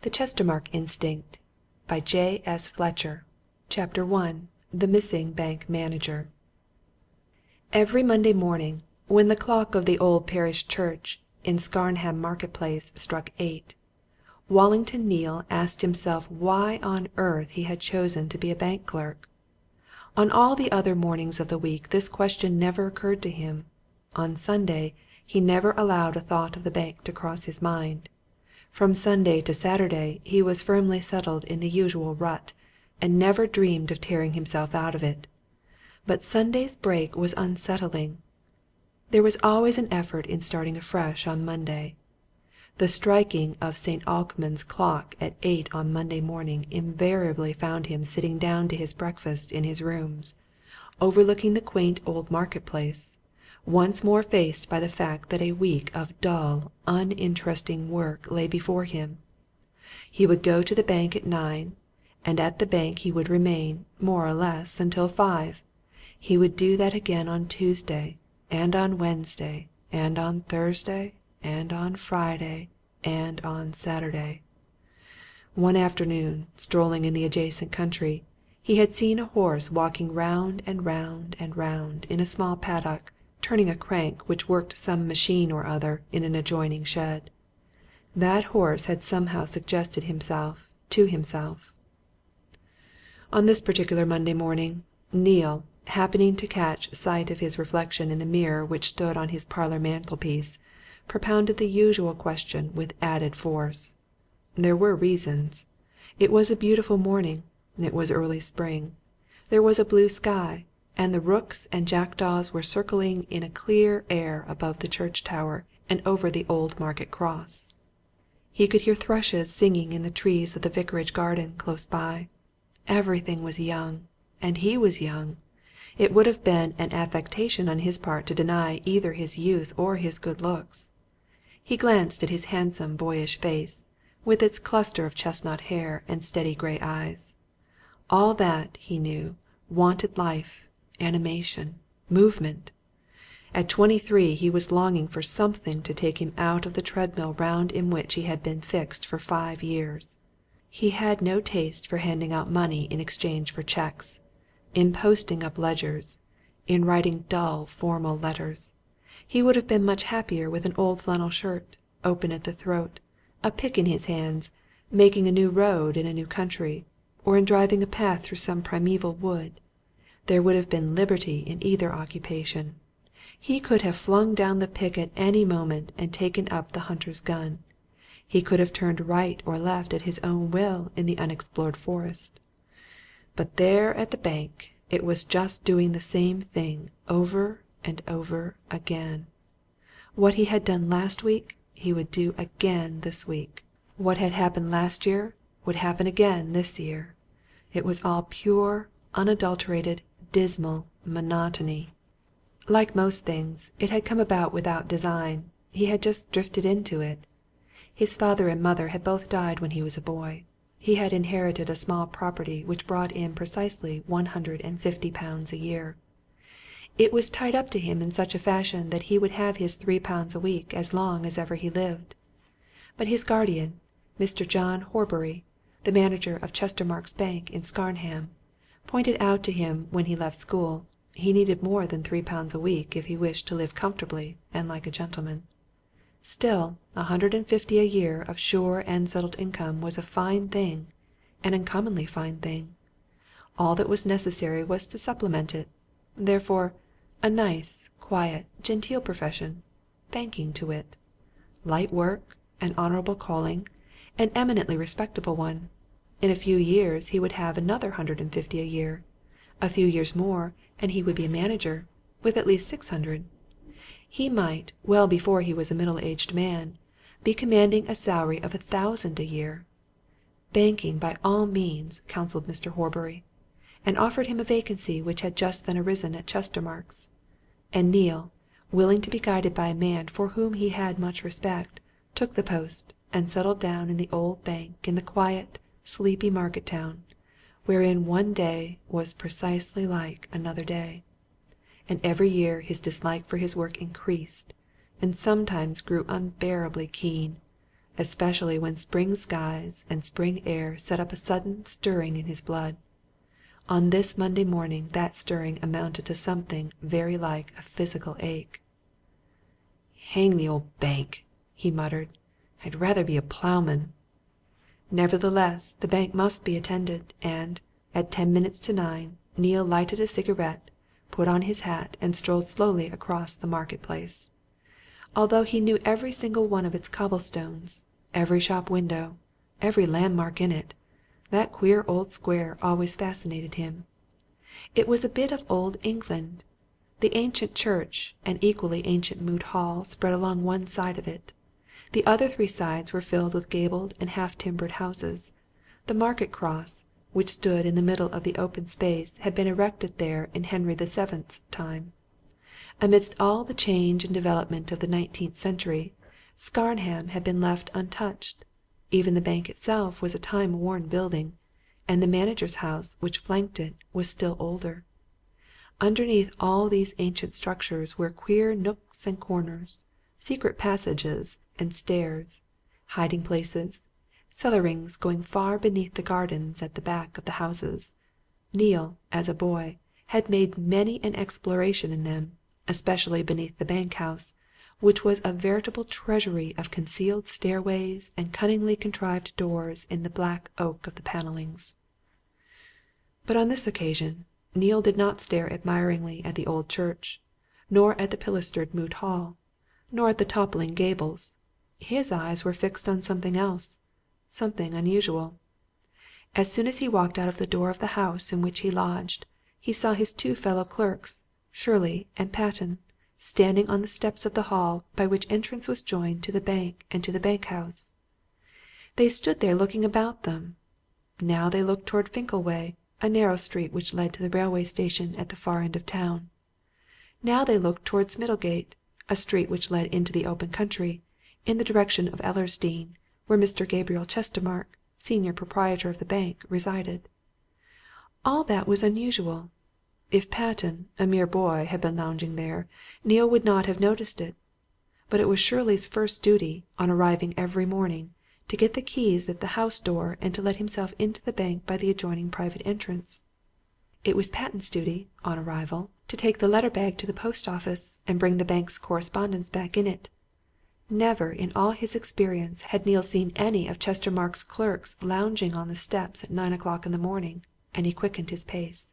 The Chestermarke Instinct by J. S. Fletcher. Chapter 1. The Missing Bank Manager. Every Monday morning, when the clock of the old parish church in Scarnham Market-place struck 8, Wallington Neale asked himself why on earth he had chosen to be a bank clerk. On all the other mornings of the week this question never occurred to him. On Sunday he never allowed a thought of the bank to cross his mind. From Sunday to Saturday he was firmly settled in the usual rut, and never dreamed of tearing himself out of it. But Sunday's break was unsettling. There was always an effort in starting afresh on Monday. The striking of St. Alkmund's clock at 8 on Monday morning invariably found him sitting down to his breakfast in his rooms, overlooking the quaint old market-place, once more faced by the fact that a week of dull, uninteresting work lay before him. He would go to the bank at 9, and at the bank he would remain, more or less, until 5. He would do that again on Tuesday, and on Wednesday, and on Thursday, and on Friday, and on Saturday. One afternoon, strolling in the adjacent country, he had seen a horse walking round and round and round in a small paddock, turning a crank which worked some machine or other in an adjoining shed. That horse had somehow suggested himself to himself. On this particular Monday morning, Neale, happening to catch sight of his reflection in the mirror which stood on his parlour mantelpiece, propounded the usual question with added force. There were reasons. It was a beautiful morning. It was early spring. There was a blue sky, and the rooks and jackdaws were circling in a clear air above the church tower and over the old market cross. He could hear thrushes singing in the trees of the vicarage garden close by. Everything was young, and he was young. It would have been an affectation on his part to deny either his youth or his good looks. He glanced at his handsome boyish face, with its cluster of chestnut hair and steady grey eyes. All that, he knew, wanted life, animation, movement. At 23 he was longing for something to take him out of the treadmill round in which he had been fixed for 5 years. He had no taste for handing out money in exchange for cheques, in posting up ledgers, in writing dull, formal letters. He would have been much happier with an old flannel shirt, open at the throat, a pick in his hands, making a new road in a new country, or in driving a path through some primeval wood. There would have been liberty in either occupation. He could have flung down the pick at any moment and taken up the hunter's gun. He could have turned right or left at his own will in the unexplored forest. But there at the bank it was just doing the same thing over and over again. What he had done last week he would do again this week. What had happened last year would happen again this year. It was all pure, unadulterated, dismal monotony. Like most things, it had come about without design. He had just drifted into it. His father and mother had both died when he was a boy. He had inherited a small property which brought in precisely £150 a year. It was tied up to him in such a fashion that he would have his £3 a week as long as ever he lived. But his guardian, Mr. John Hornbury, the manager of Chestermarke's Bank in Scarnham, pointed out to him when he left school he needed more than £3 a week if he wished to live comfortably and like a gentleman. Still, £150 a year of sure and settled income was a fine thing, an uncommonly fine thing. All that was necessary was to supplement it. Therefore, a nice, quiet, genteel profession, banking to wit. Light work, an honourable calling, an eminently respectable one. In a few years he would have another £150 a year. A few years more, and he would be a manager, with at least 600. He might, well before he was a middle-aged man, be commanding a salary of 1,000 a year. Banking by all means, counselled Mr. Hornbury, and offered him a vacancy which had just then arisen at Chestermarke's. And Neale, willing to be guided by a man for whom he had much respect, took the post and settled down in the old bank in the quiet, sleepy market town, wherein one day was precisely like another day. And every year his dislike for his work increased, and sometimes grew unbearably keen, especially when spring skies and spring air set up a sudden stirring in his blood. On this Monday morning that stirring amounted to something very like a physical ache. "Hang the old bank!" he muttered. "I'd rather be a ploughman." Nevertheless, the bank must be attended, and, at 9:10 to 9, Neale lighted a cigarette, put on his hat, and strolled slowly across the market-place. Although he knew every single one of its cobblestones, every shop window, every landmark in it, that queer old square always fascinated him. It was a bit of old England. The ancient church and equally ancient Moot Hall spread along one side of it. The other three sides were filled with gabled and half-timbered houses. The market cross, which stood in the middle of the open space, had been erected there in Henry VII's time. Amidst all the change and development of the 19th century, Scarnham had been left untouched. Even the bank itself was a time-worn building, and the manager's house, which flanked it, was still older. Underneath all these ancient structures were queer nooks and corners, secret passages and stairs, hiding places, cellarings going far beneath the gardens at the back of the houses. Neale, as a boy, had made many an exploration in them, especially beneath the bank-house, which was a veritable treasury of concealed stairways and cunningly contrived doors in the black oak of the panellings. But on this occasion, Neale did not stare admiringly at the old church, nor at the pilastered Moot Hall, nor at the toppling gables. His eyes were fixed on something else, something unusual. As soon as he walked out of the door of the house in which he lodged, he saw his two fellow clerks, Shirley and Patten, standing on the steps of the hall by which entrance was joined to the bank and to the bank-house. They stood there looking about them. Now they looked towards Finkleway, a narrow street which led to the railway station at the far end of town. Now they looked towards Middlegate, a street which led into the open country, in the direction of Ellersdeane, where Mr. Gabriel Chestermarke, senior proprietor of the bank, resided. All that was unusual. If Patten, a mere boy, had been lounging there, Neale would not have noticed it. But it was Shirley's first duty, on arriving every morning, to get the keys at the house door and to let himself into the bank by the adjoining private entrance. It was Patten's duty, on arrival, to take the letter bag to the post office and bring the bank's correspondence back in it. Never in all his experience had Neale seen any of Chestermarke's clerks lounging on the steps at 9 o'clock in the morning, and he quickened his pace.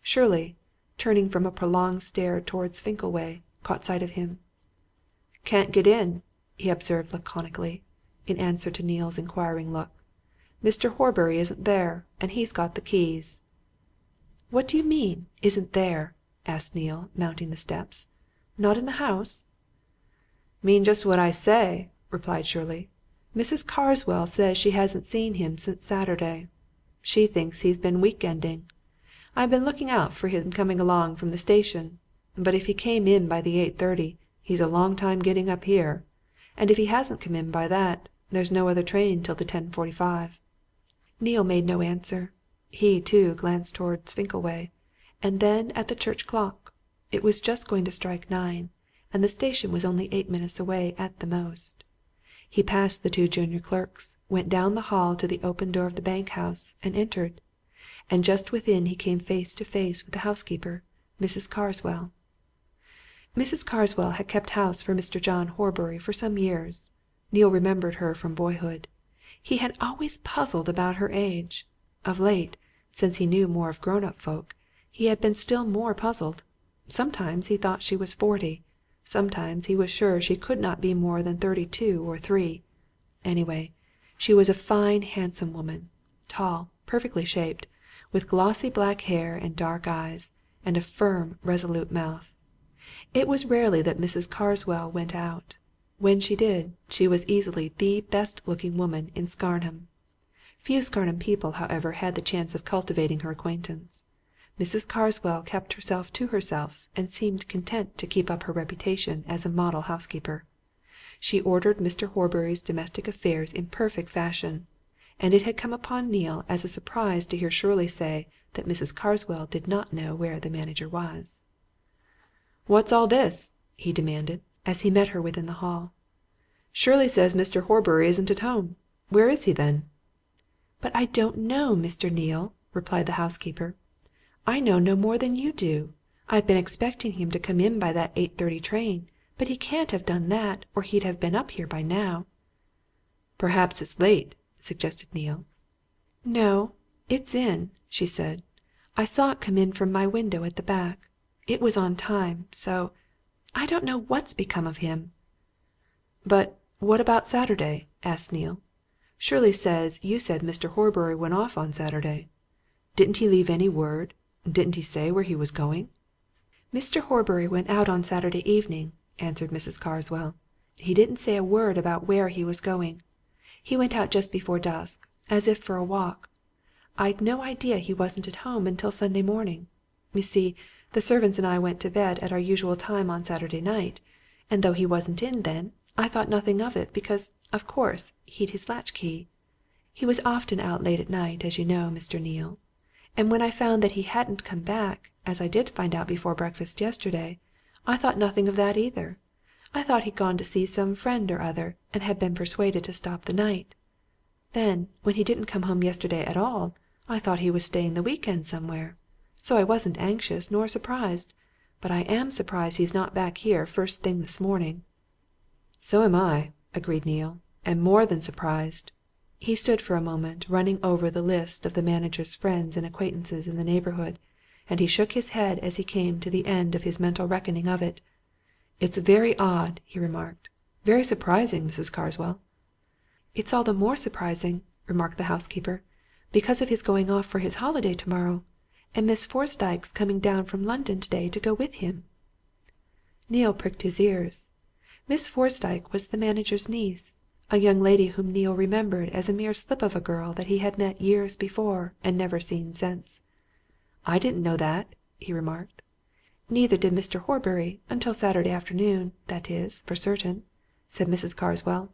Shirley, turning from a prolonged stare towards Finkleway, caught sight of him. "Can't get in," he observed laconically, in answer to Neale's inquiring look. "Mr. Horbury isn't there, and he's got the keys." "What do you mean, isn't there?" asked Neale, mounting the steps. "Not in the house?" "Mean just what I say," replied Shirley. "Mrs. Carswell says she hasn't seen him since Saturday. She thinks he's been week-ending. I've been looking out for him coming along from the station, but if he came in by the 8:30, he's a long time getting up here. And if he hasn't come in by that, there's no other train till the 10:45. Neale made no answer. He, too, glanced towards Finkleway, and then at the church clock. It was just going to strike 9, and the station was only 8 minutes away at the most. He passed the two junior clerks, went down the hall to the open door of the bank-house, and entered. And just within he came face to face with the housekeeper, Mrs. Carswell. Mrs. Carswell had kept house for Mr. John Horbury for some years. Neale remembered her from boyhood. He had always puzzled about her age. Of late, since he knew more of grown-up folk, he had been still more puzzled. Sometimes he thought she was 40. Sometimes he was sure she could not be more than 32 or 3. Anyway, she was a fine, handsome woman, tall, perfectly shaped, with glossy black hair and dark eyes, and a firm, resolute mouth. It was rarely that Mrs. Carswell went out. When she did, she was easily the best-looking woman in Scarnham. Few Scarnham people, however, had the chance of cultivating her acquaintance. Mrs. Carswell kept herself to herself, and seemed content to keep up her reputation as a model housekeeper. She ordered Mr. Horbury's domestic affairs in perfect fashion, and it had come upon Neale as a surprise to hear Shirley say that Mrs. Carswell did not know where the manager was. "What's all this?" he demanded, as he met her within the hall. Shirley says Mr. Horbury isn't at home. Where is he, then?" "But I don't know, Mr. Neale," replied the housekeeper. "I know no more than you do. I've been expecting him to come in by that 8:30 train, but he can't have done that, or he'd have been up here by now." "Perhaps it's late," suggested Neale. "No, it's in," she said. "I saw it come in from my window at the back. It was on time, so I don't know what's become of him." "But what about Saturday?" asked Neale. "Shirley says you said Mr. Horbury went off on Saturday. Didn't he leave any word? Didn't he say where he was going?" "Mr. Horbury went out on Saturday evening," answered Mrs. Carswell. "He didn't say a word about where he was going. He went out just before dusk, as if for a walk. I'd no idea he wasn't at home until Sunday morning. You see, the servants and I went to bed at our usual time on Saturday night, and though he wasn't in then, I thought nothing of it because, of course, he'd his latchkey. He was often out late at night, as you know, Mr. Neale. And when I found that he hadn't come back, as I did find out before breakfast yesterday, I thought nothing of that either. I thought he'd gone to see some friend or other, and had been persuaded to stop the night. Then, when he didn't come home yesterday at all, I thought he was staying the week end somewhere. So I wasn't anxious nor surprised. But I am surprised he's not back here first thing this morning." "So am I," agreed Neale. "And more than surprised." He stood for a moment running over the list of the manager's friends and acquaintances in the neighbourhood, and he shook his head as he came to the end of his mental reckoning of it. "It's very odd," he remarked. "Very surprising, Mrs. Carswell." "It's all the more surprising," remarked the housekeeper, "because of his going off for his holiday tomorrow, and Miss Fosdyke's coming down from London today to go with him." Neale pricked his ears. Miss Fosdyke was the manager's niece, a young lady whom Neale remembered as a mere slip of a girl that he had met years before and never seen since. "I didn't know that," he remarked. "Neither did Mr. Horbury until Saturday afternoon, that is, for certain," said Mrs. Carswell.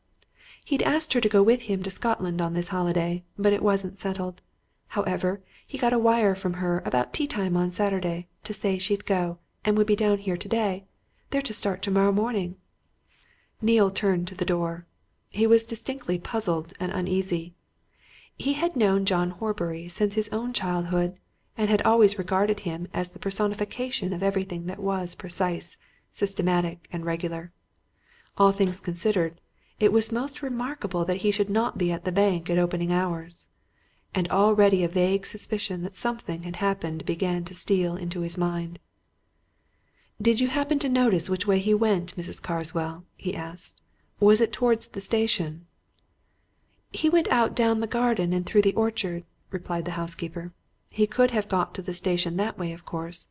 "He'd asked her to go with him to Scotland on this holiday, but it wasn't settled. However, he got a wire from her about tea time on Saturday to say she'd go, and would be down here today. They're to start tomorrow morning." Neale turned to the door. He was distinctly puzzled and uneasy. He had known John Horbury since his own childhood, and had always regarded him as the personification of everything that was precise, systematic, and regular. All things considered, it was most remarkable that he should not be at the bank at opening hours. And already a vague suspicion that something had happened began to steal into his mind. "Did you happen to notice which way he went, Mrs. Carswell?" he asked. "Was it towards the station?" "He went out down the garden and through the orchard," replied the housekeeper. "He could have got to the station that way, of course.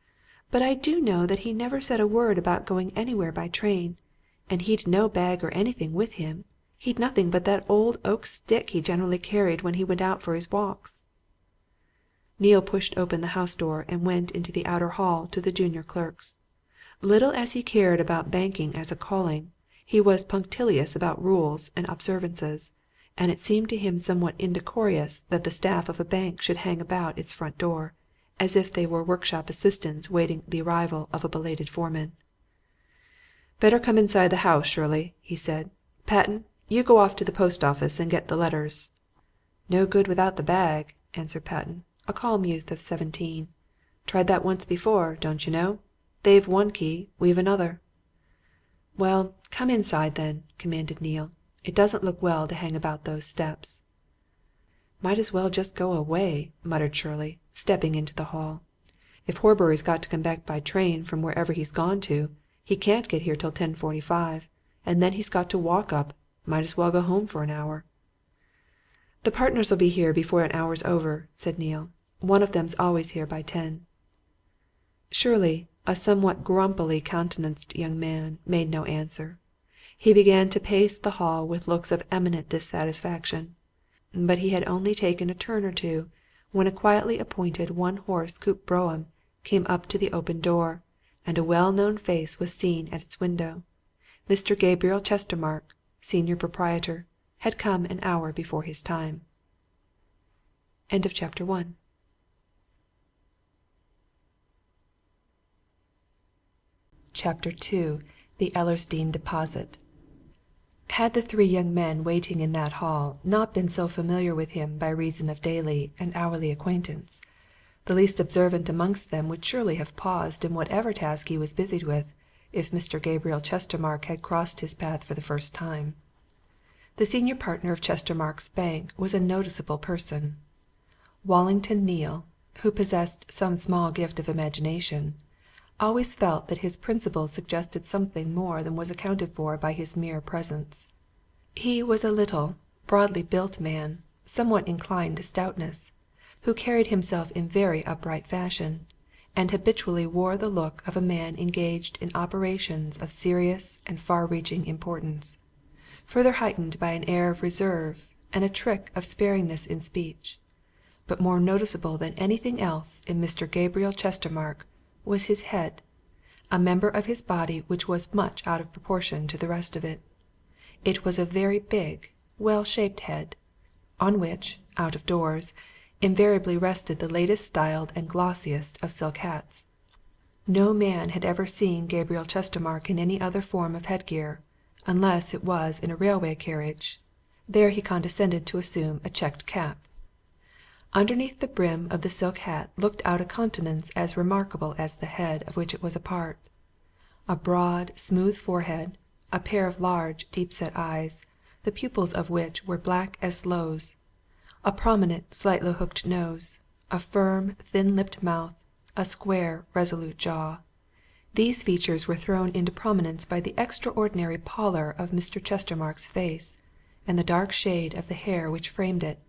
But I do know that he never said a word about going anywhere by train. And he'd no bag or anything with him. He'd nothing but that old oak stick he generally carried when he went out for his walks." Neale pushed open the house door and went into the outer hall to the junior clerks. Little as he cared about banking as a calling, he was punctilious about rules and observances, and it seemed to him somewhat indecorous that the staff of a bank should hang about its front door, as if they were workshop assistants waiting the arrival of a belated foreman. "Better come inside the house, Shirley," he said. "Patten, you go off to the post office and get the letters." "No good without the bag," answered Patten, a calm youth of 17. "Tried that once before, don't you know? They've one key, we've another." "Well, come inside, then," commanded Neale. "It doesn't look well to hang about those steps." "Might as well just go away," muttered Shirley, stepping into the hall. "If Horbury's got to come back by train from wherever he's gone to, he can't get here till 10:45, and then he's got to walk up. Might as well go home for an hour." "The partners'll be here before an hour's over," said Neale. "One of them's always here by 10." Shirley, a somewhat grumpily countenanced young man, made no answer. He began to pace the hall with looks of eminent dissatisfaction. But he had only taken a turn or two when a quietly appointed one-horse coupe brougham came up to the open door, and a well-known face was seen at its window. Mr. Gabriel Chestermarke, senior proprietor, had come an hour before his time. End of chapter 1. Chapter 2. The Ellersdeane Deposit. Had the three young men waiting in that hall not been so familiar with him by reason of daily and hourly acquaintance, the least observant amongst them would surely have paused in whatever task he was busied with if Mr. Gabriel Chestermarke had crossed his path for the first time. The senior partner of Chestermarke's Bank was a noticeable person. Wallington Neale, who possessed some small gift of imagination, always felt that his principal suggested something more than was accounted for by his mere presence. He was a little, broadly built man, somewhat inclined to stoutness, who carried himself in very upright fashion, and habitually wore the look of a man engaged in operations of serious and far-reaching importance, further heightened by an air of reserve and a trick of sparingness in speech. But more noticeable than anything else in Mr. Gabriel Chestermarke was his head, a member of his body which was much out of proportion to the rest of it. It was a very big, well-shaped head, on which, out of doors, invariably rested the latest styled and glossiest of silk hats. No man had ever seen Gabriel Chestermarke in any other form of headgear, unless it was in a railway carriage. There he condescended to assume a checked cap. Underneath the brim of the silk hat looked out a countenance as remarkable as the head of which it was a part. A broad, smooth forehead, a pair of large, deep-set eyes, the pupils of which were black as sloes, a prominent, slightly hooked nose, a firm, thin-lipped mouth, a square, resolute jaw. These features were thrown into prominence by the extraordinary pallor of Mr. Chestermarke's face, and the dark shade of the hair which framed it.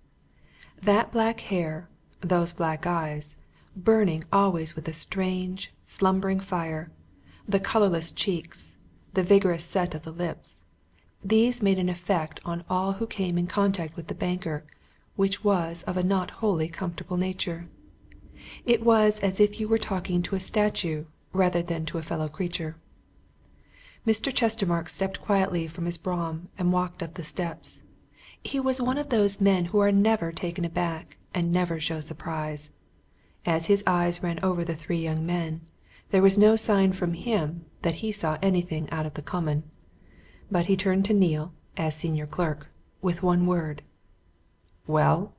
That black hair, those black eyes, burning always with a strange, slumbering fire, the colourless cheeks, the vigorous set of the lips, these made an effect on all who came in contact with the banker which was of a not wholly comfortable nature. It was as if you were talking to a statue rather than to a fellow creature. Mr. Chestermarke stepped quietly from his brougham and walked up the steps. He was one of those men who are never taken aback and never show surprise. As his eyes ran over the three young men, there was no sign from him that he saw anything out of the common. But he turned to Neale, as senior clerk, with one word. "Well?"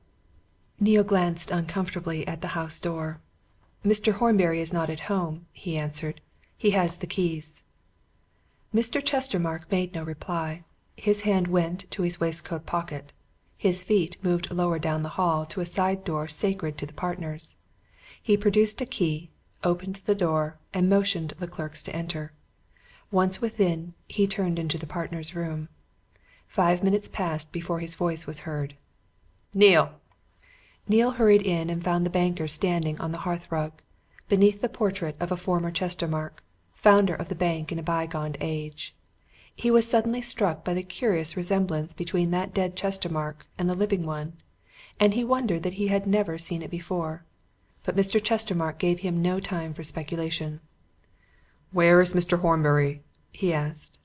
Neale glanced uncomfortably at the house door. "Mr. Hornbury is not at home," he answered. "He has the keys." Mr. Chestermarke made no reply. His hand went to his waistcoat pocket. His feet moved lower down the hall to a side door sacred to the partners. He produced a key, opened the door, and motioned the clerks to enter. Once within, he turned into the partners' room. 5 minutes passed before his voice was heard. "Neale!" Neale hurried in and found the banker standing on the hearthrug, beneath the portrait of a former Chestermarke, founder of the bank in a bygone age. He was suddenly struck by the curious resemblance between that dead Chestermarke and the living one, and he wondered that he had never seen it before. But Mr. Chestermarke gave him no time for speculation. "Where is Mr. Hornbury?" he asked.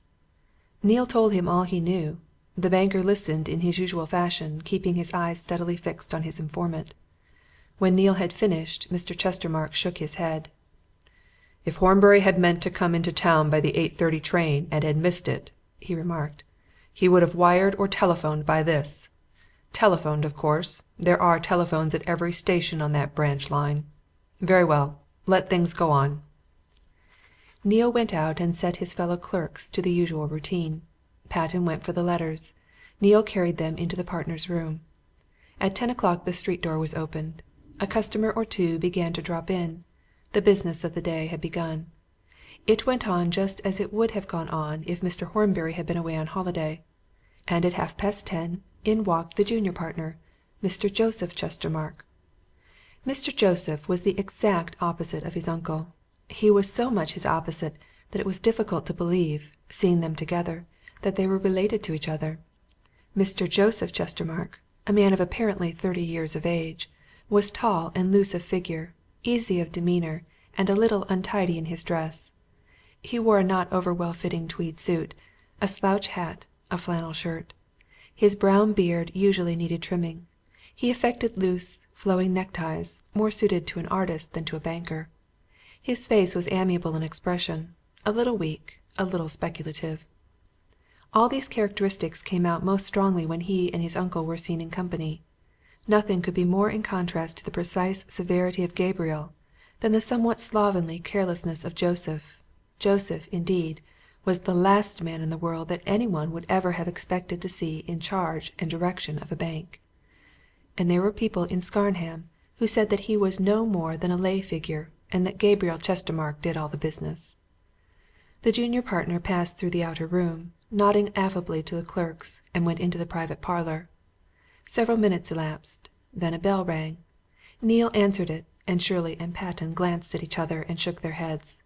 Neale told him all he knew. The banker listened in his usual fashion, keeping his eyes steadily fixed on his informant. When Neale had finished, Mr. Chestermarke shook his head. "If Hornbury had meant to come into town by the 8:30 train and had missed it," he remarked, "he would have wired or telephoned by this. Telephoned, of course. There are telephones at every station on that branch line. Very well. Let things go on." Neale went out and set his fellow clerks to the usual routine. Patten went for the letters. Neale carried them into the partners' room. At 10 o'clock the street door was opened. A customer or two began to drop in. The business of the day had begun. It went on just as it would have gone on if Mr. Hornbury had been away on holiday. And at 10:30 in walked the junior partner, Mr. Joseph Chestermarke. Mr. Joseph was the exact opposite of his uncle. He was so much his opposite that it was difficult to believe, seeing them together, that they were related to each other. Mr. Joseph Chestermarke, a man of apparently 30 years of age, was tall and loose of figure, easy of demeanour, and a little untidy in his dress. He wore a not over well fitting tweed suit, a slouch hat, a flannel shirt. His brown beard usually needed trimming. He affected loose, flowing neckties, more suited to an artist than to a banker. His face was amiable in expression, a little weak, a little speculative. All these characteristics came out most strongly when he and his uncle were seen in company. Nothing could be more in contrast to the precise severity of Gabriel than the somewhat slovenly carelessness of Joseph. Joseph, indeed, was the last man in the world that anyone would ever have expected to see in charge and direction of a bank. And there were people in Scarnham who said that he was no more than a lay figure, and that Gabriel Chestermarke did all the business. The junior partner passed through the outer room, nodding affably to the clerks, and went into the private parlour. Several minutes elapsed. Then a bell rang. Neale answered it, and Shirley and Patten glanced at each other and shook their heads.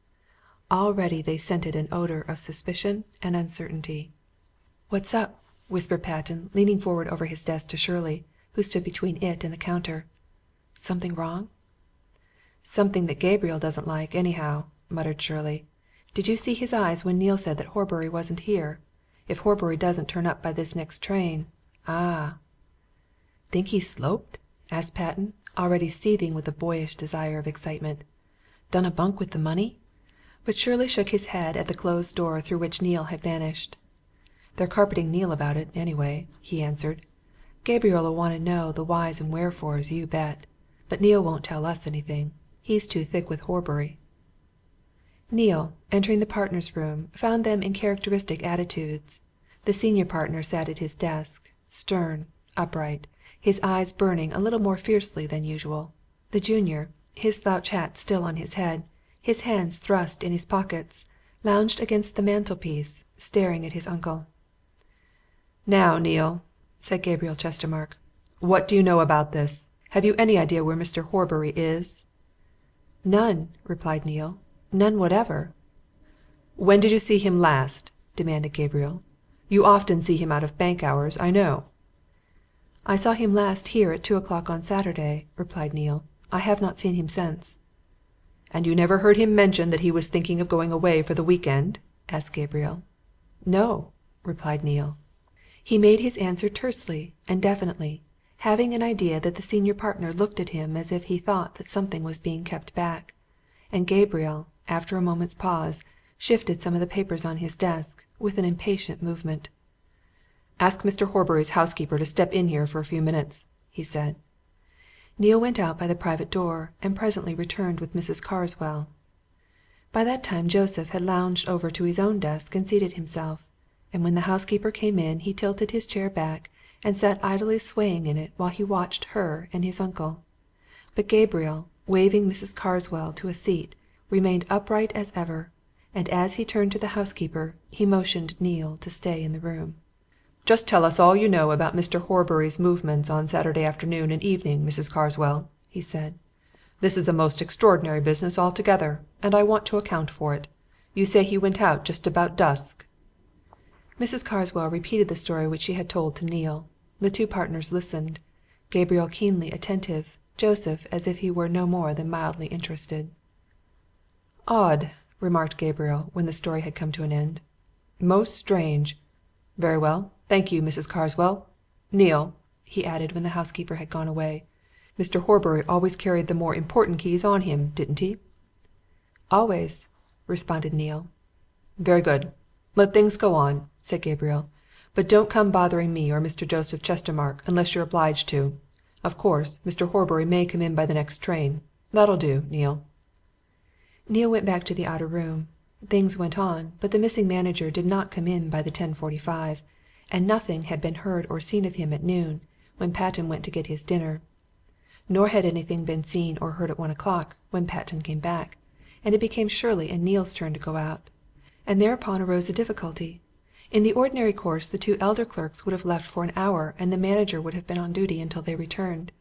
Already they scented an odour of suspicion and uncertainty. "What's up?" whispered Patten, leaning forward over his desk to Shirley, who stood between it and the counter. "Something wrong?" "Something that Gabriel doesn't like, anyhow," muttered Shirley. "Did you see his eyes when Neale said that Horbury wasn't here? If Horbury doesn't turn up by this next train Ah!" "Think he's sloped?" asked Patten, already seething with a boyish desire of excitement. "Done a bunk with the money?" But Shirley shook his head at the closed door through which Neale had vanished. "They're carpeting Neale about it, anyway," he answered. "Gabriel'll want to know the whys and wherefores, you bet. But Neale won't tell us anything. He's too thick with Horbury." Neale, entering the partners' room, found them in characteristic attitudes. The senior partner sat at his desk, stern, upright, his eyes burning a little more fiercely than usual. The junior, his slouch hat still on his head, his hands thrust in his pockets, lounged against the mantelpiece, staring at his uncle. "Now, Neale," said Gabriel Chestermarke, "what do you know about this? Have you any idea where Mr. Horbury is?" "None," replied Neale. "None whatever." "When did you see him last?" demanded Gabriel. "You often see him out of bank hours, I know." "I saw him last here at 2 o'clock on Saturday," replied Neale. "I have not seen him since." "And you never heard him mention that he was thinking of going away for the week end?" asked Gabriel. "No," replied Neale. He made his answer tersely and definitely, having an idea that the senior partner looked at him as if he thought that something was being kept back. And Gabriel, after a moment's pause, shifted some of the papers on his desk, with an impatient movement. "Ask Mr. Horbury's housekeeper to step in here for a few minutes," he said. Neale went out by the private door, and presently returned with Mrs. Carswell. By that time Joseph had lounged over to his own desk and seated himself, and when the housekeeper came in he tilted his chair back and sat idly swaying in it while he watched her and his uncle. But Gabriel, waving Mrs. Carswell to a seat, remained upright as ever, and as he turned to the housekeeper he motioned Neale to stay in the room. "Just tell us all you know about Mr. Horbury's movements on Saturday afternoon and evening, Mrs. Carswell," he said. "This is a most extraordinary business altogether, and I want to account for it. You say he went out just about dusk?" Mrs. Carswell repeated the story which she had told to Neale. The two partners listened, Gabriel keenly attentive, Joseph as if he were no more than mildly interested. "Odd!" remarked Gabriel, when the story had come to an end. "Most strange! Very well. Thank you, Mrs. Carswell. Neale," he added when the housekeeper had gone away, "Mr. Horbury always carried the more important keys on him, didn't he?" "Always," responded Neale. "Very good. Let things go on," said Gabriel. "But don't come bothering me or Mr. Joseph Chestermarke unless you're obliged to. Of course, Mr. Horbury may come in by the next train. That'll do, Neale." Neale went back to the outer room. Things went on, but the missing manager did not come in by the 10:45, and nothing had been heard or seen of him at noon, when Patten went to get his dinner. Nor had anything been seen or heard at 1 o'clock, when Patten came back, and it became Shirley and Neale's turn to go out. And thereupon arose a difficulty. In the ordinary course the two elder clerks would have left for an hour, and the manager would have been on duty until they returned.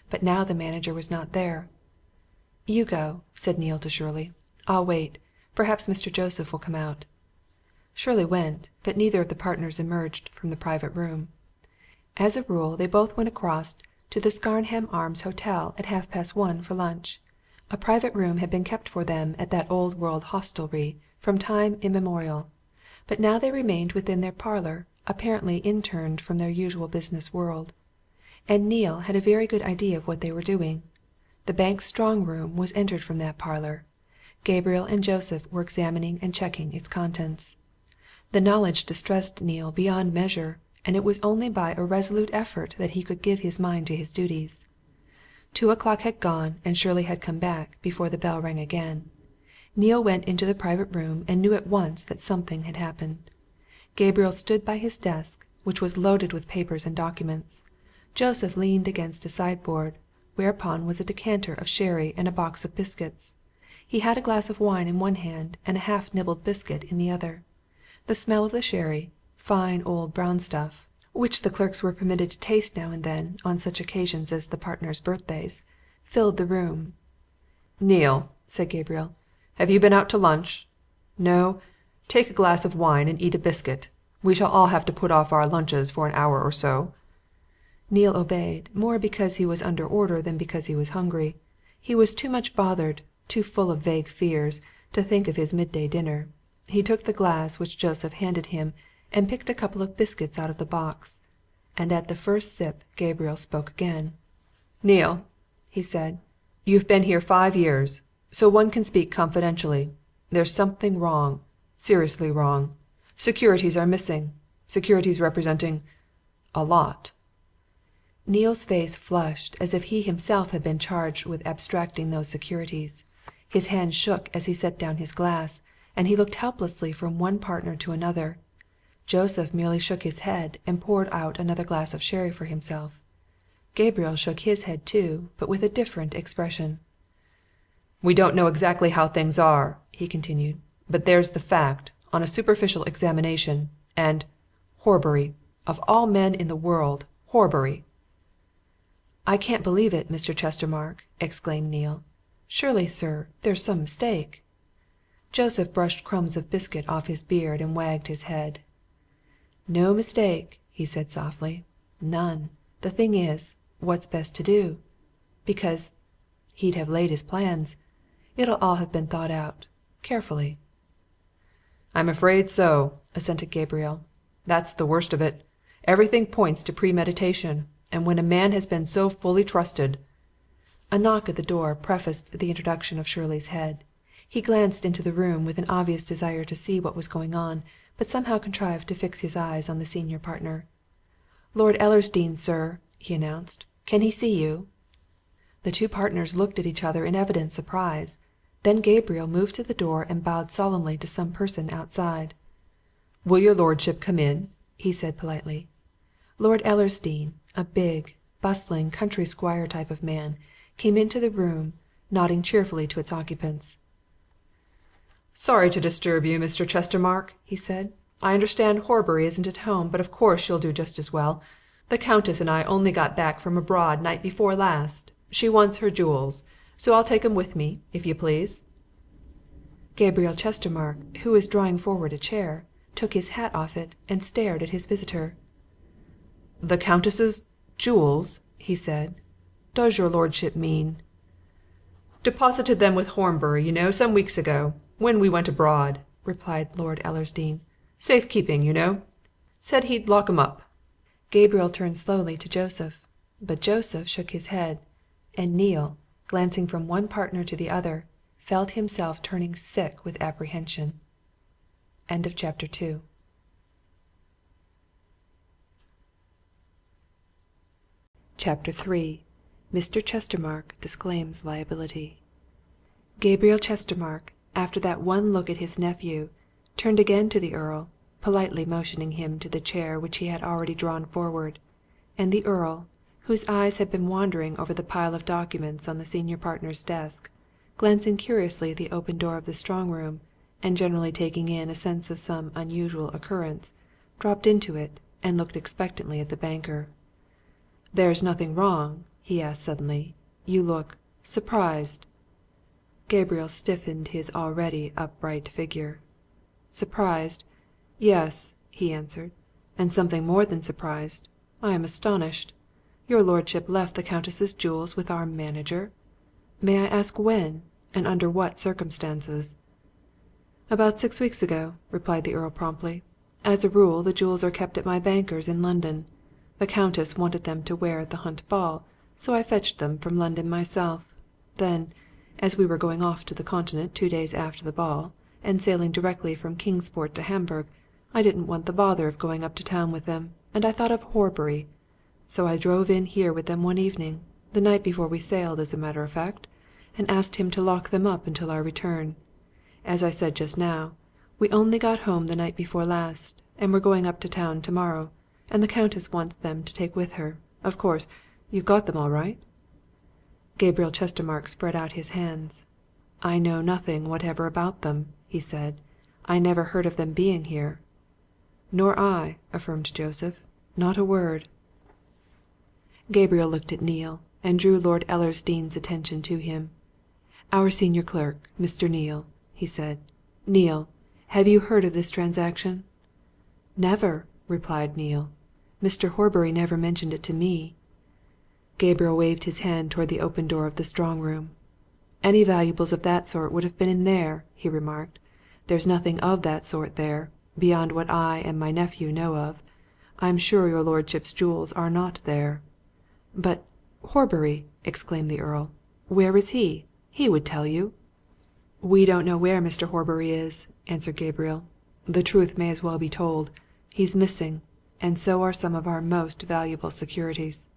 But now the manager was not there. "You go," said Neale to Shirley. "I'll wait. Perhaps Mr. Joseph will come out." Shirley went, but neither of the partners emerged from the private room. As a rule, they both went across to the Scarnham Arms Hotel at 1:30 for lunch. A private room had been kept for them at that old world hostelry from time immemorial, but now they remained within their parlour, apparently interned from their usual business world. And Neale had a very good idea of what they were doing. The bank's strong room was entered from that parlour. Gabriel and Joseph were examining and checking its contents. The knowledge distressed Neale beyond measure, and it was only by a resolute effort that he could give his mind to his duties. 2 o'clock had gone, and Shirley had come back, before the bell rang again. Neale went into the private room and knew at once that something had happened. Gabriel stood by his desk, which was loaded with papers and documents. Joseph leaned against a sideboard, whereupon was a decanter of sherry and a box of biscuits. He had a glass of wine in one hand and a half-nibbled biscuit in the other. The smell of the sherry, fine old brown stuff, which the clerks were permitted to taste now and then on such occasions as the partners' birthdays, filled the room. "Neale," said Gabriel, "have you been out to lunch? No? Take a glass of wine and eat a biscuit. We shall all have to put off our lunches for an hour or so." Neale obeyed, more because he was under order than because he was hungry. He was too much bothered, too full of vague fears, to think of his midday dinner. He took the glass which Joseph handed him and picked a couple of biscuits out of the box. And at the first sip Gabriel spoke again. "Neale," he said, "you've been here 5 years, so one can speak confidentially. There's something wrong, seriously wrong. Securities are missing. Securities representing a lot." Neale's face flushed as if he himself had been charged with abstracting those securities. His hand shook as he set down his glass, and he looked helplessly from one partner to another. Joseph merely shook his head and poured out another glass of sherry for himself. Gabriel shook his head too, but with a different expression. "We don't know exactly how things are," he continued, "but there's the fact, on a superficial examination, and Horbury, of all men in the world, Horbury!" "I can't believe it, Mr. Chestermarke!" exclaimed Neale. "Surely, sir, there's some mistake." Joseph brushed crumbs of biscuit off his beard and wagged his head. "No mistake," he said softly. "None. The thing is, what's best to do? Because he'd have laid his plans. It'll all have been thought out carefully." "I'm afraid so," assented Gabriel. "That's the worst of it. Everything points to premeditation, and when a man has been so fully trusted—" A knock at the door prefaced the introduction of Shirley's head. He glanced into the room with an obvious desire to see what was going on, but somehow contrived to fix his eyes on the senior partner. "Lord Ellersdeane, sir," he announced. "Can he see you?" The two partners looked at each other in evident surprise. Then Gabriel moved to the door and bowed solemnly to some person outside. "Will your lordship come in?" he said politely. Lord Ellersdeane, a big, bustling country squire type of man, came into the room, nodding cheerfully to its occupants. "Sorry to disturb you, Mr. Chestermarke," he said. "I understand Horbury isn't at home, but of course you'll do just as well. The Countess and I only got back from abroad night before last. She wants her jewels, so I'll take 'em with me, if you please." Gabriel Chestermarke, who was drawing forward a chair, took his hat off it and stared at his visitor. "The Countess's jewels?" he said. "Does your lordship mean—" "Deposited them with Hornbury, you know, some weeks ago, when we went abroad," replied Lord Ellersdeane. "Safe keeping, you know. Said he'd lock 'em up." Gabriel turned slowly to Joseph, but Joseph shook his head, and Neale, glancing from one partner to the other, felt himself turning sick with apprehension. End of chapter 2. Chapter 3. Mr. Chestermarke Disclaims Liability. Gabriel Chestermarke, after that one look at his nephew, turned again to the Earl, politely motioning him to the chair which he had already drawn forward, and the Earl, whose eyes had been wandering over the pile of documents on the senior partner's desk, glancing curiously at the open door of the strong-room, and generally taking in a sense of some unusual occurrence, dropped into it and looked expectantly at the banker. "There's nothing wrong?" he asked suddenly. "You look surprised." Gabriel stiffened his already upright figure. "Surprised? Yes," he answered. "And something more than surprised. I am astonished. Your lordship left the Countess's jewels with our manager? May I ask when, and under what circumstances?" "About 6 weeks ago," replied the Earl promptly. "As a rule, the jewels are kept at my banker's in London. The Countess wanted them to wear at the Hunt Ball, so I fetched them from London myself. Then, as we were going off to the Continent 2 days after the ball, and sailing directly from Kingsport to Hamburg, I didn't want the bother of going up to town with them, and I thought of Horbury. So I drove in here with them one evening, the night before we sailed, as a matter of fact, and asked him to lock them up until our return. As I said just now, we only got home the night before last, and we're going up to town tomorrow, and the Countess wants them to take with her. Of course, you've got them all right?" Gabriel Chestermarke spread out his hands. "I know nothing whatever about them," he said. "I never heard of them being here." "Nor I," affirmed Joseph. "Not a word." Gabriel looked at Neale, and drew Lord Ellersdeane's attention to him. "Our senior clerk, Mr. Neale," he said. "Neale, have you heard of this transaction?" "Never," replied Neale. "Mr. Horbury never mentioned it to me." Gabriel waved his hand towards the open door of the strong room. "Any valuables of that sort would have been in there," he remarked. "There's nothing of that sort there, beyond what I and my nephew know of. I'm sure your lordship's jewels are not there." "But Horbury!" exclaimed the Earl. "Where is he? He would tell you." "We don't know where Mr. Horbury is," answered Gabriel. "The truth may as well be told. He's missing, and so are some of our most valuable securities."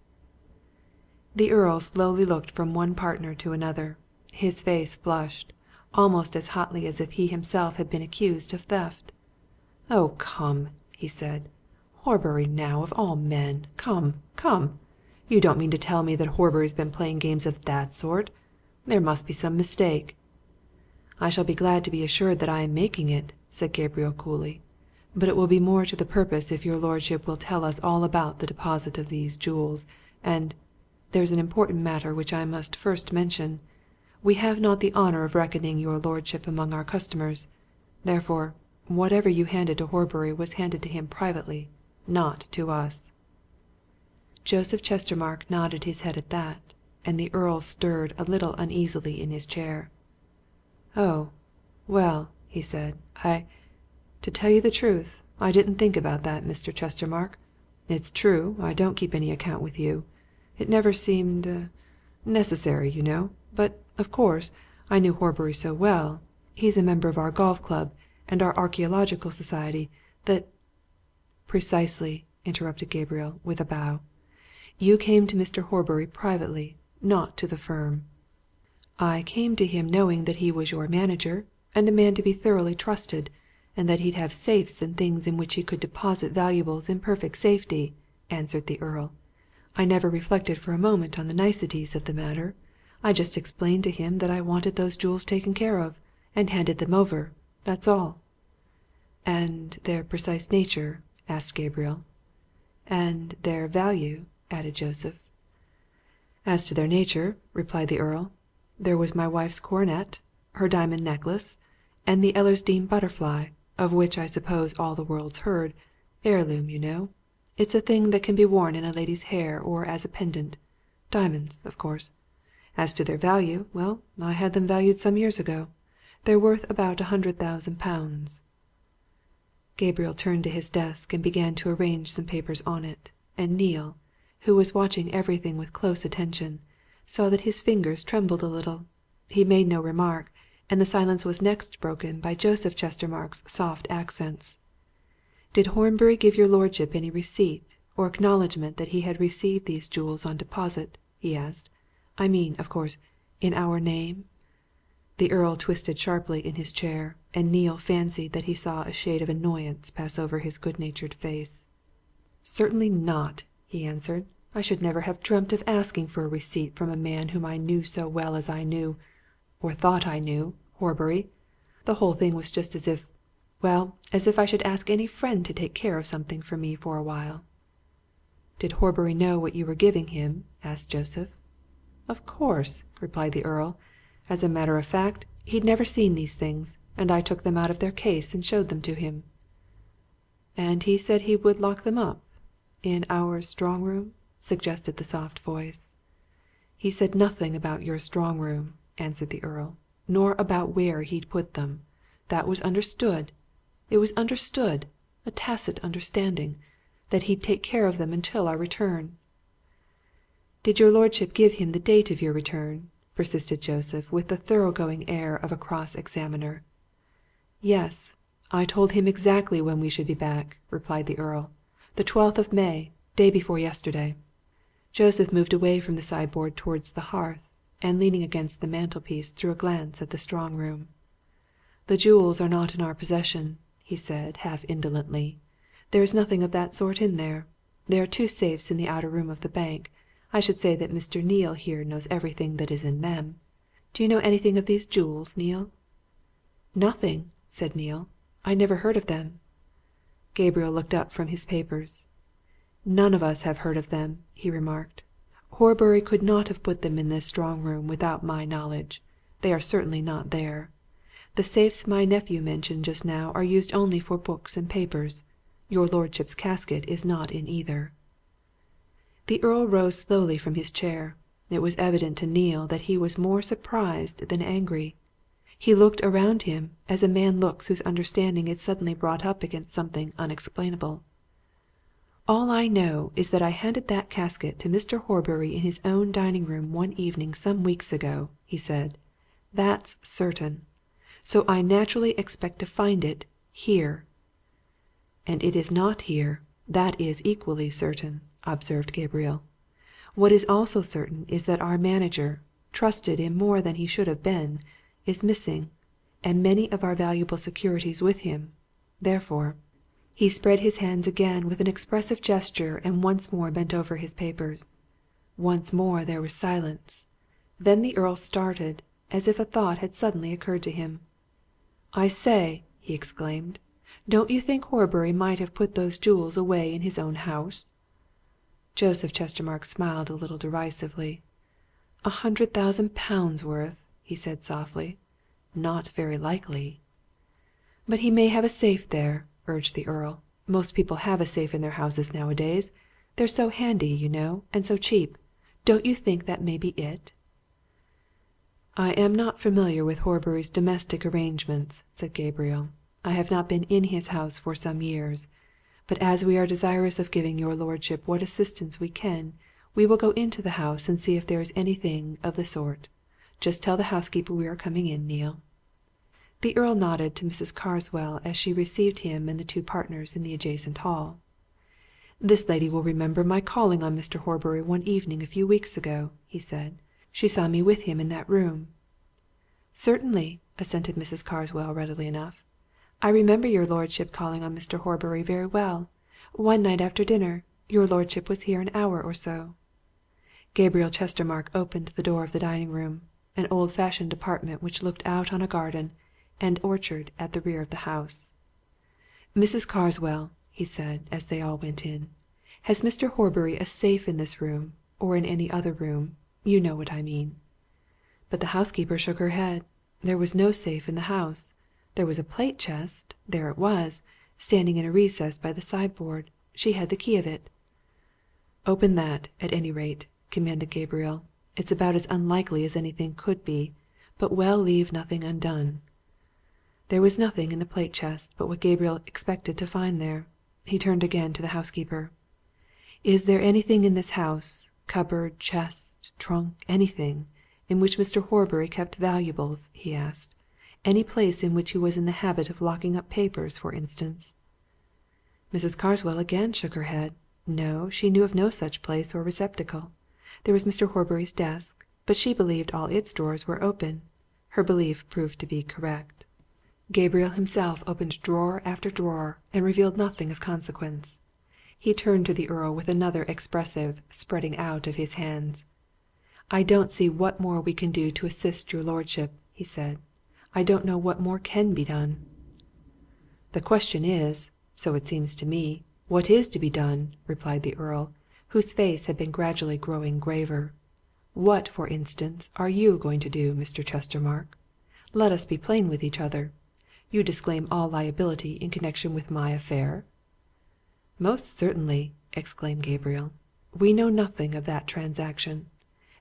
The Earl slowly looked from one partner to another. His face flushed, almost as hotly as if he himself had been accused of theft. "Oh, come!" he said. "Horbury, now, of all men! Come, come! You don't mean to tell me that Horbury's been playing games of that sort? There must be some mistake." "I shall be glad to be assured that I am making it," said Gabriel coolly. "But it will be more to the purpose if your lordship will tell us all about the deposit of these jewels. And there's an important matter which I must first mention. We have not the honour of reckoning your lordship among our customers. Therefore, whatever you handed to Horbury was handed to him privately, not to us." Joseph Chestermarke nodded his head at that, and the Earl stirred a little uneasily in his chair. "Oh, well," he said, to tell you the truth, I didn't think about that, Mr. Chestermarke. It's true, I don't keep any account with you. It never seemed necessary, you know. But, of course, I knew Horbury so well he's a member of our golf club and our archaeological society that " "Precisely," interrupted Gabriel, with a bow. "You came to Mr. Horbury privately, not to the firm." "I came to him knowing that he was your manager, and a man to be thoroughly trusted, and that he'd have safes and things in which he could deposit valuables in perfect safety," answered the Earl. "I never reflected for a moment on the niceties of the matter. I just explained to him that I wanted those jewels taken care of, and handed them over. That's all." "And their precise nature?" asked Gabriel. "And their value?" added Joseph. "As to their nature," replied the Earl, "there was my wife's coronet, her diamond necklace, and the Ellersdeane butterfly, of which I suppose all the world's heard. Heirloom, you know. It's a thing that can be worn in a lady's hair or as a pendant. Diamonds, of course. As to their value, well, I had them valued some years ago. They're worth about £100,000. Gabriel turned to his desk and began to arrange some papers on it, and Neale, who was watching everything with close attention, saw that his fingers trembled a little. He made no remark, and the silence was next broken by Joseph Chestermarke's soft accents. "Did Horbury give your lordship any receipt or acknowledgement that he had received these jewels on deposit?" he asked. "I mean, of course, in our name?" The Earl twisted sharply in his chair, and Neale fancied that he saw a shade of annoyance pass over his good-natured face. "Certainly not!" he answered. "I should never have dreamt of asking for a receipt from a man whom I knew so well as I knew or thought I knew Horbury. The whole thing was just as if as if I should ask any friend to take care of something for me for a while." "Did Horbury know what you were giving him?" asked Joseph. "Of course!" replied the Earl. "As a matter of fact, he'd never seen these things, and I took them out of their case and showed them to him." "And he said he would lock them up in our strong room?" suggested the soft voice. "He said nothing about your strong room," answered the Earl, "nor about where he'd put them. That was understood. It was understood a tacit understanding that he'd take care of them until our return." "Did your lordship give him the date of your return?" persisted Joseph, with the thorough-going air of a cross-examiner. "Yes, "I told him exactly when we should be back," replied the Earl. "The 12th of May, day before yesterday." Joseph moved away from the sideboard towards the hearth, and leaning against the mantelpiece threw a glance at the strong room. "The jewels are not in our possession," he said, half indolently. "There is nothing of that sort in there. There are two safes in the outer room of the bank. I should say that Mr. Neale here knows everything that is in them. Do you know anything of these jewels, Neale?" "Nothing," said Neale. "I never heard of them." Gabriel looked up from his papers. "None of us have heard of them," he remarked. "Horbury could not have put them in this strong room without my knowledge. They are certainly not there. The safes my nephew mentioned just now are used only for books and papers. Your lordship's casket is not in either." The Earl rose slowly from his chair. It was evident to Neale that he was more surprised than angry. He looked around him as a man looks whose understanding is suddenly brought up against something unexplainable. "All I know is that I handed that casket to Mr. Horbury in his own dining room one evening some weeks ago," he said. "That's certain. So I naturally expect to find it here." "And it is not here that is equally certain," observed Gabriel. "What is also certain is that our manager, trusted in more than he should have been, is missing, and many of our valuable securities with him. Therefore " He spread his hands again with an expressive gesture and once more bent over his papers. Once more there was silence. Then the Earl started, as if a thought had suddenly occurred to him. "I say!" he exclaimed. "Don't you think Horbury might have put those jewels away in his own house?" Joseph Chestermarke smiled a little derisively. £100,000 worth!" he said softly. "Not very likely." "But he may have a safe there," urged the Earl. "Most people have a safe in their houses nowadays. They're so handy, you know, and so cheap. Don't you think that may be it?" "I am not familiar with Horbury's domestic arrangements," said Gabriel. "I have not been in his house for some years. But as we are desirous of giving your lordship what assistance we can, we will go into the house and see if there is anything of the sort. Just tell the housekeeper we are coming in, Neale." The Earl nodded to Mrs. Carswell as she received him and the two partners in the adjacent hall. "This lady will remember my calling on Mr. Horbury one evening a few weeks ago," he said. "She saw me with him in that room." "Certainly," assented Mrs. Carswell readily enough. "I remember your lordship calling on Mr. Horbury very well. One night after dinner, your lordship was here an hour or so." Gabriel Chestermarke opened the door of the dining room, an old-fashioned apartment which looked out on a garden and orchard at the rear of the house. "Mrs. Carswell," he said, as they all went in, "has Mr. Horbury a safe in this room, or in any other room? You know what I mean." But the housekeeper shook her head. There was no safe in the house. There was a plate chest there it was, standing in a recess by the sideboard. She had the key of it. "Open that, at any rate," commanded Gabriel. "It's about as unlikely as anything could be, but we'll leave nothing undone." There was nothing in the plate chest but what Gabriel expected to find there. He turned again to the housekeeper. "Is there anything in this house cupboard, chest, trunk, anything in which Mr. Horbury kept valuables?" he asked. "Any place in which he was in the habit of locking up papers, for instance?" Mrs. Carswell again shook her head. No, she knew of no such place or receptacle. There was Mr. Horbury's desk, but she believed all its drawers were open. Her belief proved to be correct. Gabriel himself opened drawer after drawer and revealed nothing of consequence. He turned to the Earl with another expressive spreading out of his hands. "I don't see what more we can do to assist your lordship," he said. "I don't know what more can be done." "The question is, so it seems to me, what is to be done?" replied the Earl, whose face had been gradually growing graver. "What, for instance, are you going to do, Mr. Chestermarke? Let us be plain with each other. You disclaim all liability in connection with my affair?" "Most certainly!" exclaimed Gabriel. "We know nothing of that transaction.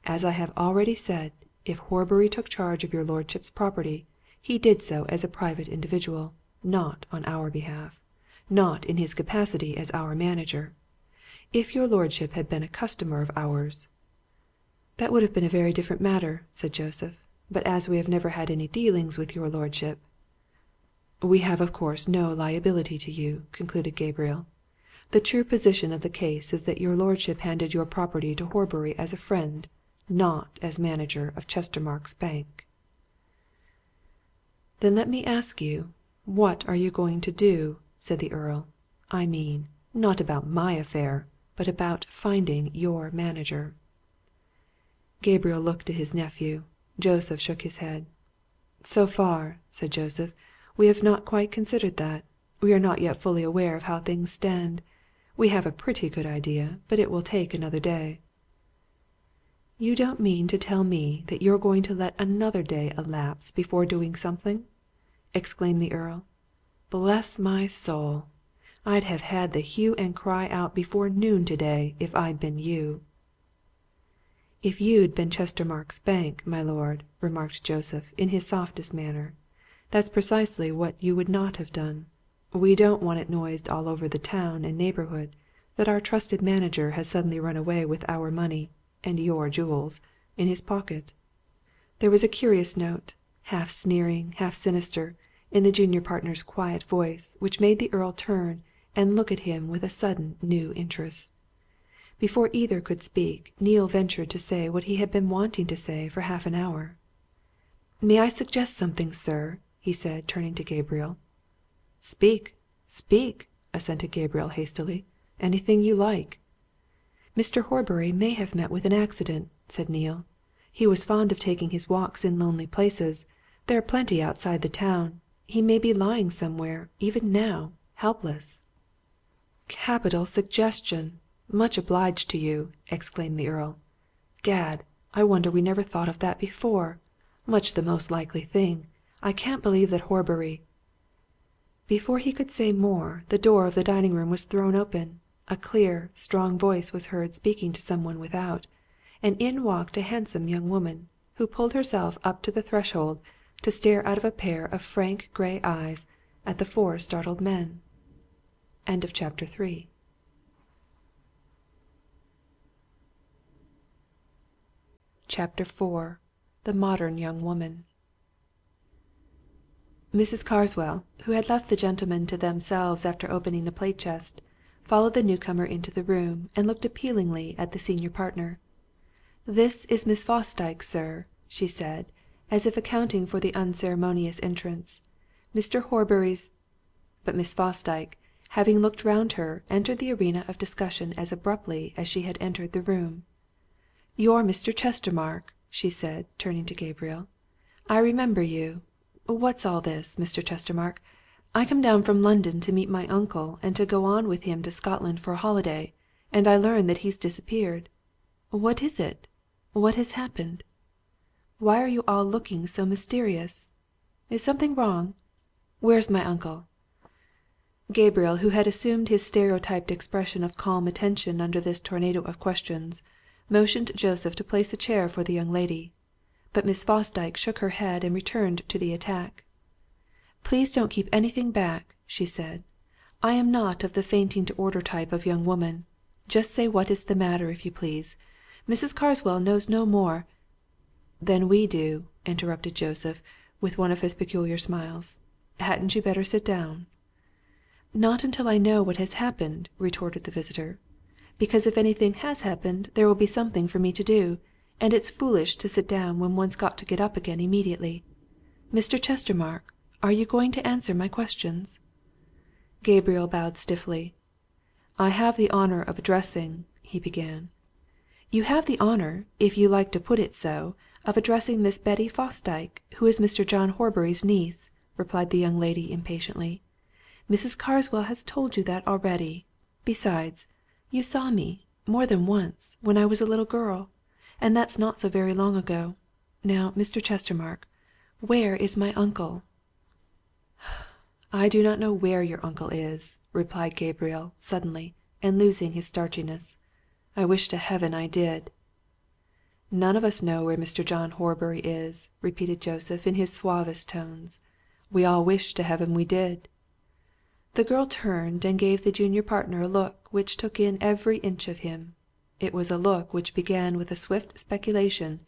As I have already said, if Horbury took charge of your lordship's property, he did so as a private individual, not on our behalf, not in his capacity as our manager. If your lordship had been a customer of ours " "That would have been a very different matter," said Joseph. "But as we have never had any dealings with your lordship We have of course no liability to you," concluded Gabriel. "The true position of the case is that your lordship handed your property to Horbury as a friend, not as manager of Chestermarke's Bank." "Then let me ask you, what are you going to do?" said the Earl. "I mean, not about my affair, but about finding your manager." Gabriel looked at his nephew. Joseph shook his head. "So far," said Joseph, "we have not quite considered that. We are not yet fully aware of how things stand. We have a pretty good idea, but it will take another day." "You don't mean to tell me that you're going to let another day elapse before doing something?" exclaimed the Earl. "Bless my soul! I'd have had the hue and cry out before noon today, if I'd been you." "If you'd been Chestermarke's Bank, my lord," remarked Joseph, in his softest manner, "that's precisely what you would not have done. We don't want it noised all over the town and neighbourhood that our trusted manager has suddenly run away with our money and your jewels in his pocket." There was a curious note, half sneering, half sinister, in the junior partner's quiet voice, which made the Earl turn and look at him with a sudden new interest. Before either could speak, Neale ventured to say what he had been wanting to say for half an hour. "May I suggest something, sir?" he said, turning to Gabriel. "Speak! Speak!" assented Gabriel hastily. "Anything you like." "Mr. Horbury may have met with an accident," said Neale. "He was fond of taking his walks in lonely places. There are plenty outside the town. He may be lying somewhere, even now, helpless." "Capital suggestion! Much obliged to you!" exclaimed the Earl. "Gad, I wonder we never thought of that before! Much the most likely thing. I can't believe that Horbury—" Before he could say more, the door of the dining room was thrown open. A clear, strong voice was heard speaking to some one without, and in walked a handsome young woman, who pulled herself up to the threshold to stare out of a pair of frank grey eyes at the four startled men. Chapter 4. The Modern Young Woman. Mrs. Carswell, who had left the gentlemen to themselves after opening the plate chest, followed the newcomer into the room and looked appealingly at the senior partner. "This is Miss Fosdyke, sir," she said, as if accounting for the unceremonious entrance. "Mr. Horbury's—" But Miss Fosdyke, having looked round her, entered the arena of discussion as abruptly as she had entered the room. "You're Mr. Chestermarke," she said, turning to Gabriel. "I remember you. What's all this, Mr. Chestermarke? I come down from London to meet my uncle and to go on with him to Scotland for a holiday, and I learn that he's disappeared. What is it? What has happened? Why are you all looking so mysterious? Is something wrong? Where's my uncle?" Gabriel, who had assumed his stereotyped expression of calm attention under this tornado of questions, motioned Joseph to place a chair for the young lady. But Miss Fosdyke shook her head and returned to the attack. "Please don't keep anything back," she said. "I am not of the fainting to order type of young woman. Just say what is the matter, if you please. Mrs. Carswell knows no more—" "Than we do," interrupted Joseph, with one of his peculiar smiles. "Hadn't you better sit down?" "Not until I know what has happened," retorted the visitor. "Because if anything has happened, there will be something for me to do, and it's foolish to sit down when one's got to get up again immediately. Mr. Chestermarke, are you going to answer my questions?" Gabriel bowed stiffly. "I have the honour of addressing—" he began. "You have the honour, if you like to put it so, of addressing Miss Betty Fosdyke, who is Mr. John Horbury's niece," replied the young lady impatiently. "Mrs. Carswell has told you that already. Besides, you saw me, more than once, when I was a little girl, and that's not so very long ago. Now, Mr. Chestermarke, where is my uncle?" "I do not know where your uncle is," replied Gabriel, suddenly, and losing his starchiness. "I wish to heaven I did." "None of us know where Mr. John Horbury is," repeated Joseph in his suavest tones. "We all wish to heaven we did." The girl turned and gave the junior partner a look which took in every inch of him. It was a look which began with a swift speculation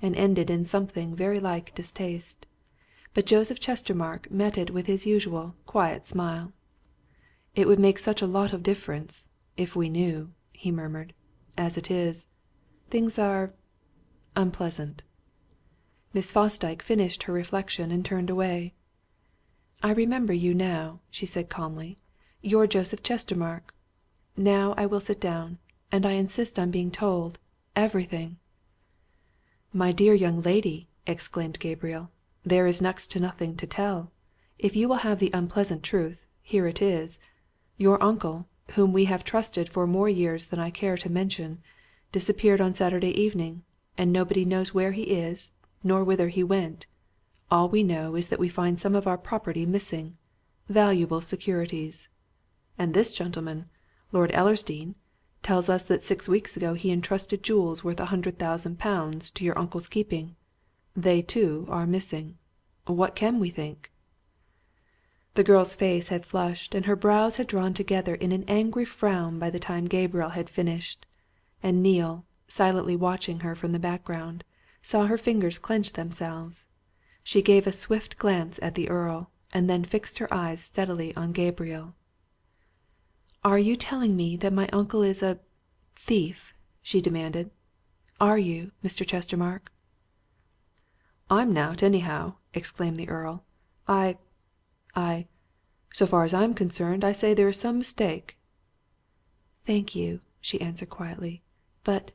and ended in something very like distaste. but Joseph Chestermarke met it with his usual quiet smile. "It would make such a lot of difference, if we knew," he murmured. "As it is, things are unpleasant." Miss Fosdyke finished her reflection and turned away. "I remember you now," she said calmly. "You're Joseph Chestermarke. Now I will sit down, and I insist on being told everything." "My dear young lady!" exclaimed Gabriel. "There is next to nothing to tell. If you will have the unpleasant truth, here it is. Your uncle, whom we have trusted for more years than I care to mention, disappeared on Saturday evening, and nobody knows where he is, nor whither he went. All we know is that we find some of our property missing, valuable securities. And this gentleman, Lord Ellersdeane, tells us that 6 weeks ago he entrusted jewels worth £100,000 to your uncle's keeping. They, too, are missing. What can we think?" The girl's face had flushed, and her brows had drawn together in an angry frown by the time Gabriel had finished, and Neale, silently watching her from the background, saw her fingers clench themselves. She gave a swift glance at the Earl, and then fixed her eyes steadily on Gabriel. "Are you telling me that my uncle is a thief?" she demanded. "Are you, Mr. Chestermarke?" "I'm not, anyhow!" exclaimed the Earl. I so far as I'm concerned, I say there is some mistake." "Thank you," she answered quietly. "But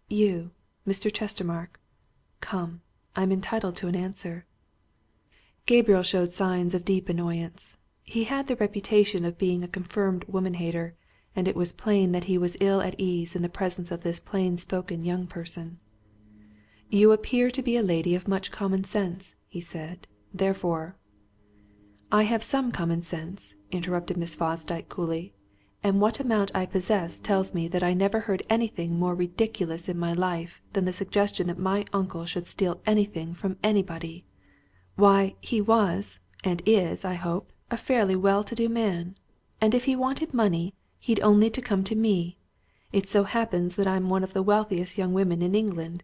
you, Mr. Chestermarke? Come, I'm entitled to an answer." Gabriel showed signs of deep annoyance. He had the reputation of being a confirmed woman-hater, and it was plain that he was ill at ease in the presence of this plain-spoken young person. "You appear to be a lady of much common sense," he said. "Therefore—" "I have some common sense," interrupted Miss Fosdyke coolly, "and what amount I possess tells me that I never heard anything more ridiculous in my life than the suggestion that my uncle should steal anything from anybody. Why, he was, and is, I hope, a fairly well-to-do man, and if he wanted money, he'd only to come to me. It so happens that I'm one of the wealthiest young women in England.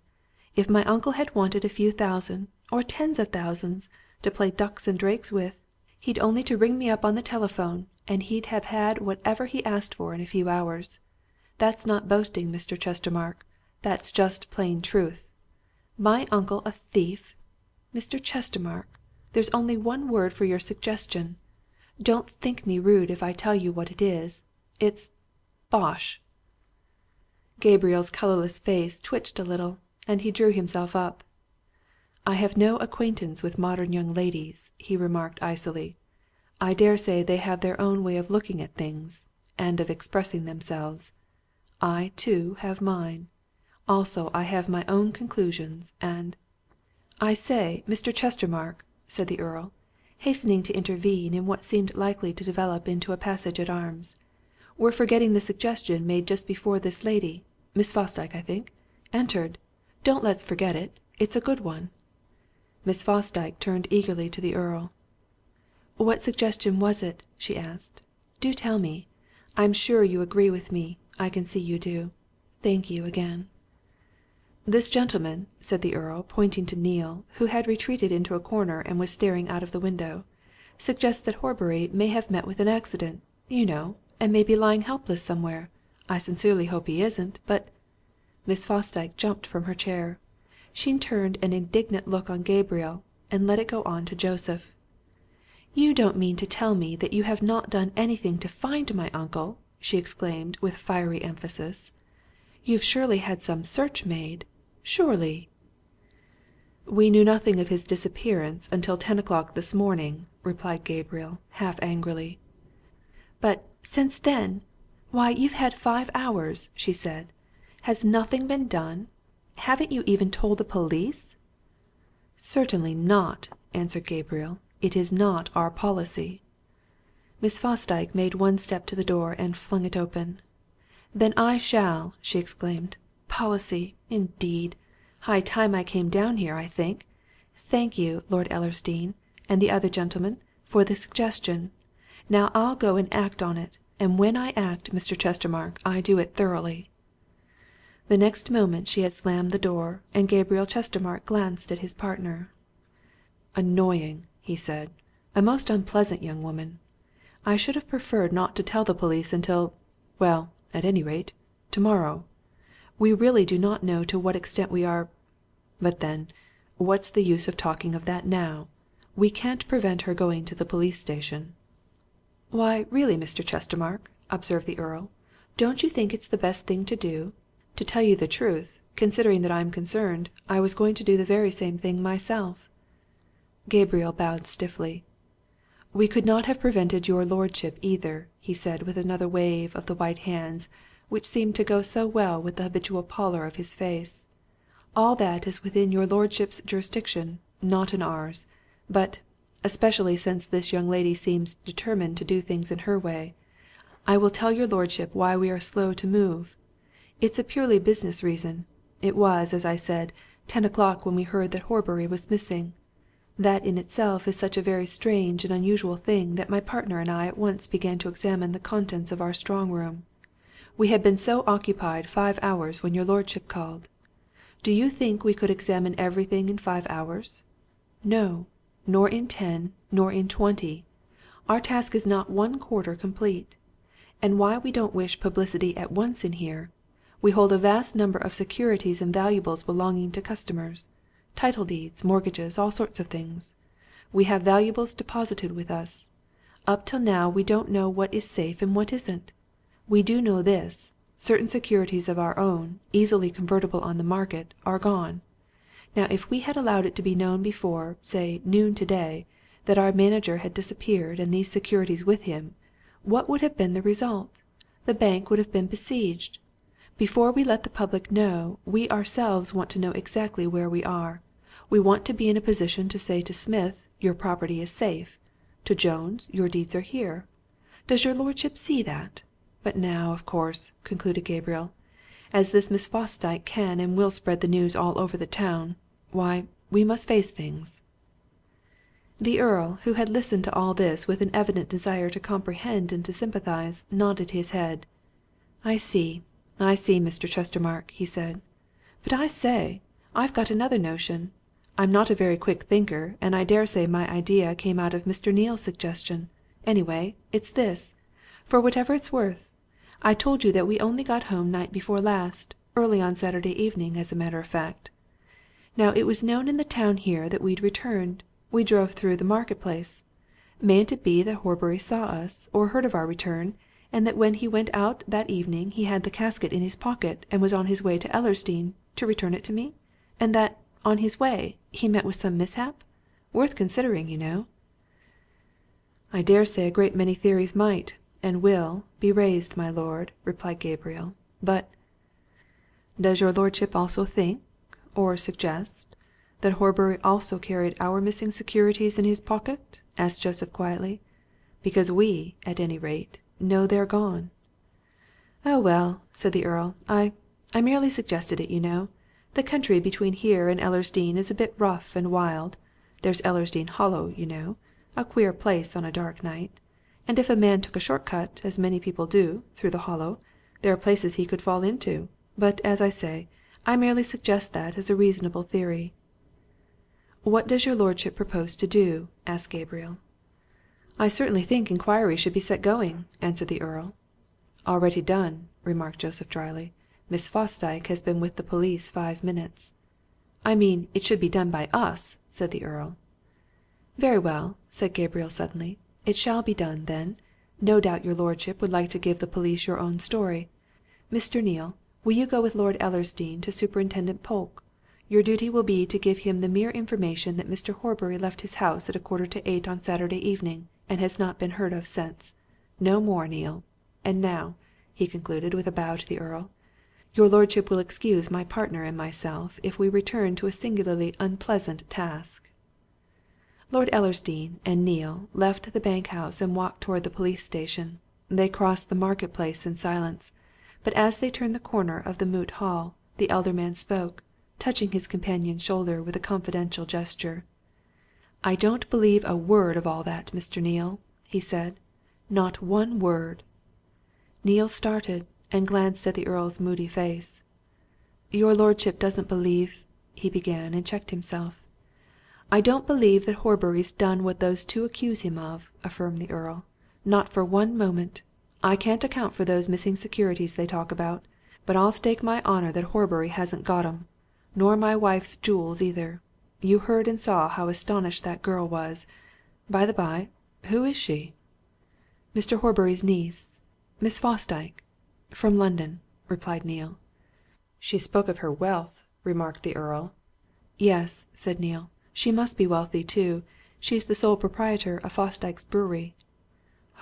If my uncle had wanted a few thousand, or tens of thousands, to play ducks and drakes with, he'd only to ring me up on the telephone, and he'd have had whatever he asked for in a few hours. That's not boasting, Mr. Chestermarke. That's just plain truth. My uncle a thief? Mr. Chestermarke, there's only one word for your suggestion. Don't think me rude if I tell you what it is. It's bosh." Gabriel's colourless face twitched a little, and he drew himself up. "I have no acquaintance with modern young ladies," he remarked icily. "I daresay they have their own way of looking at things, and of expressing themselves. I, too, have mine. Also, I have my own conclusions, and—" "I say, Mr. Chestermarke," said the Earl, hastening to intervene in what seemed likely to develop into a passage at arms. "We're forgetting the suggestion made just before this lady Miss Fosdyke, I think entered. Don't let's forget it. It's a good one." Miss Fosdyke turned eagerly to the Earl. "What suggestion was it?" she asked. "Do tell me. I'm sure you agree with me. I can see you do. Thank you again." "This gentleman," said the Earl, pointing to Neale, who had retreated into a corner and was staring out of the window, "suggests that Horbury may have met with an accident, you know, and may be lying helpless somewhere. I sincerely hope he isn't, but—" Miss Fosdyke jumped from her chair. She turned an indignant look on Gabriel, and let it go on to Joseph. "You don't mean to tell me that you have not done anything to find my uncle?" she exclaimed with fiery emphasis. "You've surely had some search made? Surely!" "We knew nothing of his disappearance until 10 o'clock this morning," replied Gabriel, half angrily. "But since then? Why, you've had 5 hours!" she said. "Has nothing been done? Haven't you even told the police?" "Certainly not," answered Gabriel. "It is not our policy." Miss Fosdyke made one step to the door and flung it open. "Then I shall!" she exclaimed. "Policy, indeed! High time I came down here, I think. Thank you, Lord Ellersdeane, and the other gentleman, for the suggestion. Now I'll go and act on it, and when I act, Mr. Chestermarke, I do it thoroughly." The next moment she had slammed the door, and Gabriel Chestermarke glanced at his partner. "Annoying!" he said. "A most unpleasant young woman. I should have preferred not to tell the police until well, at any rate, tomorrow. We really do not know to what extent we are but then, what's the use of talking of that now? We can't prevent her going to the police station." "Why, really, Mr. Chestermarke," observed the Earl, "don't you think it's the best thing to do? To tell you the truth, considering that I'm concerned, I was going to do the very same thing myself." Gabriel bowed stiffly. "We could not have prevented your lordship either," he said with another wave of the white hands which seemed to go so well with the habitual pallor of his face. "All that is within your lordship's jurisdiction, not in ours. But, especially since this young lady seems determined to do things in her way, I will tell your lordship why we are slow to move. It's a purely business reason. It was, as I said, 10 o'clock when we heard that Horbury was missing. That in itself is such a very strange and unusual thing that my partner and I at once began to examine the contents of our strong room. We had been so occupied 5 hours when your lordship called. Do you think we could examine everything in 5 hours? No, nor in 10, nor in 20. Our task is not 1/4 complete. And why we don't wish publicity at once in here, we hold a vast number of securities and valuables belonging to customers. Title deeds, mortgages, all sorts of things. We have valuables deposited with us. Up till now we don't know what is safe and what isn't. We do know this. Certain securities of our own, easily convertible on the market, are gone. Now if we had allowed it to be known before, say, noon today, that our manager had disappeared and these securities with him, what would have been the result? The bank would have been besieged. Before we let the public know, we ourselves want to know exactly where we are. We want to be in a position to say to Smith, your property is safe. To Jones, your deeds are here. Does your lordship see that? But now, of course, concluded Gabriel, as this Miss Fosdyke can and will spread the news all over the town, why, we must face things." The Earl, who had listened to all this with an evident desire to comprehend and to sympathize, nodded his head. I see, Mr. Chestermarke," he said. "But I say, I've got another notion. I'm not a very quick thinker, and I dare say my idea came out of Mr. Neale's suggestion. Anyway, it's this. For whatever it's worth, I told you that we only got home night before last, early on Saturday evening, as a matter of fact. Now, it was known in the town here that we'd returned. We drove through the market-place. Mayn't it be that Horbury saw us, or heard of our return, and that when he went out that evening he had the casket in his pocket and was on his way to Ellersdeane to return it to me? And that, on his way, he met with some mishap? Worth considering, you know." "I dare say a great many theories might, and will, be raised, my lord," replied Gabriel. "But does your lordship also think, or suggest, that Horbury also carried our missing securities in his pocket?" asked Joseph quietly. "Because we, at any rate, know they're gone." "Oh, well," said the Earl, I merely suggested it, you know. The country between here and Ellersdeane is a bit rough and wild. There's Ellersdeane Hollow, you know, a queer place on a dark night. And if a man took a short cut, as many people do, through the Hollow, there are places he could fall into. But, as I say, I merely suggest that as a reasonable theory." "What does your lordship propose to do?" asked Gabriel. "I certainly think inquiry should be set going," answered the Earl. "Already done," remarked Joseph dryly. "Miss Fosdyke has been with the police 5 minutes." "I mean it should be done by us," said the Earl. "Very well," said Gabriel suddenly. "It shall be done, then. No doubt your lordship would like to give the police your own story. Mr. Neale, will you go with Lord Ellersdeane to Superintendent Polke? Your duty will be to give him the mere information that Mr. Horbury left his house at 7:45 on Saturday evening, and has not been heard of since. No more, Neale. And now," he concluded with a bow to the Earl, "your lordship will excuse my partner and myself if we return to a singularly unpleasant task." Lord Ellersdeane and Neale left the bank house and walked towards the police station. They crossed the market-place in silence, but as they turned the corner of the Moot Hall, the elder man spoke, touching his companion's shoulder with a confidential gesture. "I don't believe a word of all that, Mr. Neale," he said. "Not one word." Neale started and glanced at the Earl's moody face. "Your lordship doesn't believe " he began, and checked himself. "I don't believe that Horbury's done what those two accuse him of," affirmed the Earl. "Not for one moment. I can't account for those missing securities they talk about, but I'll stake my honour that Horbury hasn't got 'em. Nor my wife's jewels either. You heard and saw how astonished that girl was. By the by, who is she?" "Mr. Horbury's niece, Miss Fosdyke, from London," replied Neale. "She spoke of her wealth," remarked the Earl. "Yes," said Neale. "She must be wealthy, too. She's the sole proprietor of Fosdyke's brewery."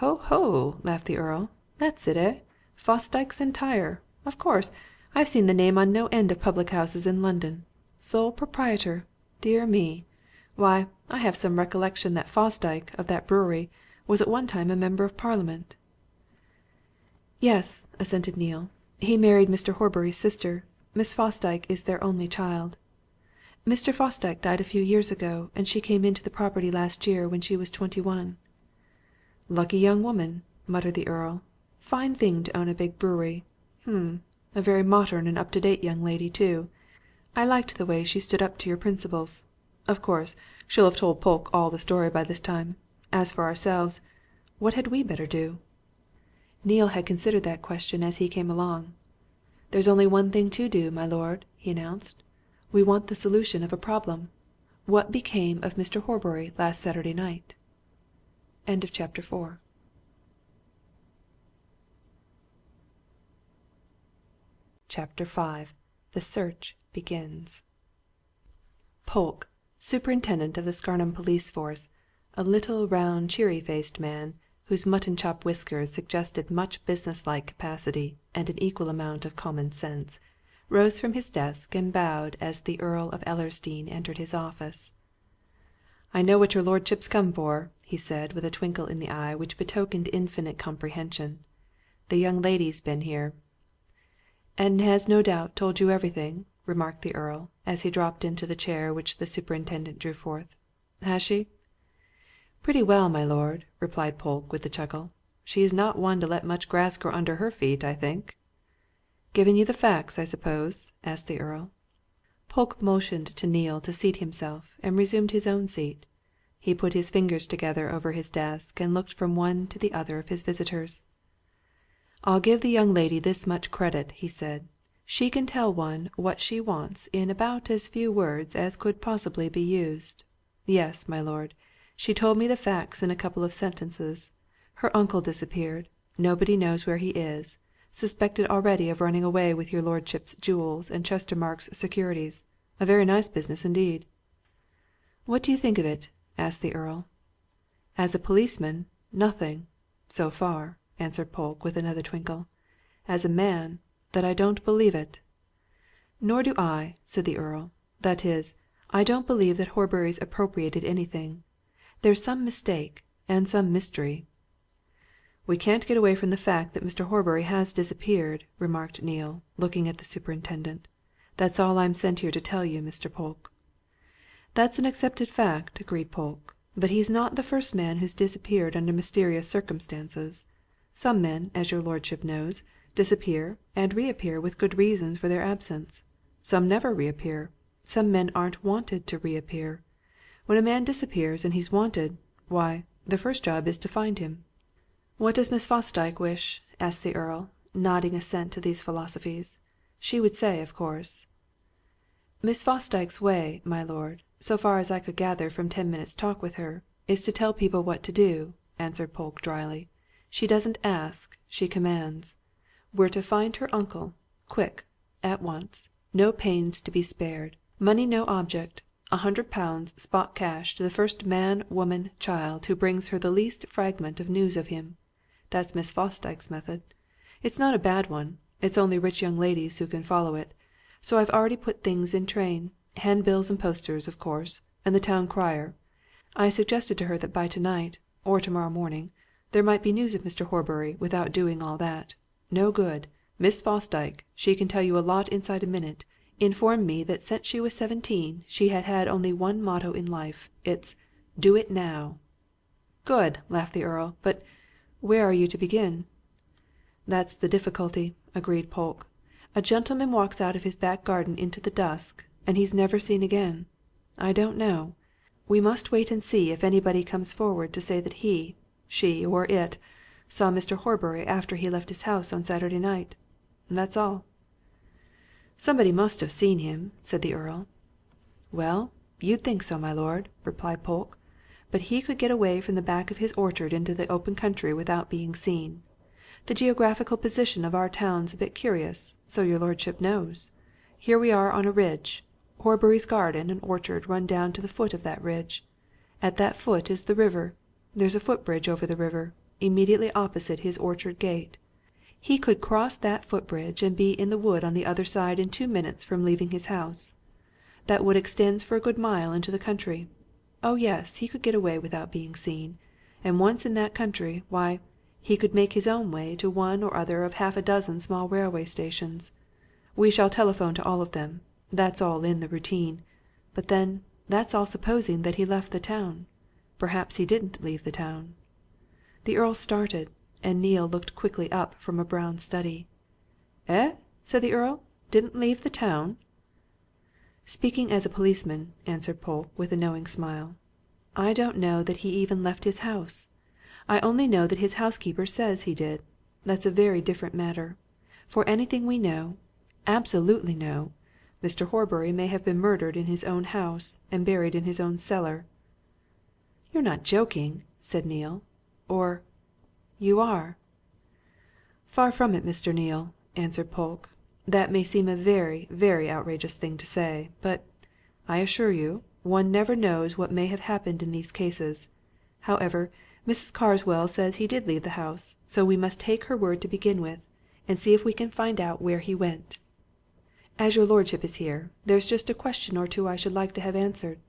"Ho, ho!" laughed the Earl. "That's it, eh? Fosdyke's Entire. Of course, I've seen the name on no end of public houses in London. Sole proprietor! Dear me! Why, I have some recollection that Fosdyke, of that brewery, was at one time a Member of Parliament." "Yes," assented Neale. "He married Mr. Horbury's sister. Miss Fosdyke is their only child. Mr. Fosdyke died a few years ago, and she came into the property last year when she was 21. "Lucky young woman!" muttered the Earl. "Fine thing to own a big brewery. A very modern and up-to-date young lady, too. I liked the way she stood up to your principals. Of course, she'll have told Polke all the story by this time. As for ourselves, what had we better do?" Neale had considered that question as he came along. "There's only one thing to do, my lord," he announced. "We want the solution of a problem. What became of Mr. Horbury last Saturday night?" Chapter 5. The Search Begins. Polke, superintendent of the Scarnham police force, a little, round, cheery-faced man, whose mutton-chop whiskers suggested much business-like capacity and an equal amount of common sense, rose from his desk and bowed as the Earl of Ellersdeane entered his office. "I know what your lordship's come for," he said, with a twinkle in the eye which betokened infinite comprehension. "The young lady's been here." "And has no doubt told you everything?" remarked the Earl, as he dropped into the chair which the superintendent drew forth. "Has she?" "Pretty well, my lord," replied Polke, with a chuckle. "She's not one to let much grass grow under her feet, I think." "Given you the facts, I suppose?" asked the Earl. Polke motioned to Neale to seat himself, and resumed his own seat. He put his fingers together over his desk, and looked from one to the other of his visitors. "I'll give the young lady this much credit," he said. "She can tell one what she wants in about as few words as could possibly be used. Yes, my lord, she told me the facts in a couple of sentences. Her uncle disappeared. Nobody knows where he is. Suspected already of running away with your lordship's jewels and Chestermarke's securities. A very nice business indeed." "What do you think of it?" asked the Earl. "As a policeman, nothing so far," answered Polke, with another twinkle. "As a man, that I don't believe it." "Nor do I," said the Earl. "That is, I don't believe that Horbury's appropriated anything. There's some mistake and some mystery." "We can't get away from the fact that Mr. Horbury has disappeared," remarked Neale, looking at the superintendent. "That's all I'm sent here to tell you, Mr. Polke." "That's an accepted fact," agreed Polke. "But he's not the first man who's disappeared under mysterious circumstances. Some men, as your lordship knows, disappear and reappear with good reasons for their absence. Some never reappear. Some men aren't wanted to reappear. When a man disappears and he's wanted, why, the first job is to find him." "What does Miss Fosdyke wish?" asked the Earl, nodding assent to these philosophies. "She would say, of course." "Miss Fosdyke's way, my lord, so far as I could gather from 10 minutes' talk with her, is to tell people what to do," answered Polke dryly. "She doesn't ask, she commands. We're to find her uncle quick at once no pains to be spared money no object £100 spot cash to the first man, woman, child who brings her the least fragment of news of him. That's Miss Fosdyke's method. It's not a bad one it's only rich young ladies who can follow it. So I've already put things in train handbills and posters, of course, and the town crier. I suggested to her that by tonight, or tomorrow morning, there might be news of Mr. Horbury without doing all that. No good! Miss Fosdyke, she can tell you a lot inside a minute, informed me that since she was 17 she had had only one motto in life. It's do it now." "Good!" laughed the Earl. "But where are you to begin?" "That's the difficulty," agreed Polke. "A gentleman walks out of his back garden into the dusk, and he's never seen again. I don't know. We must wait and see if anybody comes forward to say that he, she, or it saw Mr. Horbury after he left his house on Saturday night. That's all." "Somebody must have seen him," said the Earl. "Well, you'd think so, my lord," replied Polke. "But he could get away from the back of his orchard into the open country without being seen. The geographical position of our town's a bit curious, so your lordship knows. Here we are on a ridge. Horbury's garden and orchard run down to the foot of that ridge. At that foot is the river. There's a footbridge over the river, immediately opposite his orchard gate. He could cross that footbridge and be in the wood on the other side in 2 minutes from leaving his house. That wood extends for a good mile into the country. Oh, yes, he could get away without being seen, and once in that country, why, he could make his own way to one or other of half a dozen small railway stations. We shall telephone to all of them. That's all in the routine. But then, that's all supposing that he left the town. Perhaps he didn't leave the town." The Earl started, and Neale looked quickly up from a brown study. "Eh?" said the Earl. "Didn't leave the town?" "Speaking as a policeman," answered Polke, with a knowing smile, "I don't know that he even left his house. I only know that his housekeeper says he did. That's a very different matter. For anything we know, absolutely know, Mr. Horbury may have been murdered in his own house and buried in his own cellar." "You're not joking?" said Neale. "Or you are?" "Far from it, Mr. Neale," answered Polke. "That may seem a very, very outrageous thing to say, but, I assure you, one never knows what may have happened in these cases. However, Mrs. Carswell says he did leave the house, so we must take her word to begin with, and see if we can find out where he went. As your lordship is here, there's just a question or two I should like to have answered.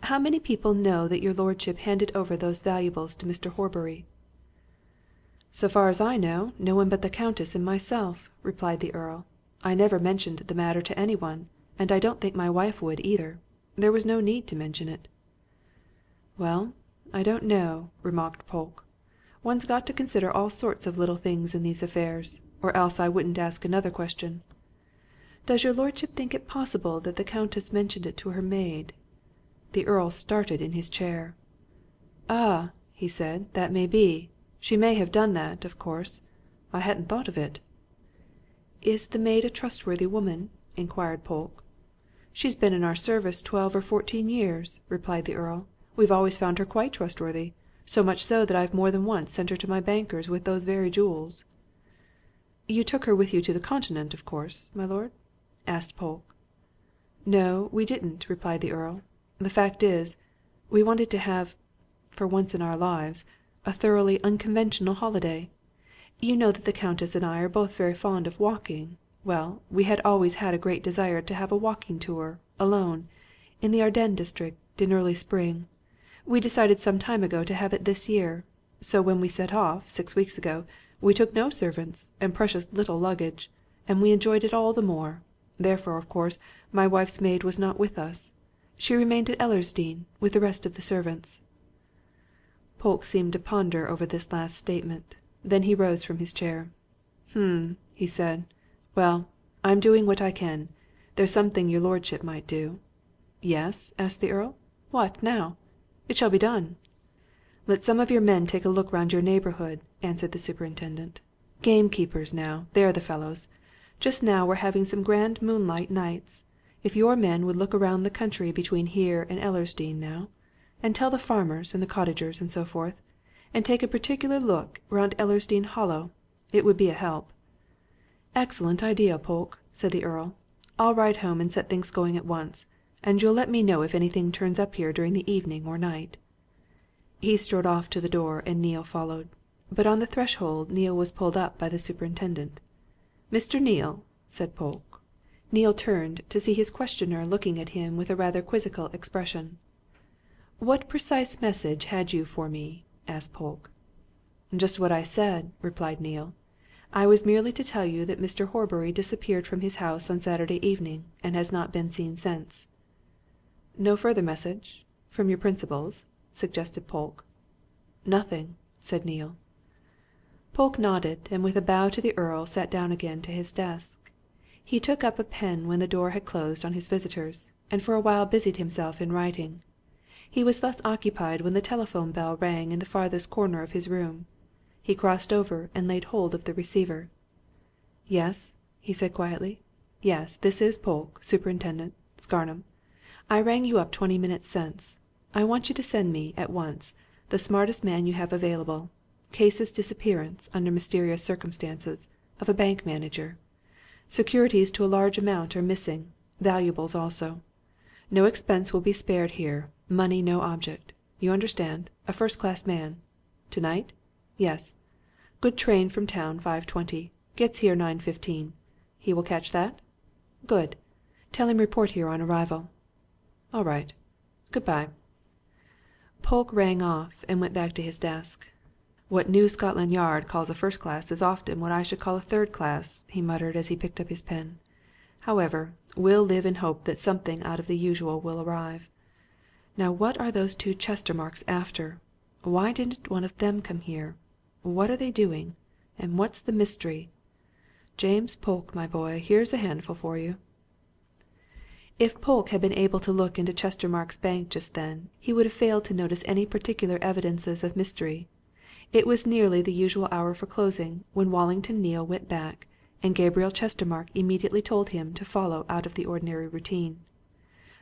How many people know that your lordship handed over those valuables to Mr. Horbury?" "So far as I know, no one but the Countess and myself," replied the Earl. "I never mentioned the matter to any one, and I don't think my wife would either. There was no need to mention it." "Well, I don't know," remarked Polke. "One's got to consider all sorts of little things in these affairs, or else I wouldn't ask another question. Does your lordship think it possible that the Countess mentioned it to her maid?" The Earl started in his chair. "Ah!" he said. "That may be. She may have done that, of course. I hadn't thought of it." "Is the maid a trustworthy woman?" inquired Polke. "She's been in our service 12 or 14 years," replied the Earl. "We've always found her quite trustworthy, so much so that I've more than once sent her to my bankers with those very jewels." "You took her with you to the Continent, of course, my lord?" asked Polke. "No, we didn't," replied the Earl. "The fact is, we wanted to have, for once in our lives, a thoroughly unconventional holiday. You know that the Countess and I are both very fond of walking. Well, we had always had a great desire to have a walking tour, alone, in the Ardennes district, in early spring. We decided some time ago to have it this year. So when we set off, 6 weeks ago, we took no servants, and precious little luggage, and we enjoyed it all the more. Therefore, of course, my wife's maid was not with us. She remained at Ellersdeane, with the rest of the servants." Polke seemed to ponder over this last statement. Then he rose from his chair. He said. "Well, I'm doing what I can. There's something your lordship might do." "Yes?" asked the Earl. "What, now?" "It shall be done." "Let some of your men take a look round your neighbourhood," answered the superintendent. "Gamekeepers, now, they're the fellows. Just now we're having some grand moonlight nights. If your men would look around the country between here and Ellersdeane, now, and tell the farmers and the cottagers and so forth, and take a particular look round Ellersdeane Hollow, it would be a help." "Excellent idea, Polke," said the Earl. "I'll ride home and set things going at once, and you'll let me know if anything turns up here during the evening or night." He strode off to the door and Neale followed. But on the threshold Neale was pulled up by the superintendent. "Mr. Neale," said Polke. Neale turned to see his questioner looking at him with a rather quizzical expression. "What precise message had you for me?" asked Polke. "Just what I said," replied Neale. "I was merely to tell you that Mr. Horbury disappeared from his house on Saturday evening, and has not been seen since." "No further message from your principals?" suggested Polke. "Nothing," said Neale. Polke nodded, and with a bow to the Earl sat down again to his desk. He took up a pen when the door had closed on his visitors, and for a while busied himself in writing. He was thus occupied when the telephone bell rang in the farthest corner of his room. He crossed over and laid hold of the receiver. "Yes?" he said quietly. "Yes, this is Polke, Superintendent, Scarnham. I rang you up 20 minutes since. I want you to send me, at once, the smartest man you have available. Case's disappearance, under mysterious circumstances, of a bank manager. Securities to a large amount are missing, valuables also. No expense will be spared here, money no object. You understand? A first-class man. Tonight? Yes. Good train from town 5:20. Gets here 9:15. He will catch that? Good. Tell him report here on arrival. All right. Good-bye." Polke rang off and went back to his desk. "What New Scotland Yard calls a first class is often what I should call a third class," he muttered as he picked up his pen. "However, we'll live in hope that something out of the usual will arrive. Now what are those two Chestermarkes after? Why didn't one of them come here? What are they doing? And what's the mystery? James Polke, my boy, here's a handful for you." If Polke had been able to look into Chestermarke's Bank just then, he would have failed to notice any particular evidences of mystery. It was nearly the usual hour for closing when Wallington Neale went back, and Gabriel Chestermarke immediately told him to follow out of the ordinary routine.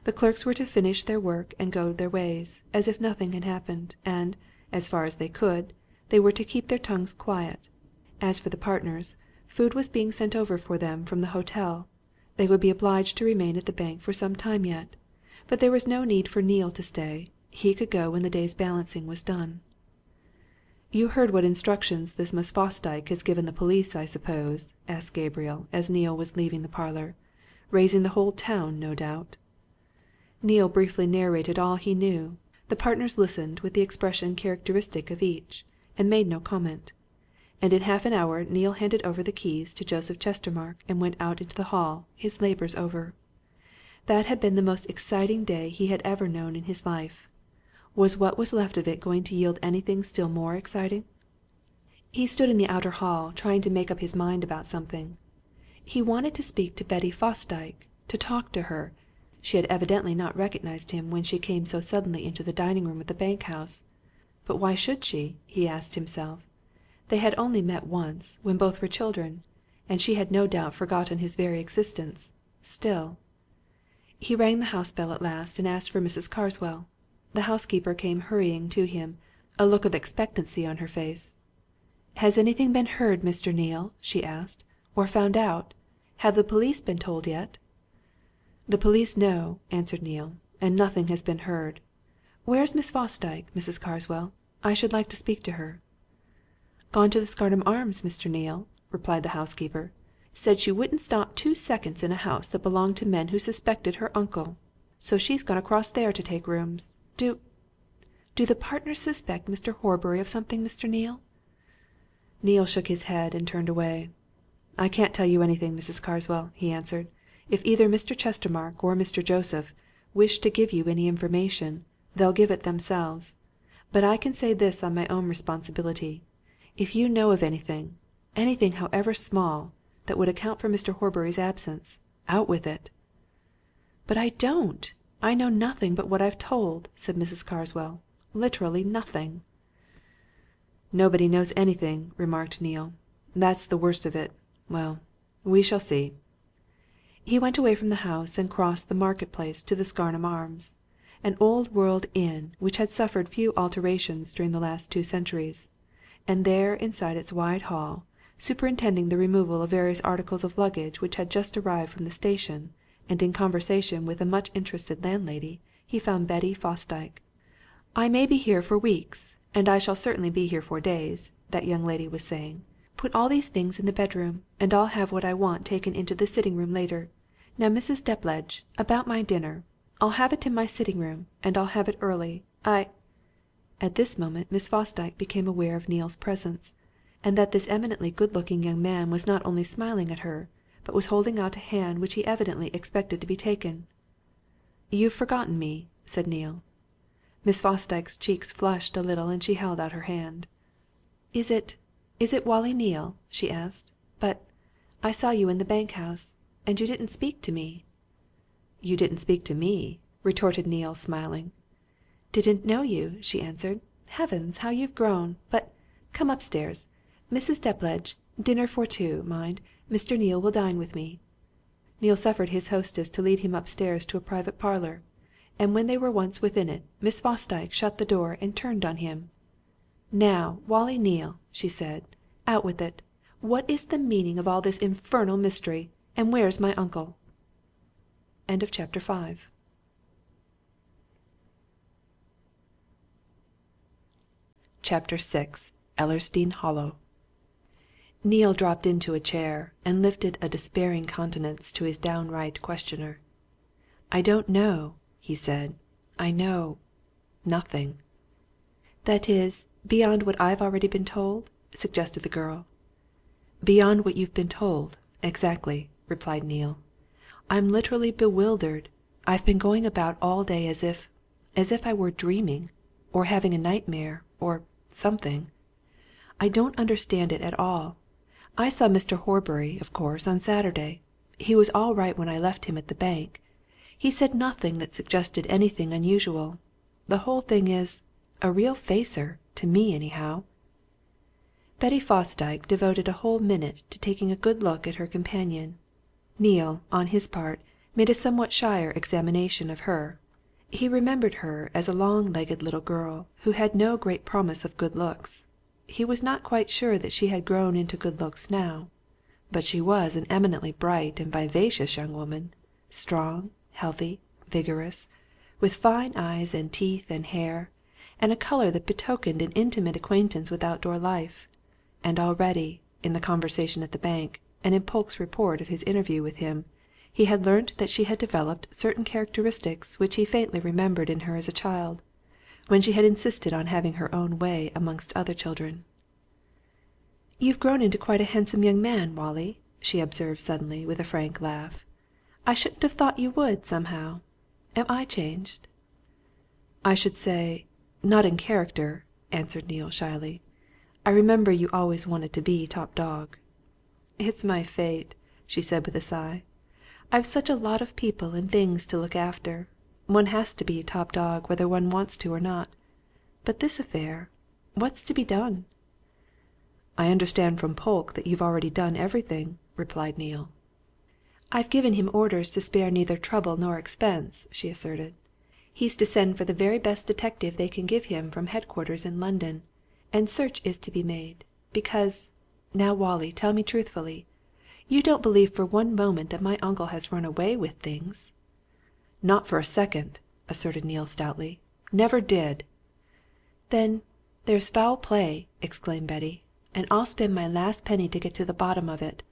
The clerks were to finish their work and go their ways, as if nothing had happened, and, as far as they could, they were to keep their tongues quiet. As for the partners, food was being sent over for them from the hotel. They would be obliged to remain at the bank for some time yet, but there was no need for Neale to stay. He could go when the day's balancing was done. "You heard what instructions this Miss Fosdyke has given the police, I suppose?" asked Gabriel, as Neale was leaving the parlour. "Raising the whole town, no doubt." Neale briefly narrated all he knew. The partners listened with the expression characteristic of each, and made no comment. And in half an hour Neale handed over the keys to Joseph Chestermarke and went out into the hall, his labours over. That had been the most exciting day he had ever known in his life. Was what was left of it going to yield anything still more exciting? He stood in the outer hall, trying to make up his mind about something. He wanted to speak to Betty Fosdyke, to talk to her. She had evidently not recognized him when she came so suddenly into the dining-room at the bank-house. But why should she? He asked himself. They had only met once, when both were children, and she had no doubt forgotten his very existence. Still... He rang the house bell at last and asked for Mrs. Carswell. The housekeeper came hurrying to him, a look of expectancy on her face. "Has anything been heard, Mr. Neale?" she asked. "Or found out? Have the police been told yet?" "The police know," answered Neale, "and nothing has been heard. Where's Miss Fosdyke, Mrs. Carswell? I should like to speak to her." "Gone to the Scarnham Arms, Mr. Neale," replied the housekeeper. "Said she wouldn't stop 2 seconds in a house that belonged to men who suspected her uncle. So she's gone across there to take rooms. Do the partners suspect Mr. Horbury of something, Mr. Neale?" Neale shook his head and turned away. "I can't tell you anything, Mrs. Carswell," he answered. "If either Mr. Chestermarke or Mr. Joseph wish to give you any information, they'll give it themselves. But I can say this on my own responsibility. If you know of anything however small, that would account for Mr. Horbury's absence, out with it." "But I don't! I know nothing but what I've told," said Mrs. Carswell. "Literally nothing." "Nobody knows anything," remarked Neale. "That's the worst of it. Well, we shall see." He went away from the house and crossed the Market-Place to the Scarnham Arms, an old-world inn which had suffered few alterations during the last 2 centuries, and there inside its wide hall, superintending the removal of various articles of luggage which had just arrived from the station, and in conversation with a much interested landlady, he found Betty Fosdyke. "I may be here for weeks, and I shall certainly be here for days," that young lady was saying. "Put all these things in the bedroom, and I'll have what I want taken into the sitting-room later. Now, Mrs. Depledge, about my dinner. I'll have it in my sitting-room, and I'll have it early. At this moment Miss Fosdyke became aware of Neale's presence, and that this eminently good-looking young man was not only smiling at her, but was holding out a hand which he evidently expected to be taken. "You've forgotten me," said Neale. Miss Fosdyke's cheeks flushed a little and she held out her hand. Is it Wallie Neale?" she asked. "But I saw you in the bank-house, and you didn't speak to me." "You didn't speak to me?" retorted Neale, smiling. "Didn't know you," she answered. "Heavens, how you've grown! But come upstairs. Mrs. Depledge, dinner for two, mind. Mr. Neale will dine with me." Neale suffered his hostess to lead him upstairs to a private parlour, and when they were once within it, Miss Fosdyke shut the door and turned on him. "Now, Wallie Neale," she said, "out with it. What is the meaning of all this infernal mystery? And where's my uncle?" Chapter 6. Ellersdeane Hollow. Neale dropped into a chair and lifted a despairing countenance to his downright questioner. "I don't know," he said. "I know nothing." "That is, beyond what I've already been told?" suggested the girl. "Beyond what you've been told, exactly," replied Neale. "I'm literally bewildered. I've been going about all day as if I were dreaming, or having a nightmare, or something. I don't understand it at all. I saw Mr. Horbury, of course, on Saturday. He was all right when I left him at the bank. He said nothing that suggested anything unusual. The whole thing is a real facer, to me anyhow." Betty Fosdyke devoted a whole minute to taking a good look at her companion. Neale, on his part, made a somewhat shyer examination of her. He remembered her as a long-legged little girl who had no great promise of good looks. He was not quite sure that she had grown into good looks now, but she was an eminently bright and vivacious young woman, strong, healthy, vigorous, with fine eyes and teeth and hair, and a colour that betokened an intimate acquaintance with outdoor life. And already, in the conversation at the bank, and in Polke's report of his interview with him, he had learnt that she had developed certain characteristics which he faintly remembered in her as a child, when she had insisted on having her own way amongst other children. "You've grown into quite a handsome young man, Wallie," she observed suddenly, with a frank laugh. "I shouldn't have thought you would, somehow. Am I changed?" "I should say, not in character," answered Neale shyly. "I remember you always wanted to be top dog." "It's my fate," she said with a sigh. "I've such a lot of people and things to look after. One has to be top dog whether one wants to or not. But this affair what's to be done?" "I understand from Polke that you've already done everything," replied Neale. "I've given him orders to spare neither trouble nor expense," she asserted. "He's to send for the very best detective they can give him from headquarters in London, and search is to be made, because now, Wallie, tell me truthfully, you don't believe for one moment that my uncle has run away with things?" "Not for a second!" asserted Neale stoutly. "Never did!" "Then there's foul play!" exclaimed Betty. "And I'll spend my last penny to get to the bottom of it.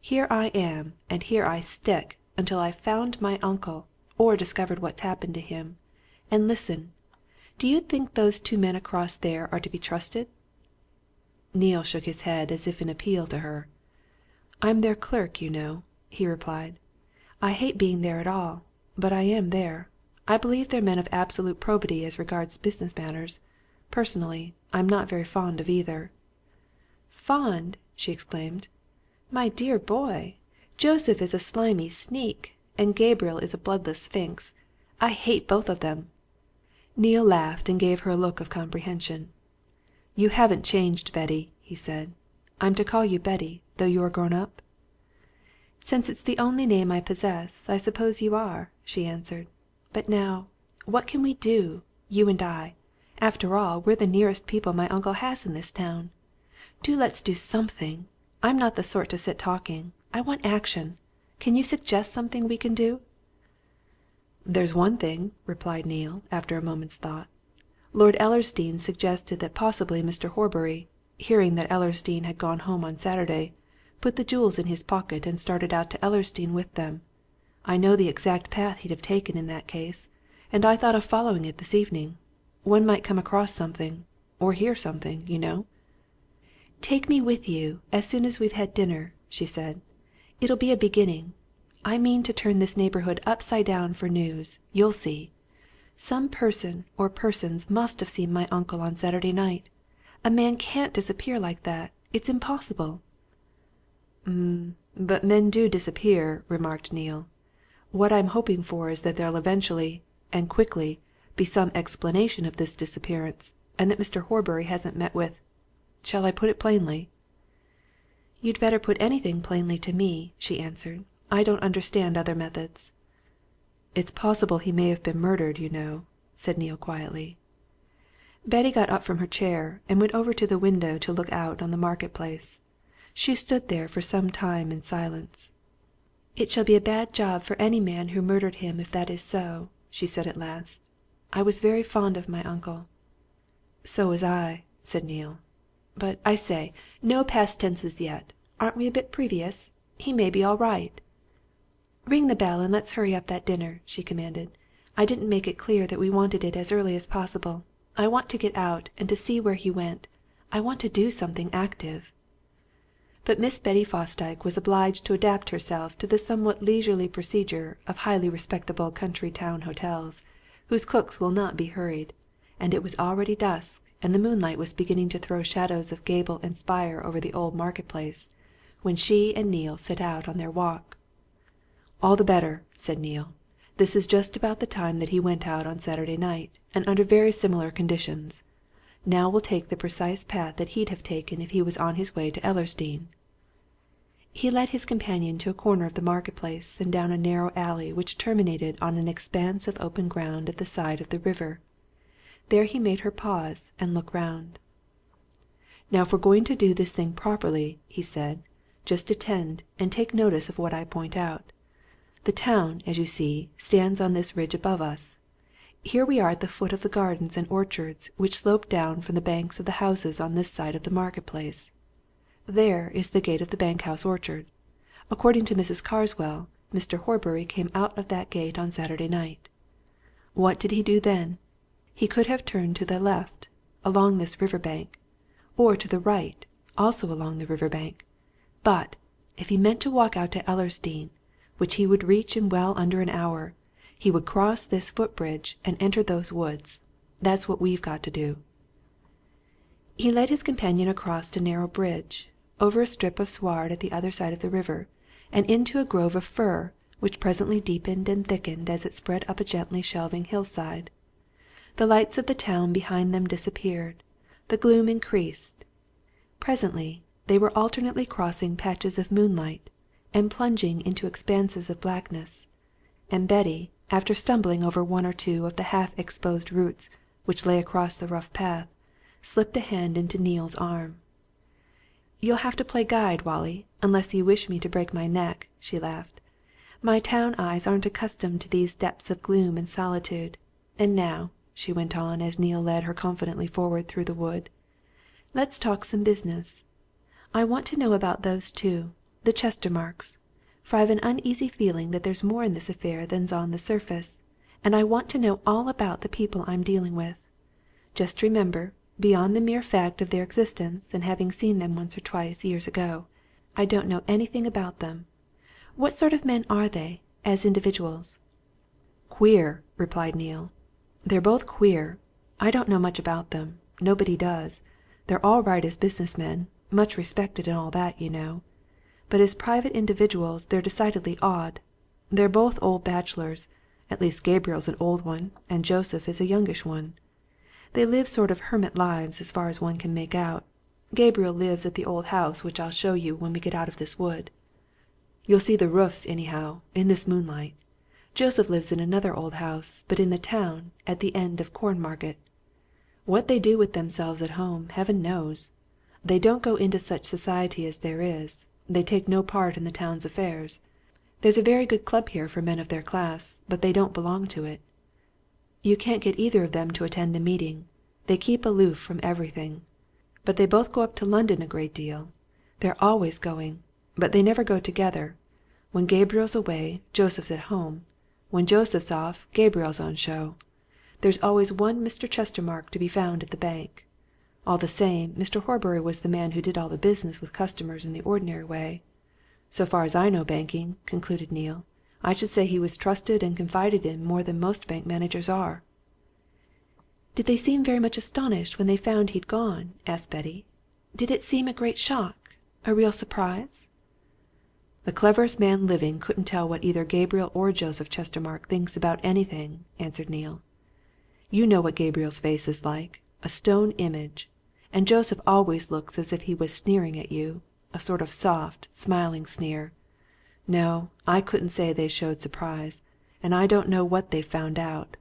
Here I am, and here I stick until I've found my uncle, or discovered what's happened to him. And listen do you think those two men across there are to be trusted?" Neale shook his head as if in appeal to her. "I'm their clerk, you know," he replied. "I hate being there at all, but I am there. I believe they're men of absolute probity as regards business matters. Personally, I'm not very fond of either." "Fond!" she exclaimed. "My dear boy! Joseph is a slimy sneak, and Gabriel is a bloodless sphinx. I hate both of them." Neale laughed and gave her a look of comprehension. "You haven't changed, Betty," he said. "I'm to call you Betty, though you're grown up?" "Since it's the only name I possess, I suppose you are," she answered. "But now, what can we do, you and I? After all, we're the nearest people my uncle has in this town. Do let's do something! I'm not the sort to sit talking. I want action. Can you suggest something we can do?" "There's one thing," replied Neale, after a moment's thought. "Lord Ellersdeane suggested that possibly Mr. Horbury, hearing that Ellersdeane had gone home on Saturday, put the jewels in his pocket and started out to Ellersdeane with them. I know the exact path he'd have taken in that case, and I thought of following it this evening. One might come across something, or hear something, you know." "Take me with you, as soon as we've had dinner," she said. "It'll be a beginning. I mean to turn this neighbourhood upside down for news, you'll see. Some person or persons must have seen my uncle on Saturday night. A man can't disappear like that. It's impossible." "But men do disappear," remarked Neale. "What I'm hoping for is that they'll eventually, and quickly, be some explanation of this disappearance, and that Mr. Horbury hasn't met with shall I put it plainly?" "You'd better put anything plainly to me," she answered. "I don't understand other methods." "It's possible he may have been murdered, you know," said Neale quietly. Betty got up from her chair and went over to the window to look out on the market-place. She stood there for some time in silence. "It shall be a bad job for any man who murdered him if that is so," she said at last. "I was very fond of my uncle." "So was I," said Neale. "But, I say, no past tenses yet. Aren't we a bit previous? He may be all right." "Ring the bell and let's hurry up that dinner," she commanded. "I didn't make it clear that we wanted it as early as possible. I want to get out and to see where he went. I want to do something active." But Miss Betty Fosdyke was obliged to adapt herself to the somewhat leisurely procedure of highly respectable country town hotels, whose cooks will not be hurried, and it was already dusk, and the moonlight was beginning to throw shadows of gable and spire over the old market-place, when she and Neale set out on their walk. "All the better," said Neale. "This is just about the time that he went out on Saturday night, and under very similar conditions. Now we'll take the precise path that he'd have taken if he was on his way to Ellersdeane." He led his companion to a corner of the market-place and down a narrow alley which terminated on an expanse of open ground at the side of the river. There he made her pause and look round. "Now if we're going to do this thing properly," he said, "just attend and take notice of what I point out. The town, as you see, stands on this ridge above us. Here we are at the foot of the gardens and orchards which slope down from the banks of the houses on this side of the market-place. There is the gate of the bank-house orchard. According to Mrs. Carswell, Mr. Horbury came out of that gate on Saturday night. What did he do then? He could have turned to the left, along this river-bank, or to the right, also along the river-bank. But, if he meant to walk out to Ellersdeane, which he would reach in well under an hour, he would cross this foot-bridge and enter those woods. That's what we've got to do." He led his companion across a narrow bridge, over a strip of sward at the other side of the river, and into a grove of fir, which presently deepened and thickened as it spread up a gently shelving hillside. The lights of the town behind them disappeared, the gloom increased. Presently they were alternately crossing patches of moonlight and plunging into expanses of blackness, and Betty, after stumbling over one or two of the half-exposed roots which lay across the rough path, slipped a hand into Neale's arm. "You'll have to play guide, Wallie, unless you wish me to break my neck," she laughed. "My town eyes aren't accustomed to these depths of gloom and solitude. And now," she went on, as Neale led her confidently forward through the wood, "let's talk some business. I want to know about those two, the Chestermarkes, for I've an uneasy feeling that there's more in this affair than's on the surface, and I want to know all about the people I'm dealing with. Just remember, beyond the mere fact of their existence and having seen them once or twice years ago, I don't know anything about them. What sort of men are they, as individuals?" "Queer," replied Neale. "They're both queer. I don't know much about them. Nobody does. They're all right as business men, much respected and all that, you know. But as private individuals they're decidedly odd. They're both old bachelors, at least Gabriel's an old one, and Joseph is a youngish one. They live sort of hermit lives as far as one can make out. Gabriel lives at the old house which I'll show you when we get out of this wood. You'll see the roofs, anyhow, in this moonlight. Joseph lives in another old house, but in the town, at the end of Cornmarket. What they do with themselves at home, heaven knows. They don't go into such society as there is. They take no part in the town's affairs. There's a very good club here for men of their class, but they don't belong to it. You can't get either of them to attend a meeting. They keep aloof from everything. But they both go up to London a great deal. They're always going, but they never go together. When Gabriel's away, Joseph's at home. When Joseph's off, Gabriel's on show. There's always one Mr. Chestermarke to be found at the bank. All the same, Mr. Horbury was the man who did all the business with customers in the ordinary way. So far as I know banking," concluded Neale, "I should say he was trusted and confided in more than most bank managers are." "Did they seem very much astonished when they found he'd gone?" asked Betty. "Did it seem a great shock? A real surprise?" "The cleverest man living couldn't tell what either Gabriel or Joseph Chestermarke thinks about anything," answered Neale. You know what Gabriel's face is like, a stone image. And Joseph always looks as if he was sneering at you, a sort of soft, smiling sneer. No, I couldn't say they showed surprise, and I don't know what they've found out.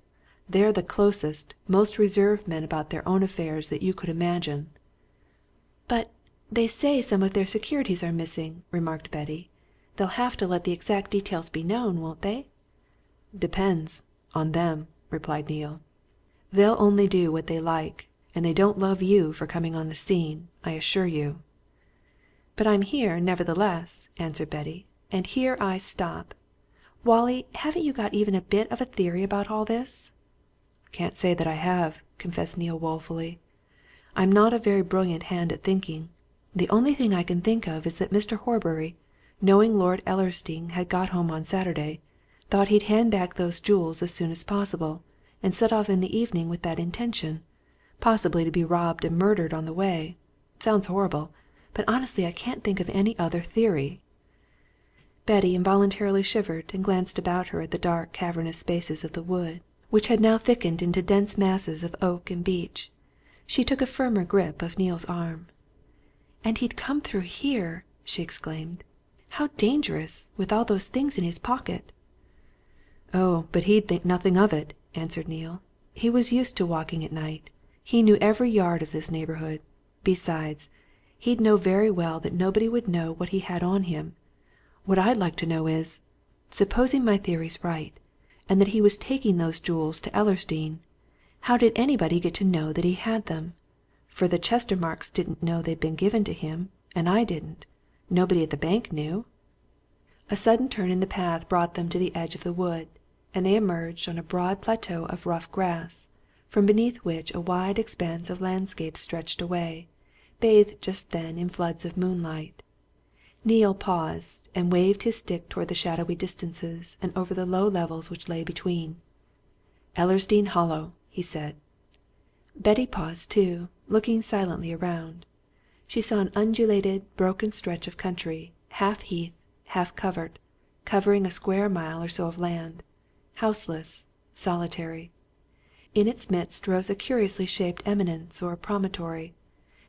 They're the closest, most reserved men about their own affairs that you could imagine." "But they say some of their securities are missing," remarked Betty. "They'll have to let the exact details be known, won't they?" "Depends on them," replied Neale. "They'll only do what they like, and they don't love you for coming on the scene, I assure you." "But I'm here, nevertheless," answered Betty, "and here I stop. Wallie, haven't you got even a bit of a theory about all this?" "Can't say that I have," confessed Neale woefully. "I'm not a very brilliant hand at thinking. The only thing I can think of is that Mr. Horbury, knowing Lord Ellersdeane had got home on Saturday, thought he'd hand back those jewels as soon as possible, and set off in the evening with that intention, possibly to be robbed and murdered on the way. Sounds horrible, but honestly I can't think of any other theory." Betty involuntarily shivered and glanced about her at the dark, cavernous spaces of the wood, which had now thickened into dense masses of oak and beech. She took a firmer grip of Neale's arm. "And he'd come through here!" she exclaimed. "How dangerous, with all those things in his pocket!" "Oh, but he'd think nothing of it," answered Neale. "He was used to walking at night. He knew every yard of this neighbourhood. Besides, he'd know very well that nobody would know what he had on him. What I'd like to know is, supposing my theory's right, and that he was taking those jewels to Ellersdeane, how did anybody get to know that he had them? For the Chestermarkes didn't know they'd been given to him, and I didn't. Nobody at the bank knew." A sudden turn in the path brought them to the edge of the wood, and they emerged on a broad plateau of rough grass, from beneath which a wide expanse of landscape stretched away, bathed just then in floods of moonlight. Neale paused and waved his stick towards the shadowy distances and over the low levels which lay between. "Ellersdeane Hollow," he said. Betty paused too, looking silently around. She saw an undulated, broken stretch of country, half heath, half covered, covering a square mile or so of land, houseless, solitary. In its midst rose a curiously shaped eminence or promontory,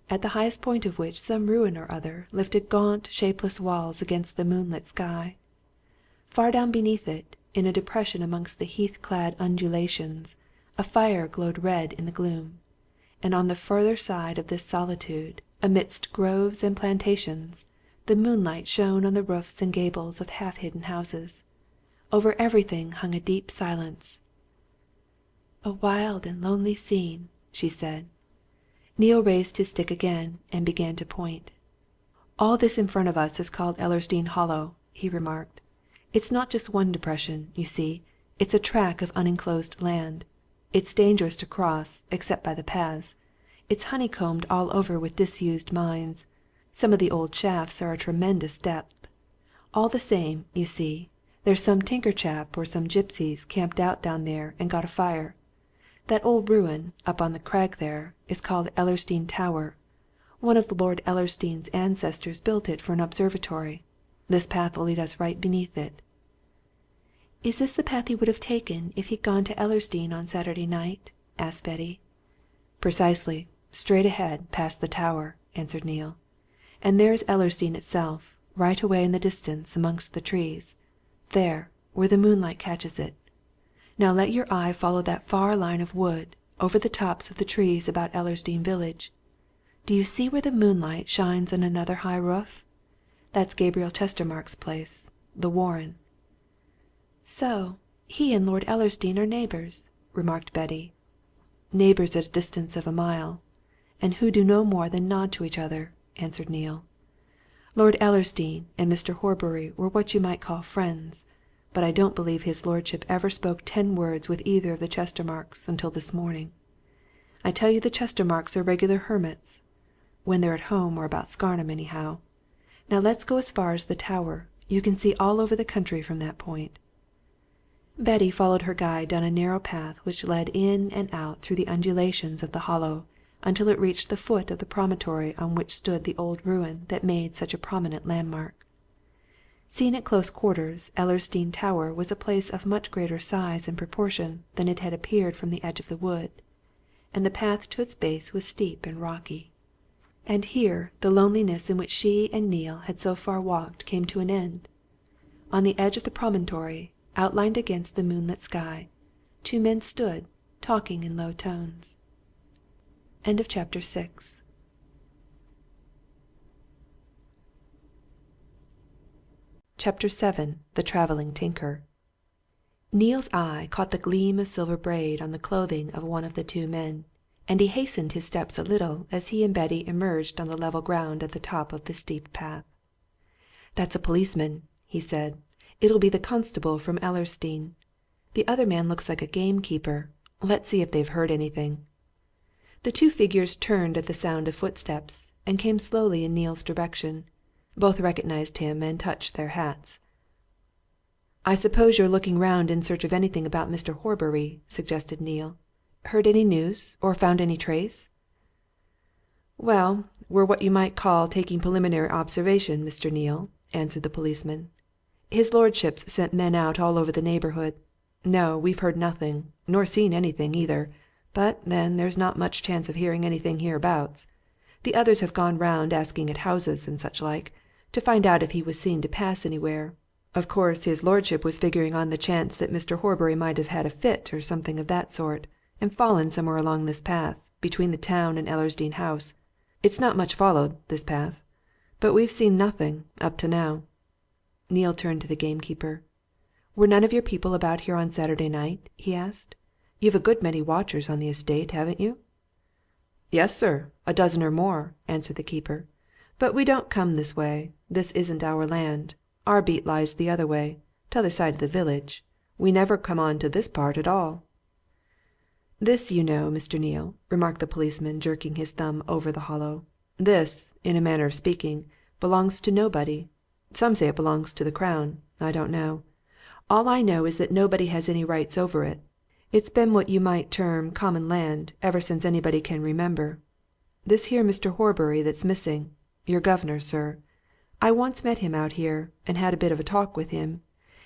at the highest point of which some ruin or other lifted gaunt, shapeless walls against the moonlit sky. Far down beneath it, in a depression amongst the heath-clad undulations, a fire glowed red in the gloom, and on the further side of this solitude, amidst groves and plantations, the moonlight shone on the roofs and gables of half-hidden houses. Over everything hung a deep silence. "A wild and lonely scene," she said. Neale raised his stick again and began to point. "All this in front of us is called Ellersdeane Hollow," he remarked. "It's not just one depression, you see, it's a tract of unenclosed land. It's dangerous to cross, except by the paths. It's honeycombed all over with disused mines. Some of the old shafts are a tremendous depth. All the same, you see, there's some tinker chap or some gipsies camped out down there and got a fire. That old ruin, up on the crag there, is called Ellersdeane Tower. One of Lord Ellersdeane's ancestors built it for an observatory. This path will lead us right beneath it." "Is this the path he would have taken if he'd gone to Ellersdeane on Saturday night?" asked Betty. "Precisely. Straight ahead, past the tower," answered Neale. "And there's Ellersdeane itself, right away in the distance, amongst the trees. There, where the moonlight catches it. Now let your eye follow that far line of wood, over the tops of the trees about Ellersdeane village. Do you see where the moonlight shines on another high roof? That's Gabriel Chestermarke's place, the Warren." "So he and Lord Ellersdeane are neighbours," remarked Betty. "Neighbours at a distance of a mile, and who do no more than nod to each other," answered Neale. "Lord Ellersdeane and Mr. Horbury were what you might call friends, but I don't believe his lordship ever spoke 10 words with either of the Chestermarkes until this morning. I tell you the Chestermarkes are regular hermits, when they're at home or about Scarnham anyhow. Now let's go as far as the tower. You can see all over the country from that point." Betty followed her guide down a narrow path which led in and out through the undulations of the hollow until it reached the foot of the promontory on which stood the old ruin that made such a prominent landmark. Seen at close quarters, Ellersdeane Tower was a place of much greater size and proportion than it had appeared from the edge of the wood, and the path to its base was steep and rocky. And here the loneliness in which she and Neale had so far walked came to an end. On the edge of the promontory, outlined against the moonlit sky, two men stood, talking in low tones. End of chapter 6. Chapter 7. The Travelling Tinker. Neale's eye caught the gleam of silver braid on the clothing of one of the two men, and he hastened his steps a little as he and Betty emerged on the level ground at the top of the steep path. "That's a policeman," he said. "It'll be the constable from Ellersdeane. The other man looks like a gamekeeper. Let's see if they've heard anything." The two figures turned at the sound of footsteps, and came slowly in Neale's direction. Both recognized him and touched their hats. "I suppose you're looking round in search of anything about Mr. Horbury," suggested Neale. "Heard any news, or found any trace?" "Well, we're what you might call taking preliminary observation, Mr. Neale," answered the policeman. "His lordship's sent men out all over the neighbourhood. No, we've heard nothing, nor seen anything either, but then there's not much chance of hearing anything hereabouts. The others have gone round asking at houses and such like, to find out if he was seen to pass anywhere. Of course, his lordship was figuring on the chance that Mr. Horbury might have had a fit or something of that sort, and fallen somewhere along this path, between the town and Ellersdeane House. It's not much followed, this path. But we've seen nothing, up to now." Neale turned to the gamekeeper. "Were none of your people about here on Saturday night?" he asked. "You've a good many watchers on the estate, haven't you?" "Yes, sir, a dozen or more," answered the keeper. "But we don't come this way. This isn't our land. Our beat lies the other way, t'other side of the village. We never come on to this part at all." "This, you know, Mr. Neale," remarked the policeman, jerking his thumb over the Hollow. "This, in a manner of speaking, belongs to nobody. Some say it belongs to the Crown. I don't know. All I know is that nobody has any rights over it. It's been what you might term common land ever since anybody can remember. This here Mr. Horbury that's missing, your governor, sir. I once met him out here, and had a bit of a talk with him,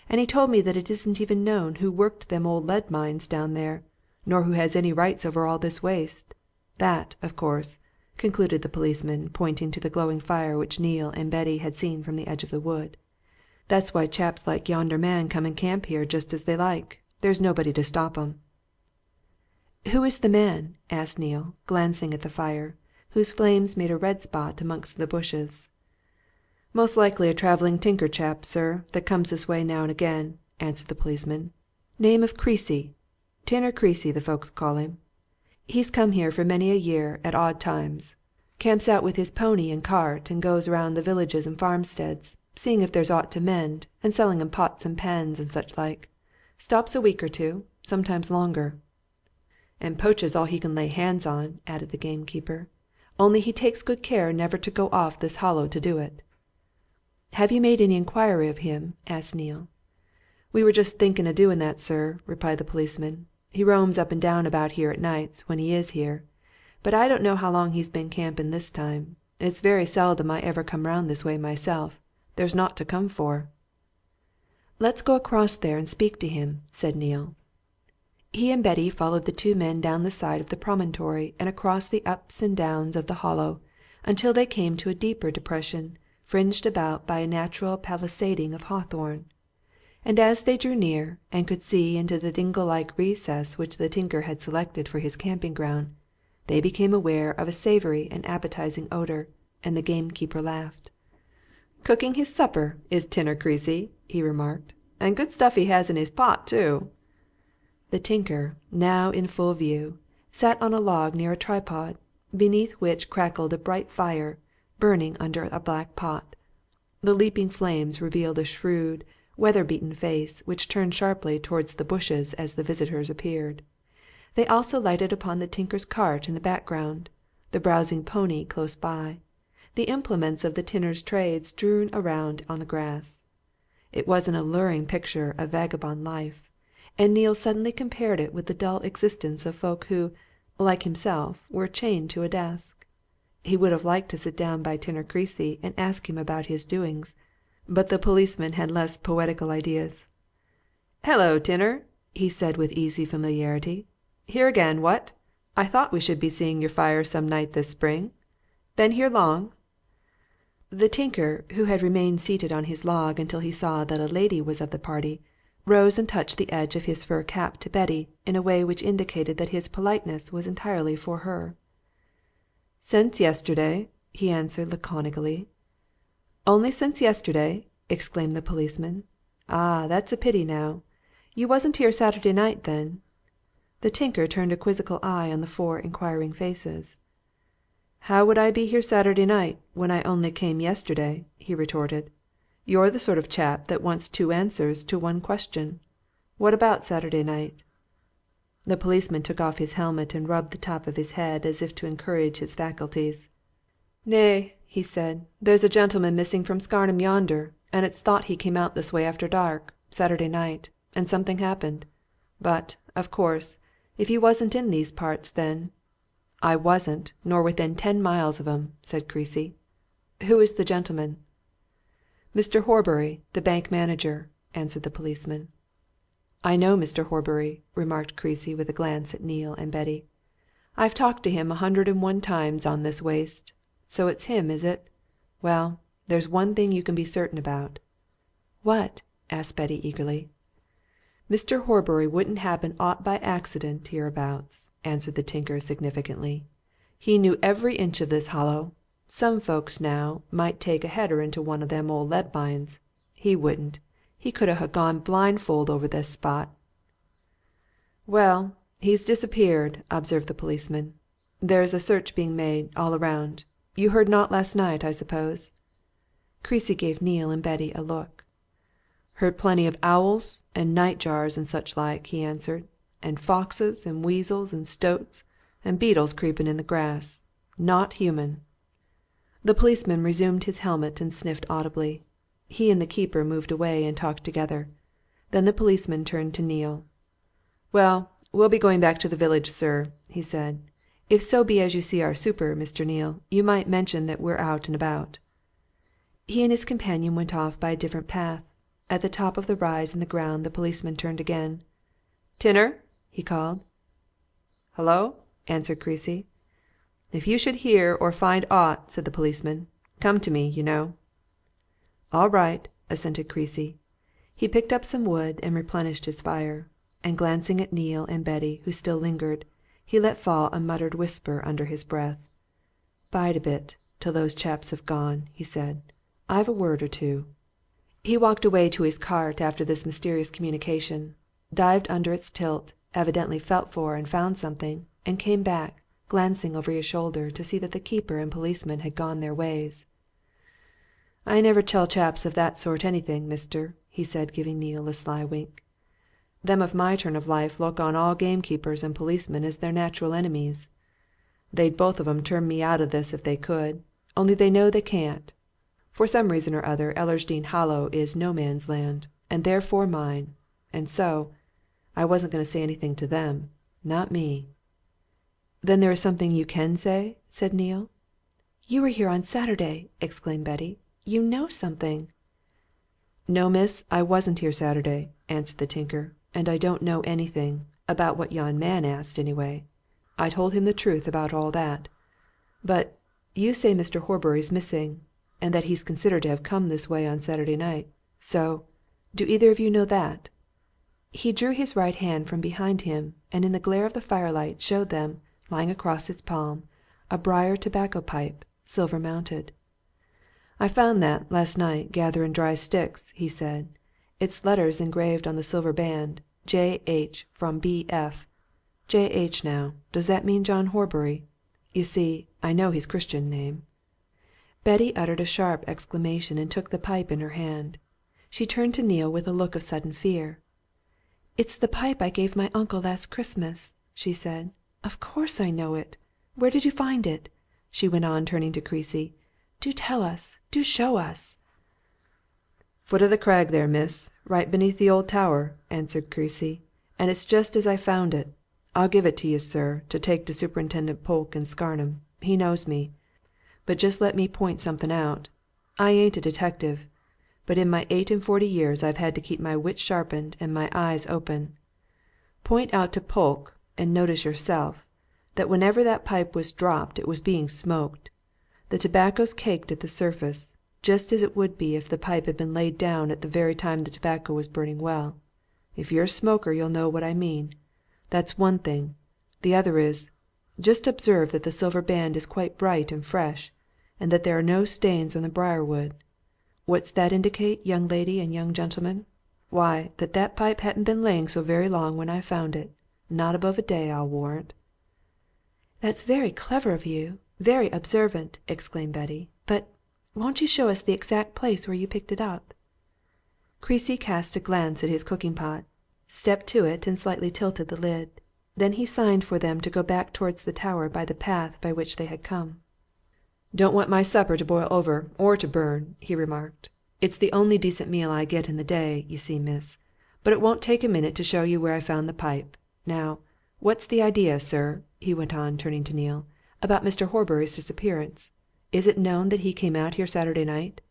and he told me that it isn't even known who worked them old lead mines down there, nor who has any rights over all this waste. That, of course," concluded the policeman, pointing to the glowing fire which Neale and Betty had seen from the edge of the wood. "That's why chaps like yonder man come and camp here just as they like. There's nobody to stop 'em." "Who is the man?" asked Neale, glancing at the fire, whose flames made a red spot amongst the bushes. "Most likely a travelling tinker chap, sir, that comes this way now and again," answered the policeman. "Name of Creasy. Tinner Creasy, the folks call him. He's come here for many a year at odd times. Camps out with his pony and cart and goes round the villages and farmsteads, seeing if there's aught to mend, and selling 'em pots and pans and such like. Stops a week or two, sometimes longer." "And poaches all he can lay hands on," added the gamekeeper. "Only he takes good care never to go off this Hollow to do it." "Have you made any inquiry of him?" asked Neale. "We were just thinking of doing that, sir," replied the policeman. "He roams up and down about here at nights, when he is here. But I don't know how long he's been camping this time. It's very seldom I ever come round this way myself. There's naught to come for." "Let's go across there and speak to him," said Neale. He and Betty followed the two men down the side of the promontory and across the ups and downs of the Hollow until they came to a deeper depression fringed about by a natural palisading of hawthorn. And as they drew near and could see into the dingle-like recess which the tinker had selected for his camping ground, they became aware of a savoury and appetizing odour, and the gamekeeper laughed. "Cooking his supper, is Tinner Creasy," he remarked. "And good stuff he has in his pot, too." The tinker, now in full view, sat on a log near a tripod, beneath which crackled a bright fire, burning under a black pot. The leaping flames revealed a shrewd, weather-beaten face which turned sharply towards the bushes as the visitors appeared. They also lighted upon the tinker's cart in the background, the browsing pony close by, the implements of the tinner's trade strewn around on the grass. It was an alluring picture of vagabond life, and Neale suddenly compared it with the dull existence of folk who, like himself, were chained to a desk. He would have liked to sit down by Tinner Creasy and ask him about his doings, But the policeman had less poetical ideas. "Hello, Tinner," he said with easy familiarity. "Here again, what? I thought we should be seeing your fire some night this spring. Been here long?" The tinker, who had remained seated on his log until he saw that a lady was of the party, rose and touched the edge of his fur cap to Betty in a way which indicated that his politeness was entirely for her. "Since yesterday," he answered laconically. "Only since yesterday?" exclaimed the policeman. "Ah, that's a pity now. You wasn't here Saturday night, then?" The tinker turned a quizzical eye on the four inquiring faces. "How would I be here Saturday night, when I only came yesterday?" he retorted. "You're the sort of chap that wants two answers to one question. What about Saturday night?" The policeman took off his helmet and rubbed the top of his head as if to encourage his faculties. "Nay," he said, "there's a gentleman missing from Scarnham yonder, and it's thought he came out this way after dark, Saturday night, and something happened. But, of course, if you wasn't in these parts then—" "I wasn't, nor within 10 miles of 'em," said Creasy. "Who is the gentleman?" "Mr. Horbury, the bank manager," answered the policeman. "I know Mr. Horbury," remarked Creasy with a glance at Neale and Betty. "I've talked to him 101 times on this waste. So it's him, is it? Well, there's one thing you can be certain about." "What?" asked Betty eagerly. "Mr. Horbury wouldn't happen aught by accident hereabouts," answered the tinker significantly. "He knew every inch of this Hollow. Some folks, now, might take a header into one of them old lead mines. He wouldn't. He could ha' gone blindfold over this spot." "Well, he's disappeared," observed the policeman. "There's a search being made, all round. You heard naught last night, I suppose?" Creasy gave Neale and Betty a look. "Heard plenty of owls and night-jars and such like," he answered. "And foxes and weasels and stoats and beetles creeping in the grass. Not human." The policeman resumed his helmet and sniffed audibly. He and the keeper moved away and talked together. Then the policeman turned to Neale. "Well, we'll be going back to the village, sir," he said. "If so be as you see our super, Mr. Neale, you might mention that we're out and about." He and his companion went off by a different path. At the top of the rise in the ground the policeman turned again. "Tinner!" he called. "Hullo?" answered Creasy. "If you should hear or find aught," said the policeman, "come to me, you know." "All right," assented Creasy. He picked up some wood and replenished his fire, and glancing at Neale and Betty, who still lingered, he let fall a muttered whisper under his breath. "Bide a bit, till those chaps have gone," he said. "I've a word or two." He walked away to his cart after this mysterious communication, dived under its tilt, evidently felt for and found something, and came back, glancing over his shoulder to see that the keeper and policeman had gone their ways. "I never tell chaps of that sort anything, mister," he said, giving Neale a sly wink. "Them of my turn of life look on all gamekeepers and policemen as their natural enemies. They'd both of 'em turn me out of this if they could, only they know they can't. For some reason or other, Ellersdeane Hollow is no man's land, and therefore mine. And so, I wasn't going to say anything to them. Not me." "Then there is something you can say?" said Neale. "You were here on Saturday!" exclaimed Betty. "You know something!" "No, miss, I wasn't here Saturday," answered the tinker. "And I don't know anything about what yon man asked, anyway. I told him the truth about all that. But you say Mr. Horbury's missing, and that he's considered to have come this way on Saturday night. So do either of you know that?" He drew his right hand from behind him, and in the glare of the firelight showed them, lying across its palm, a briar tobacco pipe, silver mounted. "I found that, last night, gathering dry sticks," he said. "It's letters engraved on the silver band, J.H. from B.F. J.H. now, does that mean John Horbury? You see, I know his Christian name." Betty uttered a sharp exclamation and took the pipe in her hand. She turned to Neale with a look of sudden fear. "It's the pipe I gave my uncle last Christmas," she said. "Of course I know it. Where did you find it?" she went on, turning to Creasy. "Do tell us! Do show us!" "Foot of the crag there, miss, right beneath the old tower," answered Creasy. "And it's just as I found it. I'll give it to you, sir, to take to Superintendent Polke in Scarnham. He knows me. But just let me point something out. I ain't a detective, but in my 48 years I've had to keep my wits sharpened and my eyes open. Point out to Polke, and notice yourself, that whenever that pipe was dropped it was being smoked. The tobacco's caked at the surface, just as it would be if the pipe had been laid down at the very time the tobacco was burning well. If you're a smoker you'll know what I mean. That's one thing. The other is, just observe that the silver band is quite bright and fresh, and that there are no stains on the briar-wood. What's that indicate, young lady and young gentleman? Why, that pipe hadn't been laying so very long when I found it. Not above a day, I'll warrant." "That's very clever of you, very observant," exclaimed Betty. "But won't you show us the exact place where you picked it up?" Creasy cast a glance at his cooking-pot, stepped to it and slightly tilted the lid. Then he signed for them to go back towards the tower by the path by which they had come. "Don't want my supper to boil over, or to burn," he remarked. "It's the only decent meal I get in the day, you see, miss. But it won't take a minute to show you where I found the pipe. Now, what's the idea, sir," he went on, turning to Neale, "about Mr. Horbury's disappearance? Is it known that he came out here Saturday night?"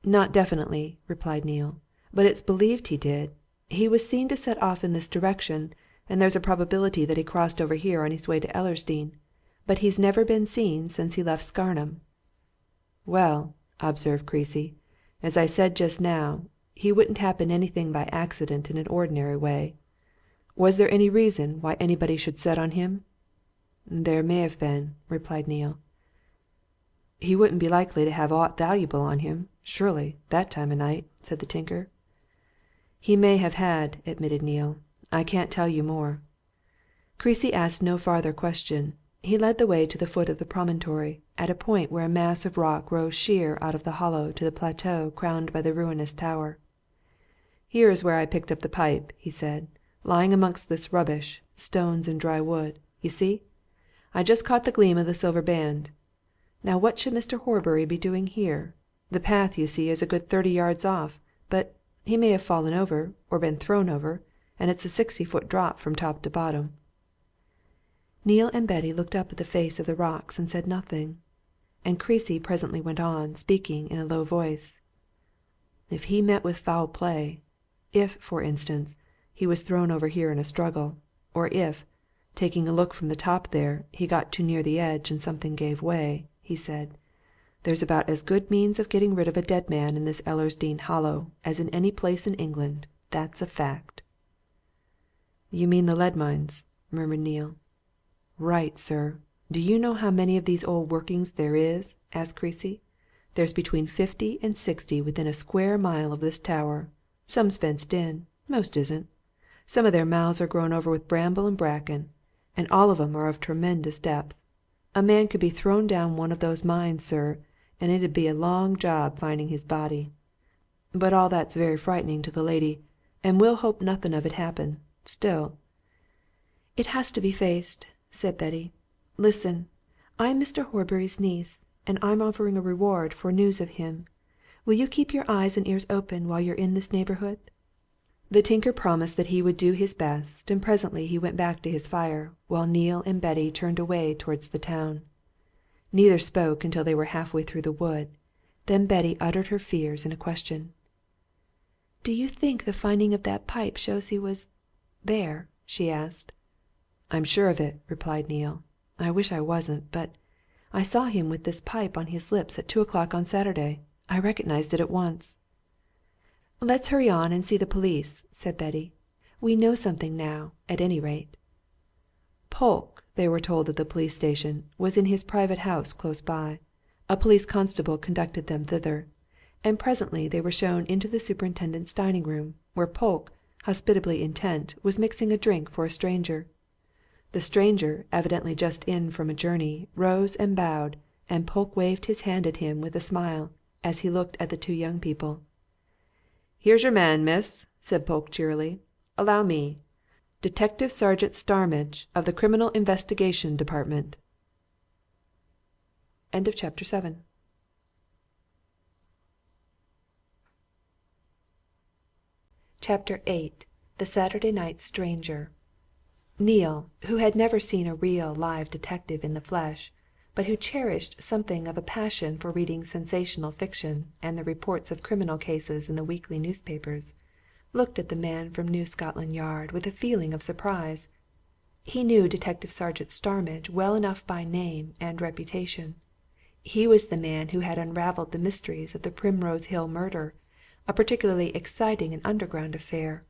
"Not definitely," replied Neale. "But it's believed he did. He was seen to set off in this direction, and there's a probability that he crossed over here on his way to Ellersdeane. But he's never been seen since he left Scarnham." "Well," observed Creasy, "as I said just now, he wouldn't happen anything by accident in an ordinary way. Was there any reason why anybody should set on him?" "There may have been," replied Neale. "He wouldn't be likely to have aught valuable on him, surely, that time o' night," said the tinker. "He may have had," admitted Neale. "I can't tell you more." Creasy asked no farther question. He led the way to the foot of the promontory, at a point where a mass of rock rose sheer out of the hollow to the plateau crowned by the ruinous tower. "Here is where I picked up the pipe," he said, "lying amongst this rubbish, stones and dry wood. You see? I just caught the gleam of the silver band. Now what should Mr. Horbury be doing here? The path, you see, is a good 30 yards off, but he may have fallen over, or been thrown over, and it's a 60-foot drop from top to bottom." Neale and Betty looked up at the face of the rocks and said nothing. And Creasy presently went on, speaking in a low voice. "If he met with foul play, if, for instance, he was thrown over here in a struggle, or if, taking a look from the top there, he got too near the edge and something gave way," he said, "there's about as good means of getting rid of a dead man in this Ellersdeane Hollow as in any place in England. That's a fact." "You mean the lead mines?" murmured Neale. "Right, sir. Do you know how many of these old workings there is?" asked Creasy. "There's between 50 and 60 within a square mile of this tower. Some's fenced in, most isn't. Some of their mouths are grown over with bramble and bracken, and all of 'em are of tremendous depth. A man could be thrown down one of those mines, sir, and it'd be a long job finding his body. But all that's very frightening to the lady, and we'll hope nothing of it happen. Still " "It has to be faced," said Betty. "Listen! I'm Mr. Horbury's niece, and I'm offering a reward for news of him. Will you keep your eyes and ears open while you're in this neighbourhood?" The tinker promised that he would do his best, and presently he went back to his fire, while Neale and Betty turned away towards the town. Neither spoke until they were half-way through the wood. Then Betty uttered her fears in a question. "Do you think the finding of that pipe shows he was there?" she asked. "I'm sure of it," replied Neale. "I wish I wasn't, but I saw him with this pipe on his lips at 2 o'clock on Saturday. I recognized it at once." "Let's hurry on and see the police," said Betty. "We know something now, at any rate." Polke, they were told at the police station, was in his private house close by. A police constable conducted them thither, and presently they were shown into the superintendent's dining room, where Polke, hospitably intent, was mixing a drink for a stranger. The stranger, evidently just in from a journey, rose and bowed, and Polke waved his hand at him with a smile as he looked at the two young people. "Here's your man, miss," said Polke cheerily. "Allow me. Detective Sergeant Starmidge, of the Criminal Investigation Department." Chapter 8. The Saturday Night Stranger. Neale, who had never seen a real live detective in the flesh, but who cherished something of a passion for reading sensational fiction and the reports of criminal cases in the weekly newspapers, looked at the man from New Scotland Yard with a feeling of surprise. He knew Detective Sergeant Starmidge well enough by name and reputation. He was the man who had unravelled the mysteries of the Primrose Hill murder, a particularly exciting and underground affair.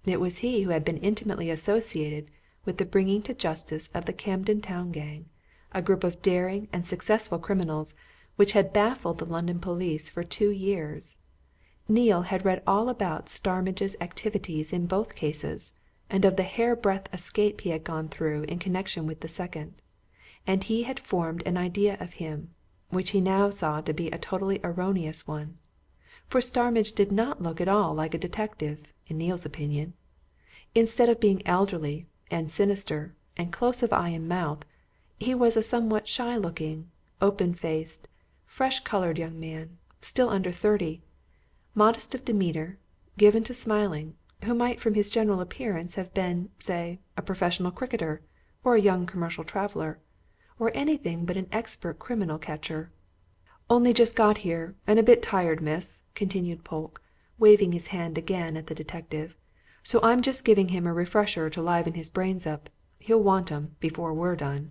It was he who had been intimately associated with the bringing to justice of the Camden Town Gang, a group of daring and successful criminals which had baffled the London police for 2 years. Neale had read all about Starmidge's activities in both cases, and of the hair-breadth escape he had gone through in connection with the second, and he had formed an idea of him, which he now saw to be a totally erroneous one. For Starmidge did not look at all like a detective, in Neale's opinion. Instead of being elderly and sinister and close of eye and mouth, he was a somewhat shy-looking, open-faced, fresh-coloured young man, still under 30, modest of demeanour, given to smiling, who might from his general appearance have been, say, a professional cricketer, or a young commercial traveller, or anything but an expert criminal catcher. "Only just got here, and a bit tired, miss," continued Polke, waving his hand again at the detective. "So I'm just giving him a refresher to liven his brains up. He'll want 'em before we're done."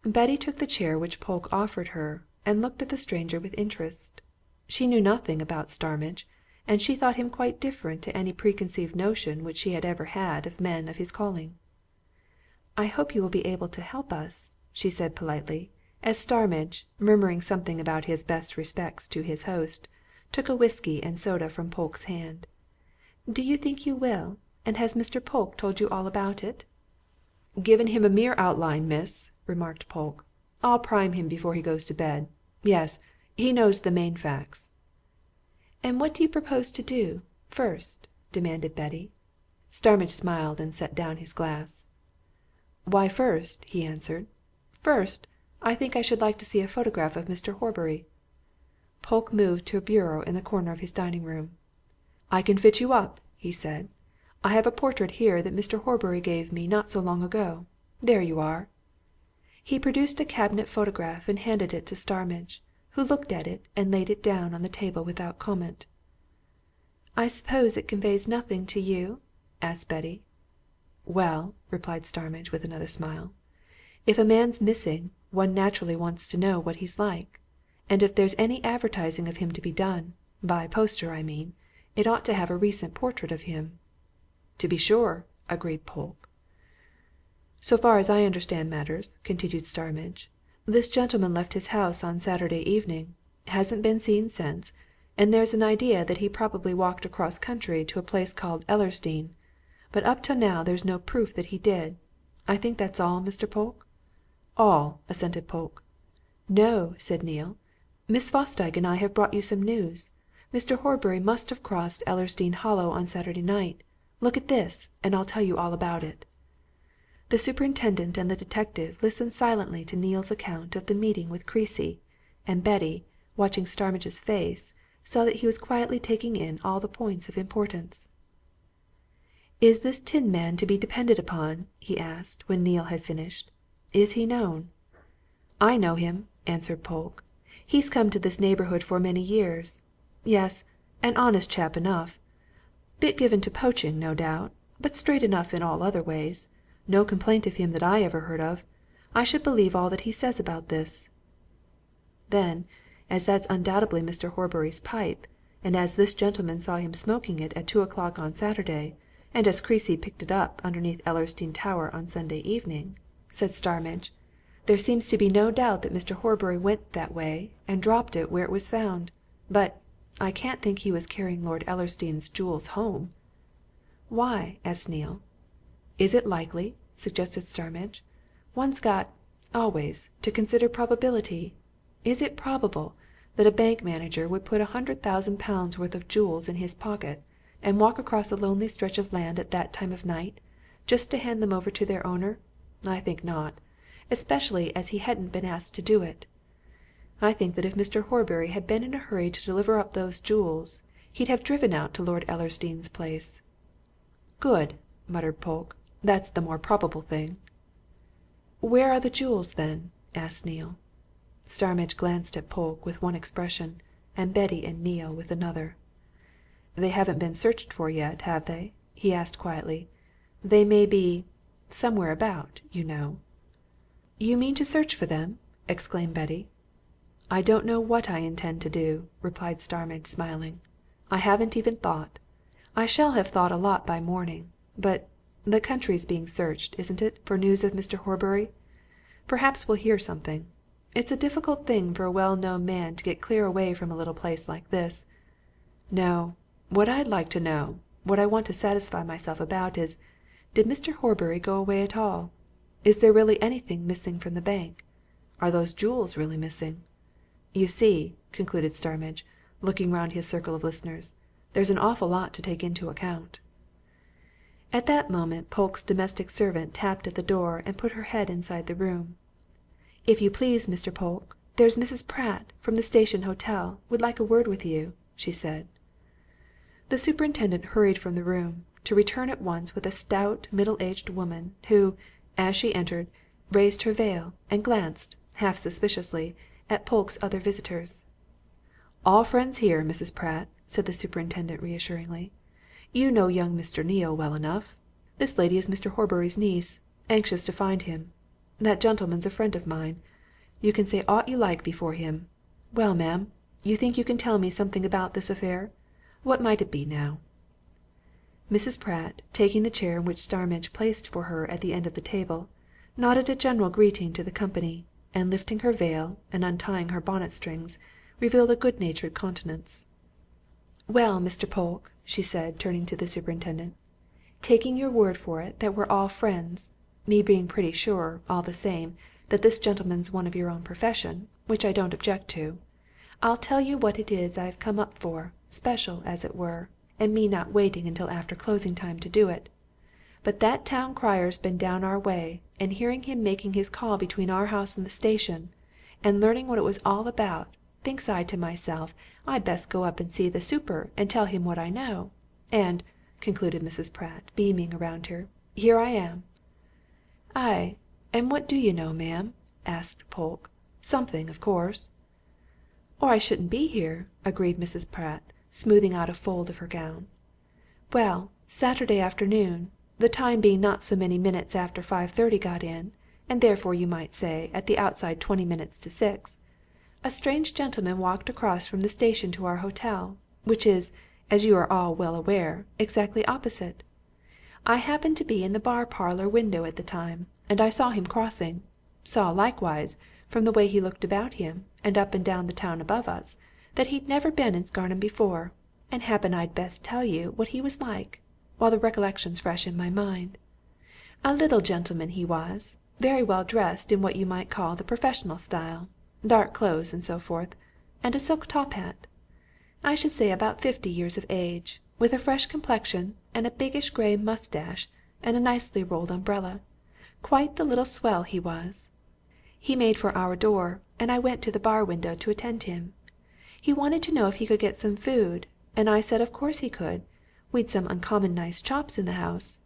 Betty took the chair which Polke offered her, and looked at the stranger with interest. She knew nothing about Starmidge, and she thought him quite different to any preconceived notion which she had ever had of men of his calling. "I hope you will be able to help us," she said politely, as Starmidge, murmuring something about his best respects to his host, took a whisky and soda from Polke's hand. "Do you think you will? And has Mr. Polke told you all about it?" "Given him a mere outline, miss," remarked Polke. "I'll prime him before he goes to bed. Yes, he knows the main facts." "And what do you propose to do, first?" demanded Betty. Starmidge smiled and set down his glass. "Why, first," he answered, "first, I think I should like to see a photograph of Mr. Horbury." Polke moved to a bureau in the corner of his dining room. "I can fit you up," he said. "I have a portrait here that Mr. Horbury gave me not so long ago. There you are." He produced a cabinet photograph and handed it to Starmidge, who looked at it and laid it down on the table without comment. "I suppose it conveys nothing to you?" asked Betty. "Well," replied Starmidge, with another smile, "if a man's missing, one naturally wants to know what he's like. And if there's any advertising of him to be done by poster, I mean it ought to have a recent portrait of him." "To be sure," agreed Polke. "So far as I understand matters," continued Starmidge, "this gentleman left his house on Saturday evening, hasn't been seen since, and there's an idea that he probably walked across country to a place called Ellersdeane. But up to now there's no proof that he did. I think that's all, Mr. Polke?" "All," assented Polke. "No," said Neale. "Miss Fosdyke and I have brought you some news. Mr. Horbury must have crossed Ellersdeane Hollow on Saturday night. Look at this, and I'll tell you all about it." The superintendent and the detective listened silently to Neale's account of the meeting with Creasy, and Betty, watching Starmidge's face, saw that he was quietly taking in all the points of importance. "Is this tin man to be depended upon?" he asked, when Neale had finished. "Is he known?" "I know him," answered Polke. "He's come to this neighbourhood for many years. Yes, an honest chap enough. Bit given to poaching, no doubt, but straight enough in all other ways. No complaint of him that I ever heard of. I should believe all that he says about this." "Then, as that's undoubtedly Mr. Horbury's pipe, and as this gentleman saw him smoking it at 2 o'clock on Saturday, and as Creasy picked it up underneath Ellersdeane Tower on Sunday evening," said Starmidge, "there seems to be no doubt that Mr. Horbury went that way and dropped it where it was found. But I can't think he was carrying Lord Ellersdeane's jewels home." "Why?" asked Neale. "Is it likely?" suggested Starmidge. "One's got, always, to consider probability. Is it probable that a bank manager would put £100,000 worth of jewels in his pocket and walk across a lonely stretch of land at that time of night, just to hand them over to their owner? I think not, especially as he hadn't been asked to do it. I think that if Mr. Horbury had been in a hurry to deliver up those jewels, he'd have driven out to Lord Ellersdeane's place." "Good!" muttered Polke. "That's the more probable thing." "Where are the jewels, then?" asked Neale. Starmidge glanced at Polke with one expression, and Betty and Neale with another. "They haven't been searched for yet, have they?" he asked quietly. "They may be somewhere about, you know." "You mean to search for them?" exclaimed Betty. "I don't know what I intend to do," replied Starmidge, smiling. "I haven't even thought. I shall have thought a lot by morning. But the country's being searched, isn't it, for news of Mr. Horbury? Perhaps we'll hear something. It's a difficult thing for a well-known man to get clear away from a little place like this. No, what I'd like to know, what I want to satisfy myself about is, did Mr. Horbury go away at all? Is there really anything missing from the bank? Are those jewels really missing? You see," concluded Starmidge, looking round his circle of listeners, "there's an awful lot to take into account." At that moment Polke's domestic servant tapped at the door and put her head inside the room. "If you please, Mr. Polke, there's Mrs. Pratt, from the Station Hotel, would like a word with you," she said. The superintendent hurried from the room, to return at once with a stout, middle-aged woman, who, as she entered, raised her veil and glanced, half suspiciously, at Polke's other visitors. "All friends here, Mrs. Pratt," said the superintendent reassuringly. "You know young Mr. Neale well enough. This lady is Mr. Horbury's niece, anxious to find him. That gentleman's a friend of mine. You can say aught you like before him. Well, ma'am, you think you can tell me something about this affair? What might it be, now?" Mrs. Pratt, taking the chair which Starmidge placed for her at the end of the table, nodded a general greeting to the company, and lifting her veil and untying her bonnet strings, revealed a good-natured countenance. "Well, Mr. Polke," she said, turning to the superintendent, "taking your word for it that we're all friends, me being pretty sure, all the same, that this gentleman's one of your own profession, which I don't object to, I'll tell you what it is I've come up for, special, as it were, and me not waiting until after closing time to do it. But that town crier's been down our way, and hearing him making his call between our house and the station, and learning what it was all about, thinks I to myself, I'd best go up and see the super and tell him what I know. And," concluded Mrs. Pratt, beaming around her, "here I am." "Aye, and what do you know, ma'am?" asked Polke. "Something, of course." "Or I shouldn't be here," agreed Mrs. Pratt, smoothing out a fold of her gown. "Well, Saturday afternoon, the time being not so many minutes after 5:30 got in, and therefore you might say, at the outside 20 minutes to 6, a strange gentleman walked across from the station to our hotel, which is, as you are all well aware, exactly opposite. I happened to be in the bar parlour window at the time, and I saw him crossing saw, likewise, from the way he looked about him, and up and down the town above us, that he'd never been in Scarnham before, and happen I'd best tell you what he was like, while the recollection's fresh in my mind. A little gentleman he was, very well dressed in what you might call the professional style, dark clothes and so forth, and a silk top hat. I should say about 50 years of age, with a fresh complexion and a biggish grey moustache and a nicely rolled umbrella. Quite the little swell he was. He made for our door, and I went to the bar window to attend him. He wanted to know if he could get some food, and I said of course he could. We'd some uncommon nice chops in the house.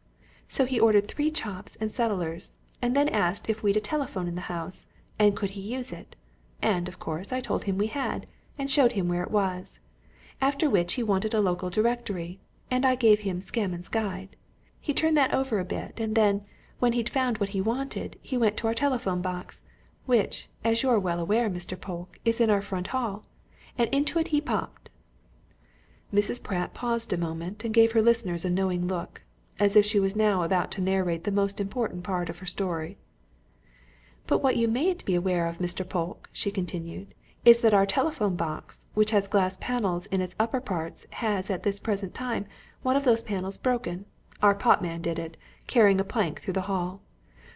So he ordered 3 chops and settlers, and then asked if we'd a telephone in the house, and could he use it. And, of course, I told him we had, and showed him where it was. After which he wanted a local directory, and I gave him Scammond's Guide. He turned that over a bit, and then, when he'd found what he wanted, he went to our telephone box, which, as you're well aware, Mr. Polke, is in our front hall, and into it he popped." Mrs. Pratt paused a moment and gave her listeners a knowing look, as if she was now about to narrate the most important part of her story. "But what you mayn't be aware of, Mr. Polke," she continued, "is that our telephone box, which has glass panels in its upper parts, has, at this present time, one of those panels broken. Our potman did it, carrying a plank through the hall.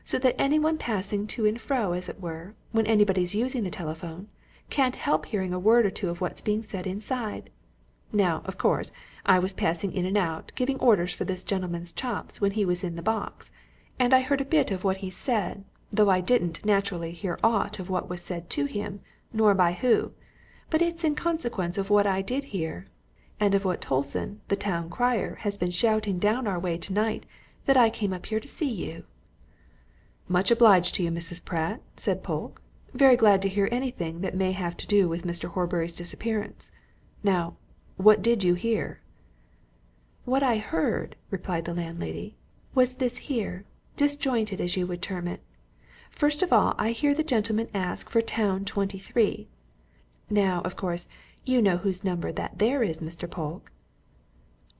So that anyone passing to and fro, as it were, when anybody's using the telephone, can't help hearing a word or two of what's being said inside. Now, of course, I was passing in and out, giving orders for this gentleman's chops when he was in the box, and I heard a bit of what he said, though I didn't, naturally, hear aught of what was said to him, nor by who. But it's in consequence of what I did hear, and of what Tolson, the town crier, has been shouting down our way tonight, that I came up here to see you." "Much obliged to you, Mrs. Pratt," said Polke. Very glad to hear anything that may have to do with Mr. Horbury's disappearance. Now, what did you hear?" "What I heard," replied the landlady, "was this here, disjointed as you would term it. First of all, I hear the gentleman ask for town 23. Now, of course, you know whose number that there is, Mr. Polke."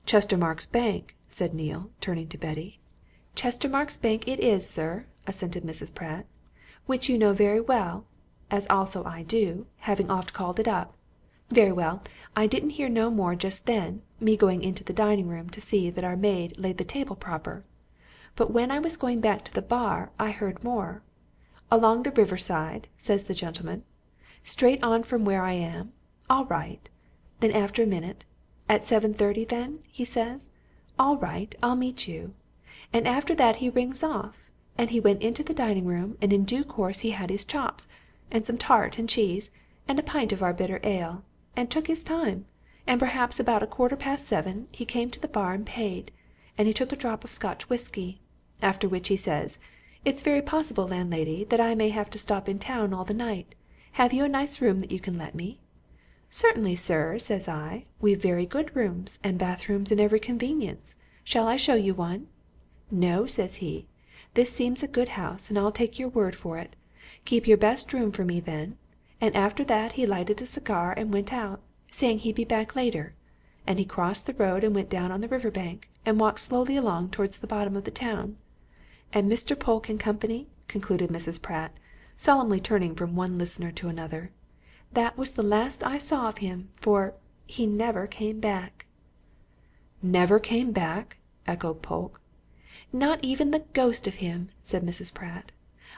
"Chestermarke's Bank," said Neale, turning to Betty. "Chestermarke's Bank it is, sir," assented Mrs. Pratt. "Which you know very well, as also I do, having oft called it up. Very well, I didn't hear no more just then, me going into the dining room to see that our maid laid the table proper. But when I was going back to the bar, I heard more. 'Along the river side,' says the gentleman. 'Straight on from where I am.' All right. Then after a minute, 'At 7:30 then?' he says. 'All right, I'll meet you.' And after that he rings off, and he went into the dining room, and in due course he had his chops, and some tart and cheese, and a pint of our bitter ale, and took his time, and perhaps about 7:15 he came to the bar and paid, and he took a drop of Scotch whisky, after which he says, 'It's very possible, landlady, that I may have to stop in town all the night. Have you a nice room that you can let me?' 'Certainly, sir,' says I. 'We've very good rooms, and bathrooms and every convenience. Shall I show you one?' 'No,' says he. 'This seems a good house, and I'll take your word for it. Keep your best room for me, then.' And after that he lighted a cigar and went out, saying he'd be back later. And he crossed the road and went down on the river bank, and walked slowly along towards the bottom of the town. And Mr. Polke and company," concluded Mrs. Pratt, solemnly turning from one listener to another, "that was the last I saw of him, for he never came back." "Never came back?" echoed Polke. "Not even the ghost of him!" said Mrs. Pratt.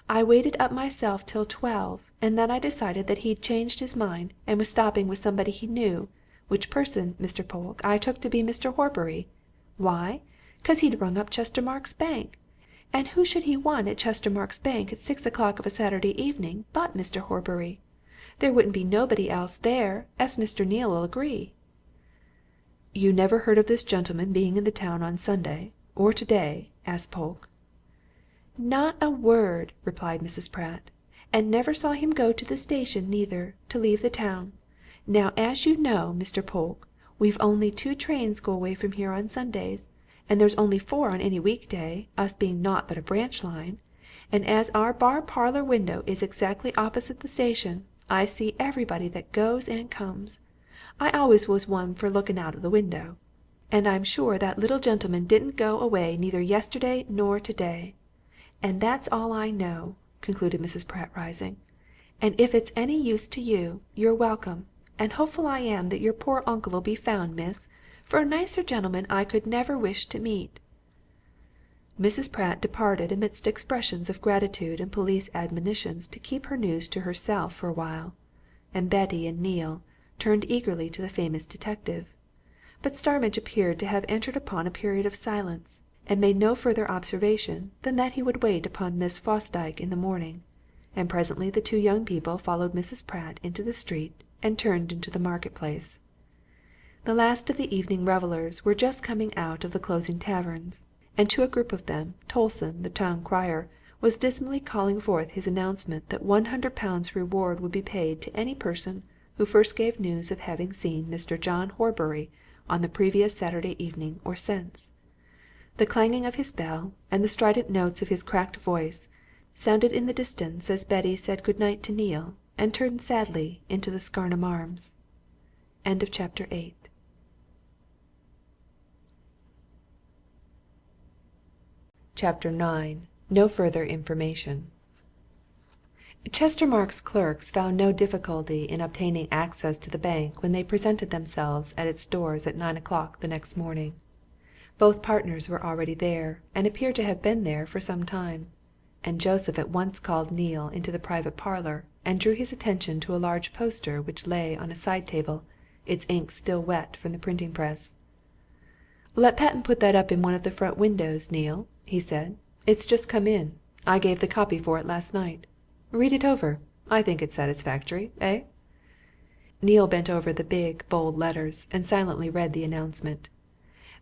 "I waited up myself till 12, and then I decided that he'd changed his mind and was stopping with somebody he knew, which person, Mr. Polke, I took to be Mr. Horbury. Why? 'Cause he'd rung up Chestermarke's Bank. And who should he want at Chestermarke's Bank at 6 o'clock of a Saturday evening but Mr. Horbury? There wouldn't be nobody else there, as Mr. Neale'll agree." "You never heard of this gentleman being in the town on Sunday, or today?" asked Polke. "Not a word!" replied Mrs. Pratt. "And never saw him go to the station, neither, to leave the town. Now, as you know, Mr. Polke, we've only 2 trains go away from here on Sundays, and there's only 4 on any week day, us being naught but a branch line. And as our bar parlour window is exactly opposite the station, I see everybody that goes and comes. I always was one for looking out of the window. And I'm sure that little gentleman didn't go away neither yesterday nor today. And that's all I know," concluded Mrs. Pratt, rising. "And if it's any use to you, you're welcome, and hopeful I am that your poor uncle'll be found, miss, for a nicer gentleman I could never wish to meet." Mrs. Pratt departed amidst expressions of gratitude and police admonitions to keep her news to herself for a while, and Betty and Neale turned eagerly to the famous detective. But Starmidge appeared to have entered upon a period of silence, and made no further observation than that he would wait upon Miss Fosdyke in the morning, and presently the 2 young people followed Mrs. Pratt into the street and turned into the market-place. The last of the evening revellers were just coming out of the closing taverns, and to a group of them Tolson, the town crier, was dismally calling forth his announcement that £100 reward would be paid to any person who first gave news of having seen Mr. John Horbury on the previous Saturday evening or since. The clanging of his bell and the strident notes of his cracked voice sounded in the distance as Betty said good night to Neale and turned sadly into the Scarnham Arms. End of chapter 8. Chapter 9. No further information. Chestermarke's clerks found no difficulty in obtaining access to the bank when they presented themselves at its doors at 9 o'clock the next morning. Both partners were already there, and appeared to have been there for some time, and Joseph at once called Neale into the private parlour and drew his attention to a large poster which lay on a side table, its ink still wet from the printing press. "Let Patten put that up in one of the front windows, Neale," he said. "It's just come in. I gave the copy for it last night. Read it over. I think it's satisfactory, eh?" Neale bent over the big, bold letters and silently read the announcement.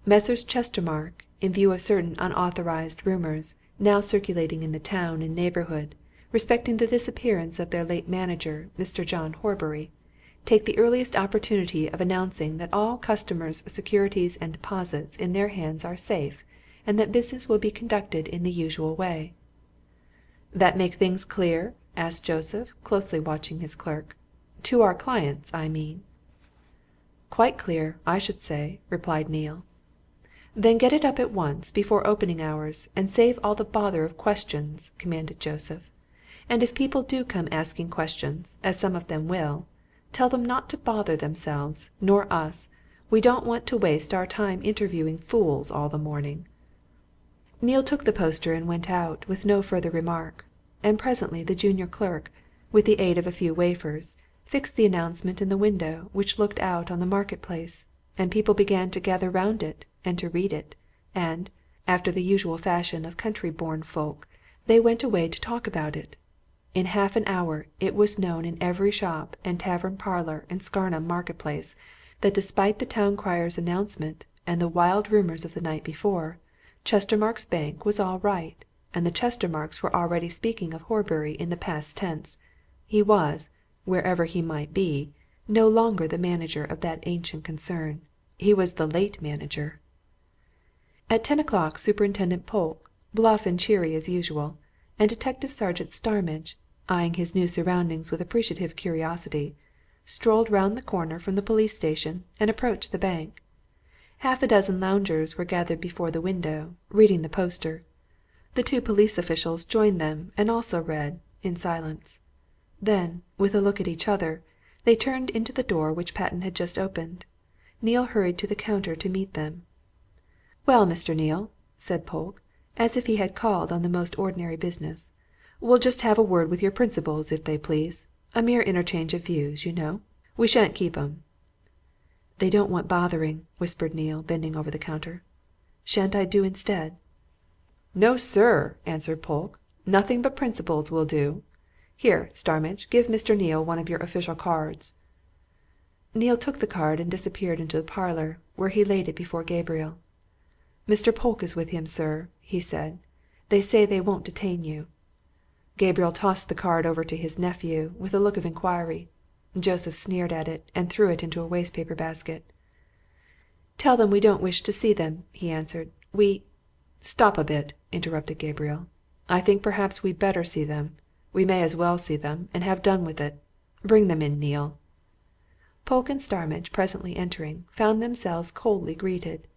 Messrs. Chestermarke, in view of certain unauthorized rumours now circulating in the town and neighbourhood, respecting the disappearance of their late manager, Mr. John Hornbury, take the earliest opportunity of announcing that all customers' securities and deposits in their hands are safe, and that business will be conducted in the usual way." "That make things clear?" asked Joseph, closely watching his clerk. "To our clients, I mean." "Quite clear, I should say," replied Neale. "Then get it up at once, before opening hours, and save all the bother of questions," commanded Joseph. "And if people do come asking questions, as some of them will, tell them not to bother themselves, nor us. We don't want to waste our time interviewing fools all the morning." Neale took the poster and went out, with no further remark, and presently the junior clerk, with the aid of a few wafers, fixed the announcement in the window which looked out on the market-place, and people began to gather round it and to read it, and, after the usual fashion of country-born folk, they went away to talk about it. In half an hour it was known in every shop and tavern parlour in Scarnham market-place that despite the town crier's announcement and the wild rumours of the night before, Chestermarke's Bank was all right, and the Chestermarkes were already speaking of Horbury in the past tense. He was, wherever he might be, no longer the manager of that ancient concern. He was the late manager. At 10 o'clock Superintendent Polke, bluff and cheery as usual, and Detective Sergeant Starmidge, eyeing his new surroundings with appreciative curiosity, strolled round the corner from the police station and approached the bank. Half a dozen loungers were gathered before the window, reading the poster. The two police officials joined them and also read, in silence. Then, with a look at each other, they turned into the door which Patten had just opened. Neale hurried to the counter to meet them. "Well, Mr. Neale," said Polke, as if he had called on the most ordinary business, "we'll just have a word with your principals, if they please. A mere interchange of views, you know. We shan't keep 'em." "They don't want bothering," whispered Neale, bending over the counter. "Shan't I do instead?" "No, sir!" answered Polke. "Nothing but principals will do. Here, Starmidge, give Mr. Neale one of your official cards." Neale took the card and disappeared into the parlour, where he laid it before Gabriel. "Mr. Polke is with him, sir," he said. "They say they won't detain you." Gabriel tossed the card over to his nephew, with a look of inquiry. Joseph sneered at it, and threw it into a waste-paper basket. "Tell them we don't wish to see them," he answered. "We—" "Stop a bit," interrupted Gabriel. "I think perhaps we'd better see them. We may as well see them, and have done with it. Bring them in, Neale." Polke and Starmidge, presently entering, found themselves coldly greeted.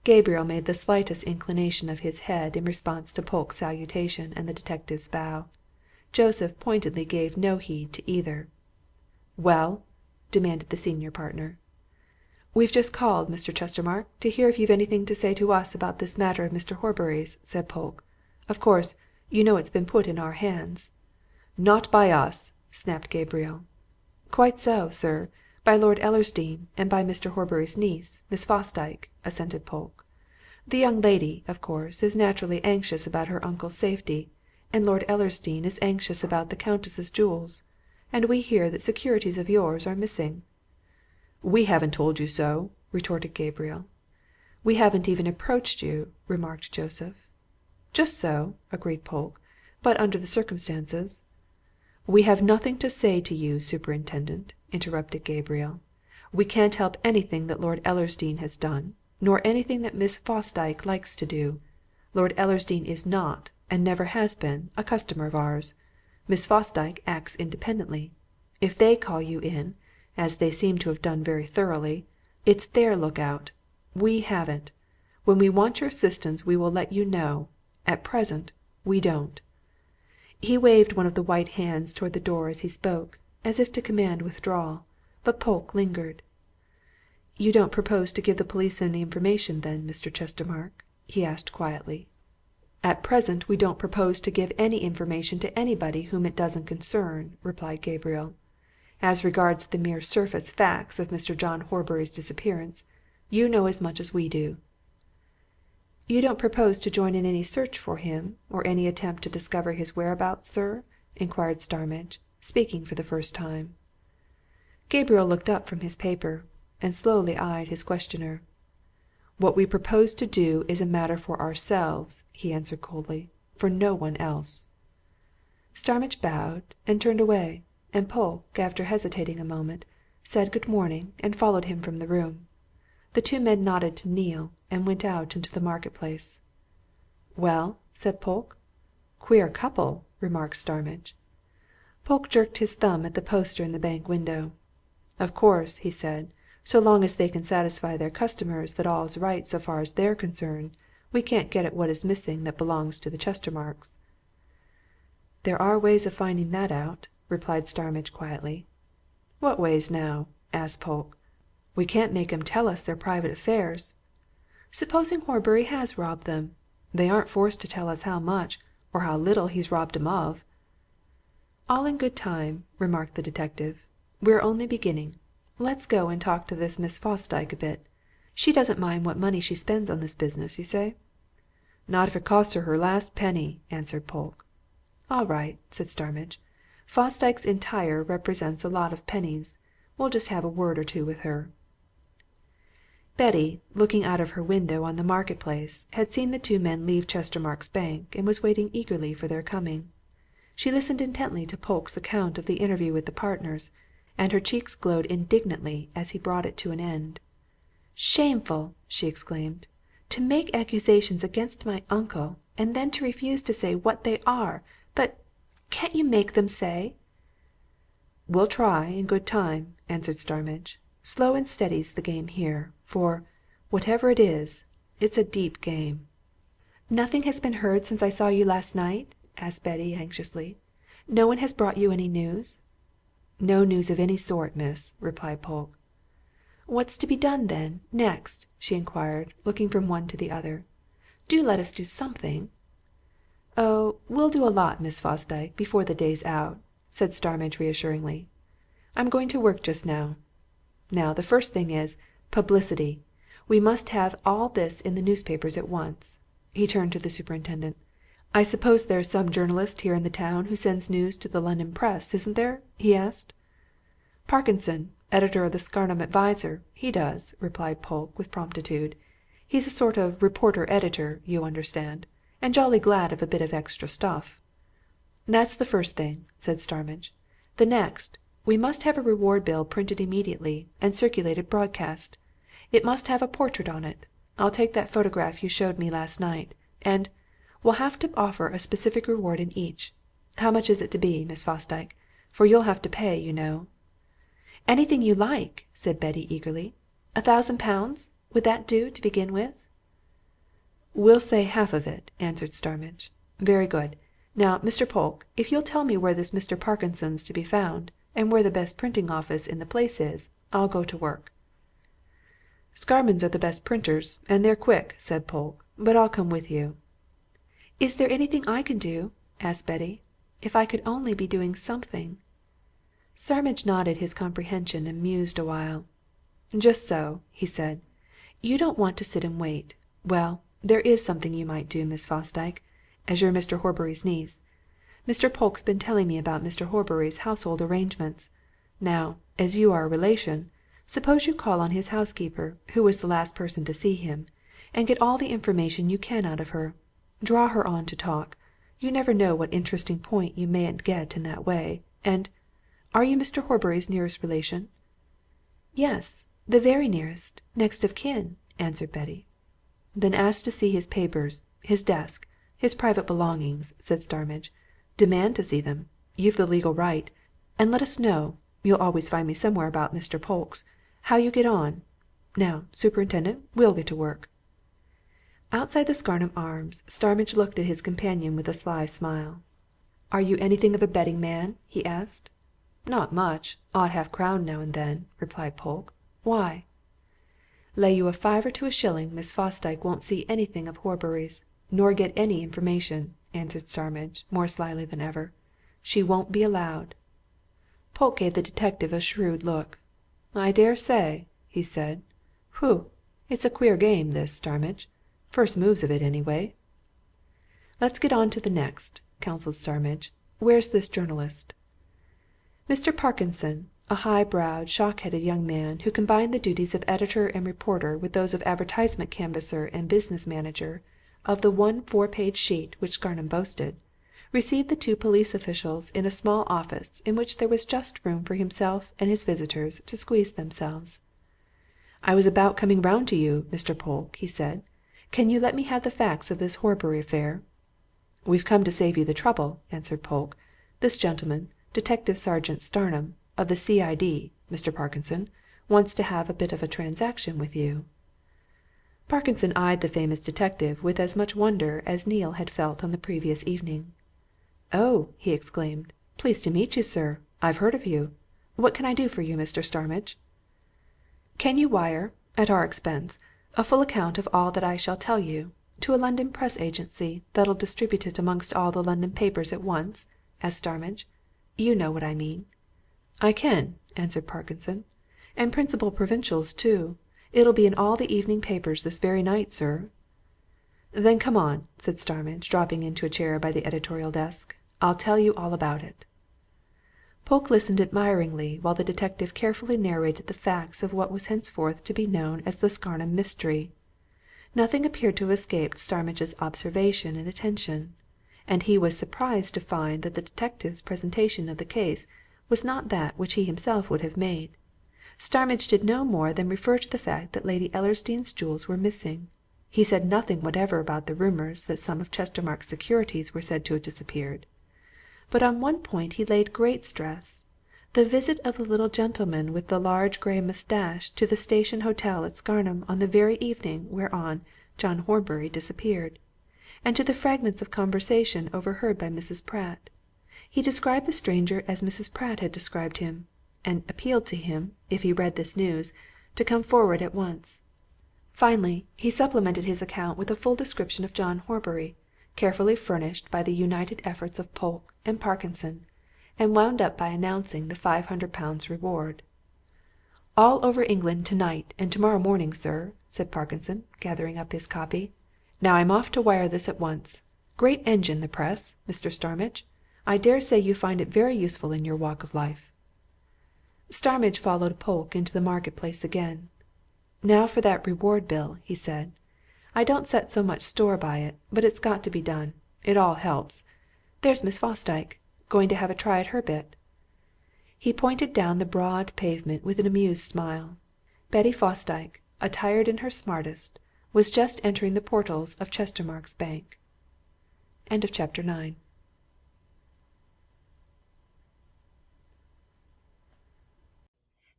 Gabriel made the slightest inclination of his head in response to Polke's salutation and the detective's bow. Joseph pointedly gave no heed to either. "Well?" demanded the senior partner. "We've just called, Mr. Chestermarke, to hear if you've anything to say to us about this matter of Mr. Horbury's," said Polke. "Of course, you know it's been put in our hands." "Not by us!" snapped Gabriel. "Quite so, sir. By Lord Ellersdeane, and by Mr. Horbury's niece, Miss Fosdyke," assented Polke. "The young lady, of course, is naturally anxious about her uncle's safety, and Lord Ellersdeane is anxious about the Countess's jewels. And we hear that securities of yours are missing." "We haven't told you so," retorted Gabriel. "We haven't even approached you," remarked Joseph. "Just so," agreed Polke. "But under the circumstances—" "We have nothing to say to you, Superintendent," interrupted Gabriel. "We can't help anything that Lord Ellersdeane has done, nor anything that Miss Fosdyke likes to do. Lord Ellersdeane is not, and never has been, a customer of ours. Miss Fosdyke acts independently. If they call you in, as they seem to have done very thoroughly, it's their look-out. We haven't. When we want your assistance we will let you know. At present, we don't." He waved one of the white hands towards the door as he spoke, as if to command withdrawal, but Polke lingered. "You don't propose to give the police any information, then, Mr. Chestermarke?" he asked quietly. "At present we don't propose to give any information to anybody whom it doesn't concern," replied Gabriel. "As regards the mere surface facts of Mr. John Horbury's disappearance, you know as much as we do." "You don't propose to join in any search for him, or any attempt to discover his whereabouts, sir?" inquired Starmidge, speaking for the first time. Gabriel looked up from his paper, and slowly eyed his questioner. "What we propose to do is a matter for ourselves," he answered coldly. "For no one else." Starmidge bowed and turned away, and Polke, after hesitating a moment, said good morning and followed him from the room. The two men nodded to Neale and went out into the Market-Place. "Well?" said Polke. "Queer couple," remarked Starmidge. Polke jerked his thumb at the poster in the bank window. "Of course," he said, "so long as they can satisfy their customers that all's right so far as they're concerned, we can't get at what is missing that belongs to the Chestermarkes." "There are ways of finding that out," replied Starmidge quietly. "What ways, now?" asked Polke. "We can't make 'em tell us their private affairs. Supposing Horbury has robbed them? They aren't forced to tell us how much or how little he's robbed 'em of." "All in good time," remarked the detective. "We're only beginning. Let's go and talk to this Miss Fosdyke a bit. She doesn't mind what money she spends on this business, you say?" "Not if it costs her her last penny," answered Polke. "All right," said Starmidge. "Fosdyke's entire represents a lot of pennies. We'll just have a word or two with her." Betty, looking out of her window on the Market-Place, had seen the two men leave Chestermarke's Bank and was waiting eagerly for their coming. She listened intently to Polke's account of the interview with the partners, and her cheeks glowed indignantly as he brought it to an end. "Shameful!" she exclaimed. "To make accusations against my uncle, and then to refuse to say what they are! But can't you make them say?" "We'll try, in good time," answered Starmidge. "Slow and steady's the game here, for, whatever it is, it's a deep game." "Nothing has been heard since I saw you last night?" asked Betty anxiously. "No one has brought you any news?" "No news of any sort, miss," replied Polke. "What's to be done, then, next?" she inquired, looking from one to the other. "Do let us do something." "Oh, we'll do a lot, Miss Fosdyke, before the day's out," said Starmidge reassuringly. "I'm going to work just now. Now, the first thing is publicity. We must have all this in the newspapers at once." He turned to the superintendent. "I suppose there's some journalist here in the town who sends news to the London press, isn't there?" he asked. "Parkinson, editor of the Scarnham Advertiser, he does," replied Polke, with promptitude. "He's a sort of reporter-editor, you understand, and jolly glad of a bit of extra stuff." "That's the first thing," said Starmidge. "The next we must have a reward bill printed immediately and circulated broadcast. It must have a portrait on it I'll take that photograph you showed me last night. And we'll have to offer a specific reward in each. How much is it to be, Miss Fosdyke? For you'll have to pay, you know." "Anything you like," said Betty eagerly. £1,000? Would that do, to begin with?" "We'll say half of it," answered Starmidge. "Very good. Now, Mr. Polke, if you'll tell me where this Mr. Parkinson's to be found, and where the best printing office in the place is, I'll go to work." "Scarmans are the best printers, and they're quick," said Polke. "But I'll come with you." "Is there anything I can do?" asked Betty. "If I could only be doing something." Starmidge nodded his comprehension and mused a while. "Just so," he said. "You don't want to sit and wait. Well, there is something you might do, Miss Fosdyke, as you're Mr. Horbury's niece. Mr. Polke's been telling me about Mr. Horbury's household arrangements. Now, as you are a relation, suppose you call on his housekeeper, who was the last person to see him, and get all the information you can out of her. Draw her on to talk you never know what interesting point you mayn't get in that way. And are you Mr. Horbury's nearest relation?" "Yes, the very nearest next of kin," answered Betty. "Then ask to see his papers, his desk, his private belongings," said Starmidge. "Demand to see them you've the legal right. And let us know you'll always find me somewhere about Mr. Polke's how you get on. Now, superintendent, we'll get to work." Outside the Scarnham Arms, Starmidge looked at his companion with a sly smile. "Are you anything of a betting man?" he asked. "Not much odd half-crown now and then," replied Polke. "Why?" "Lay you a fiver to a shilling Miss Fosdyke won't see anything of Horbury's, nor get any information," answered Starmidge, more slyly than ever. "She won't be allowed." Polke gave the detective a shrewd look. "I dare say!" he said. "Whew! It's a queer game, this, Starmidge. First moves of it, anyway." "Let's get on to the next," counselled Starmidge. "Where's this journalist?" Mr. Parkinson, a high-browed, shock-headed young man who combined the duties of editor and reporter with those of advertisement canvasser and business manager of the one 4-page sheet which Scarnham boasted, received the two police officials in a small office in which there was just room for himself and his visitors to squeeze themselves. "I was about coming round to you, Mr. Polke," he said. "Can you let me have the facts of this Horbury affair?" "We've come to save you the trouble," answered Polke. "This gentleman, Detective Sergeant Starnham, of the C.I.D., Mr. Parkinson, wants to have a bit of a transaction with you." Parkinson eyed the famous detective with as much wonder as Neale had felt on the previous evening. "Oh!" he exclaimed. "Pleased to meet you, sir. I've heard of you. What can I do for you, Mr. Starmidge?" "Can you wire, at our expense, a full account of all that I shall tell you, to a London press agency that'll distribute it amongst all the London papers at once?" asked Starmidge. "You know what I mean." "I can," answered Parkinson. "And principal provincials, too. It'll be in all the evening papers this very night, sir." "Then come on," said Starmidge, dropping into a chair by the editorial desk. "I'll tell you all about it." Polke listened admiringly while the detective carefully narrated the facts of what was henceforth to be known as the Scarnham mystery. Nothing appeared to have escaped Starmidge's observation and attention, and he was surprised to find that the detective's presentation of the case was not that which he himself would have made. Starmidge did no more than refer to the fact that Lady Ellersdeane's jewels were missing. He said nothing whatever about the rumours that some of Chestermarke's securities were said to have disappeared. But on one point he laid great stress the visit of the little gentleman with the large grey moustache to the Station Hotel at Scarnham on the very evening whereon John Hornbury disappeared, and to the fragments of conversation overheard by Mrs. Pratt. He described the stranger as Mrs. Pratt had described him, and appealed to him, if he read this news, to come forward at once. Finally, he supplemented his account with a full description of John Horbury, carefully furnished by the united efforts of Polke and Parkinson, and wound up by announcing the £500 reward. "All over England tonight and tomorrow morning, sir," said Parkinson, gathering up his copy. "Now I'm off to wire this at once. Great engine, the press, Mr. Starmidge. I dare say you find it very useful in your walk of life." Starmidge followed Polke into the market-place again. "Now for that reward bill," he said. "I don't set so much store by it, but it's got to be done. It all helps. There's Miss Fosdyke. Going to have a try at her bit?" He pointed down the broad pavement with an amused smile. Betty Fosdyke, attired in her smartest, was just entering the portals of Chestermarke's Bank.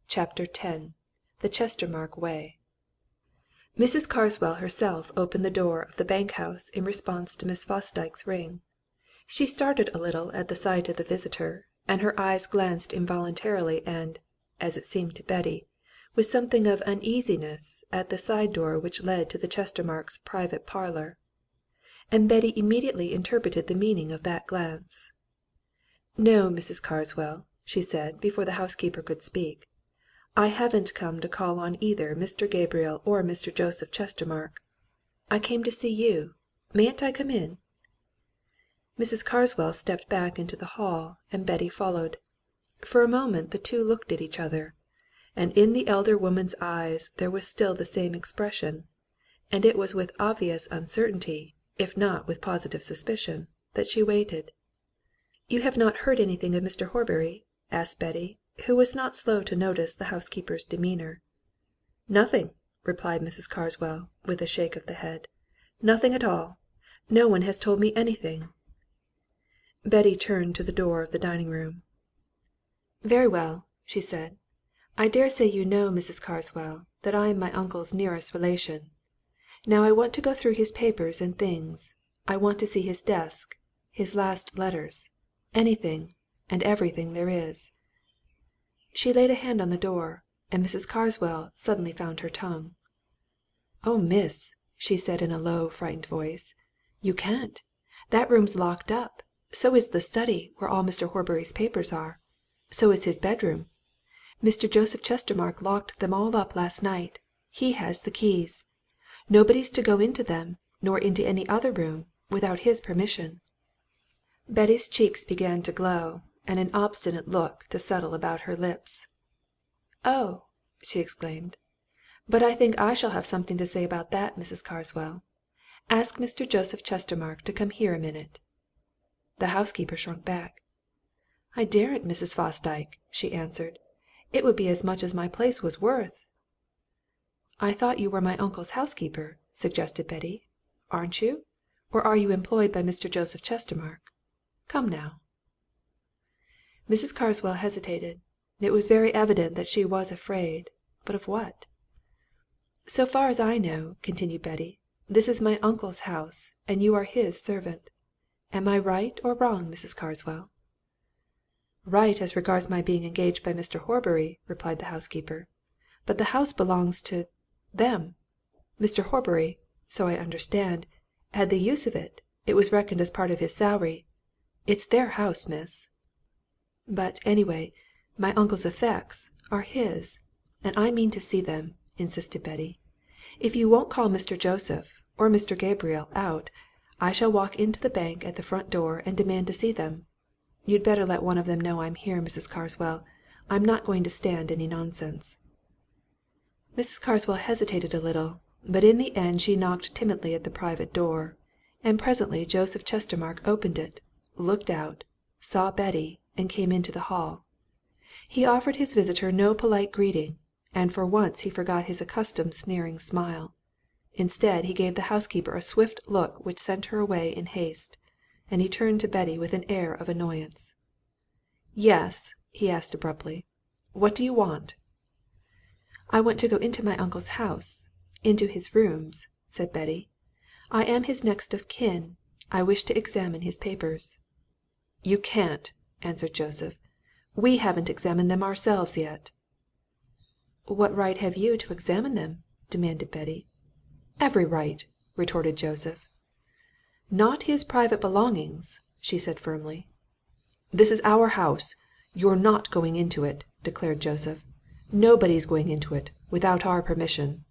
Chapter 10. The Chestermarke Way. Mrs. Carswell herself opened the door of the bank-house in response to Miss Fosdyke's ring. She started a little at the sight of the visitor, and her eyes glanced involuntarily and, as it seemed to Betty, with something of uneasiness at the side door which led to the Chestermarkes' private parlour. And Betty immediately interpreted the meaning of that glance. "No, Mrs. Carswell," she said, before the housekeeper could speak. "I haven't come to call on either Mr. Gabriel or Mr. Joseph Chestermarke. I came to see you. Mayn't I come in?" Mrs. Carswell stepped back into the hall, and Betty followed. For a moment the two looked at each other, and in the elder woman's eyes there was still the same expression, and it was with obvious uncertainty, if not with positive suspicion, that she waited. "You have not heard anything of Mr. Horbury?" asked Betty, who was not slow to notice the housekeeper's demeanour. "Nothing," replied Mrs. Carswell, with a shake of the head. "Nothing at all. No one has told me anything." Betty turned to the door of the dining-room. "Very well," she said. "I dare say you know, Mrs. Carswell, that I'm my uncle's nearest relation. Now I want to go through his papers and things. I want to see his desk, his last letters, anything and everything there is." She laid a hand on the door, and Mrs. Carswell suddenly found her tongue. "Oh, miss!" she said in a low, frightened voice. "You can't. That room's locked up. So is the study, where all Mr. Horbury's papers are. So is his bedroom. Mr. Joseph Chestermarke locked them all up last night. He has the keys. Nobody's to go into them, nor into any other room, without his permission." Betty's cheeks began to glow, and an obstinate look to settle about her lips. "Oh!" she exclaimed. "But I think I shall have something to say about that, Mrs. Carswell. Ask Mr. Joseph Chestermarke to come here a minute." The housekeeper shrunk back. "I daren't, Mrs. Fosdyke," she answered. "It would be as much as my place was worth." "I thought you were my uncle's housekeeper," suggested Betty. "Aren't you? Or are you employed by Mr. Joseph Chestermarke? Come now." Mrs. Carswell hesitated. It was very evident that she was afraid. But of what? "So far as I know," continued Betty, "this is my uncle's house, and you are his servant. Am I right or wrong, Mrs. Carswell?" "Right as regards my being engaged by Mr. Horbury," replied the housekeeper. "But the house belongs to them. Mr. Horbury, so I understand, had the use of it it was reckoned as part of his salary. It's their house, miss." "But, anyway, my uncle's effects are his, and I mean to see them," insisted Betty. "If you won't call Mr. Joseph, or Mr. Gabriel, out, I shall walk into the bank at the front door and demand to see them. You'd better let one of them know I'm here, Mrs. Carswell. I'm not going to stand any nonsense." Mrs. Carswell hesitated a little, but in the end she knocked timidly at the private door, and presently Joseph Chestermarke opened it, looked out, saw Betty, and came into the hall. He offered his visitor no polite greeting, and for once he forgot his accustomed sneering smile. Instead, he gave the housekeeper a swift look which sent her away in haste, and he turned to Betty with an air of annoyance. "Yes?" he asked abruptly. "What do you want?" "I want to go into my uncle's house into his rooms," said Betty. "I am his next of kin. I wish to examine his papers." "You can't," answered Joseph. "We haven't examined them ourselves yet." "What right have you to examine them?" demanded Betty. "Every right!" retorted Joseph. "Not his private belongings," she said firmly. "This is our house you're not going into it," declared Joseph. "Nobody's going into it without our permission."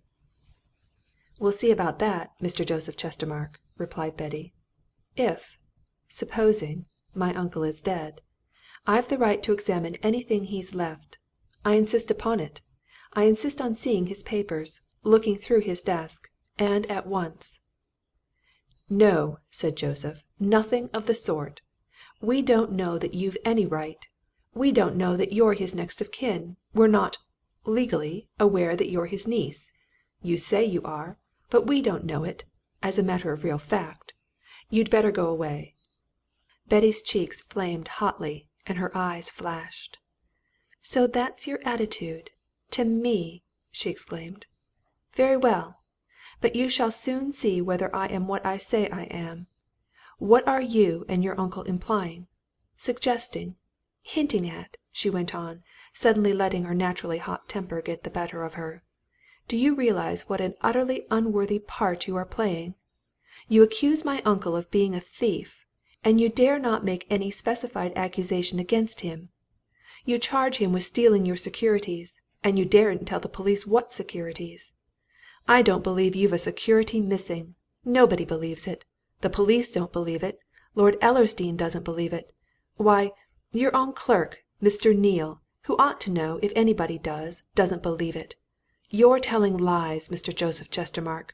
"We'll see about that, Mr. Joseph Chestermarke," replied Betty. "Supposing, my uncle is dead, I've the right to examine anything he's left. I insist upon it. I insist on seeing his papers, looking through his desk, and at once." "No," said Joseph. "Nothing of the sort. We don't know that you've any right. We don't know that you're his next of kin. We're not legally aware that you're his niece. You say you are, but we don't know it, as a matter of real fact. You'd better go away." Betty's cheeks flamed hotly, and her eyes flashed. "So that's your attitude to me!" she exclaimed. "Very well but you shall soon see whether I am what I say I am. What are you and your uncle implying? Suggesting? Hinting at?" she went on, suddenly letting her naturally hot temper get the better of her. "Do you realize what an utterly unworthy part you are playing? You accuse my uncle of being a thief, and you dare not make any specified accusation against him. You charge him with stealing your securities, and you daren't tell the police what securities. I don't believe you've a security missing. Nobody believes it. The police don't believe it. Lord Ellersdeane doesn't believe it. Why, your own clerk, Mr. Neale, who ought to know if anybody does, doesn't believe it. You're telling lies, Mr. Joseph Chestermarke.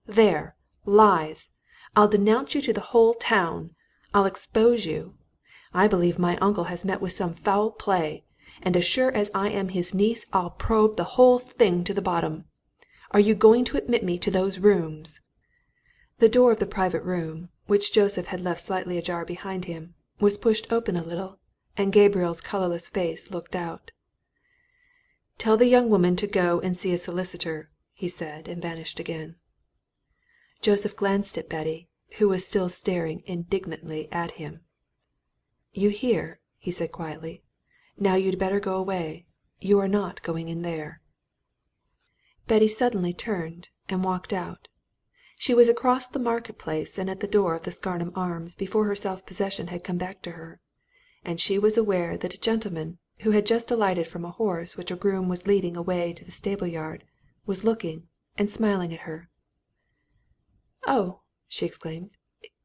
There! Lies! I'll denounce you to the whole town. I'll expose you. I believe my uncle has met with some foul play, and as sure as I am his niece, I'll probe the whole thing to the bottom. Are you going to admit me to those rooms?" The door of the private room, which Joseph had left slightly ajar behind him, was pushed open a little, and Gabriel's colourless face looked out. "Tell the young woman to go and see a solicitor," he said, and vanished again. Joseph glanced at Betty, who was still staring indignantly at him. "You hear?" he said quietly. "Now you'd better go away. You are not going in there." Betty suddenly turned and walked out. She was across the Market-Place and at the door of the Scarnham Arms before her self-possession had come back to her, and she was aware that a gentleman, who had just alighted from a horse which a groom was leading away to the stable-yard, was looking and smiling at her. "Oh!" she exclaimed.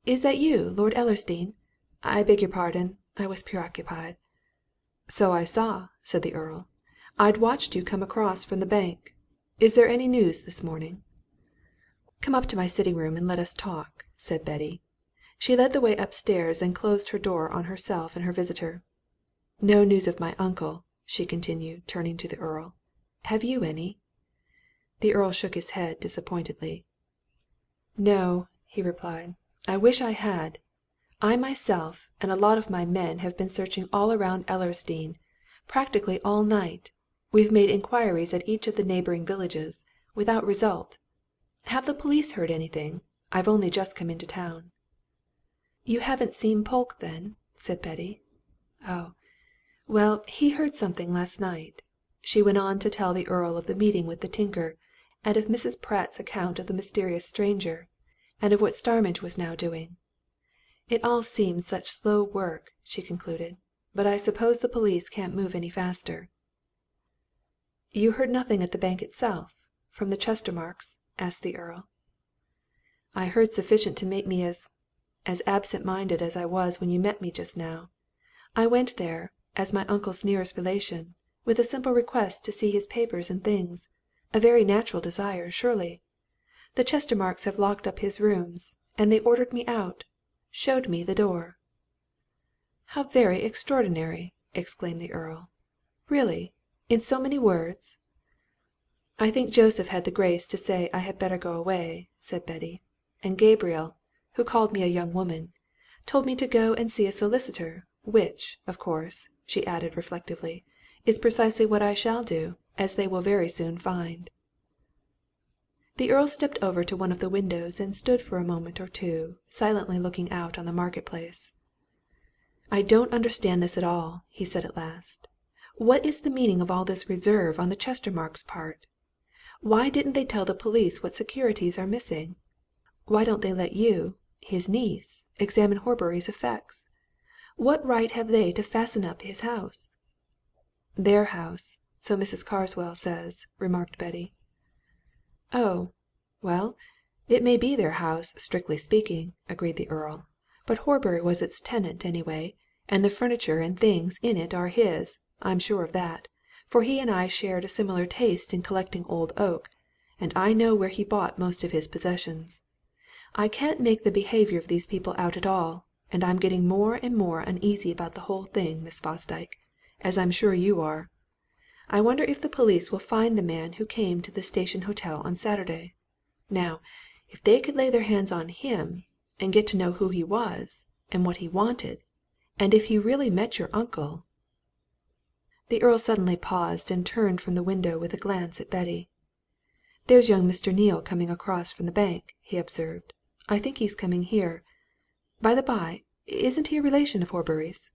"Is that you, Lord Ellersdeane? I beg your pardon I was preoccupied." "So I saw," said the Earl. "I'd watched you come across from the bank. Is there any news this morning?" "Come up to my sitting room and let us talk," said Betty. She led the way upstairs and closed her door on herself and her visitor. "No news of my uncle," she continued, turning to the Earl. "Have you any?" The Earl shook his head disappointedly. "No," he replied. "I wish I had. I myself and a lot of my men have been searching all round Ellersdeane, practically all night. We've made inquiries at each of the neighbouring villages, without result. Have the police heard anything? I've only just come into town." "You haven't seen Polke, then?" said Betty. "Oh, well, he heard something last night." She went on to tell the Earl of the meeting with the tinker, and of Mrs. Pratt's account of the mysterious stranger, and of what Starmidge was now doing. "It all seems such slow work," she concluded, "but I suppose the police can't move any faster." "You heard nothing at the bank itself from the Chestermarkes?" asked the Earl. "I heard sufficient to make me as absent-minded as I was when you met me just now. I went there, as my uncle's nearest relation, with a simple request to see his papers and things a very natural desire, surely. The Chestermarkes have locked up his rooms, and they ordered me out showed me the door." "How very extraordinary!" exclaimed the Earl. "Really? In so many words?" "I think Joseph had the grace to say I had better go away," said Betty. "And Gabriel, who called me a young woman, told me to go and see a solicitor, which, of course," she added reflectively, "is precisely what I shall do, as they will very soon find." The Earl stepped over to one of the windows and stood for a moment or two, silently looking out on the Market-Place. "I don't understand this at all," he said at last. "What is the meaning of all this reserve on the Chestermarkes' part? Why didn't they tell the police what securities are missing? Why don't they let you, his niece, examine Horbury's effects? What right have they to fasten up his house?" "Their house, so Mrs. Carswell says," remarked Betty. "Oh, well, it may be their house, strictly speaking," agreed the Earl. "But Horbury was its tenant, anyway, and the furniture and things in it are his I'm sure of that, for he and I shared a similar taste in collecting old oak, and I know where he bought most of his possessions. I can't make the behaviour of these people out at all, and I'm getting more and more uneasy about the whole thing, Miss Fosdyke, as I'm sure you are. I wonder if the police will find the man who came to the Station Hotel on Saturday. Now, if they could lay their hands on him, and get to know who he was, and what he wanted, and if he really met your uncle—" The Earl suddenly paused and turned from the window with a glance at Betty. "There's young Mr. Neale coming across from the bank," he observed. "I think he's coming here. By the by, isn't he a relation of Horbury's?"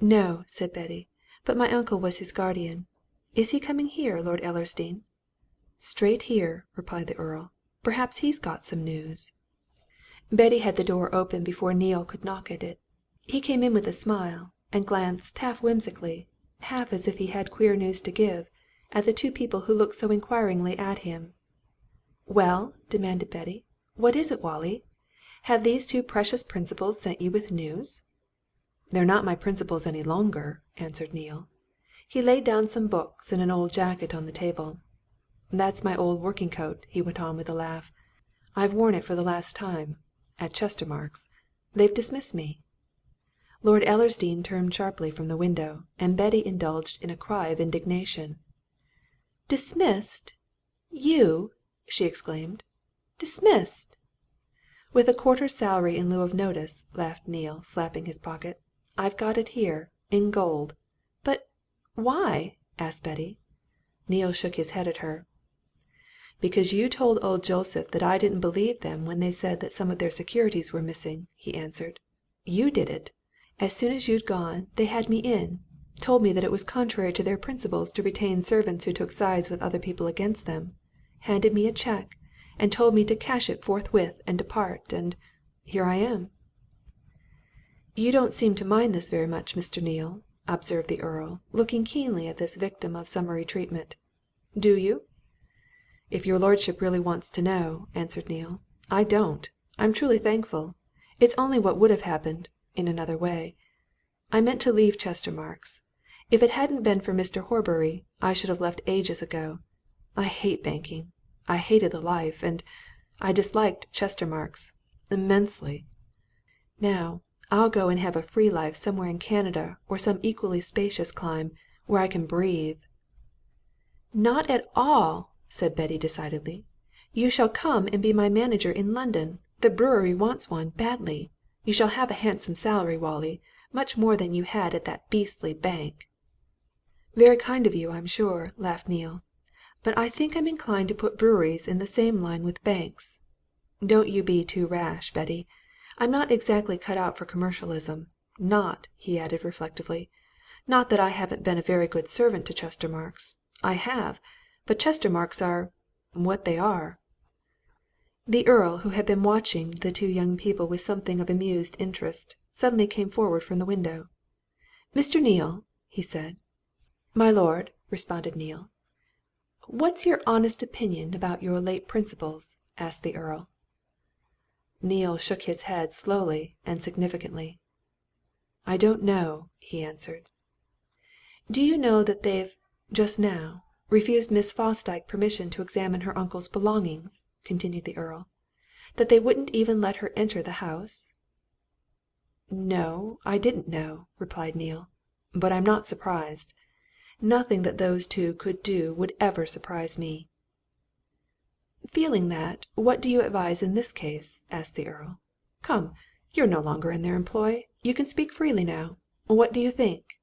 "No," said Betty. "But my uncle was his guardian. Is he coming here, Lord Ellersdeane?" "Straight here," replied the Earl. "Perhaps he's got some news." Betty had the door open before Neale could knock at it. He came in with a smile, and glanced half whimsically, half as if he had queer news to give, at the two people who looked so inquiringly at him. "Well?" demanded Betty. "What is it, Wallie? Have these two precious principals sent you with news?" "They're not my principals any longer," answered Neale. He laid down some books and an old jacket on the table. "That's my old working coat," he went on with a laugh. "I've worn it for the last time at Chestermarke's. They've dismissed me." Lord Ellersdeane turned sharply from the window, and Betty indulged in a cry of indignation. "Dismissed? You?" she exclaimed. "Dismissed?" "With a quarter's salary in lieu of notice," laughed Neale, slapping his pocket. "I've got it here, in gold." "But why?" asked Betty. Neale shook his head at her. "Because you told old Joseph that I didn't believe them when they said that some of their securities were missing," he answered. "You did it. As soon as you'd gone, they had me in, told me that it was contrary to their principles to retain servants who took sides with other people against them, handed me a cheque, and told me to cash it forthwith and depart. And here I am." "You don't seem to mind this very much, Mr. Neale," observed the Earl, looking keenly at this victim of summary treatment. "Do you?" "If your lordship really wants to know," answered Neale, "I don't. I'm truly thankful. It's only what would have happened in another way. I meant to leave Chestermarke's. If it hadn't been for Mr. Horbury, I should have left ages ago. I hate banking. I hated the life. And I disliked Chestermarke's immensely. Now, I'll go and have a free life somewhere in Canada or some equally spacious clime, where I can breathe." "Not at all!" said Betty decidedly. "You shall come and be my manager in London. The brewery wants one, badly. You shall have a handsome salary, Wallie, much more than you had at that beastly bank." "Very kind of you, I'm sure," laughed Neale. "But I think I'm inclined to put breweries in the same line with banks. Don't you be too rash, Betty. I'm not exactly cut out for commercialism. Not," he added reflectively, "not that I haven't been a very good servant to Chestermarkes. I have. But Chestermarkes are what they are." The Earl, who had been watching the two young people with something of amused interest, suddenly came forward from the window. "Mr. Neale," he said. "My lord," responded Neale. "What's your honest opinion about your late principals?" asked the Earl. Neale shook his head slowly and significantly. "I don't know," he answered. "Do you know that they've, just now, refused Miss Fosdyke permission to examine her uncle's belongings?" continued the Earl. "That they wouldn't even let her enter the house?" "No, I didn't know," replied Neale. "But I'm not surprised. Nothing that those two could do would ever surprise me." "Feeling that, what do you advise in this case?" asked the Earl. "Come, you're no longer in their employ. You can speak freely now. What do you think?"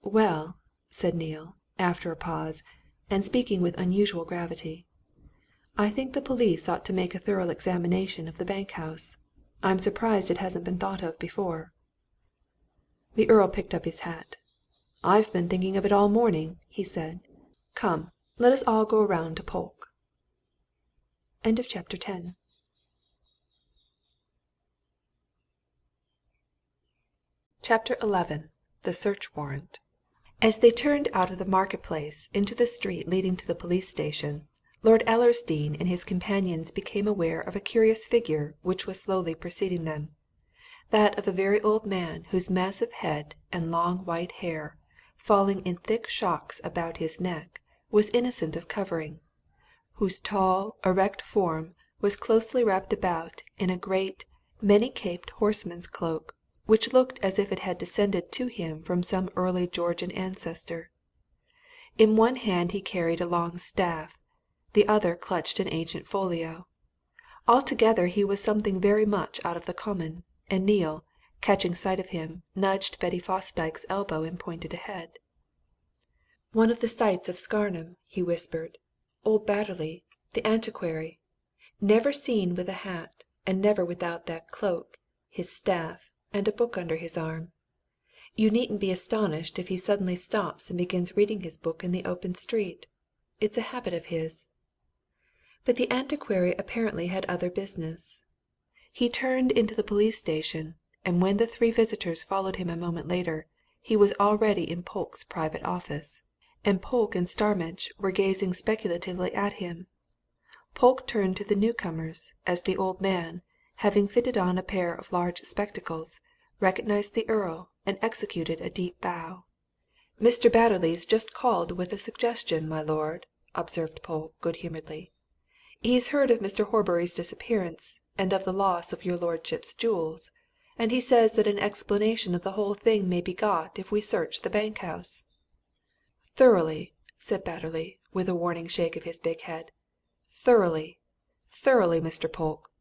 "Well," said Neale, after a pause, and speaking with unusual gravity, "I think the police ought to make a thorough examination of the bank house. I'm surprised it hasn't been thought of before." The Earl picked up his hat. "I've been thinking of it all morning," he said. "Come, let us all go round to Polke." Chapter 11. The Search-Warrant. As they turned out of the market-place into the street leading to the police station, Lord Ellersdeane and his companions became aware of a curious figure which was slowly preceding them that of a very old man whose massive head and long white hair, falling in thick shocks about his neck, was innocent of covering, whose tall, erect form was closely wrapped about in a great, many-caped horseman's cloak, which looked as if it had descended to him from some early Georgian ancestor. In one hand he carried a long staff, the other clutched an ancient folio. Altogether he was something very much out of the common, and Neale, catching sight of him, nudged Betty Fosdyke's elbow and pointed ahead. "One of the sights of Scarnham," he whispered. "Old Batterley, the antiquary. Never seen with a hat, and never without that cloak, his staff, and a book under his arm. You needn't be astonished if he suddenly stops and begins reading his book in the open street. It's a habit of his." But the antiquary apparently had other business. He turned into the police station, and when the three visitors followed him a moment later, he was already in Polke's private office, and Polke and Starmidge were gazing speculatively at him. Polke turned to the newcomers, as the old man, having fitted on a pair of large spectacles, recognized the Earl and executed a deep bow. "Mr. Batterley's just called with a suggestion, my lord," observed Polke good-humouredly. "He's heard of Mr. Horbury's disappearance, and of the loss of your lordship's jewels, and he says that an explanation of the whole thing may be got if we search the bank house." "Thoroughly!" said Batterley, with a warning shake of his big head. "Thoroughly! Thoroughly, Mr. Polke!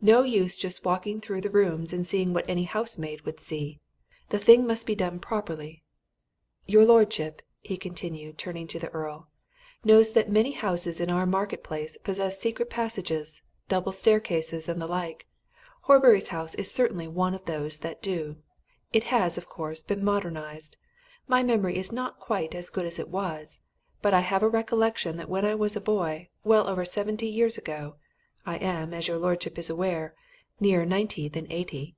No use just walking through the rooms and seeing what any housemaid would see. The thing must be done properly. Your lordship," he continued, turning to the Earl, "knows that many houses in our market-place possess secret passages, double staircases, and the like. Horbury's house is certainly one of those that do. It has, of course, been modernized. My memory is not quite as good as it was, but I have a recollection that when I was a boy, well over 70 years ago I am, as your lordship is aware, nearer 90 than 80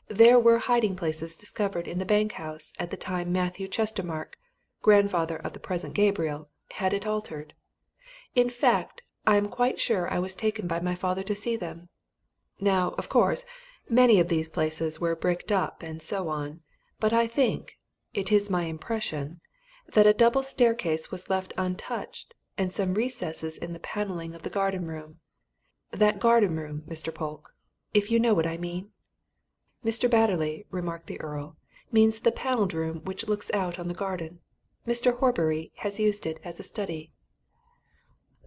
there were hiding-places discovered in the bank-house at the time Matthew Chestermarke, grandfather of the present Gabriel, had it altered. In fact, I am quite sure I was taken by my father to see them. Now, of course, many of these places were bricked up and so on, but I think it is my impression that a double staircase was left untouched, and some recesses in the panelling of the garden-room. That garden-room, Mr. Polke, if you know what I mean?" Mr. Batterley, remarked the Earl, means the panelled room which looks out on the garden. Mr. Horbury has used it as a study.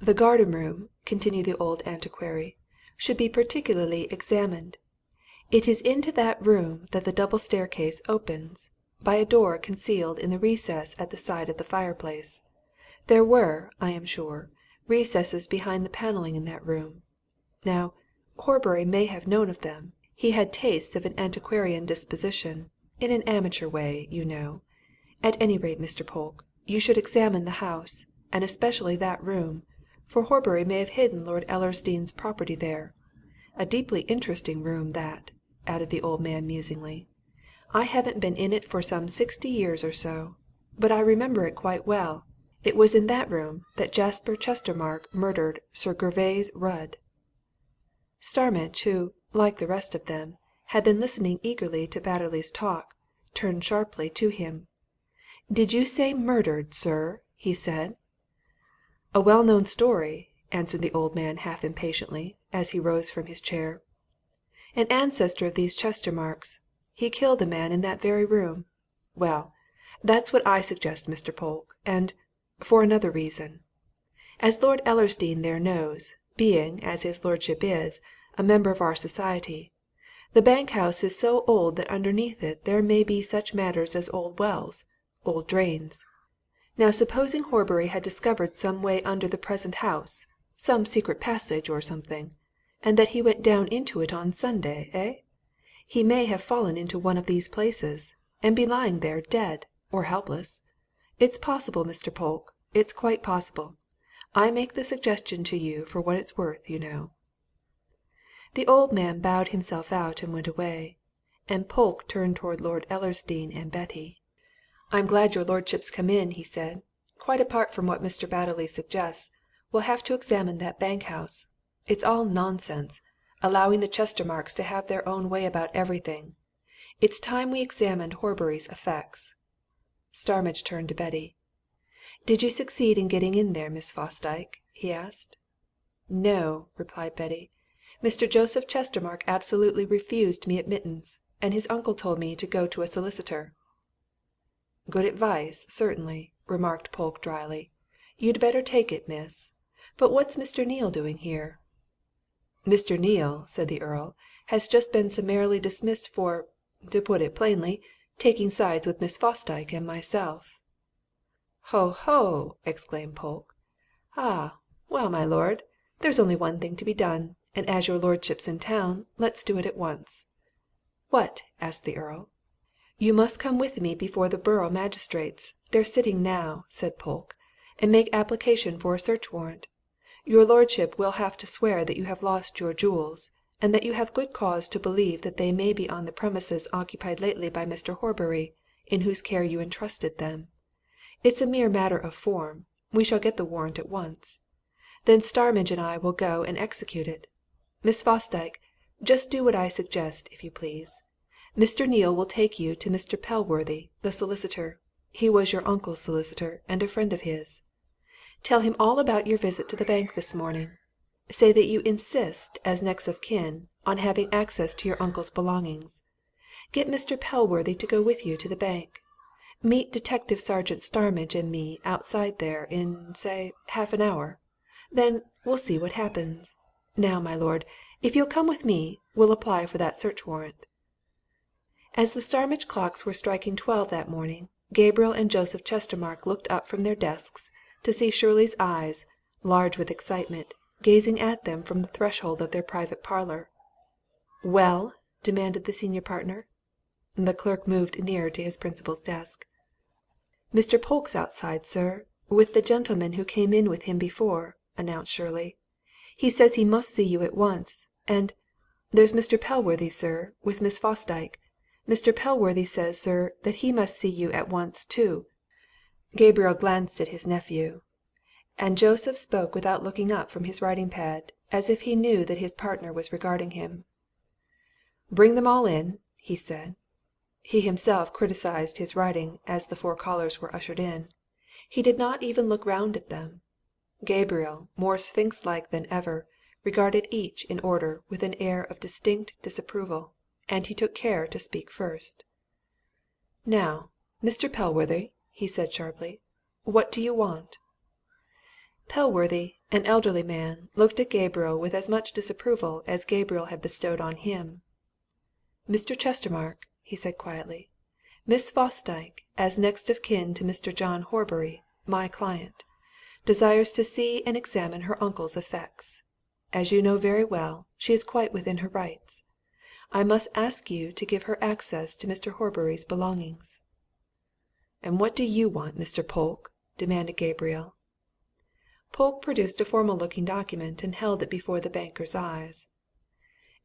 The garden room, continued the old antiquary, should be particularly examined. It is into that room that the double staircase opens, by a door concealed in the recess at the side of the fireplace. There were, I am sure, recesses behind the panelling in that room. Now, Horbury may have known of them. He had tastes of an antiquarian disposition, in an amateur way, you know. At any rate, Mr. Polke, you should examine the house, and especially that room, for Horbury may have hidden Lord Ellersdeane's property there. A deeply interesting room, that, added the old man musingly. I haven't been in it for some 60 years or so, but I remember it quite well. It was in that room that Jasper Chestermarke murdered Sir Gervase Rudd. Starmidge, who, like the rest of them, had been listening eagerly to Batterley's talk, turned sharply to him. "Did you say murdered, sir?" he said. "A well-known story," answered the old man half impatiently, as he rose from his chair. "An ancestor of these Chestermarkes. He killed a man in that very room. Well, that's what I suggest, Mr. Polke, and for another reason. As Lord Ellersdeane there knows, being, as his lordship is, a member of our society, the bank-house is so old that underneath it there may be such matters as old wells, old drains. Now supposing Horbury had discovered some way under the present house, some secret passage or something, and that he went down into it on Sunday, eh? He may have fallen into one of these places, and be lying there dead, or helpless. It's possible, Mr. Polke, it's quite possible. I make the suggestion to you for what it's worth, you know." The old man bowed himself out and went away, and Polke turned towards Lord Ellersdeane and Betty. "I'm glad your lordship's come in," he said. "Quite apart from what Mr. Batterley suggests, we'll have to examine that bank-house. It's all nonsense, allowing the Chestermarkes to have their own way about everything. It's time we examined Horbury's effects." Starmidge turned to Betty. "Did you succeed in getting in there, Miss Fosdyke?" he asked. "No," replied Betty. "Mr. Joseph Chestermarke absolutely refused me admittance, and his uncle told me to go to a solicitor." "Good advice, certainly," remarked Polke drily. "You'd better take it, miss. But what's Mr. Neale doing here?" "Mr. Neale," said the Earl, "has just been summarily dismissed for, to put it plainly, taking sides with Miss Fosdyke and myself." "Ho, ho!" exclaimed Polke. "Ah, well, my lord, there's only one thing to be done, and as your lordship's in town, let's do it at once." "What?" asked the Earl. "You must come with me before the borough magistrates they're sitting now," said Polke, "and make application for a search-warrant. Your lordship will have to swear that you have lost your jewels, and that you have good cause to believe that they may be on the premises occupied lately by Mr. Horbury, in whose care you entrusted them. It's a mere matter of form we shall get the warrant at once. Then Starmidge and I will go and execute it. Miss Fosdyke, just do what I suggest, if you please. Mr. Neale will take you to Mr. Pellworthy, the solicitor. He was your uncle's solicitor, and a friend of his. Tell him all about your visit to the bank this morning. Say that you insist, as next of kin, on having access to your uncle's belongings. Get Mr. Pellworthy to go with you to the bank. Meet Detective Sergeant Starmidge and me outside there in, say, half an hour. Then we'll see what happens. Now, my lord, if you'll come with me, we'll apply for that search-warrant." As the Starmidge clocks were striking 12 that morning, Gabriel and Joseph Chestermarke looked up from their desks to see Shirley's eyes, large with excitement, gazing at them from the threshold of their private parlour. "Well?" demanded the senior partner. The clerk moved nearer to his principal's desk. "Mr. Polke's outside, sir, with the gentleman who came in with him before," announced Shirley. "He says he must see you at once. And there's Mr. Pellworthy, sir, with Miss Fosdyke. Mr. Pellworthy says, sir, that he must see you at once, too." Gabriel glanced at his nephew, and Joseph spoke without looking up from his writing-pad, as if he knew that his partner was regarding him. "Bring them all in," he said. He himself criticized his writing as the 4 callers were ushered in. He did not even look round at them. Gabriel, more sphinx-like than ever, regarded each in order with an air of distinct disapproval. and he took care to speak first. "Now, Mr. Pellworthy," he said sharply, "what do you want?" Pellworthy, an elderly man, looked at Gabriel with as much disapproval as Gabriel had bestowed on him. "Mr. Chestermarke," he said quietly, "Miss Fosdyke, as next of kin to Mr. John Horbury, my client, desires to see and examine her uncle's effects. As you know very well, she is quite within her rights. I must ask you to give her access to Mr. Horbury's belongings." "And what do you want, Mr. Polke?" demanded Gabriel. Polke produced a formal-looking document and held it before the banker's eyes.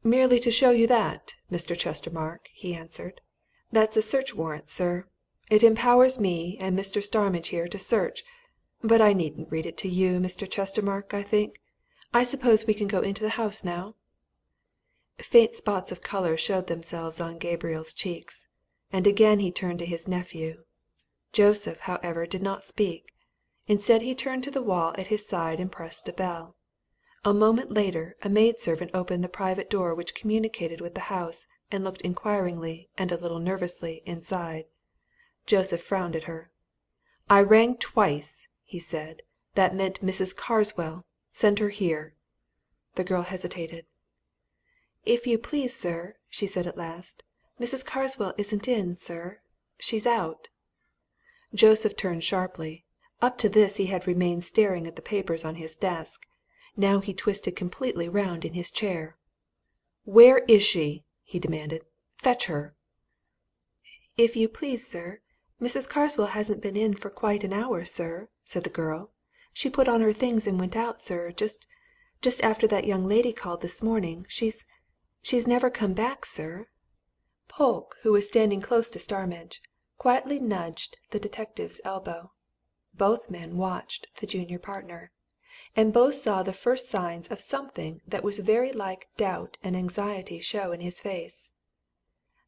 "Merely to show you that, Mr. Chestermarke," he answered. "That's a search-warrant, sir. It empowers me and Mr. Starmidge here to search but I needn't read it to you, Mr. Chestermarke, I think. I suppose we can go into the house now?" Faint spots of colour showed themselves on Gabriel's cheeks, and again he turned to his nephew. Joseph, however, did not speak. Instead, he turned to the wall at his side and pressed a bell. A moment later, a maid-servant opened the private door which communicated with the house, and looked inquiringly and a little nervously inside. Joseph frowned at her. "I rang twice," he said. "That meant Mrs. Carswell. Send her here." The girl hesitated. "If you please, sir," she said at last, "Mrs. Carswell isn't in, sir. She's out." Joseph turned sharply. Up to this he had remained staring at the papers on his desk. Now he twisted completely round in his chair. "Where is she?" he demanded. "Fetch her!" "If you please, sir, Mrs. Carswell hasn't been in for quite an hour, sir," said the girl. "She put on her things and went out, sir, just after that young lady called this morning. She's never come back, sir." Polke, who was standing close to Starmidge, quietly nudged the detective's elbow. Both men watched the junior partner, and both saw the first signs of something that was very like doubt and anxiety show in his face.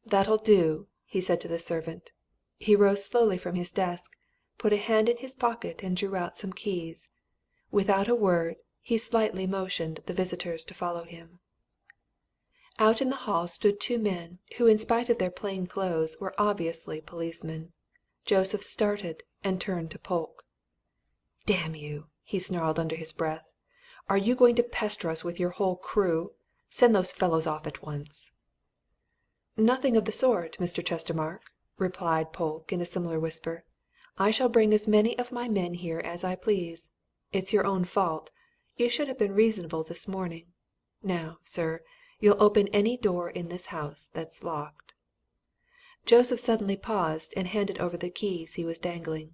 "That'll do," he said to the servant. He rose slowly from his desk, put a hand in his pocket and drew out some keys. Without a word, he slightly motioned the visitors to follow him. Out in the hall stood two men who, in spite of their plain clothes, were obviously policemen. Joseph started and turned to Polke. "Damn you!" he snarled under his breath. "Are you going to pester us with your whole crew? Send those fellows off at once." "Nothing of the sort, Mr. Chestermarke," replied Polke in a similar whisper. "I shall bring as many of my men here as I please. It's your own fault you should have been reasonable this morning. Now, sir, you'll open any door in this house that's locked." Joseph suddenly paused and handed over the keys he was dangling.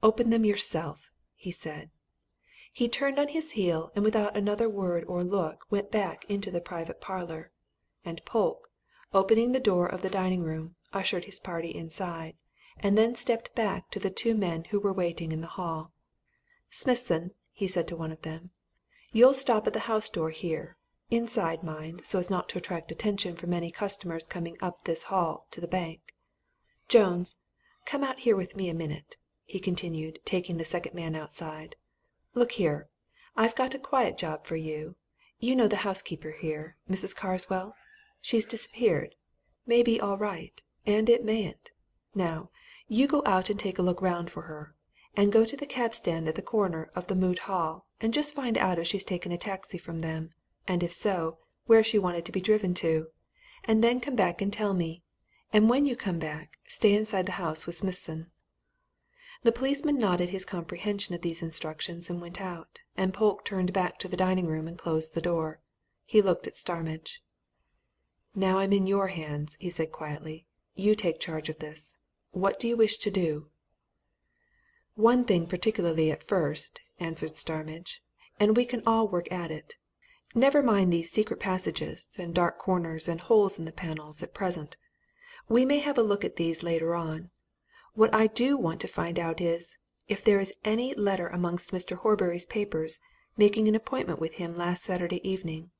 "Open them yourself," he said. He turned on his heel and without another word or look went back into the private parlour, and Polke, opening the door of the dining room, ushered his party inside, and then stepped back to the two men who were waiting in the hall. "Smithson," he said to one of them, "you'll stop at the house door here inside, mind, so as not to attract attention from any customers coming up this hall to the bank. Jones, come out here with me a minute," he continued, taking the second man outside. "Look here I've got a quiet job for you. You know the housekeeper here, Mrs. Carswell? She's disappeared. May be all right, and it mayn't. Now, you go out and take a look round for her, and go to the cab stand at the corner of the Moot Hall, and just find out if she's taken a taxi from them, and if so, where she wanted to be driven to. And then come back and tell me. And when you come back, stay inside the house with Smithson." The policeman nodded his comprehension of these instructions and went out, and Polke turned back to the dining room and closed the door. He looked at Starmidge. "Now I'm in your hands," he said quietly. "You take charge of this. What do you wish to do?" "One thing particularly at first," answered Starmidge, "and we can all work at it. Never mind these secret passages and dark corners and holes in the panels at present. We may have a look at these later on. What I do want to find out is, if there is any letter amongst Mr. Horbury's papers making an appointment with him last Saturday evening.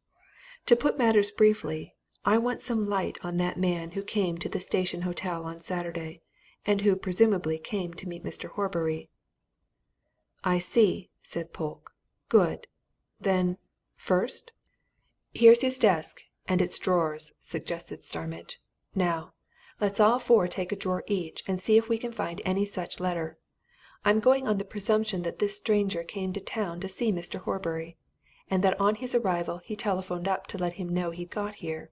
To put matters briefly, I want some light on that man who came to the Station Hotel on Saturday, and who presumably came to meet Mr. Horbury." "I see," said Polke. "Good. Then, first?" "Here's his desk, "And its drawers," suggested Starmidge. "Now, let's all four take a drawer each and see if we can find any such letter. I'm going on the presumption that this stranger came to town to see Mr. Horbury, and that on his arrival he telephoned up to let him know he'd got here.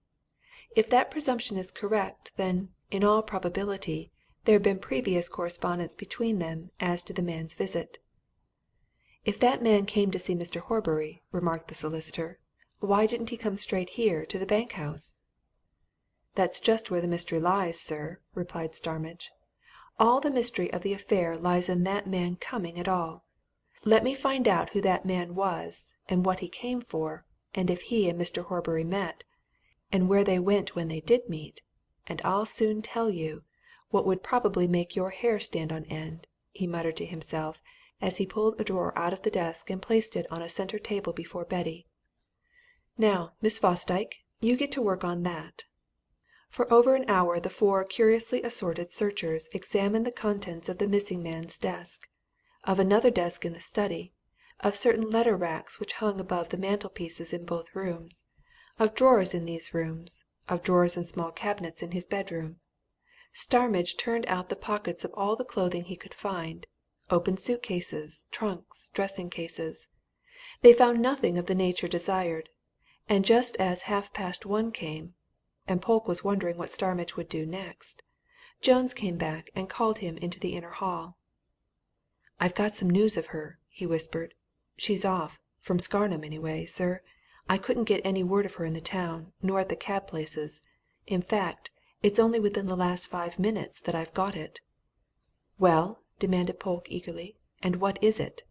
If that presumption is correct, then, in all probability, there had been previous correspondence between them as to the man's visit." "If that man came to see Mr. Horbury," remarked the solicitor, "why didn't he come straight here, to the bank house?" "That's just where the mystery lies, sir," replied Starmidge. "All the mystery of the affair lies in that man coming at all. Let me find out who that man was, and what he came for, and if he and Mr. Horbury met, and where they went when they did meet, and I'll soon tell you what would probably make your hair stand on end," he muttered to himself as he pulled a drawer out of the desk and placed it on a centre table before Betty. "Now, Miss Fosdyke, you get to work on that." For over an hour the four curiously assorted searchers examined the contents of the missing man's desk, of another desk in the study, of certain letter racks which hung above the mantelpieces in both rooms, of drawers in these rooms, of drawers and small cabinets in his bedroom. Starmidge turned out the pockets of all the clothing he could find, opened suit cases, trunks, dressing cases. They found nothing of the nature desired, and just as 1:30 came, and Polke was wondering what Starmidge would do next, Jones came back and called him into the inner hall. "I've got some news of her," he whispered. "She's off from Scarnham, anyway, sir. I couldn't get any word of her in the town, nor at the cab places. In fact, it's only within the last 5 minutes that I've got it." "Well?" demanded Polke eagerly. "And what is it?"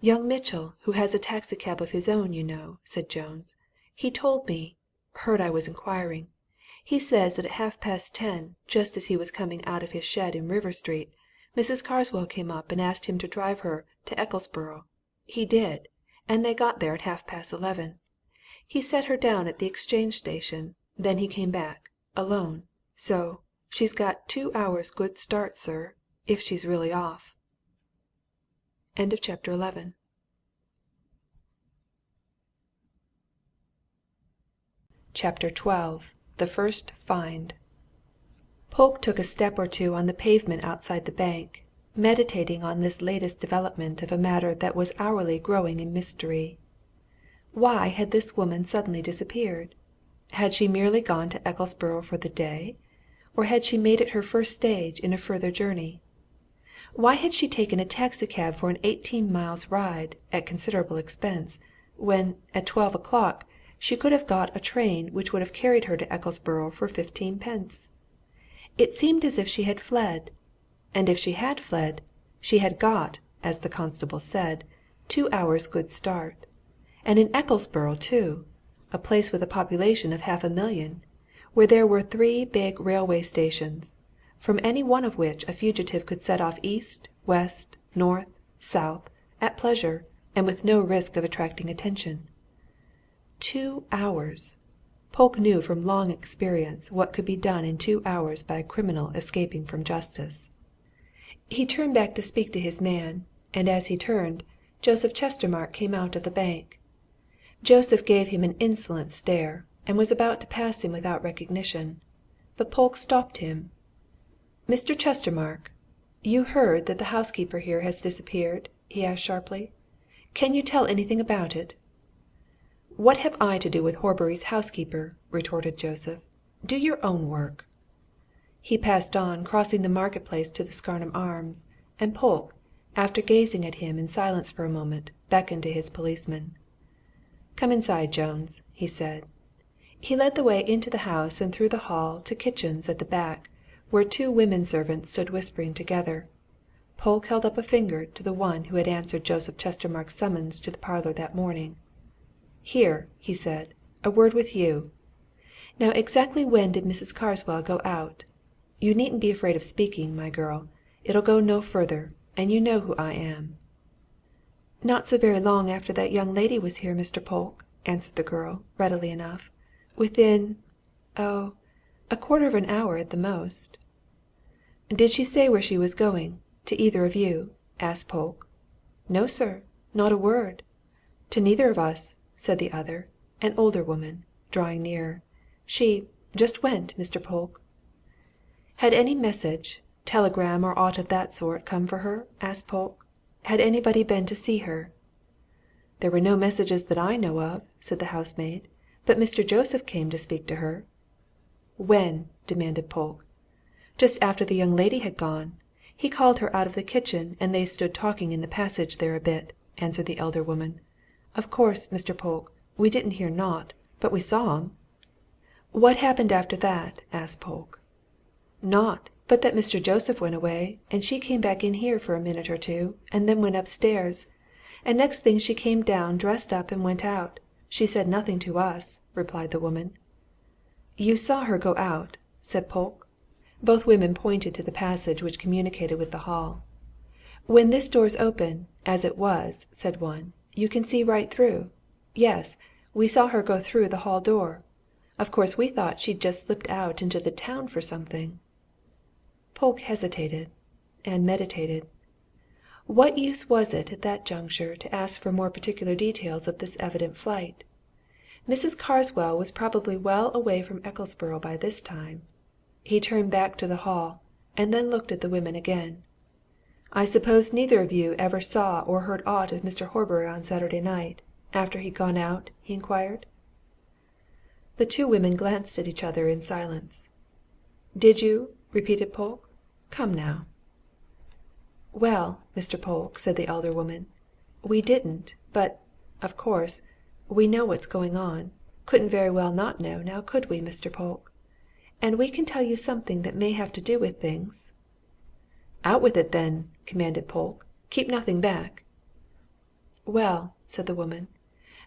"Young Mitchell, who has a taxi cab of his own, you know," said Jones. "He told me heard I was inquiring. He says that at 10:30, just as he was coming out of his shed in River Street, Mrs. Carswell came up and asked him to drive her to Ecclesborough. He did, and they got there at 11:30. He set her down at the Exchange Station, then he came back, alone. So she's got 2 hours' good start, sir, if she's really off." Chapter 12. The First Find. Polke took a step or two on the pavement outside the bank, meditating on this latest development of a matter that was hourly growing in mystery. Why had this woman suddenly disappeared? Had she merely gone to Ecclesborough for the day, or had she made it her first stage in a further journey? Why had she taken a taxi cab for an 18 miles ride, at considerable expense, when, at 12 o'clock, she could have got a train which would have carried her to Ecclesborough for 15 pence? It seemed as if she had fled. And if she had fled, she had got, as the constable said, 2 hours' good start. And in Ecclesborough, too, a place with a population of 500,000, where there were 3 big railway stations, from any one of which a fugitive could set off east, west, north, south, at pleasure, and with no risk of attracting attention. 2 hours! Polke knew from long experience what could be done in 2 hours by a criminal escaping from justice. He turned back to speak to his man, and as he turned, Joseph Chestermarke came out of the bank. Joseph gave him an insolent stare, and was about to pass him without recognition. But Polke stopped him. "Mr. Chestermarke, you heard that the housekeeper here has disappeared?" he asked sharply. "Can you tell anything about it?" "What have I to do with Horbury's housekeeper?" retorted Joseph. "Do your own work." He passed on, crossing the Market-Place to the Scarnham Arms, and Polke, after gazing at him in silence for a moment, beckoned to his policeman. "Come inside, Jones," he said. He led the way into the house and through the hall to kitchens at the back, where 2 women servants stood whispering together. Polke held up a finger to the one who had answered Joseph Chestermarke's summons to the parlour that morning. "Here," he said, "a word with you. Now exactly when did Mrs. Carswell go out? You needn't be afraid of speaking, my girl. It'll go no further, and you know who I am." "Not so very long after that young lady was here, Mr. Polke," answered the girl, readily enough. "Within a quarter of an hour at the most." "Did she say where she was going to either of you?" asked Polke. "No, sir, not a word." "To neither of us," said the other, an older woman. drawing nearer. "She just went, Mr. Polke." "Had any message telegram or aught of that sort come for her?" asked Polke. "Had anybody been to see her?" "There were no messages that I know of," said the housemaid. "But Mr. Joseph came to speak to her." "When?" demanded Polke. "Just after the young lady had gone. He called her out of the kitchen, and they stood talking in the passage there a bit," answered the elder woman. "Of course, Mr. Polke, we didn't hear naught, but we saw 'em." "What happened after that?" asked Polke. "Naught but that Mr. Joseph went away, and she came back in here for a minute or two, and then went upstairs. And next thing she came down, dressed up, and went out. She said nothing to us," replied the woman. "You saw her go out?" said Polke. Both women pointed to the passage which communicated with the hall. "When this door's open, as it was," said one, "you can see right through. Yes, we saw her go through the hall door. Of course we thought she'd just slipped out into the town for something." Polke hesitated and meditated. What use was it, at that juncture, to ask for more particular details of this evident flight? Mrs. Carswell was probably well away from Ecclesborough by this time. He turned back to the hall, and then looked at the women again. "I suppose neither of you ever saw or heard aught of Mr. Horbury on Saturday night, after he'd gone out?" he inquired. The two women glanced at each other in silence. "Did you?" repeated Polke. "Come, now." "Well, Mr. Polke," said the elder woman, "we didn't. But, of course, we know what's going on. Couldn't very well not know, now could we, Mr. Polke? And we can tell you something that may have to do with things." "Out with it, then!" commanded Polke. "Keep nothing back." "Well," said the woman,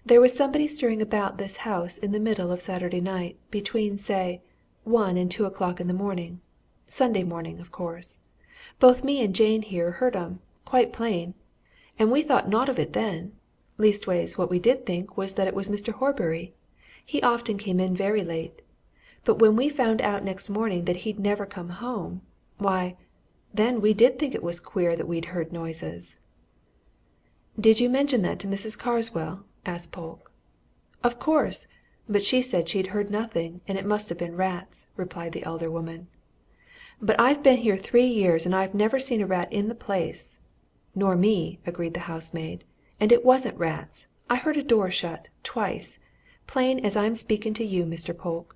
"there was somebody stirring about this house in the middle of Saturday night, between, say, 1 and 2 o'clock in the morning. Sunday morning, of course. Both me and Jane here heard 'em, quite plain. And we thought naught of it then. Leastways, what we did think was that it was Mr. Horbury. He often came in very late. But when we found out next morning that he'd never come home, why, then we did think it was queer that we'd heard noises." "Did you mention that to Mrs. Carswell?" asked Polke. "Of course! But she said she'd heard nothing, and it must have been rats," replied the elder woman. "But I've been here 3 years, and I've never seen a rat in the place." "Nor me," agreed the housemaid. "And it wasn't rats. I heard a door shut, twice. Plain as I'm speaking to you, Mr. Polke."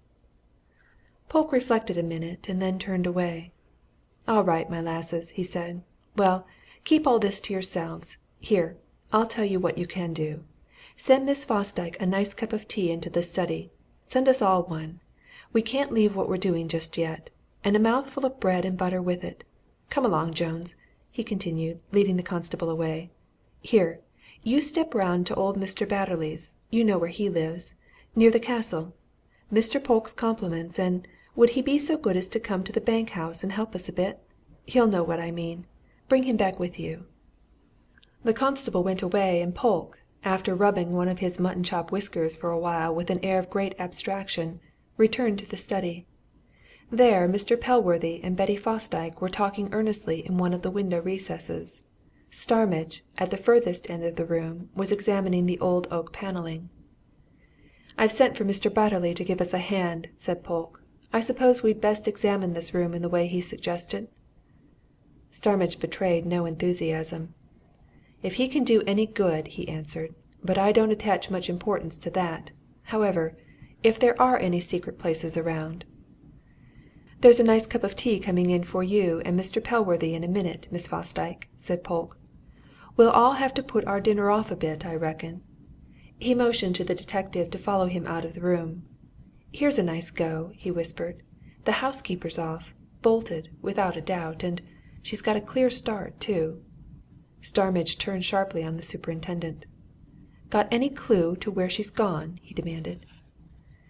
Polke reflected a minute, and then turned away. "All right, my lasses," he said. "Well, keep all this to yourselves. Here, I'll tell you what you can do. Send Miss Fosdyke a nice cup of tea into the study. Send us all one. We can't leave what we're doing just yet. And a mouthful of bread and butter with it. Come along, Jones," he continued, leading the constable away. "Here, you step round to old Mr. Batterley's you know where he lives near the Castle. Mr. Polke's compliments, and would he be so good as to come to the bank house and help us a bit? He'll know what I mean. Bring him back with you." The constable went away, and Polke, after rubbing one of his mutton chop whiskers for a while with an air of great abstraction, returned to the study. There Mr. Pellworthy and Betty Fosdyke were talking earnestly in one of the window recesses. Starmidge, at the furthest end of the room, was examining the old oak panelling. "I've sent for Mr. Batterley to give us a hand," said Polke. "I suppose we'd best examine this room in the way he suggested?" Starmidge betrayed no enthusiasm. "If he can do any good," he answered. "But I don't attach much importance to that. However, if there are any secret places around—" "There's a nice cup of tea coming in for you and Mr. Pellworthy in a minute, Miss Fosdyke," said Polke. "We'll all have to put our dinner off a bit, I reckon." He motioned to the detective to follow him out of the room. "Here's a nice go," he whispered. "The housekeeper's off bolted, without a doubt, and she's got a clear start, too." Starmidge turned sharply on the superintendent. "Got any clue to where she's gone?" he demanded.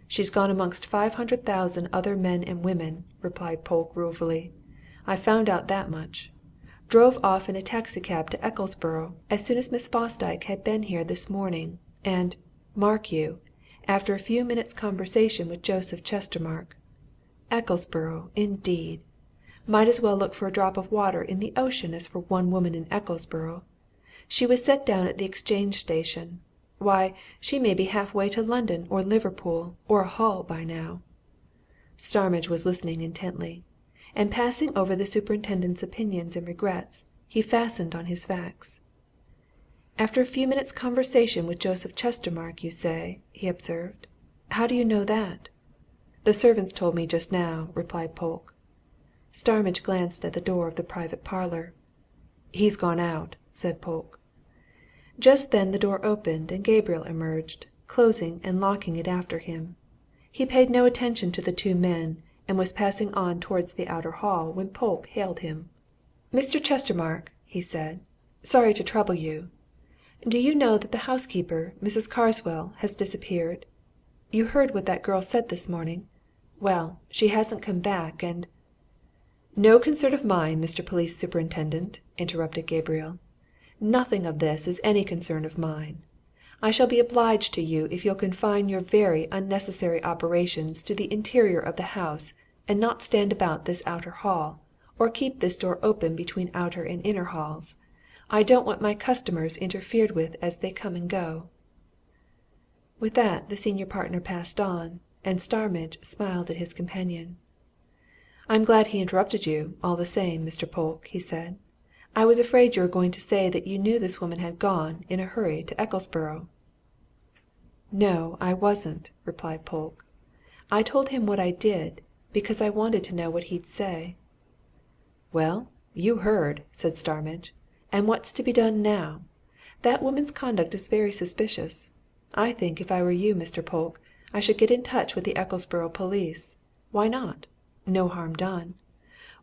"She's gone amongst 500,000 other men and women," replied Polke ruefully. "I've found out that much. Drove off in a taxi cab to Ecclesborough as soon as Miss Fosdyke had been here this morning, and, mark you, after a few minutes' conversation with Joseph Chestermarke. Ecclesborough, indeed! Might as well look for a drop of water in the ocean as for one woman in Ecclesborough. She was set down at the Exchange Station. Why, she may be half-way to London or Liverpool or Hull by now." Starmidge was listening intently, and passing over the superintendent's opinions and regrets, he fastened on his facts. "After a few minutes' conversation with Joseph Chestermarke, you say?" he observed. "How do you know that?" "The servants told me just now," replied Polke. Starmidge glanced at the door of the private parlour. "He's gone out," said Polke. Just then the door opened and Gabriel emerged, closing and locking it after him. He paid no attention to the two men, and was passing on towards the outer hall when Polke hailed him. "Mr. Chestermarke," he said, "sorry to trouble you. Do you know that the housekeeper, Mrs. Carswell, has disappeared? You heard what that girl said this morning? Well, she hasn't come back, and—" "No concern of mine, Mr. Police Superintendent," interrupted Gabriel. "Nothing of this is any concern of mine. I shall be obliged to you if you'll confine your very unnecessary operations to the interior of the house and not stand about this outer hall, or keep this door open between outer and inner halls. I don't want my customers interfered with as they come and go." With that the senior partner passed on, and Starmidge smiled at his companion. "I'm glad he interrupted you, all the same, Mr. Polke," he said. "I was afraid you were going to say that you knew this woman had gone, in a hurry, to Ecclesborough." "No, I wasn't," replied Polke. "I told him what I did, because I wanted to know what he'd say." "Well, you heard," said Starmidge. "And what's to be done now? That woman's conduct is very suspicious. I think, if I were you, Mr. Polke, I should get in touch with the Ecclesborough police. Why not? No harm done.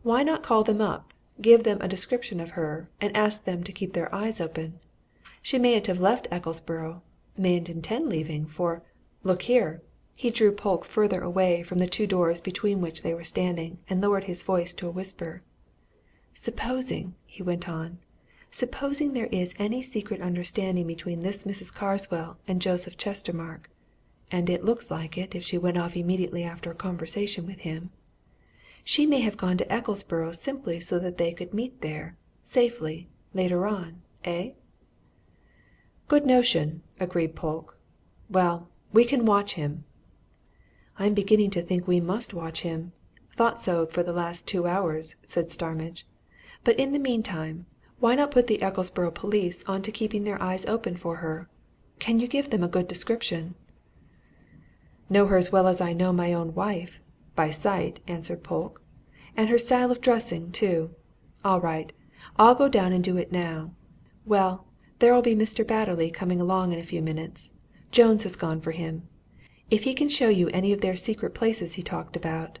Why not call them up, give them a description of her, and ask them to keep their eyes open? She mayn't have left Ecclesborough, mayn't intend leaving, for, look here!" He drew Polke further away from the two doors between which they were standing, and lowered his voice to a whisper. "Supposing," he went on, "supposing there is any secret understanding between this Mrs. Carswell and Joseph Chestermarke and it looks like it, if she went off immediately after a conversation with him. She may have gone to Ecclesborough simply so that they could meet there, safely, later on, eh?" "Good notion," agreed Polke. "Well, we can watch him." "I'm beginning to think we must watch him. Thought so for the last 2 hours," said Starmidge. "But in the meantime, why not put the Ecclesborough police on to keeping their eyes open for her? Can you give them a good description?" "Know her as well as I know my own wife by sight," answered Polke. "And her style of dressing, too. All right I'll go down and do it now. Well, there'll be Mr. Batterley coming along in a few minutes. Jones has gone for him. If he can show you any of their secret places he talked about."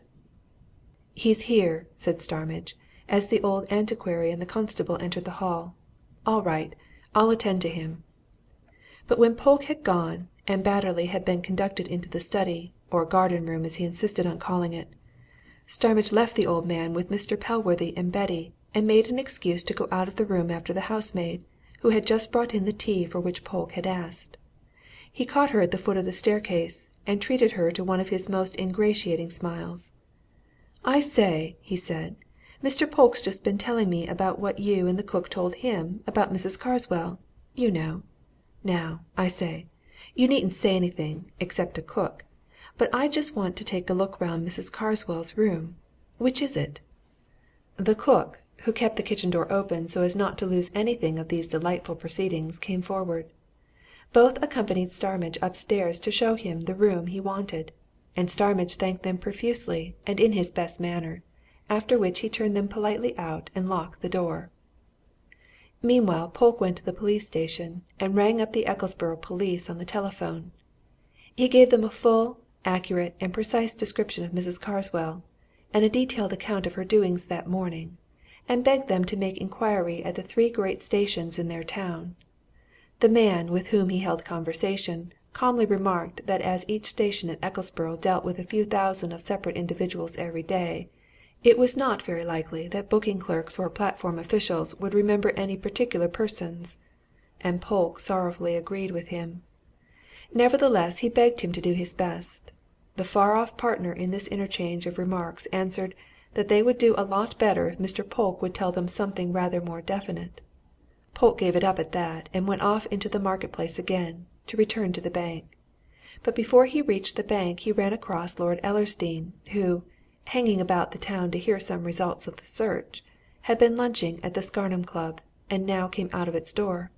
"He's here," said Starmidge, as the old antiquary and the constable entered the hall. "All right I'll attend to him." But when Polke had gone, and Batterley had been conducted into the study, or garden room as he insisted on calling it, Starmidge left the old man with Mr. Pellworthy and Betty, and made an excuse to go out of the room after the housemaid, who had just brought in the tea for which Polke had asked. He caught her at the foot of the staircase, and treated her to one of his most ingratiating smiles. "I say," he said, "Mr. Polke's just been telling me about what you and the cook told him about Mrs. Carswell, you know. Now, I say, you needn't say anything, except to cook, but I just want to take a look round Mrs. Carswell's room. Which is it?" The cook, who kept the kitchen door open so as not to lose anything of these delightful proceedings, came forward. Both accompanied Starmidge upstairs to show him the room he wanted, and Starmidge thanked them profusely and in his best manner, after which he turned them politely out and locked the door. Meanwhile Polke went to the police station and rang up the Ecclesborough police on the telephone. He gave them a full, accurate, and precise description of Mrs. Carswell, and a detailed account of her doings that morning, and begged them to make inquiry at the 3 great stations in their town. The man, with whom he held conversation, calmly remarked that as each station at Ecclesborough dealt with a few thousand of separate individuals every day, it was not very likely that booking clerks or platform officials would remember any particular persons, and Polke sorrowfully agreed with him. Nevertheless, he begged him to do his best. The far-off partner in this interchange of remarks answered that they would do a lot better if Mr. Polke would tell them something rather more definite. Polke gave it up at that, and went off into the market-place again, to return to the bank. But before he reached the bank he ran across Lord Ellersdeane, who, hanging about the town to hear some results of the search, had been lunching at the Scarnham Club, and now came out of its door.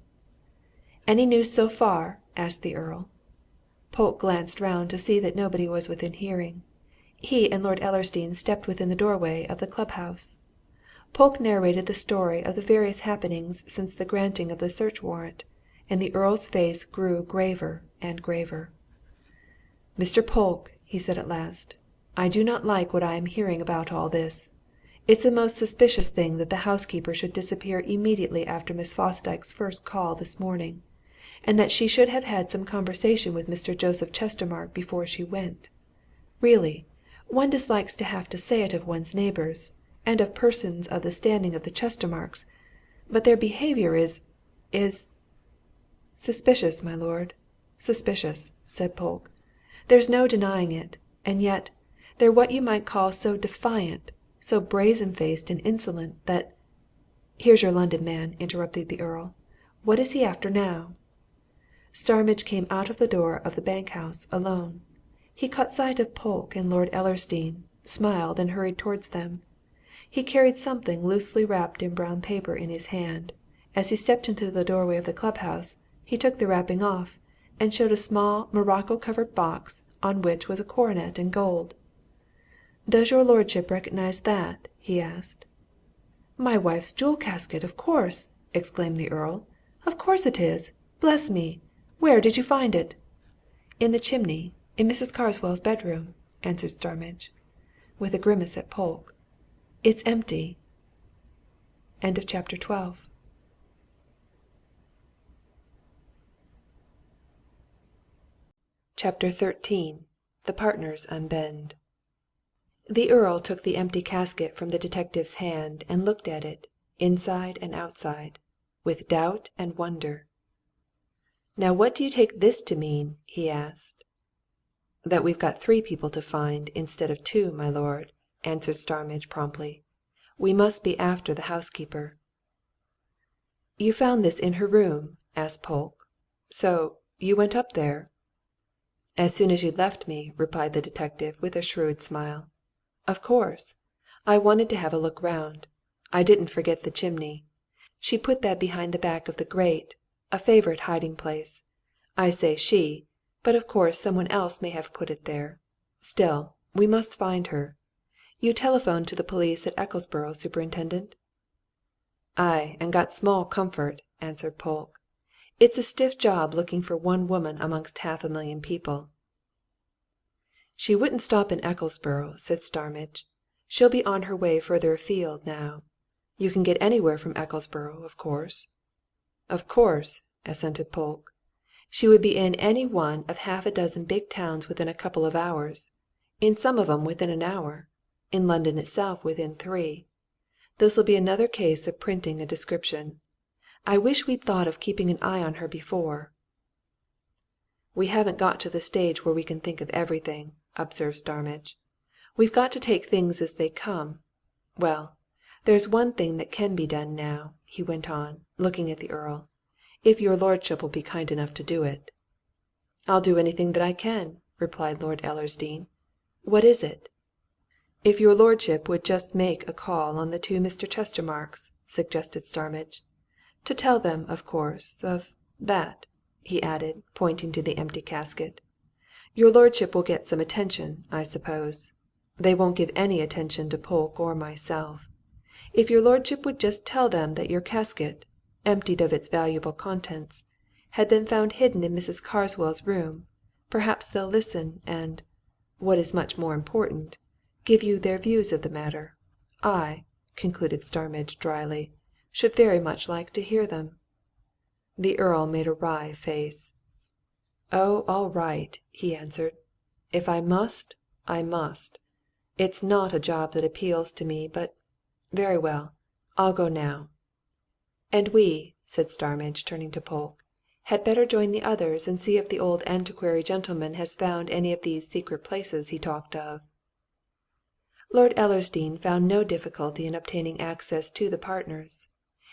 "Any news so far?" asked the Earl. Polke glanced round to see that nobody was within hearing. He and Lord Ellersdeane stepped within the doorway of the club-house. Polke narrated the story of the various happenings since the granting of the search-warrant, and the Earl's face grew graver and graver. "Mr. Polke," he said at last, "I do not like what I am hearing about all this. It's a most suspicious thing that the housekeeper should disappear immediately after Miss Fosdyke's first call this morning, and that she should have had some conversation with Mr. Joseph Chestermarke before she went. Really, one dislikes to have to say it of one's neighbours, and of persons of the standing of the Chestermarkes, but their behaviour is "Suspicious, my lord, suspicious," said Polke. "There's no denying it, and yet they're what you might call so defiant, so brazen-faced and insolent, that " "Here's your London man," interrupted the Earl. "What is he after now?" Starmidge came out of the door of the bank-house, alone. He caught sight of Polke and Lord Ellersdeane, smiled and hurried towards them. He carried something loosely wrapped in brown paper in his hand. As he stepped into the doorway of the club-house, he took the wrapping off, and showed a small morocco-covered box on which was a coronet in gold. "Does your lordship recognize that?" he asked. "My wife's jewel casket, of course!" exclaimed the Earl. "Of course it is! Bless me! Where did you find it?" "In the chimney, in Mrs. Carswell's bedroom," answered Starmidge, with a grimace at Polke. "It's empty." Chapter 13. The Partners Unbend. The Earl took the empty casket from the detective's hand and looked at it, inside and outside, with doubt and wonder. "Now what do you take this to mean?" he asked. "That we've got 3 people to find, instead of 2, my lord," answered Starmidge promptly. "We must be after the housekeeper." "You found this in her room?" asked Polke. "So you went up there?" "As soon as you'd left me," replied the detective, with a shrewd smile. "Of course! I wanted to have a look round. I didn't forget the chimney. She put that behind the back of the grate a favourite hiding place. I say she, but of course some one else may have put it there. Still, we must find her. You telephoned to the police at Ecclesborough, Superintendent?" "Aye, and got small comfort," answered Polke. "It's a stiff job looking for one woman amongst 500,000 people." "She wouldn't stop in Ecclesborough," said Starmidge. "She'll be on her way further afield now. You can get anywhere from Ecclesborough, of course." "Of course," assented Polke. "She would be in any one of half a dozen big towns within a couple of hours in some of 'em within an hour in London itself within 3. This'll be another case of printing a description. I wish we'd thought of keeping an eye on her before." "We haven't got to the stage where we can think of everything," observed Starmidge. "We've got to take things as they come. Well, there's one thing that can be done now," he went on, looking at the Earl, "if your lordship will be kind enough to do it." "I'll do anything that I can," replied Lord Ellersdeane. "What is it?" "If your lordship would just make a call on the 2 Mr. Chestermarkes," suggested Starmidge. "To tell them, of course, of that," he added, pointing to the empty casket. "Your lordship will get some attention, I suppose. They won't give any attention to Polke or myself. If your lordship would just tell them that your casket, emptied of its valuable contents, had been found hidden in Mrs. Carswell's room, perhaps they'll listen, and what is much more important give you their views of the matter. I," concluded Starmidge dryly, "should very much like to hear them." The Earl made a wry face. "Oh, all right!" he answered. "If I must, I must. It's not a job that appeals to me, but very well, I'll go now." "And we," said Starmidge, turning to Polke, "had better join the others and see if the old antiquary gentleman has found any of these secret places he talked of." Lord Ellersdeane found no difficulty in obtaining access to the partners.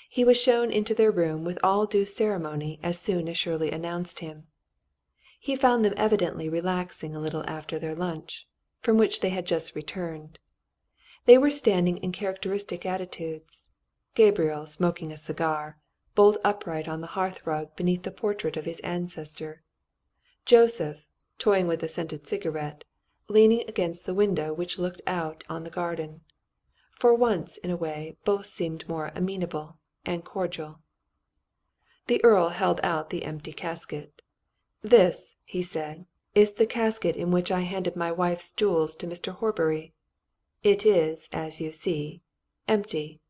He was shown into their room with all due ceremony as soon as Shirley announced him. He found them evidently relaxing a little after their lunch, from which they had just returned. They were standing in characteristic attitudes, Gabriel smoking a cigar, bolt upright on the hearthrug beneath the portrait of his ancestor; Joseph, toying with a scented cigarette, leaning against the window which looked out on the garden. For once in a way both seemed more amenable and cordial. The Earl held out the empty casket. "This," he said, "is the casket in which I handed my wife's jewels to Mr. Horbury. It is, as you see, empty.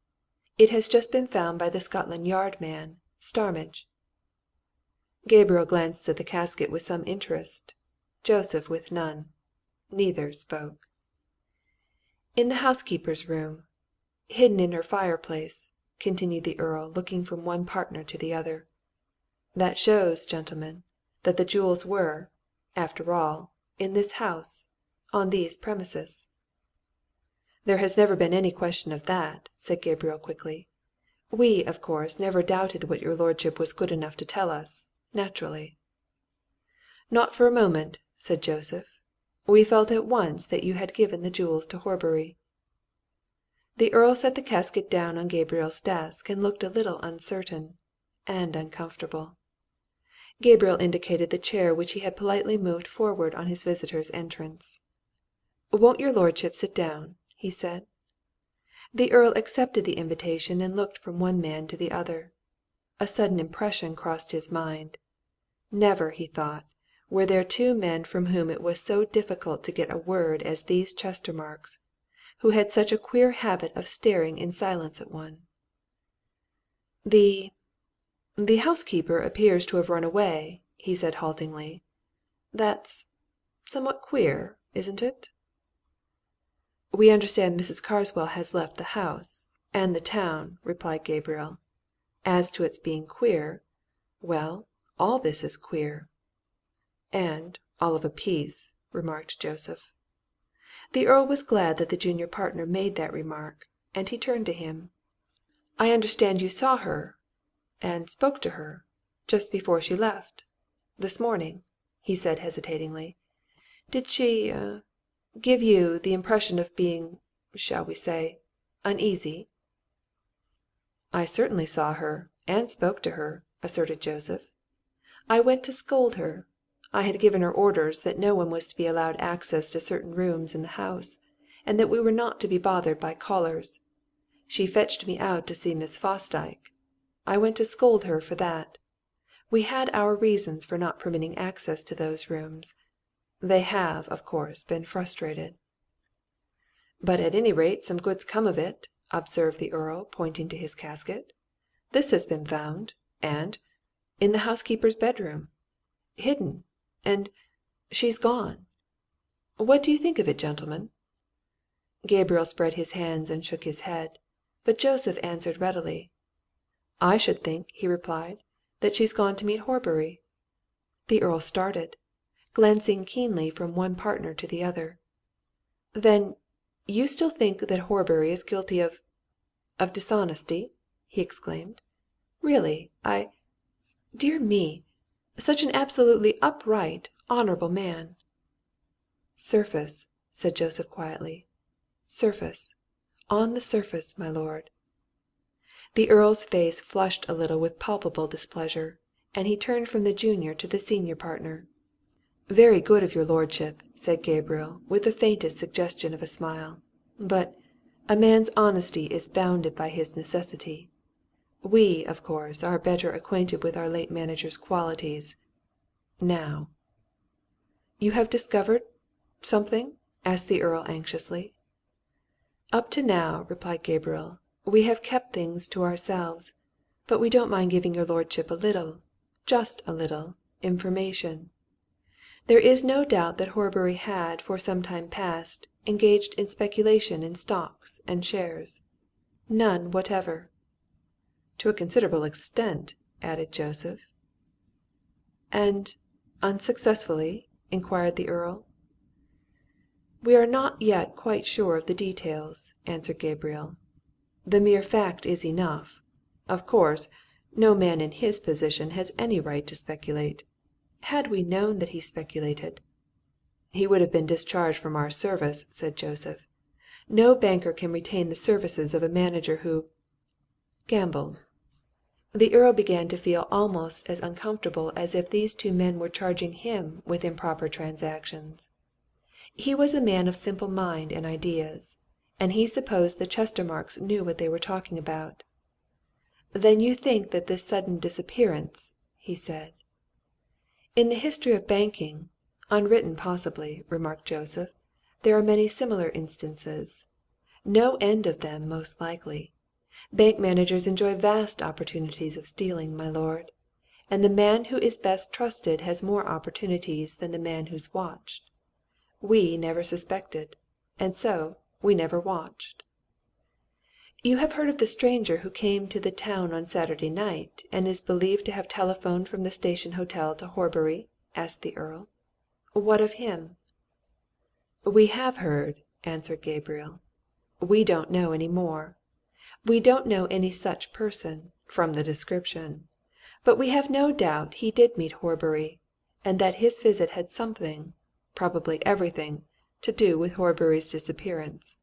It has just been found by the Scotland Yard man, Starmidge." Gabriel glanced at the casket with some interest, Joseph with none. Neither spoke. "In the housekeeper's room, hidden in her fireplace," continued the Earl, looking from one partner to the other. "That shows, gentlemen, that the jewels were, after all, in this house, on these premises." "There has never been any question of that," said Gabriel quickly. "We, of course, never doubted what your lordship was good enough to tell us, naturally." "Not for a moment," said Joseph. "We felt at once that you had given the jewels to Horbury." The Earl set the casket down on Gabriel's desk and looked a little uncertain and uncomfortable. Gabriel indicated the chair which he had politely moved forward on his visitor's entrance. "Won't your lordship sit down?" he said. The Earl accepted the invitation and looked from one man to the other. A sudden impression crossed his mind. Never, he thought, were there two men from whom it was so difficult to get a word as these Chestermarkes, who had such a queer habit of staring in silence at one. The housekeeper appears to have run away," he said haltingly. "That's somewhat queer, isn't it?" "We understand Mrs. Carswell has left the house and the town," replied Gabriel. "As to its being queer well, all this is queer." "And all of a piece," remarked Joseph. The Earl was glad that the junior partner made that remark, and he turned to him. "I understand you saw her and spoke to her just before she left this morning," he said hesitatingly. "Did she give you the impression of being, shall we say, uneasy?" "I certainly saw her and spoke to her," asserted Joseph. "I went to scold her. I had given her orders that no one was to be allowed access to certain rooms in the house, and that we were not to be bothered by callers. She fetched me out to see Miss Fosdyke. I went to scold her for that. We had our reasons for not permitting access to those rooms. They have, of course, been frustrated." "But at any rate some good's come of it," observed the Earl, pointing to his casket. "This has been found and in the housekeeper's bedroom. Hidden and she's gone. What do you think of it, gentlemen?" Gabriel spread his hands and shook his head, but Joseph answered readily. "I should think," he replied, "that she's gone to meet Horbury." The Earl started, glancing keenly from one partner to the other. "Then you still think that Horbury is guilty of dishonesty?" he exclaimed. "Really, dear me, such an absolutely upright, honourable man!" "Surface," said Joseph quietly. "Surface on the surface, my lord." The Earl's face flushed a little with palpable displeasure, and he turned from the junior to the senior partner. "Very good of your lordship," said Gabriel, with the faintest suggestion of a smile. "But a man's honesty is bounded by his necessity. We, of course, are better acquainted with our late manager's qualities now." "You have discovered something?" asked the Earl anxiously. "Up to now," replied Gabriel, "we have kept things to ourselves. But we don't mind giving your lordship a little just a little information. There is no doubt that Horbury had, for some time past, engaged in speculation in stocks and shares. None whatever." "To a considerable extent," added Joseph. "And unsuccessfully?" inquired the Earl. "We are not yet quite sure of the details," answered Gabriel. "The mere fact is enough. Of course, no man in his position has any right to speculate. Had we known that he speculated—" "He would have been discharged from our service," said Joseph. "No banker can retain the services of a manager who gambles." The Earl began to feel almost as uncomfortable as if these two men were charging him with improper transactions. He was a man of simple mind and ideas, and he supposed the Chestermarkes knew what they were talking about. "Then you think that this sudden disappearance—" he said. "In the history of banking, unwritten possibly," remarked Joseph, "there are many similar instances. No end of them, most likely. Bank managers enjoy vast opportunities of stealing, my lord, and the man who is best trusted has more opportunities than the man who's watched. We never suspected, and so we never watched." "You have heard of the stranger who came to the town on Saturday night, and is believed to have telephoned from the Station Hotel to Horbury?" asked the Earl. "What of him?" "We have heard," answered Gabriel. "We don't know any more. We don't know any such person, from the description. But we have no doubt he did meet Horbury, and that his visit had something, probably everything, to do with Horbury's disappearance."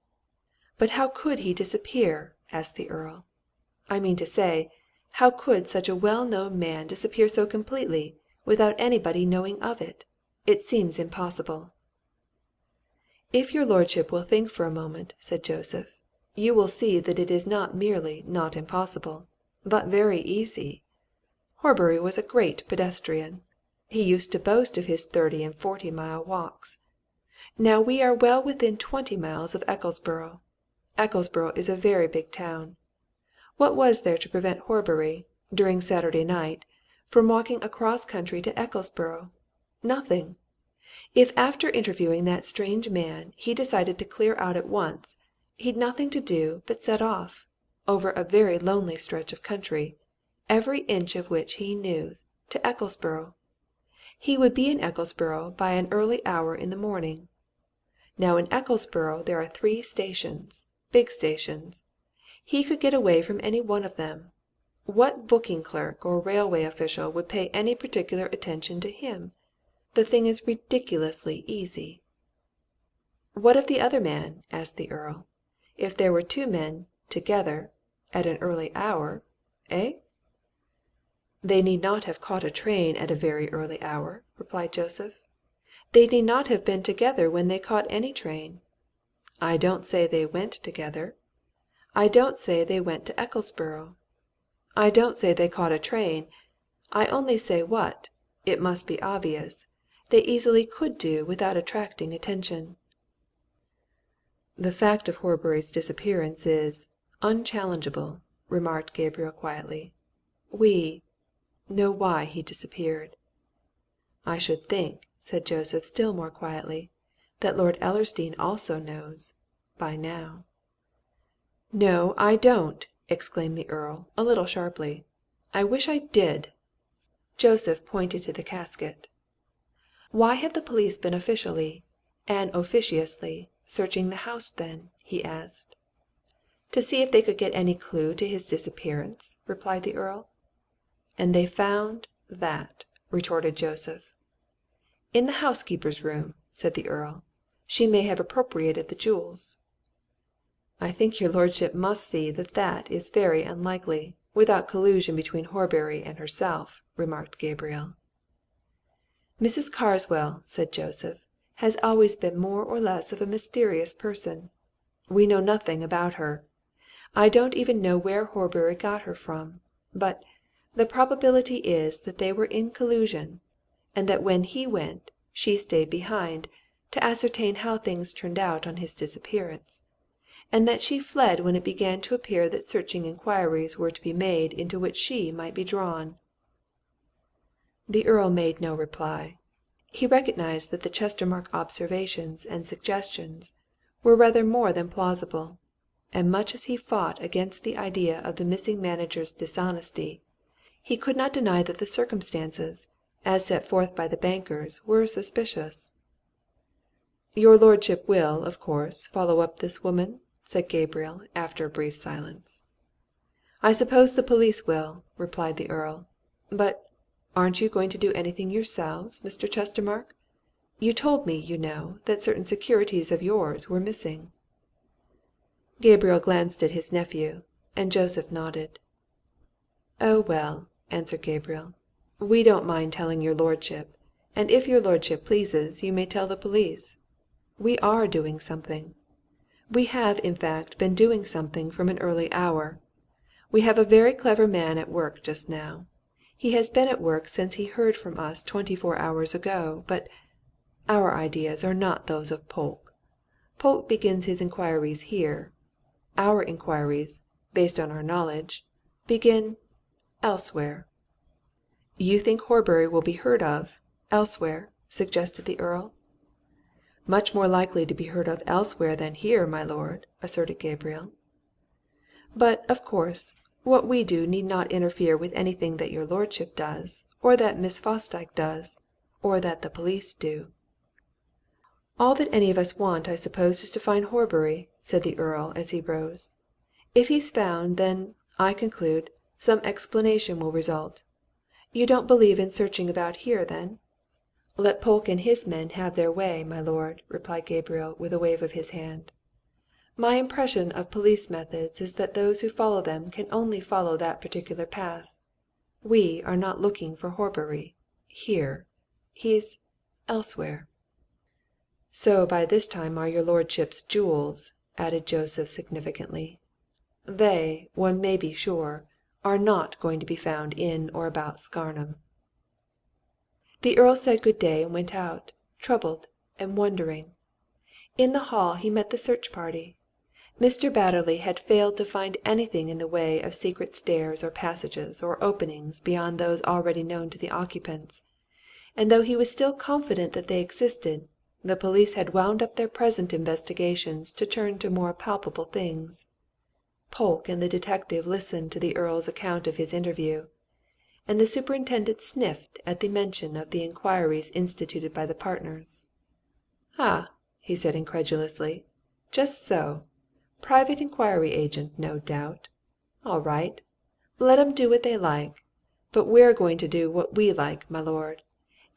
"But how could he disappear?" asked the Earl. "I mean to say, how could such a well-known man disappear so completely, without anybody knowing of it? It seems impossible." "If your lordship will think for a moment," said Joseph, "you will see that it is not merely not impossible, but very easy. Horbury was a great pedestrian. He used to boast of his 30 and 40-mile walks. Now we are well within 20 miles of Ecclesborough. Ecclesborough is a very big town. What was there to prevent Horbury, during Saturday night, from walking across country to Ecclesborough? Nothing. If after interviewing that strange man he decided to clear out at once, he'd nothing to do but set off, over a very lonely stretch of country, every inch of which he knew, to Ecclesborough. He would be in Ecclesborough by an early hour in the morning. Now in Ecclesborough there are 3 stations, big stations. He could get away from any one of them. What booking clerk or railway official would pay any particular attention to him? The thing is ridiculously easy." "What of the other man?" asked the Earl. "If there were 2 men, together, at an early hour, eh?" "They need not have caught a train at a very early hour," replied Joseph. "They need not have been together when they caught any train. I don't say they went together. I don't say they went to Ecclesborough. I don't say they caught a train. I only say what, it must be obvious, they easily could do without attracting attention." "The fact of Horbury's disappearance is unchallengeable," remarked Gabriel quietly. "We know why he disappeared." "I should think," said Joseph still more quietly, "that Lord Ellersdeane also knows by now." "No, I don't!" exclaimed the Earl, a little sharply. "I wish I did!" Joseph pointed to the casket. "Why have the police been officially and officiously searching the house, then?" he asked. "To see if they could get any clue to his disappearance," replied the Earl. "And they found that!" retorted Joseph. "In the housekeeper's room," said the Earl. "She may have appropriated the jewels." "I think your lordship must see that that is very unlikely, without collusion between Horbury and herself," remarked Gabriel. "Mrs. Carswell," said Joseph, "has always been more or less of a mysterious person. We know nothing about her. I don't even know where Horbury got her from. But the probability is that they were in collusion, and that when he went, she stayed behind, to ascertain how things turned out on his disappearance, and that she fled when it began to appear that searching inquiries were to be made into which she might be drawn." The Earl made no reply. He recognized that the Chestermarke observations and suggestions were rather more than plausible, and much as he fought against the idea of the missing manager's dishonesty, he could not deny that the circumstances, as set forth by the bankers, were suspicious. "Your lordship will, of course, follow up this woman?" said Gabriel, after a brief silence. "I suppose the police will," replied the Earl. "But Aren't you going to do anything yourselves, Mr. Chestermarke? You told me, you know, that certain securities of yours were missing." Gabriel glanced at his nephew, and Joseph nodded. "Oh, well," answered Gabriel, "we don't mind telling your lordship, and if your lordship pleases, you may tell the police. We are doing something. We have, in fact, been doing something from an early hour. We have a very clever man at work just now. He has been at work since he heard from us 24 hours ago, but our ideas are not those of Polke. Polke begins his inquiries here. Our inquiries, based on our knowledge, begin elsewhere." "You think Horbury will be heard of elsewhere?" suggested the Earl. "Much more likely to be heard of elsewhere than here, my lord," asserted Gabriel. "But, of course, what we do need not interfere with anything that your lordship does, or that Miss Fosdyke does, or that the police do." "All that any of us want, I suppose, is to find Horbury," said the Earl as he rose. "If he's found, then, I conclude, some explanation will result. You don't believe in searching about here, then?" "Let Polke and his men have their way, my lord," replied Gabriel, with a wave of his hand. "My impression of police methods is that those who follow them can only follow that particular path. We are not looking for Horbury here. He's elsewhere." "So by this time are your lordship's jewels," added Joseph significantly. "They, one may be sure, are not going to be found in or about Scarnham." The Earl said good day and went out, troubled and wondering. In the hall he met the search party. Mr. Batterley had failed to find anything in the way of secret stairs or passages or openings beyond those already known to the occupants, and though he was still confident that they existed, the police had wound up their present investigations to turn to more palpable things. Polke and the detective listened to the Earl's account of his interview, and the superintendent sniffed at the mention of the inquiries instituted by the partners. "Ah!" he said incredulously. "Just so! Private inquiry agent, no doubt. All right. Let 'em do what they like. But we're going to do what we like, my lord,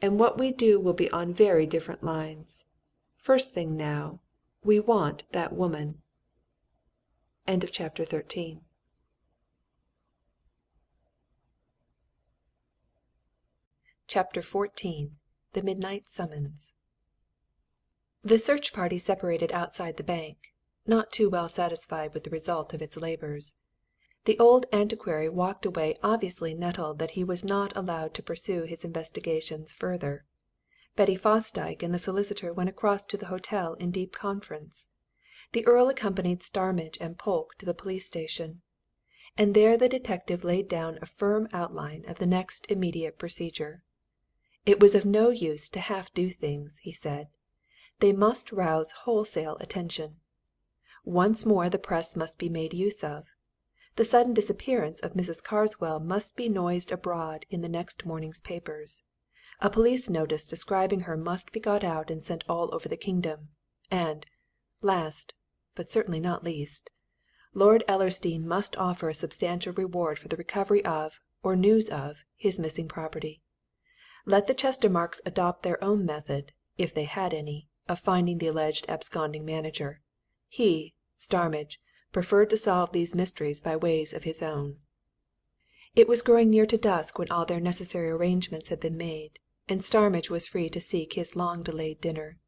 and what we do will be on very different lines. First thing, now, we want that woman." Chapter 14. The Midnight Summons. The search party separated outside the bank, not too well satisfied with the result of its labours. The old antiquary walked away obviously nettled that he was not allowed to pursue his investigations further. Betty Fosdyke and the solicitor went across to the hotel in deep conference. The Earl accompanied Starmidge and Polke to the police station, and there the detective laid down a firm outline of the next immediate procedure. It was of no use to half do things, he said. They must rouse wholesale attention. Once more the press must be made use of. The sudden disappearance of Mrs. Carswell must be noised abroad in the next morning's papers. A police notice describing her must be got out and sent all over the kingdom. And, last, but certainly not least, Lord Ellersdeane must offer a substantial reward for the recovery of, or news of, his missing property. Let the Chestermarkes adopt their own method, if they had any, of finding the alleged absconding manager. He, Starmidge, preferred to solve these mysteries by ways of his own. It was growing near to dusk when all their necessary arrangements had been made, and Starmidge was free to seek his long-delayed dinner.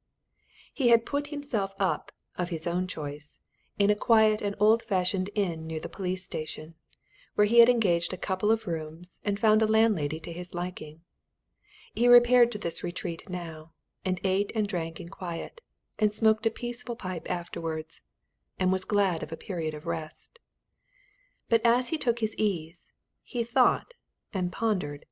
He had put himself up, of his own choice, in a quiet and old-fashioned inn near the police station, where he had engaged a couple of rooms and found a landlady to his liking. He repaired to this retreat now, and ate and drank in quiet, and smoked a peaceful pipe afterwards, and was glad of a period of rest. But as he took his ease, he thought and pondered,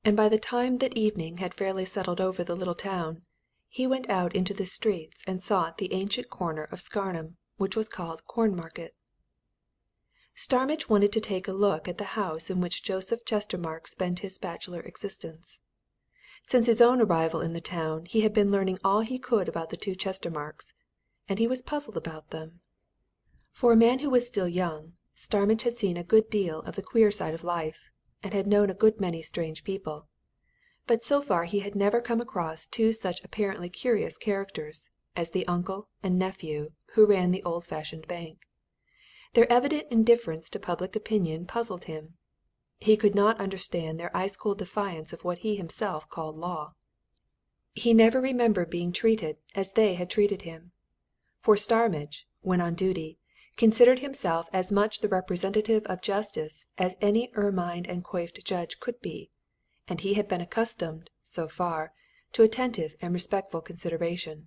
and by the time that evening had fairly settled over the little town, he went out into the streets and sought the ancient corner of Scarnham, which was called Cornmarket. Starmidge wanted to take a look at the house in which Joseph Chestermarke spent his bachelor existence. Since his own arrival in the town, he had been learning all he could about the two Chestermarkes, and he was puzzled about them. For a man who was still young, Starmidge had seen a good deal of the queer side of life, and had known a good many strange people. But so far he had never come across two such apparently curious characters as the uncle and nephew who ran the old-fashioned bank. Their evident indifference to public opinion puzzled him. He could not understand their ice-cold defiance of what he himself called law. He never remembered being treated as they had treated him. For Starmidge, when on duty, considered himself as much the representative of justice as any ermined and coiffed judge could be, and he had been accustomed, so far, to attentive and respectful consideration.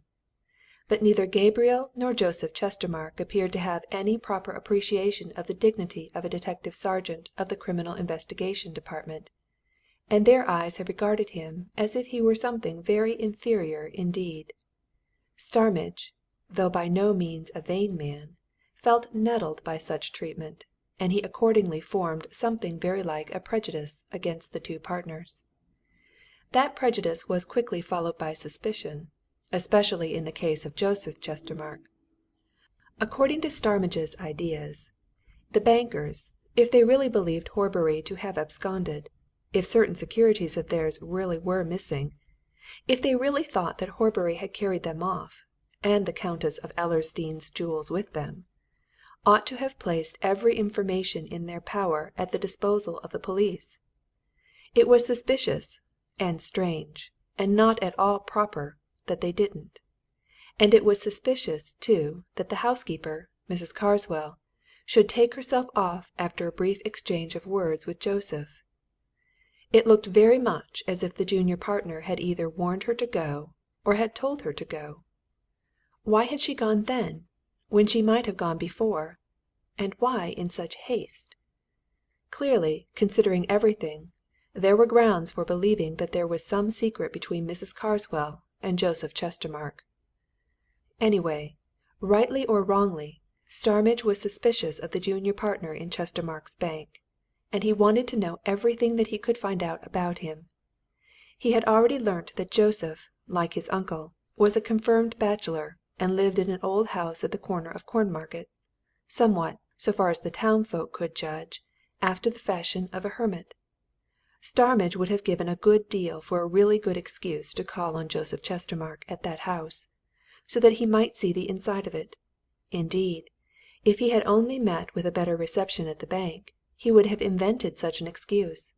But neither Gabriel nor Joseph Chestermarke appeared to have any proper appreciation of the dignity of a detective sergeant of the Criminal Investigation Department, and their eyes had regarded him as if he were something very inferior indeed. Starmidge, though by no means a vain man, felt nettled by such treatment, and he accordingly formed something very like a prejudice against the two partners. That prejudice was quickly followed by suspicion, especially in the case of Joseph Chestermarke. According to Starmidge's ideas, the bankers, if they really believed Horbury to have absconded, if certain securities of theirs really were missing, if they really thought that Horbury had carried them off, and the Countess of Ellersdeane's jewels with them, ought to have placed every information in their power at the disposal of the police. It was suspicious, and strange, and not at all proper that they didn't. And it was suspicious, too, that the housekeeper, Mrs. Carswell, should take herself off after a brief exchange of words with Joseph. It looked very much as if the junior partner had either warned her to go, or had told her to go. Why had she gone then, when she might have gone before? And why in such haste? Clearly, considering everything, there were grounds for believing that there was some secret between Mrs. Carswell and Joseph Chestermarke. Anyway, rightly or wrongly, Starmidge was suspicious of the junior partner in Chestermarke's Bank, and he wanted to know everything that he could find out about him. He had already learnt that Joseph, like his uncle, was a confirmed bachelor and lived in an old house at the corner of Cornmarket, somewhat, so far as the town folk could judge, after the fashion of a hermit. Starmidge would have given a good deal for a really good excuse to call on Joseph Chestermarke at that house, so that he might see the inside of it. Indeed, if he had only met with a better reception at the bank, he would have invented such an excuse.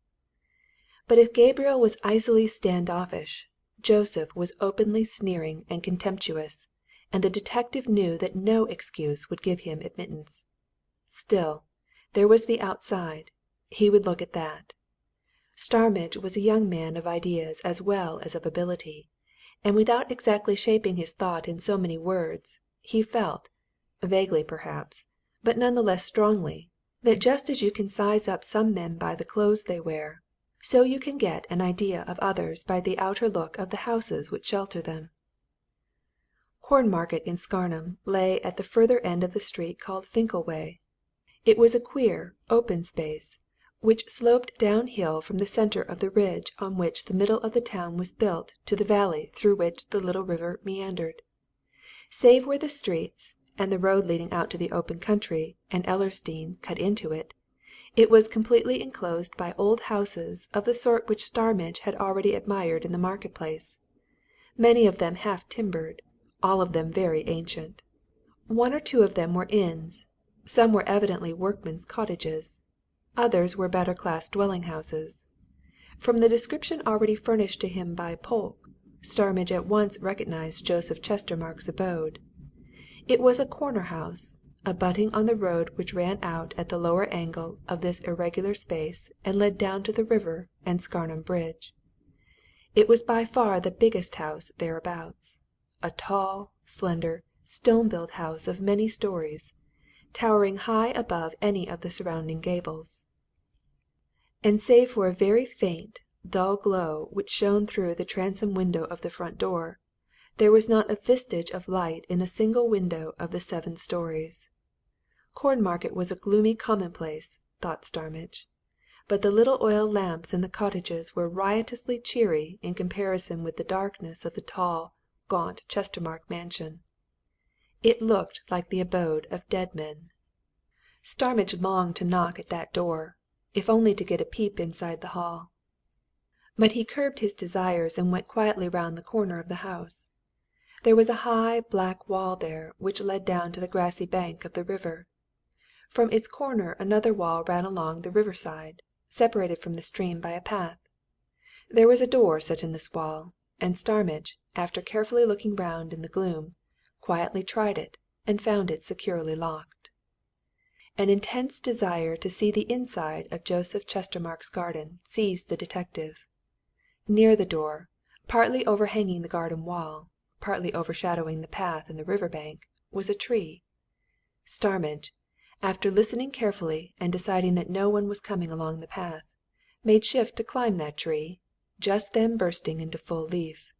But if Gabriel was icily standoffish, Joseph was openly sneering and contemptuous, and the detective knew that no excuse would give him admittance. Still, there was the outside he would look at that. Starmidge was a young man of ideas as well as of ability, and without exactly shaping his thought in so many words, he felt, vaguely perhaps, but none the less strongly, that just as you can size up some men by the clothes they wear, so you can get an idea of others by the outer look of the houses which shelter them. Cornmarket in Scarnham lay at the further end of the street called Finkel Way. It was a queer, open space, which sloped downhill from the centre of the ridge on which the middle of the town was built to the valley through which the little river meandered. Save where the streets, and the road leading out to the open country, and Ellersdeane cut into it, it was completely enclosed by old houses of the sort which Starmidge had already admired in the market-place, many of them half-timbered, all of them very ancient. One or two of them were inns, some were evidently workmen's cottages, others were better-class dwelling-houses. From the description already furnished to him by Polke, Starmidge at once recognized Joseph Chestermarke's abode. It was a corner-house, abutting on the road which ran out at the lower angle of this irregular space and led down to the river and Scarnham Bridge. It was by far the biggest house thereabouts, a tall, slender, stone-built house of many stories, towering high above any of the surrounding gables. And save for a very faint, dull glow which shone through the transom window of the front door, there was not a vestige of light in a single window of the 7 stories. Cornmarket was a gloomy commonplace, thought Starmidge, but the little oil lamps in the cottages were riotously cheery in comparison with the darkness of the tall, gaunt Chestermarke mansion. It looked like the abode of dead men. Starmidge longed to knock at that door, if only to get a peep inside the hall. But he curbed his desires and went quietly round the corner of the house. There was a high, black wall there which led down to the grassy bank of the river. From its corner another wall ran along the river side, separated from the stream by a path. There was a door set in this wall, and Starmidge, after carefully looking round in the gloom, quietly tried it and found it securely locked. An intense desire to see the inside of Joseph Chestermarke's garden seized the detective. Near the door, partly overhanging the garden wall, partly overshadowing the path and the river bank, was a tree. Starmidge, after listening carefully and deciding that no one was coming along the path, made shift to climb that tree, just then bursting into full leaf.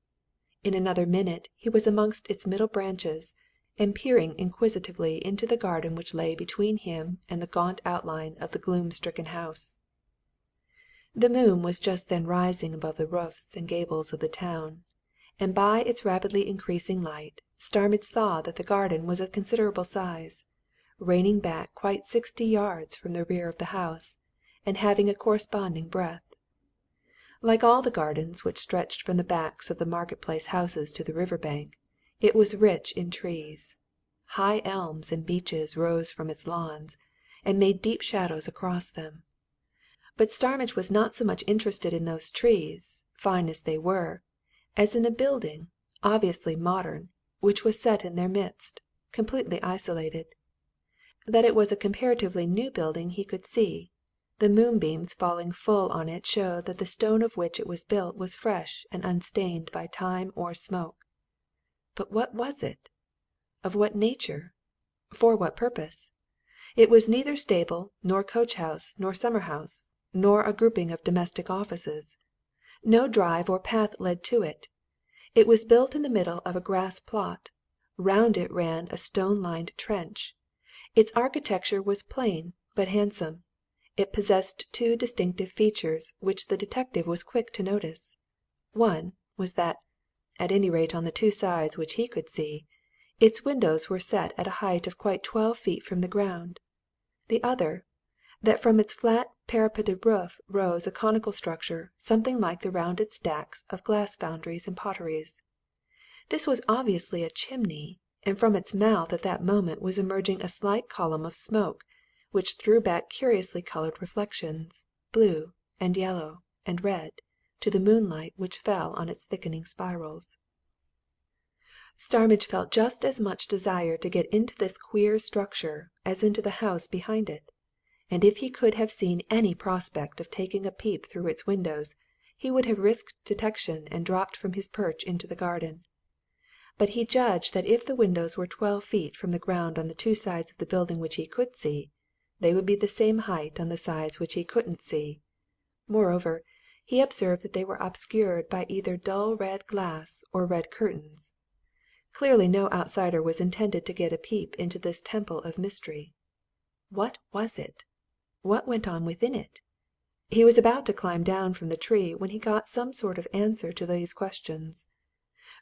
In another minute he was amongst its middle branches, and peering inquisitively into the garden which lay between him and the gaunt outline of the gloom-stricken house. The moon was just then rising above the roofs and gables of the town, and by its rapidly increasing light Starmidge saw that the garden was of considerable size, reining back quite 60 yards from the rear of the house, and having a corresponding breadth. Like all the gardens which stretched from the backs of the market-place houses to the river bank, it was rich in trees. High elms and beeches rose from its lawns, and made deep shadows across them. But Starmidge was not so much interested in those trees, fine as they were, as in a building, obviously modern, which was set in their midst, completely isolated. That it was a comparatively new building he could see. The moonbeams falling full on it showed that the stone of which it was built was fresh and unstained by time or smoke. But what was it? Of what nature? For what purpose? It was neither stable, nor coach-house, nor summer-house, nor a grouping of domestic offices. No drive or path led to it. It was built in the middle of a grass plot. Round it ran a stone-lined trench. Its architecture was plain but handsome. It possessed two distinctive features which the detective was quick to notice. One was that, at any rate on the two sides which he could see, its windows were set at a height of quite 12 feet from the ground. The other, that from its flat parapeted roof rose a conical structure something like the rounded stacks of glass foundries and potteries. This was obviously a chimney, and from its mouth at that moment was emerging a slight column of smoke, which threw back curiously coloured reflections, blue and yellow and red, to the moonlight which fell on its thickening spirals. Starmidge felt just as much desire to get into this queer structure as into the house behind it, and if he could have seen any prospect of taking a peep through its windows, he would have risked detection and dropped from his perch into the garden. But he judged that if the windows were 12 feet from the ground on the two sides of the building which he could see, they would be the same height on the sides which he couldn't see. Moreover, he observed that they were obscured by either dull red glass or red curtains. Clearly no outsider was intended to get a peep into this temple of mystery. What was it? What went on within it? He was about to climb down from the tree when he got some sort of answer to these questions.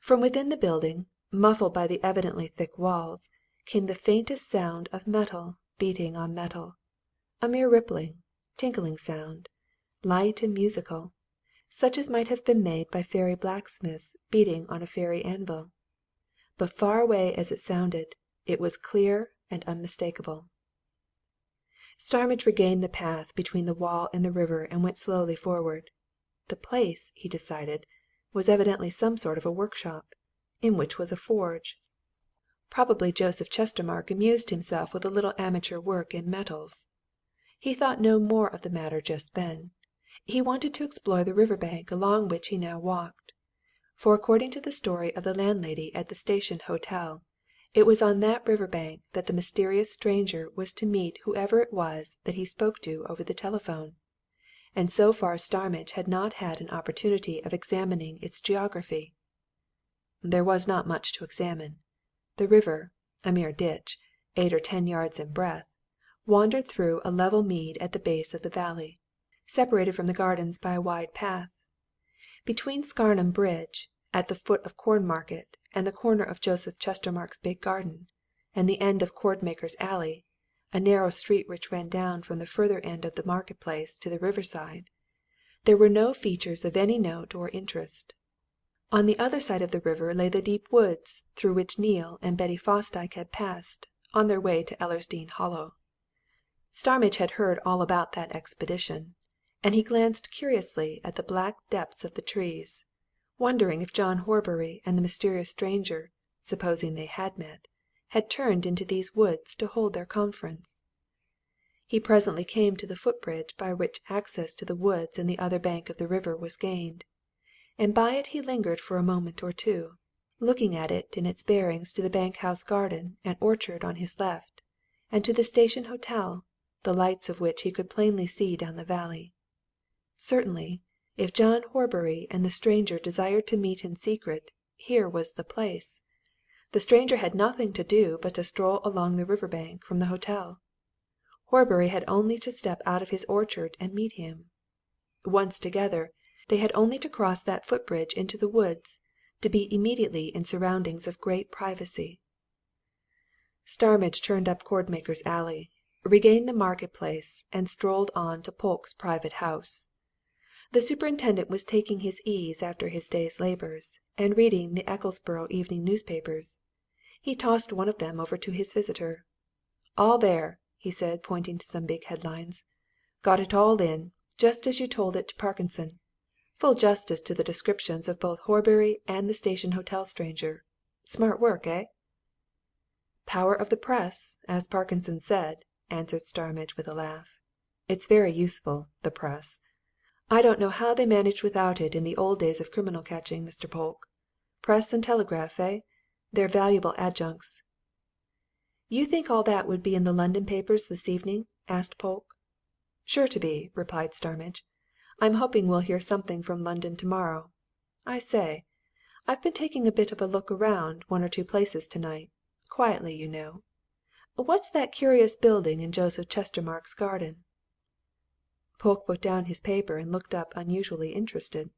From within the building, muffled by the evidently thick walls, came the faintest sound of metal beating on metal, a mere rippling, tinkling sound, light and musical, such as might have been made by fairy blacksmiths beating on a fairy anvil. But far away as it sounded, it was clear and unmistakable. Starmidge regained the path between the wall and the river and went slowly forward. The place, he decided, was evidently some sort of a workshop, in which was a forge. Probably Joseph Chestermarke amused himself with a little amateur work in metals. He thought no more of the matter just then. He wanted to explore the river bank along which he now walked. For according to the story of the landlady at the Station Hotel, it was on that river bank that the mysterious stranger was to meet whoever it was that he spoke to over the telephone, and so far Starmidge had not had an opportunity of examining its geography. There was not much to examine. The river, a mere ditch, 8 or 10 yards in breadth, wandered through a level mead at the base of the valley, separated from the gardens by a wide path. Between Scarnham Bridge, at the foot of Cornmarket, and the corner of Joseph Chestermarke's big garden, and the end of Cordmaker's Alley, a narrow street which ran down from the further end of the market-place to the riverside, There were no features of any note or interest. On the other side of the river lay the deep woods through which Neale and Betty Fosdyke had passed, on their way to Ellersdeane Hollow. Starmidge had heard all about that expedition, and he glanced curiously at the black depths of the trees, wondering if John Horbury and the mysterious stranger, supposing they had met, had turned into these woods to hold their conference. He presently came to the footbridge by which access to the woods and the other bank of the river was gained, and by it he lingered for a moment or two, looking at it in its bearings to the bank house garden and orchard on his left, and to the Station Hotel, the lights of which he could plainly see down the valley. Certainly, if John Horbury and the stranger desired to meet in secret, here was the place. The stranger had nothing to do but to stroll along the river bank from the hotel. Horbury had only to step out of his orchard and meet him. Once together, they had only to cross that footbridge into the woods to be immediately in surroundings of great privacy. Starmidge turned up Cordmaker's Alley, regained the market-place, and strolled on to Polke's private house. The superintendent was taking his ease after his day's labours, and reading the Ecclesborough evening newspapers. He tossed one of them over to his visitor. "All there!" he said, pointing to some big headlines. "Got it all in, just as you told it to Parkinson. Full justice to the descriptions of both Horbury and the Station Hotel stranger. Smart work, eh?" "Power of the press, as Parkinson said," answered Starmidge with a laugh. "It's very useful, the press. I don't know how they managed without it in the old days of criminal catching, Mr. Polke. Press and telegraph, eh? They're valuable adjuncts." "You think all that would be in the London papers this evening?" asked Polke. "Sure to be," replied Starmidge. "I'm hoping we'll hear something from London tomorrow. I say, I've been taking a bit of a look round one or two places tonight quietly, you know. What's that curious building in Joseph Chestermarke's garden?" Polke put down his paper and looked up unusually interested.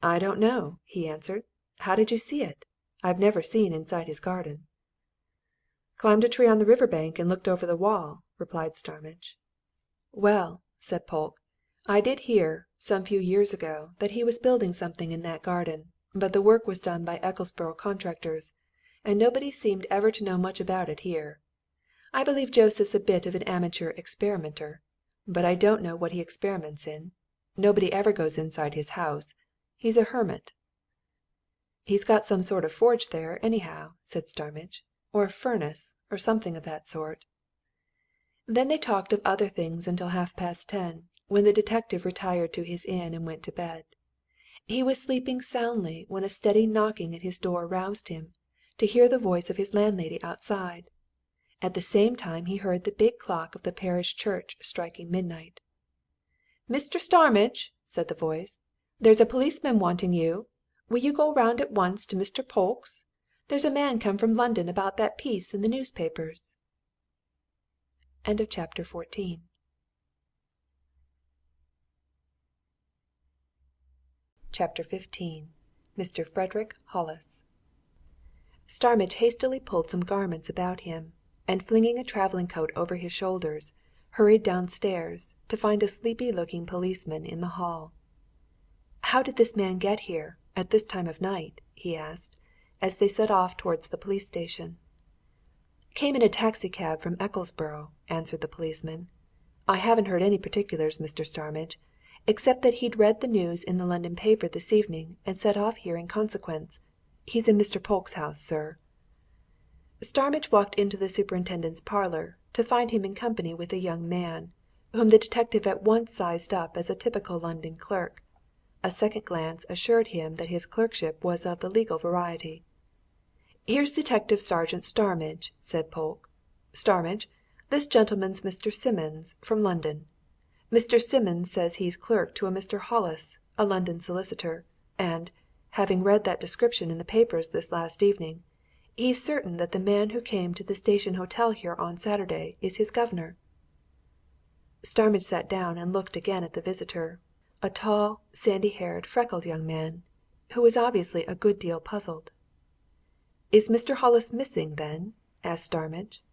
"I don't know," he answered. "How did you see it? I've never seen inside his garden." "Climbed a tree on the river bank and looked over the wall," replied Starmidge. "Well," said Polke, "I did hear, some few years ago, that he was building something in that garden, but the work was done by Ecclesborough contractors, and nobody seemed ever to know much about it here. I believe Joseph's a bit of an amateur experimenter, but I don't know what he experiments in. Nobody ever goes inside his house he's a hermit." "He's got some sort of forge there, anyhow," said Starmidge. "Or a furnace, or something of that sort." Then they talked of other things until half past 10, when the detective retired to his inn and went to bed. He was sleeping soundly when a steady knocking at his door roused him, to hear the voice of his landlady outside. At the same time he heard the big clock of the parish church striking midnight. "Mr. Starmidge," said the voice, "there's a policeman wanting you. Will you go round at once to Mr. Polke's? There's a man come from London about that piece in the newspapers." Chapter 15. Mr. Frederick Hollis. Starmidge hastily pulled some garments about him, and flinging a travelling coat over his shoulders, hurried downstairs, to find a sleepy-looking policeman in the hall. "How did this man get here, at this time of night?" he asked, as they set off towards the police station. "Came in a taxi cab from Ecclesborough," answered the policeman. "I haven't heard any particulars, Mr. Starmidge, except that he'd read the news in the London paper this evening and set off here in consequence. He's in Mr. Polke's house, sir." Starmidge walked into the superintendent's parlour, to find him in company with a young man, whom the detective at once sized up as a typical London clerk. A second glance assured him that his clerkship was of the legal variety. "Here's Detective Sergeant Starmidge," said Polke. "Starmidge, this gentleman's Mr. Simmons, from London. Mr. Simmons says he's clerk to a Mr. Hollis, a London solicitor, and, having read that description in the papers this last evening, he's certain that the man who came to the Station Hotel here on Saturday is his governor." Starmidge sat down and looked again at the visitor, a tall, sandy-haired, freckled young man, who was obviously a good deal puzzled. "Is Mr. Hollis missing, then?" asked Starmidge.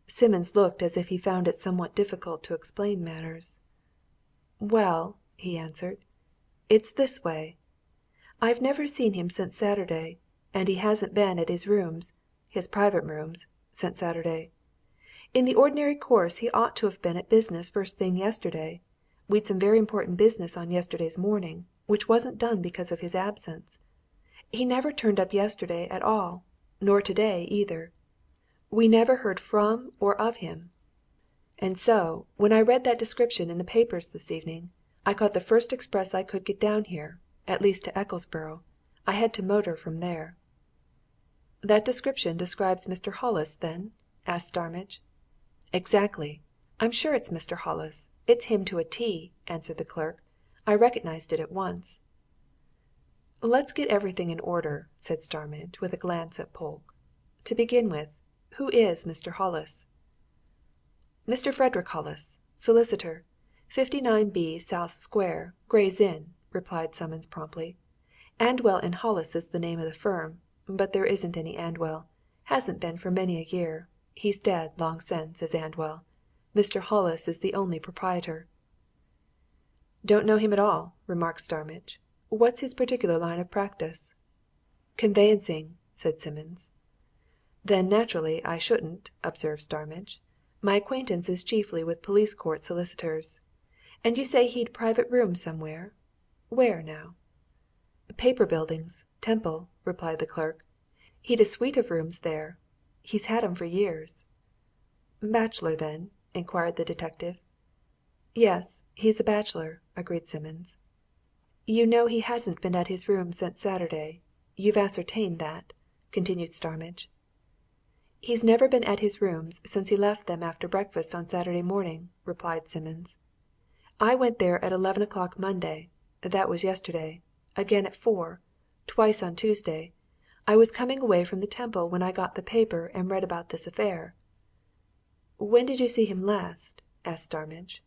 Simmons looked as if he found it somewhat difficult to explain matters. "Well," he answered. "It's this way. I've never seen him since Saturday, and he hasn't been at his private rooms, since Saturday. In the ordinary course he ought to have been at business first thing yesterday. We'd some very important business on yesterday's morning, which wasn't done because of his absence. He never turned up yesterday at all, nor today either. We never heard from or of him. And so, when I read that description in the papers this evening, I caught the first express I could get down here, at least to Ecclesborough. I had to motor from there." "That description describes Mr. Hollis, then?" asked Starmidge. "Exactly. I'm sure it's Mr. Hollis. It's him to a T," answered the clerk. "I recognized it at once." "Let's get everything in order," said Starmidge, with a glance at Polke. "To begin with, who is Mr. Hollis?" "Mr. Frederick Hollis, solicitor, 59B South Square, Gray's Inn," replied Simmons promptly. "Andwell and Hollis is the name of the firm, but there isn't any Andwell. Hasn't been for many a year. He's dead, long since, is Andwell. Mr. Hollis is the only proprietor." "Don't know him at all," remarked Starmidge. "What's his particular line of practice?" "Conveyancing," said Simmons. "Then, naturally, I shouldn't," observed Starmidge. "My acquaintance is chiefly with police court solicitors. And you say he'd private rooms somewhere? Where, now?" "Paper Buildings, Temple," replied the clerk. "He'd a suite of rooms there. He's had 'em for years." "Bachelor, then?" inquired the detective. "Yes, he's a bachelor," agreed Simmons. "You know he hasn't been at his rooms since Saturday you've ascertained that?" continued Starmidge. "He's never been at his rooms since he left them after breakfast on Saturday morning," replied Simmons. "I went there at 11 o'clock Monday that was yesterday again at 4, twice on Tuesday. I was coming away from the Temple when I got the paper and read about this affair." "When did you see him last?" asked Starmidge.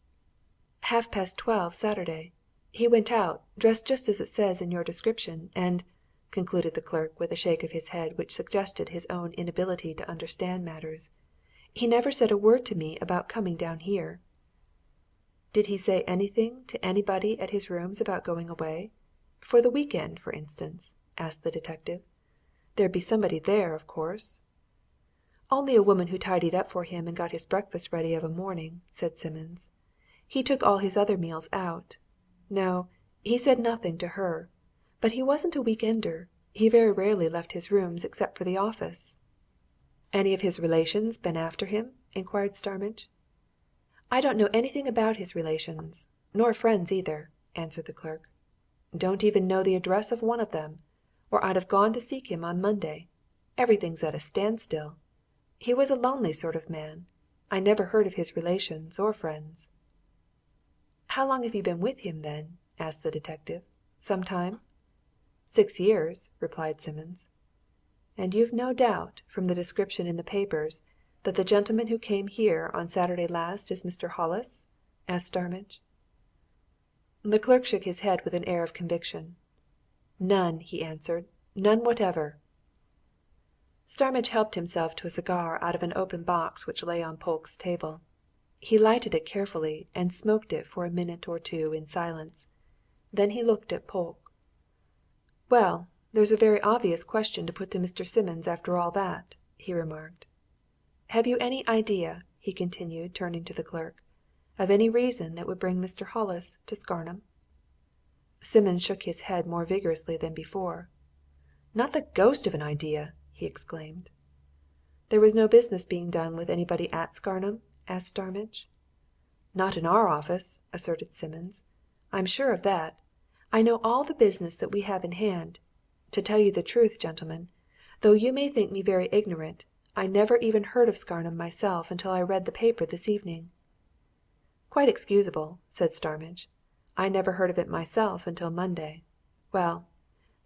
"12:30 Saturday. He went out, dressed just as it says in your description, and," concluded the clerk, with a shake of his head which suggested his own inability to understand matters, "he never said a word to me about coming down here." "Did he say anything to anybody at his rooms about going away? For the week end, for instance?" asked the detective. "There'd be somebody there, of course." "Only a woman who tidied up for him and got his breakfast ready of a morning," said Simmons. "He took all his other meals out. No, he said nothing to her. But he wasn't a week ender he very rarely left his rooms except for the office." "Any of his relations been after him?" inquired Starmidge. "I don't know anything about his relations nor friends either," answered the clerk. "Don't even know the address of one of them, or I'd have gone to seek him on Monday. Everything's at a standstill. He was a lonely sort of man. I never heard of his relations or friends." "How long have you been with him, then?" asked the detective. "Some time?" "6 years," replied Simmons. "And you've no doubt, from the description in the papers, that the gentleman who came here on Saturday last is Mr. Hollis?" asked Starmidge. The clerk shook his head with an air of conviction. "None!" he answered. "None whatever!" Starmidge helped himself to a cigar out of an open box which lay on Polke's table. He lighted it carefully and smoked it for a minute or two in silence. Then he looked at Polke. "Well, there's a very obvious question to put to Mr. Simmons after all that," he remarked. "Have you any idea," he continued, turning to the clerk, "of any reason that would bring Mr. Hollis to Scarnham?" Simmons shook his head more vigorously than before. "Not the ghost of an idea!" he exclaimed. "There was no business being done with anybody at Scarnham?" asked Starmidge. "Not in our office," asserted Simmons. "I'm sure of that. I know all the business that we have in hand. To tell you the truth, gentlemen, though you may think me very ignorant, I never even heard of Scarnham myself until I read the paper this evening." "Quite excusable," said Starmidge. "I never heard of it myself until Monday. Well,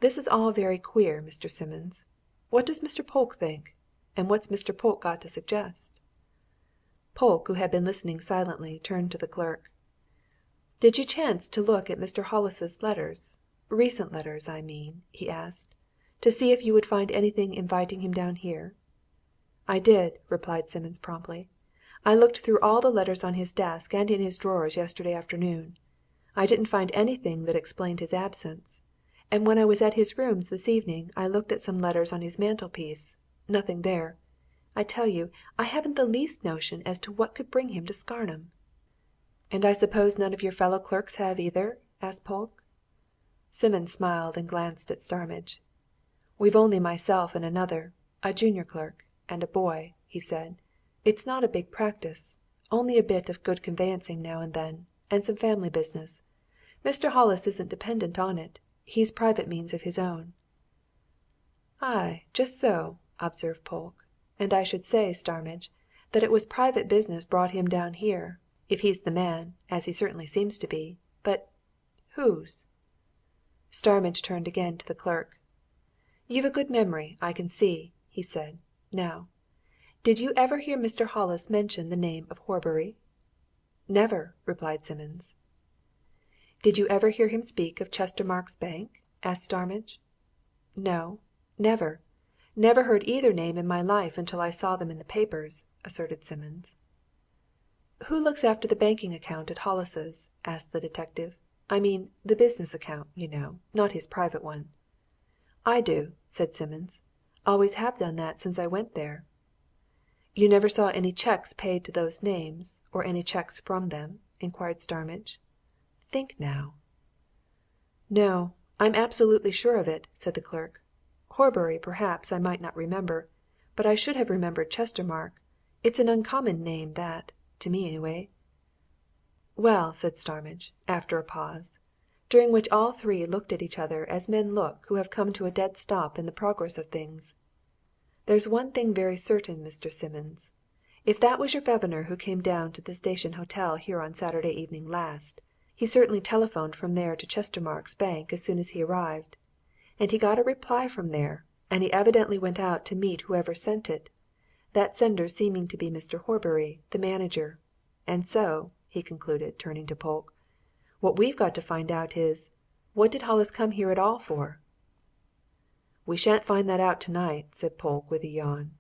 this is all very queer, Mr. Simmons. What does Mr. Polke think? And what's Mr. Polke got to suggest?" Polke, who had been listening silently, turned to the clerk. "Did you chance to look at Mr. Hollis's letters recent letters, I mean?" he asked. "To see if you would find anything inviting him down here?" "I did," replied Simmons promptly. "I looked through all the letters on his desk and in his drawers yesterday afternoon. I didn't find anything that explained his absence. And when I was at his rooms this evening I looked at some letters on his mantelpiece. Nothing there. I tell you, I haven't the least notion as to what could bring him to Scarnham." "And I suppose none of your fellow clerks have either?" asked Polke. Simmons smiled and glanced at Starmidge. "We've only myself and another, a junior clerk, and a boy," he said. "It's not a big practice only a bit of good conveyancing now and then, and some family business. Mr. Hollis isn't dependent on it he's private means of his own." "Aye, just so," observed Polke. "And I should say, Starmidge, that it was private business brought him down here if he's the man, as he certainly seems to be. But whose?" Starmidge turned again to the clerk. "You've a good memory, I can see," he said. "Now, did you ever hear Mr. Hollis mention the name of Horbury?" "Never," replied Simmons. "Did you ever hear him speak of Chestermarke's Bank?" asked Starmidge. "No, never. Never heard either name in my life until I saw them in the papers," asserted Simmons. "Who looks after the banking account at Hollis's?" asked the detective. "I mean, the business account, you know, not his private one." "I do," said Simmons. "Always have done that since I went there." "You never saw any cheques paid to those names, or any cheques from them?" inquired Starmidge. "Think, now!" "No, I'm absolutely sure of it," said the clerk. "Horbury, perhaps, I might not remember, but I should have remembered Chestermarke. It's an uncommon name, that to me, anyway." "Well," said Starmidge, after a pause, during which all three looked at each other as men look who have come to a dead stop in the progress of things, "there's one thing very certain, Mr. Simmons. If that was your governor who came down to the Station Hotel here on Saturday evening last, he certainly telephoned from there to Chestermarke's Bank as soon as he arrived. And he got a reply from there, and he evidently went out to meet whoever sent it, that sender seeming to be Mr. Horbury, the manager. And so," he concluded, turning to Polke, "what we've got to find out is what did Hollis come here at all for?" "We shan't find that out tonight," said Polke, with a yawn.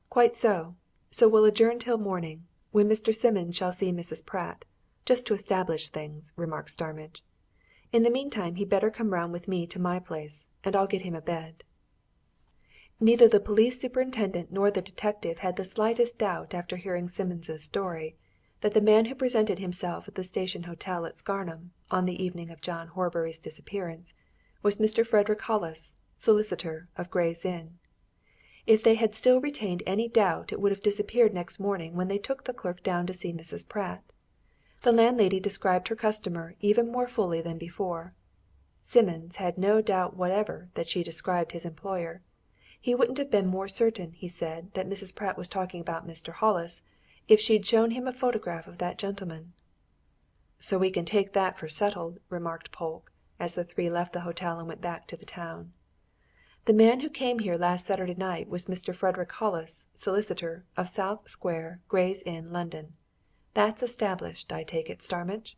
"Quite so. So we'll adjourn till morning, when Mr. Simmons shall see Mrs. Pratt, just to establish things," remarked Starmidge. "In the meantime he'd better come round with me to my place, and I'll get him a bed." Neither the police superintendent nor the detective had the slightest doubt after hearing Simmons's story that the man who presented himself at the Station Hotel at Scarnham on the evening of John Horbury's disappearance was Mr. Frederick Hollis, solicitor, of Gray's Inn. If they had still retained any doubt it would have disappeared next morning when they took the clerk down to see Mrs. Pratt. The landlady described her customer even more fully than before. Simmons had no doubt whatever that she described his employer. He wouldn't have been more certain, he said, that Mrs. Pratt was talking about Mr. Hollis if she'd shown him a photograph of that gentleman. "So we can take that for settled," remarked Polke, as the three left the hotel and went back to the town. "The man who came here last Saturday night was Mr. Frederick Hollis, solicitor, of South Square, Gray's Inn, London. That's established, I take it, Starmidge?"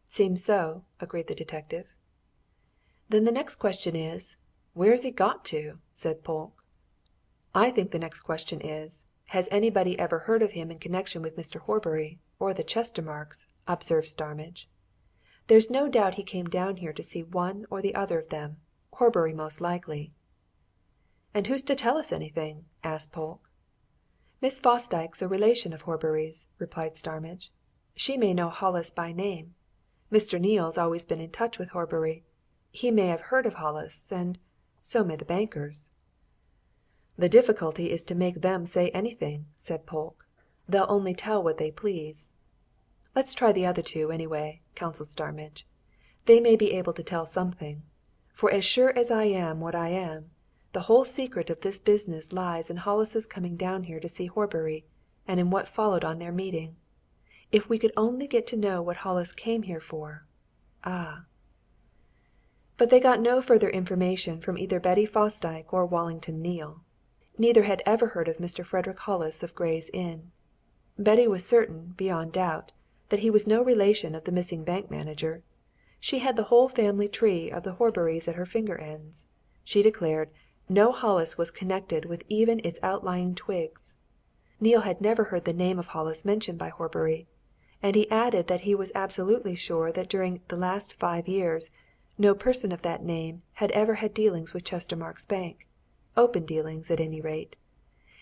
"Seems so," agreed the detective. "Then the next question is where's he got to?" said Polke. "I think the next question is has anybody ever heard of him in connection with Mr. Horbury, or the Chestermarkes?" observed Starmidge. "There's no doubt he came down here to see one or the other of them Horbury most likely." "And who's to tell us anything?" asked Polke. "Miss Fosdyke's a relation of Horbury's," replied Starmidge. "She may know Hollis by name. Mr. Neale's always been in touch with Horbury. He may have heard of Hollis, and so may the bankers." "The difficulty is to make them say anything," said Polke. "They'll only tell what they please." "Let's try the other two, anyway," counselled Starmidge. "They may be able to tell something. For as sure as I am what I am, the whole secret of this business lies in Hollis's coming down here to see Horbury, and in what followed on their meeting. If we could only get to know what Hollis came here for ah!" But they got no further information from either Betty Fosdyke or Wallington Neale. Neither had ever heard of Mr. Frederick Hollis of Gray's Inn. Betty was certain, beyond doubt, that he was no relation of the missing bank manager. She had the whole family tree of the Horburys at her finger ends. She declared no Hollis was connected with even its outlying twigs. Neale had never heard the name of Hollis mentioned by Horbury, and he added that he was absolutely sure that during the last 5 years no person of that name had ever had dealings with Chestermarke's Bank open dealings, at any rate.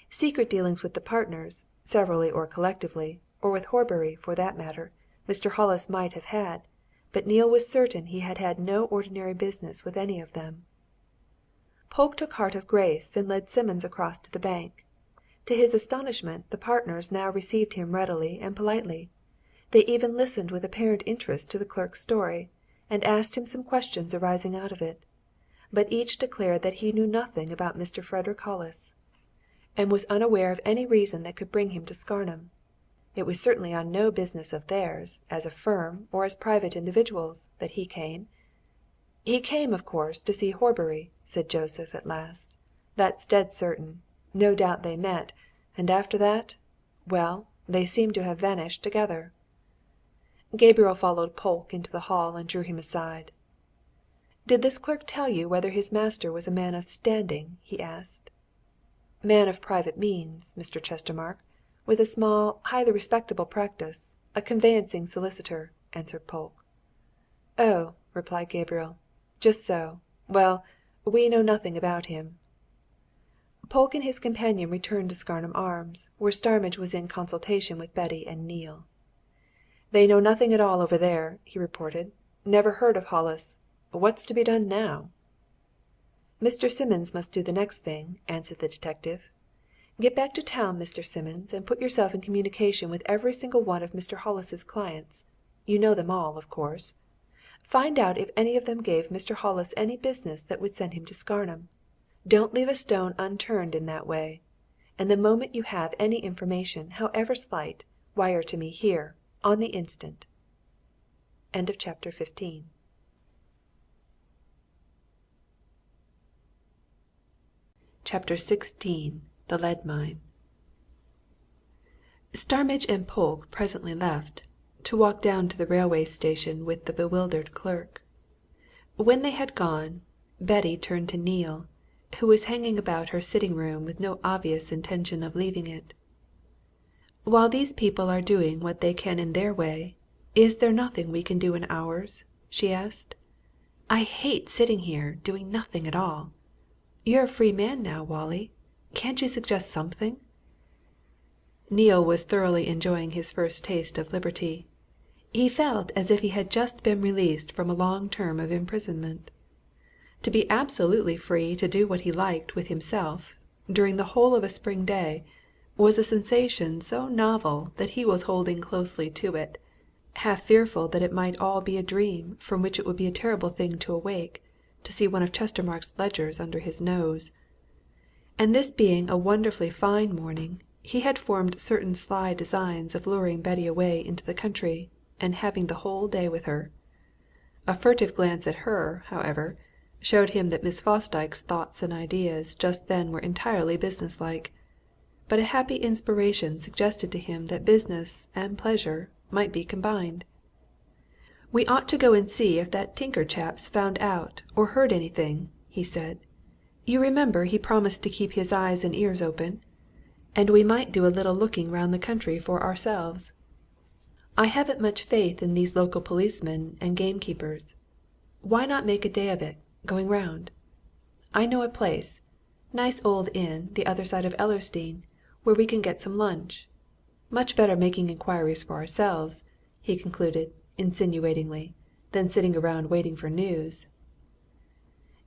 Secret dealings with the partners, severally or collectively, or with Horbury, for that matter, Mr. Hollis might have had, but Neale was certain he had had no ordinary business with any of them. Polke took heart of grace and led Simmons across to the bank. To his astonishment, the partners now received him readily and politely. They even listened with apparent interest to the clerk's story, and asked him some questions arising out of it. But each declared that he knew nothing about Mr. Frederick Hollis, and was unaware of any reason that could bring him to Scarnham. It was certainly on no business of theirs, as a firm or as private individuals, that he came. "He came, of course, to see Horbury," said Joseph at last. "That's dead certain. No doubt they met, and after that well, they seem to have vanished together." Gabriel followed Polke into the hall and drew him aside. "Did this clerk tell you whether his master was a man of standing?" he asked. "Man of private means, Mr. Chestermarke, with a small, highly respectable practice a conveyancing solicitor," answered Polke. "Oh!" replied Gabriel. "Just so. Well, we know nothing about him." Polke and his companion returned to Scarnham Arms, where Starmidge was in consultation with Betty and Neale. "They know nothing at all over there," he reported. "Never heard of Hollis. What's to be done now?" "Mr. Simmons must do the next thing," answered the detective. "Get back to town, Mr. Simmons, and put yourself in communication with every single one of Mr. Hollis's clients. You know them all, of course. Find out if any of them gave Mr. Hollis any business that would send him to Scarnham. Don't leave a stone unturned in that way. And the moment you have any information, however slight, wire to me here, on the instant." Chapter 16. The Lead Mine. Starmidge and Polke presently left, to walk down to the railway station with the bewildered clerk. When they had gone, Betty turned to Neale, who was hanging about her sitting room with no obvious intention of leaving it. "While these people are doing what they can in their way, is there nothing we can do in ours?" she asked. "I hate sitting here, doing nothing at all. You're a free man now, Wallie. Can't you suggest something?" Neale was thoroughly enjoying his first taste of liberty. He felt as if he had just been released from a long term of imprisonment. To be absolutely free to do what he liked with himself, during the whole of a spring day, was a sensation so novel that he was holding closely to it, half fearful that it might all be a dream from which it would be a terrible thing to awake, to see one of Chestermarke's ledgers under his nose. And this being a wonderfully fine morning, he had formed certain sly designs of luring Betty away into the country and having the whole day with her. A furtive glance at her, however, showed him that Miss Fosdyke's thoughts and ideas just then were entirely businesslike, but a happy inspiration suggested to him that business and pleasure might be combined. "We ought to go and see if that tinker chap's found out or heard anything," he said. "You remember he promised to keep his eyes and ears open? And we might do a little looking round the country for ourselves. I haven't much faith in these local policemen and gamekeepers. Why not make a day of it, going round? I know a place nice old inn the other side of Ellersdeane, where we can get some lunch. Much better making inquiries for ourselves," he concluded, insinuatingly, "than sitting around waiting for news."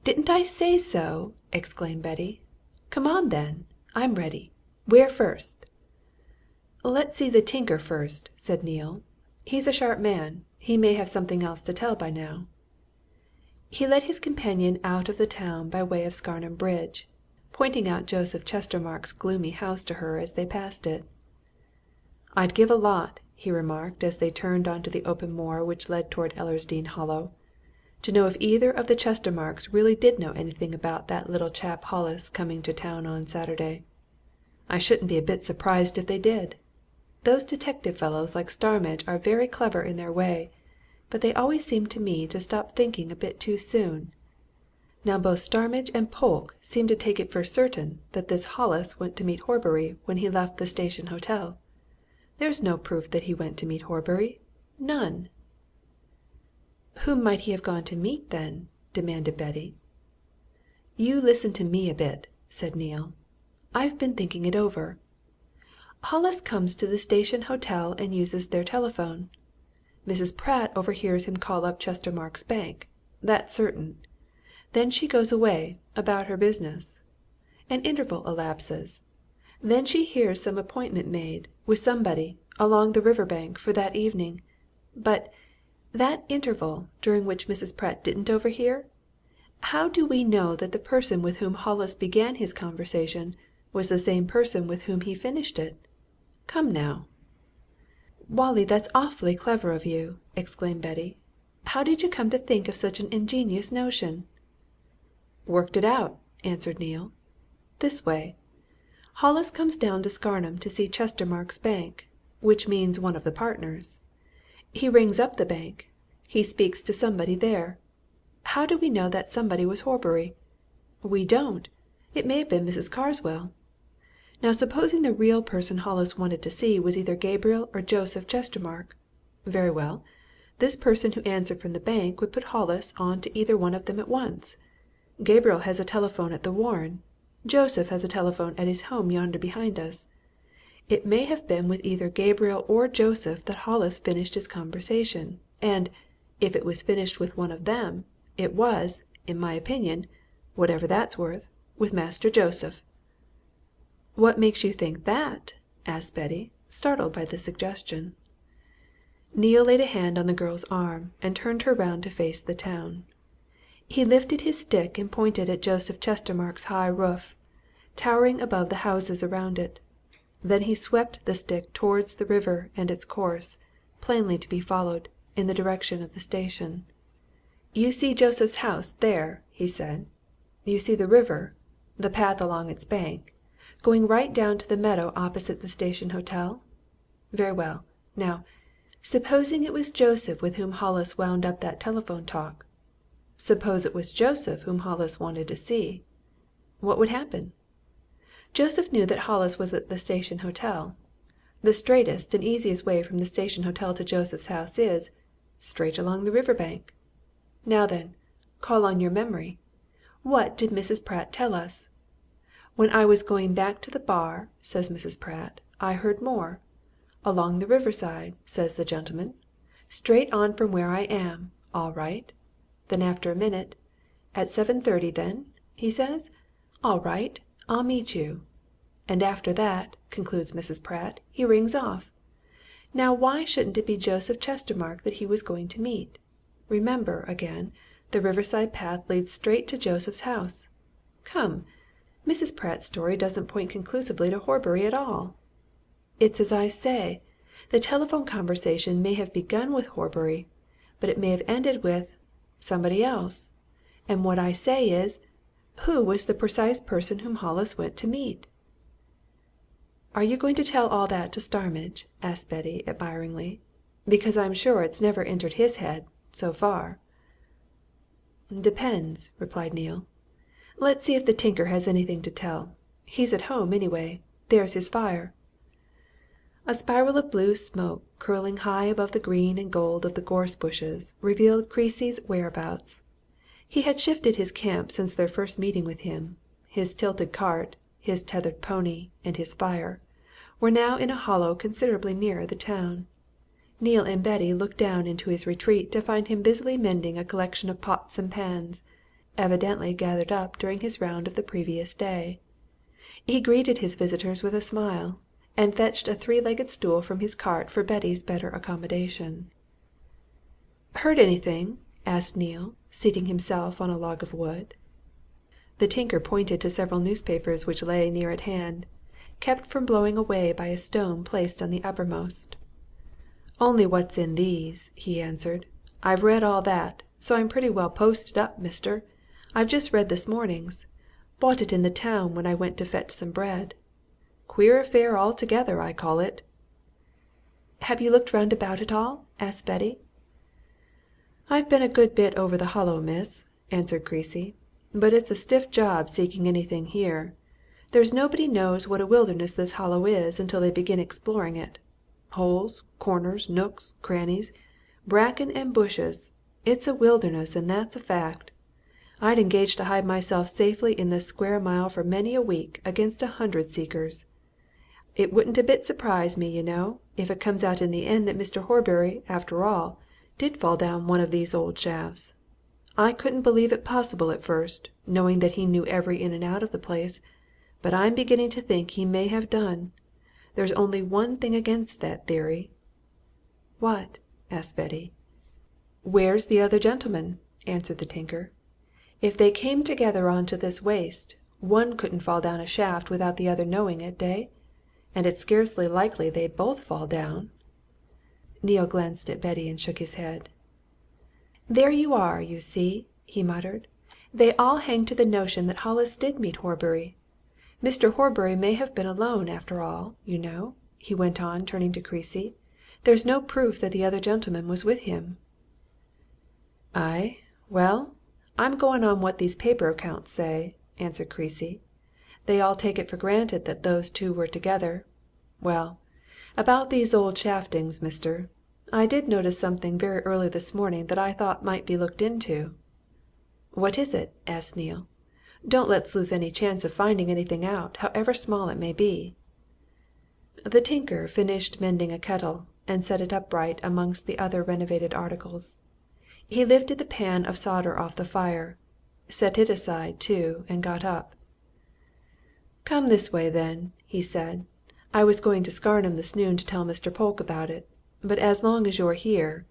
"Didn't I say so?" exclaimed Betty. "Come on, then I'm ready. Where first?" "Let's see the tinker first," said Neale. "He's a sharp man he may have something else to tell by now." He led his companion out of the town by way of Scarnham Bridge, pointing out Joseph Chestermarke's gloomy house to her as they passed it. "I'd give a lot," he remarked as they turned on to the open moor which led towards Ellersdeane Hollow, "to know if either of the Chestermarkes really did know anything about that little chap Hollis coming to town on Saturday. I shouldn't be a bit surprised if they did. Those detective fellows like Starmidge are very clever in their way, but they always seem to me to stop thinking a bit too soon. Now both Starmidge and Polke seem to take it for certain that this Hollis went to meet Horbury when he left the Station Hotel. There's no proof that he went to meet Horbury. None." "Whom might he have gone to meet, then?" demanded Betty. "You listen to me a bit," said Neale. "I've been thinking it over. Hollis comes to the Station Hotel and uses their telephone. Mrs. Pratt overhears him call up Chestermarke's Bank. That's certain. Then she goes away, about her business. An interval elapses. Then she hears some appointment made, with somebody, along the river bank for that evening. But that interval during which Mrs. Pratt didn't overhear? How do we know that the person with whom Hollis began his conversation was the same person with whom he finished it? Come, now!" "Wallie, that's awfully clever of you!" exclaimed Betty. "How did you come to think of such an ingenious notion?" "Worked it out," answered Neale. "This way. Hollis comes down to Scarnham to see Chestermarke's Bank, which means one of the partners. He rings up the bank. He speaks to somebody there. How do we know that somebody was Horbury? We don't. It may have been Mrs. Carswell. Now, supposing the real person Hollis wanted to see was either Gabriel or Joseph Chestermarke. Very well. This person who answered from the bank would put Hollis on to either one of them at once. Gabriel has a telephone at the Warren. Joseph has a telephone at his home yonder behind us. It may have been with either Gabriel or Joseph that Hollis finished his conversation, and, if it was finished with one of them, it was, in my opinion, whatever that's worth, with Master Joseph." "What makes you think that?" asked Betty, startled by the suggestion. Neale laid a hand on the girl's arm and turned her round to face the town. He lifted his stick and pointed at Joseph Chestermarke's high roof, towering above the houses around it. Then he swept the stick towards the river and its course, plainly to be followed, in the direction of the station. "You see Joseph's house there," he said. "You see the river, the path along its bank, going right down to the meadow opposite the Station Hotel? Very well. Now, supposing it was Joseph with whom Hollis wound up that telephone talk. Suppose it was Joseph whom Hollis wanted to see. What would happen? Joseph knew that Hollis was at the Station Hotel. The straightest and easiest way from the Station Hotel to Joseph's house is straight along the river bank. Now then, call on your memory. What did Mrs. Pratt tell us? 'When I was going back to the bar,' says Mrs. Pratt, 'I heard more. Along the riverside,' says the gentleman. 'Straight on from where I am. All right.' Then after a minute, 'At 7:30, then?' he says. 'All right. I'll meet you.' And after that," concludes Mrs. Pratt, "he rings off. Now why shouldn't it be Joseph Chestermarke that he was going to meet? Remember, again, the riverside path leads straight to Joseph's house. Come! Mrs. Pratt's story doesn't point conclusively to Horbury at all. It's as I say the telephone conversation may have begun with Horbury, but it may have ended with somebody else. And what I say is who was the precise person whom Hollis went to meet?" "Are you going to tell all that to Starmidge?" asked Betty admiringly. "Because I'm sure it's never entered his head, so far." "Depends," replied Neale. "Let's see if the tinker has anything to tell. He's at home, anyway. There's his fire." A spiral of blue smoke, curling high above the green and gold of the gorse bushes, revealed Creasy's whereabouts. He had shifted his camp since their first meeting with him. His tilted cart, his tethered pony, and his fire, were now in a hollow considerably nearer the town. Neale and Betty looked down into his retreat to find him busily mending a collection of pots and pans, evidently gathered up during his round of the previous day. He greeted his visitors with a smile, and fetched a three-legged stool from his cart for Betty's better accommodation. "Heard anything?" asked Neale, seating himself on a log of wood. The tinker pointed to several newspapers which lay near at hand, kept from blowing away by a stone placed on the uppermost. "Only what's in these," he answered. "I've read all that, so I'm pretty well posted up, mister. I've just read this morning's. Bought it in the town when I went to fetch some bread. Queer affair altogether, I call it." "Have you looked round about at all?" asked Betty. "I've been a good bit over the Hollow, miss," answered Creasy. "But it's a stiff job seeking anything here. There's nobody knows what a wilderness this Hollow is until they begin exploring it. Holes, corners, nooks, crannies, bracken and bushes. It's a wilderness, and that's a fact. I'd engage to hide myself safely in this square mile for many a week against 100 seekers. It wouldn't a bit surprise me, you know, if it comes out in the end that Mr. Horbury, after all, did fall down one of these old shafts. I couldn't believe it possible at first, knowing that he knew every in and out of the place, but I'm beginning to think he may have done. There's only one thing against that theory." "What?" asked Betty. "Where's the other gentleman?" answered the tinker. "If they came together on to this waste, one couldn't fall down a shaft without the other knowing it, eh? And it's scarcely likely they'd both fall down." Neale glanced at Betty and shook his head. "There you are, you see!" he muttered. "They all hang to the notion that Hollis did meet Horbury. Mr. Horbury may have been alone, after all, you know," he went on, turning to Creasy. "There's no proof that the other gentleman was with him." "Aye, well, I'm going on what these paper accounts say," answered Creasy. "They all take it for granted that those two were together. Well, about these old shaftings, mister, I did notice something very early this morning that I thought might be looked into." "What is it?" asked Neale. "Don't let's lose any chance of finding anything out, however small it may be." The tinker finished mending a kettle and set it upright amongst the other renovated articles. He lifted the pan of solder off the fire, set it aside, too, and got up. "Come this way, then," he said. "I was going to Scarnham this noon to tell Mr. Polke about it, but as long as you're here—"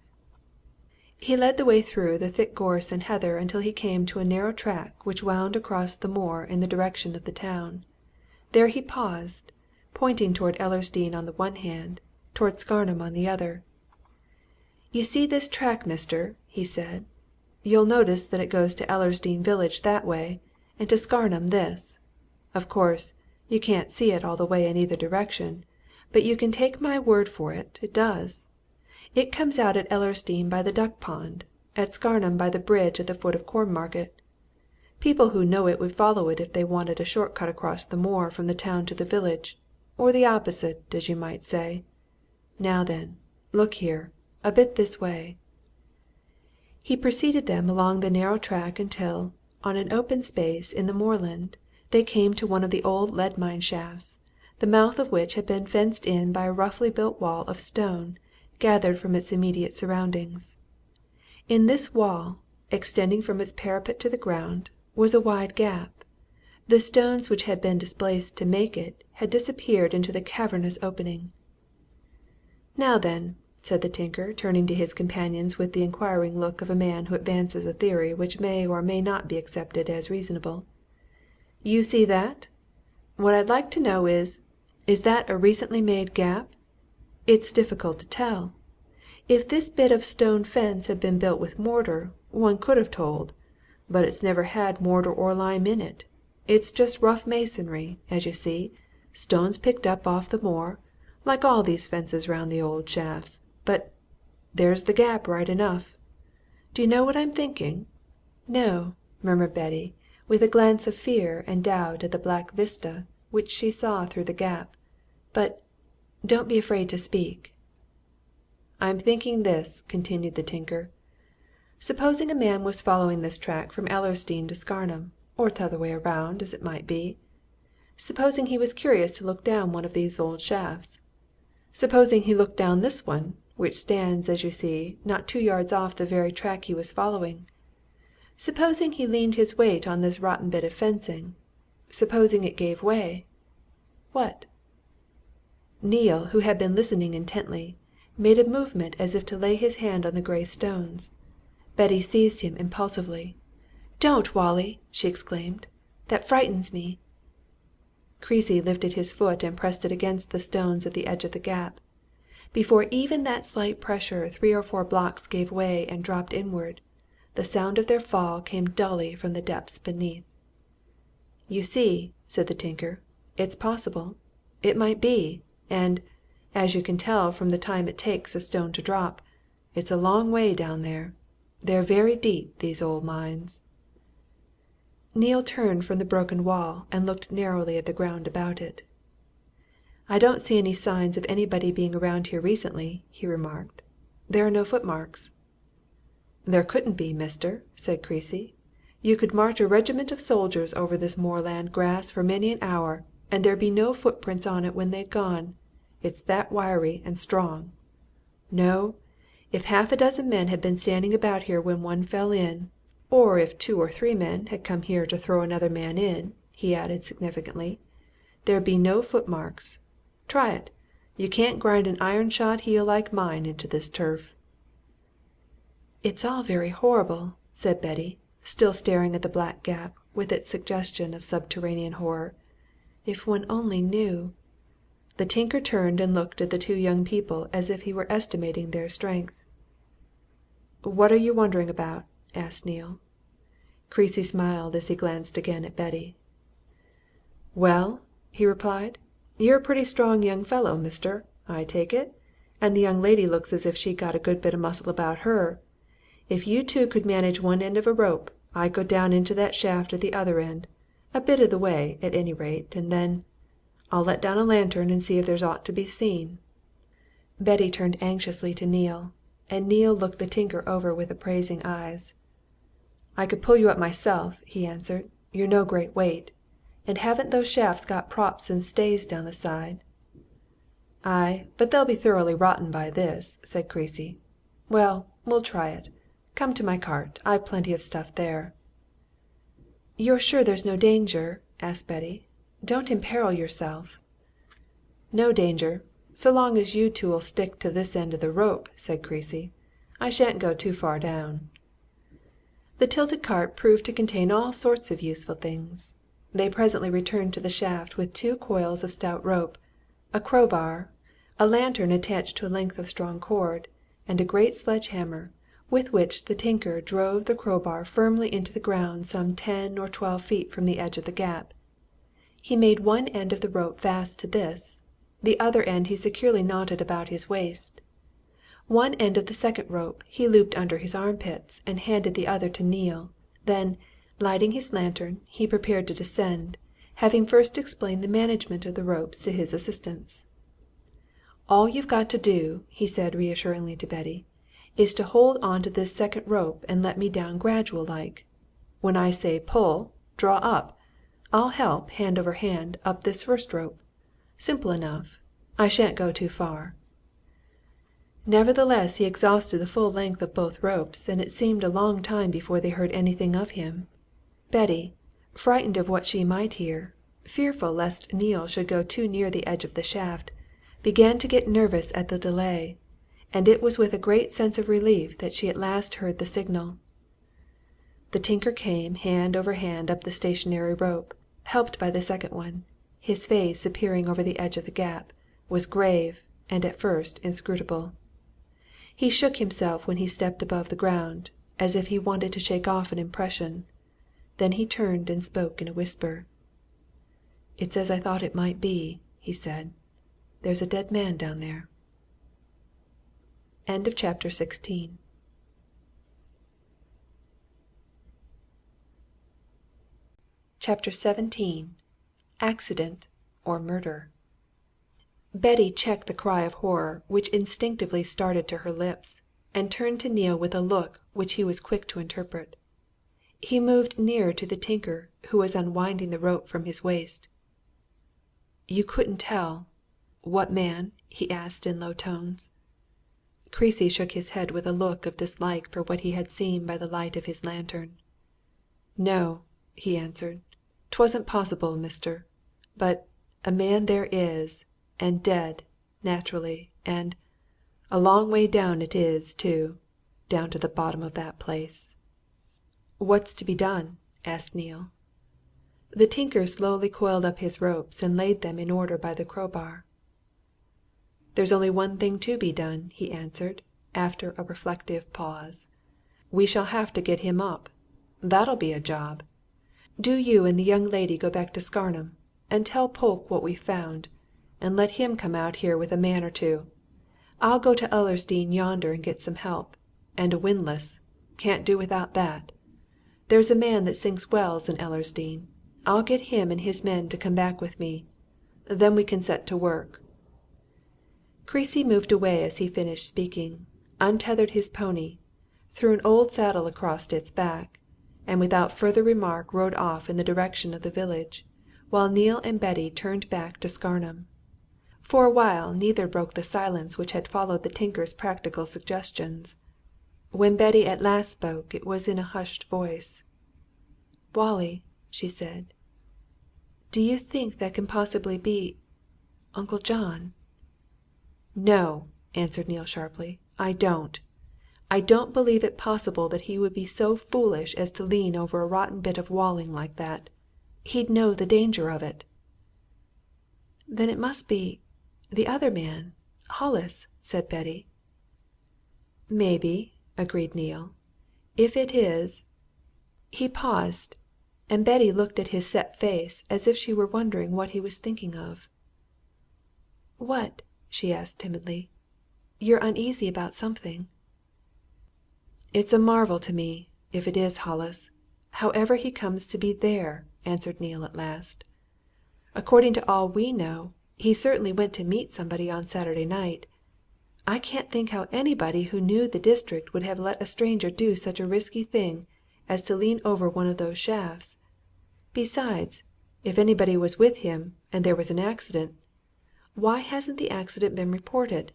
He led the way through the thick gorse and heather until he came to a narrow track which wound across the moor in the direction of the town. There he paused, pointing towards Ellersdeane on the one hand, towards Scarnham on the other. "You see this track, mister?" he said. "You'll notice that it goes to Ellersdeane village that way, and to Scarnham this. Of course, you can't see it all the way in either direction, but you can take my word for it, it does. It comes out at Ellersdeane by the duck pond, at Scarnham by the bridge at the foot of Cornmarket. People who know it would follow it if they wanted a short cut across the moor from the town to the village, or the opposite, as you might say. Now then, look here, a bit this way." He preceded them along the narrow track until, on an open space in the moorland, they came to one of the old lead mine shafts, the mouth of which had been fenced in by a roughly built wall of stone gathered from its immediate surroundings. In this wall, extending from its parapet to the ground, was a wide gap. The stones which had been displaced to make it had disappeared into the cavernous opening. "Now then," said the tinker, turning to his companions with the inquiring look of a man who advances a theory which may or may not be accepted as reasonable. "You see that? What I'd like to know is that a recently made gap? It's difficult to tell. If this bit of stone fence had been built with mortar, one could have told, but it's never had mortar or lime in it. It's just rough masonry, as you see, stones picked up off the moor, like all these fences round the old shafts. But there's the gap right enough. Do you know what I'm thinking?" "No," murmured Betty, with a glance of fear and doubt at the black vista which she saw through the gap. "But don't be afraid to speak." "I'm thinking this," continued the tinker. "Supposing a man was following this track from Ellersdeane to Scarnham, or t'other way round, as it might be. Supposing he was curious to look down one of these old shafts. Supposing he looked down this one, which stands, as you see, not 2 yards off the very track he was following. Supposing he leaned his weight on this rotten bit of fencing. Supposing it gave way. What?" Neale, who had been listening intently, made a movement as if to lay his hand on the grey stones. Betty seized him impulsively. "Don't, Wallie!" she exclaimed. "That frightens me." Creasy lifted his foot and pressed it against the stones at the edge of the gap. Before even that slight pressure 3 or 4 blocks gave way and dropped inward. The sound of their fall came dully from the depths beneath. "You see," said the tinker, "it's possible. It might be. And, as you can tell from the time it takes a stone to drop, it's a long way down there. They're very deep, these old mines." Neale turned from the broken wall and looked narrowly at the ground about it. I don't see any signs of anybody being around here recently," he remarked. "There are no footmarks." "There couldn't be, mister," said Creasy. "You could march a regiment of soldiers over this moorland grass for many an hour, and there'd be no footprints on it when they'd gone. It's that wiry and strong. No, if half a dozen men had been standing about here when one fell in, or if 2 or 3 men had come here to throw another man in," he added significantly, "there'd be no footmarks. Try it! You can't grind an iron-shod heel like mine into this turf." "It's all very horrible," said Betty, still staring at the black gap, with its suggestion of subterranean horror. "If one only knew." The tinker turned and looked at the two young people as if he were estimating their strength. "What are you wondering about?" asked Neale. Creasy smiled as he glanced again at Betty. "Well," he replied, "you're a pretty strong young fellow, mister, I take it, and the young lady looks as if she'd got a good bit of muscle about her. If you two could manage one end of a rope, I'd go down into that shaft at the other end a bit of the way, at any rate, and then I'll let down a lantern and see if there's aught to be seen." Betty turned anxiously to Neale, and Neale looked the tinker over with appraising eyes. "I could pull you up myself," he answered. "You're no great weight. And haven't those shafts got props and stays down the side?" "Aye, but they'll be thoroughly rotten by this," said Creasy. "Well, we'll try it. Come to my cart I've plenty of stuff there." "You're sure there's no danger?" asked Betty. "Don't imperil yourself." "No danger, so long as you two'll stick to this end of the rope," said Creasy. "I shan't go too far down." The tilted cart proved to contain all sorts of useful things. They presently returned to the shaft with 2 coils of stout rope, a crowbar, a lantern attached to a length of strong cord, and a great sledge-hammer, with which the tinker drove the crowbar firmly into the ground some 10 or 12 feet from the edge of the gap. He made one end of the rope fast to this, the other end he securely knotted about his waist. One end of the second rope he looped under his armpits and handed the other to Neale. Then, lighting his lantern, he prepared to descend, having first explained the management of the ropes to his assistants. "All you've got to do," he said reassuringly to Betty, "is to hold on to this second rope and let me down gradual like. When I say pull, draw up. I'll help, hand over hand, up this first rope. Simple enough. I shan't go too far." Nevertheless, he exhausted the full length of both ropes, and it seemed a long time before they heard anything of him. Betty, frightened of what she might hear, fearful lest Neale should go too near the edge of the shaft, began to get nervous at the delay, and it was with a great sense of relief that she at last heard the signal. The tinker came hand over hand up the stationary rope, helped by the second one. His face, appearing over the edge of the gap, was grave and at first inscrutable. He shook himself when he stepped above the ground, as if he wanted to shake off an impression. Then he turned and spoke in a whisper. "It's as I thought it might be," he said. "There's a dead man down there." End of chapter 16. Chapter 17. Accident or Murder. Betty checked the cry of horror which instinctively started to her lips, and turned to Neale with a look which he was quick to interpret. He moved nearer to the tinker, who was unwinding the rope from his waist. "You couldn't tell what man?" he asked in low tones. Creasy shook his head with a look of dislike for what he had seen by the light of his lantern. "No," he answered. "'Twasn't possible, mister. But a man there is, and dead, naturally, and a long way down it is, too, down to the bottom of that place." "What's to be done?" asked Neale. The tinker slowly coiled up his ropes and laid them in order by the crowbar. "There's only one thing to be done," he answered, after a reflective pause. "We shall have to get him up. That'll be a job. Do you and the young lady go back to Scarnham, and tell Polke what we've found, and let him come out here with a man or two. I'll go to Ellersdeane yonder and get some help. And a windlass can't do without that. There's a man that sinks wells in Ellersdeane. I'll get him and his men to come back with me. Then we can set to work." Creasy moved away as he finished speaking, untethered his pony, threw an old saddle across its back, and without further remark rode off in the direction of the village, while Neale and Betty turned back to Scarnham. For a while neither broke the silence which had followed the tinker's practical suggestions. When Betty at last spoke it was in a hushed voice. "Wallie," she said, "do you think that can possibly be Uncle John?" "No!" answered Neale sharply. "I don't. I don't believe it possible that he would be so foolish as to lean over a rotten bit of walling like that. He'd know the danger of it." "Then it must be the other man Hollis," said Betty. "Maybe," agreed Neale. "If it is " He paused, and Betty looked at his set face as if she were wondering what he was thinking of. "What?" she asked timidly. "You're uneasy about something." "It's a marvel to me, if it is Hollis, however he comes to be there," answered Neale at last. "According to all we know, he certainly went to meet somebody on Saturday night. I can't think how anybody who knew the district would have let a stranger do such a risky thing as to lean over one of those shafts. Besides, if anybody was with him, and there was an accident, why hasn't the accident been reported?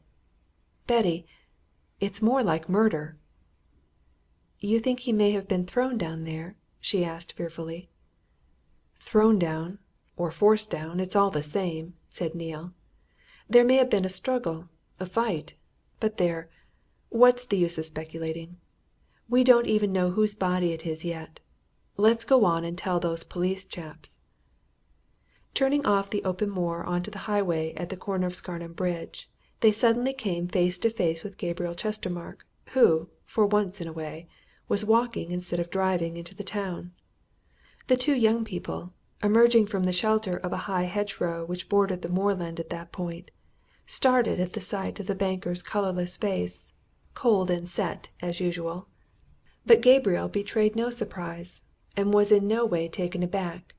Betty, it's more like murder." "You think he may have been thrown down there?" she asked fearfully. "Thrown down, or forced down, it's all the same," said Neale. "There may have been a struggle, a fight. But there! What's the use of speculating? We don't even know whose body it is yet. Let's go on and tell those police chaps." Turning off the open moor on to the highway at the corner of Scarnham Bridge, they suddenly came face to face with Gabriel Chestermarke, who, for once in a way, was walking instead of driving into the town. The two young people, emerging from the shelter of a high hedgerow which bordered the moorland at that point, started at the sight of the banker's colourless face, cold and set as usual. But Gabriel betrayed no surprise, and was in no way taken aback.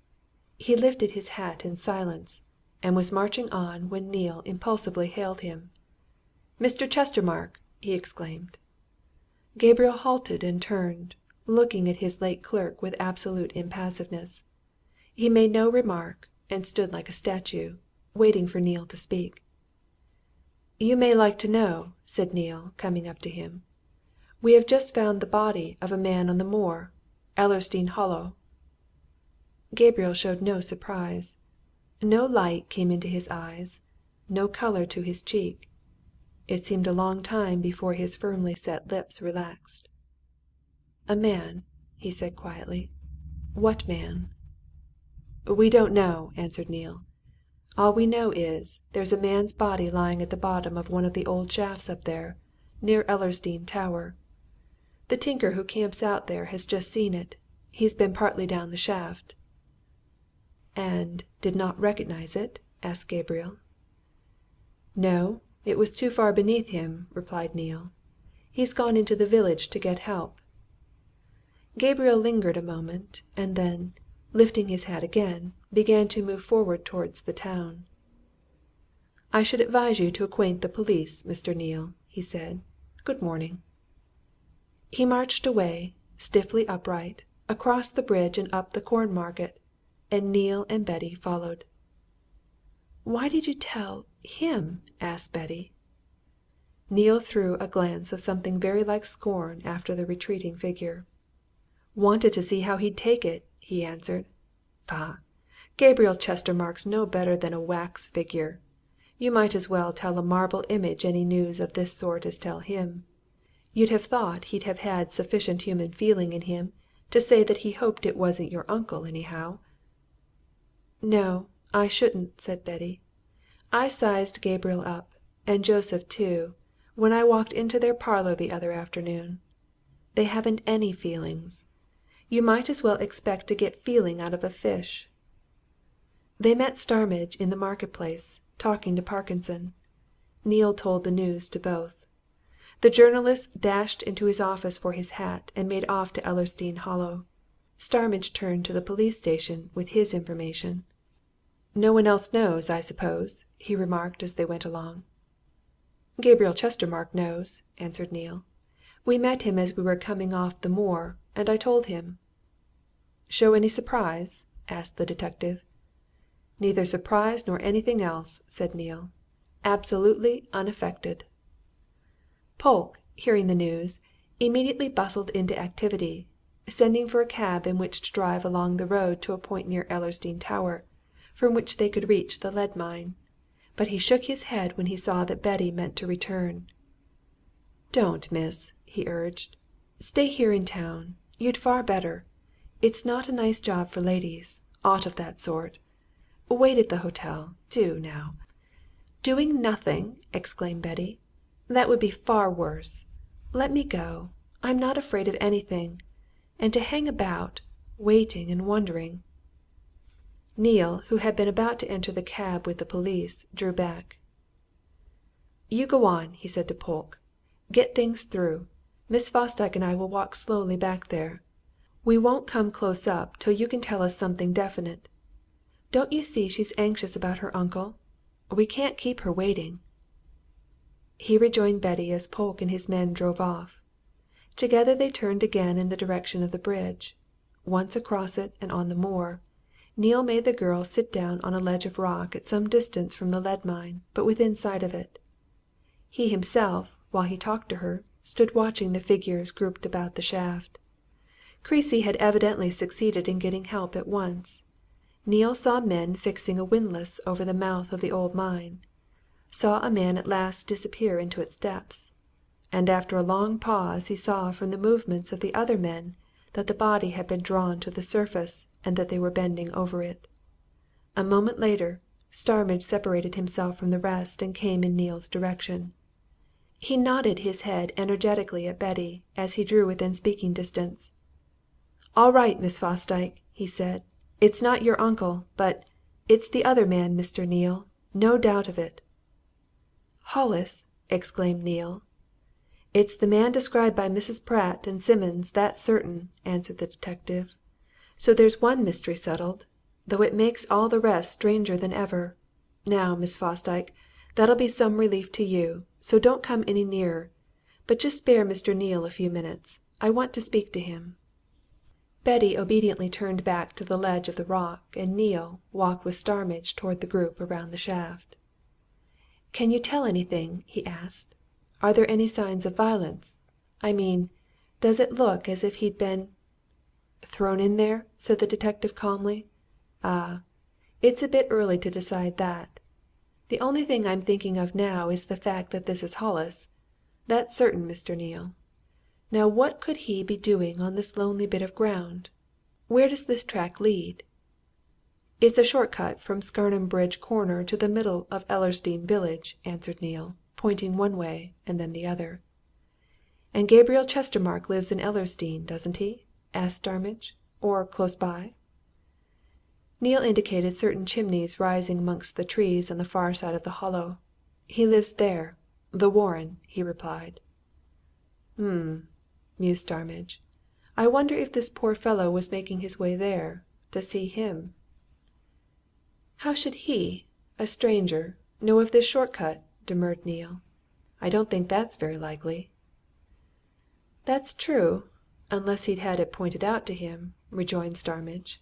He lifted his hat in silence, and was marching on when Neale impulsively hailed him. "Mr. Chestermarke!" he exclaimed. Gabriel halted and turned, looking at his late clerk with absolute impassiveness. He made no remark, and stood like a statue, waiting for Neale to speak. "You may like to know," said Neale, coming up to him. "We have just found the body of a man on the moor Ellersdeane Hollow." Gabriel showed no surprise. No light came into his eyes, no colour to his cheek. It seemed a long time before his firmly set lips relaxed. "A man," he said quietly. "What man?" "We don't know," answered Neale. "All we know is, there's a man's body lying at the bottom of one of the old shafts up there, near Ellersdeane Tower. The tinker who camps out there has just seen it he's been partly down the shaft." "And did not recognize it?" asked Gabriel. "No, it was too far beneath him," replied Neale. "He's gone into the village to get help." Gabriel lingered a moment, and then, lifting his hat again, began to move forward towards the town. "I should advise you to acquaint the police, Mr. Neale," he said. "Good morning." He marched away, stiffly upright, across the bridge and up the Corn Market, and Neale and Betty followed. "Why did you tell him?" asked Betty. Neale threw a glance of something very like scorn after the retreating figure. "Wanted to see how he'd take it," he answered. "Bah! Gabriel Chestermarke's no better than a wax figure. You might as well tell a marble image any news of this sort as tell him. You'd have thought he'd have had sufficient human feeling in him to say that he hoped it wasn't your uncle, anyhow." "No, I shouldn't," said Betty. "I sized Gabriel up, and Joseph too, when I walked into their parlour the other afternoon. They haven't any feelings. You might as well expect to get feeling out of a fish." They met Starmidge in the Market-place, talking to Parkinson. Neale told the news to both. The journalist dashed into his office for his hat and made off to Ellersdeane Hollow. Starmidge turned to the police station with his information. No one else knows, I suppose?" he remarked as they went along. "Gabriel Chestermarke knows," answered Neale. "We met him as we were coming off the moor, and I told him." "Show any surprise?" asked the detective. "Neither surprise nor anything else," said Neale. "Absolutely unaffected." Polke, hearing the news, immediately bustled into activity, sending for a cab in which to drive along the road to a point near Ellersdeane Tower, from which they could reach the lead mine. But he shook his head when he saw that Betty meant to return. "Don't, miss," he urged. "Stay here in town. You'd far better. It's not a nice job for ladies aught of that sort. Wait at the hotel do, now." "Doing nothing!" exclaimed Betty. "That would be far worse. Let me go I'm not afraid of anything. And to hang about, waiting and wondering." Neale, who had been about to enter the cab with the police, drew back. "You go on," he said to Polke. "Get things through. Miss Fosdyke and I will walk slowly back there. We won't come close up till you can tell us something definite. Don't you see she's anxious about her uncle? We can't keep her waiting." He rejoined Betty as Polke and his men drove off. Together they turned again in the direction of the bridge. Once across it and on the moor, Neale made the girl sit down on a ledge of rock at some distance from the lead mine, but within sight of it. He himself, while he talked to her, stood watching the figures grouped about the shaft. Creasy had evidently succeeded in getting help at once. Neale saw men fixing a windlass over the mouth of the old mine, saw a man at last disappear into its depths, and after a long pause he saw from the movements of the other men that the body had been drawn to the surface and that they were bending over it. A moment later, Starmidge separated himself from the rest and came in Neale's direction. He nodded his head energetically at Betty as he drew within speaking distance. "All right, Miss Fosdyke," he said. "It's not your uncle, but it's the other man, Mr. Neale. No doubt of it." "Hollis!" exclaimed Neale. "It's the man described by Mrs. Pratt and Simmons, that's certain," answered the detective. "So there's one mystery settled, though it makes all the rest stranger than ever. Now, Miss Fosdyke, that'll be some relief to you, so don't come any nearer. But just spare Mr. Neale a few minutes. I want to speak to him." Betty obediently turned back to the ledge of the rock, and Neale walked with Starmidge towards the group around the shaft. "Can you tell anything?" he asked. "Are there any signs of violence? I mean, does it look as if he'd been " "Thrown in there?" said the detective calmly. "Ah, it's a bit early to decide that. The only thing I'm thinking of now is the fact that this is Hollis. That's certain, Mr. Neale. Now what could he be doing on this lonely bit of ground? Where does this track lead?" "It's a short cut from Scarnham Bridge corner to the middle of Ellersdeane village," answered Neale, pointing one way and then the other. "And Gabriel Chestermarke lives in Ellersdeane, doesn't he?" asked Starmidge. "Or close by?" Neale indicated certain chimneys rising amongst the trees on the far side of the Hollow. "He lives there the Warren," he replied. Mused Starmidge. "I wonder if this poor fellow was making his way there to see him?" "How should he, a stranger, know of this short cut?" demurred Neale. "I don't think that's very likely." "That's true unless he'd had it pointed out to him," rejoined Starmidge.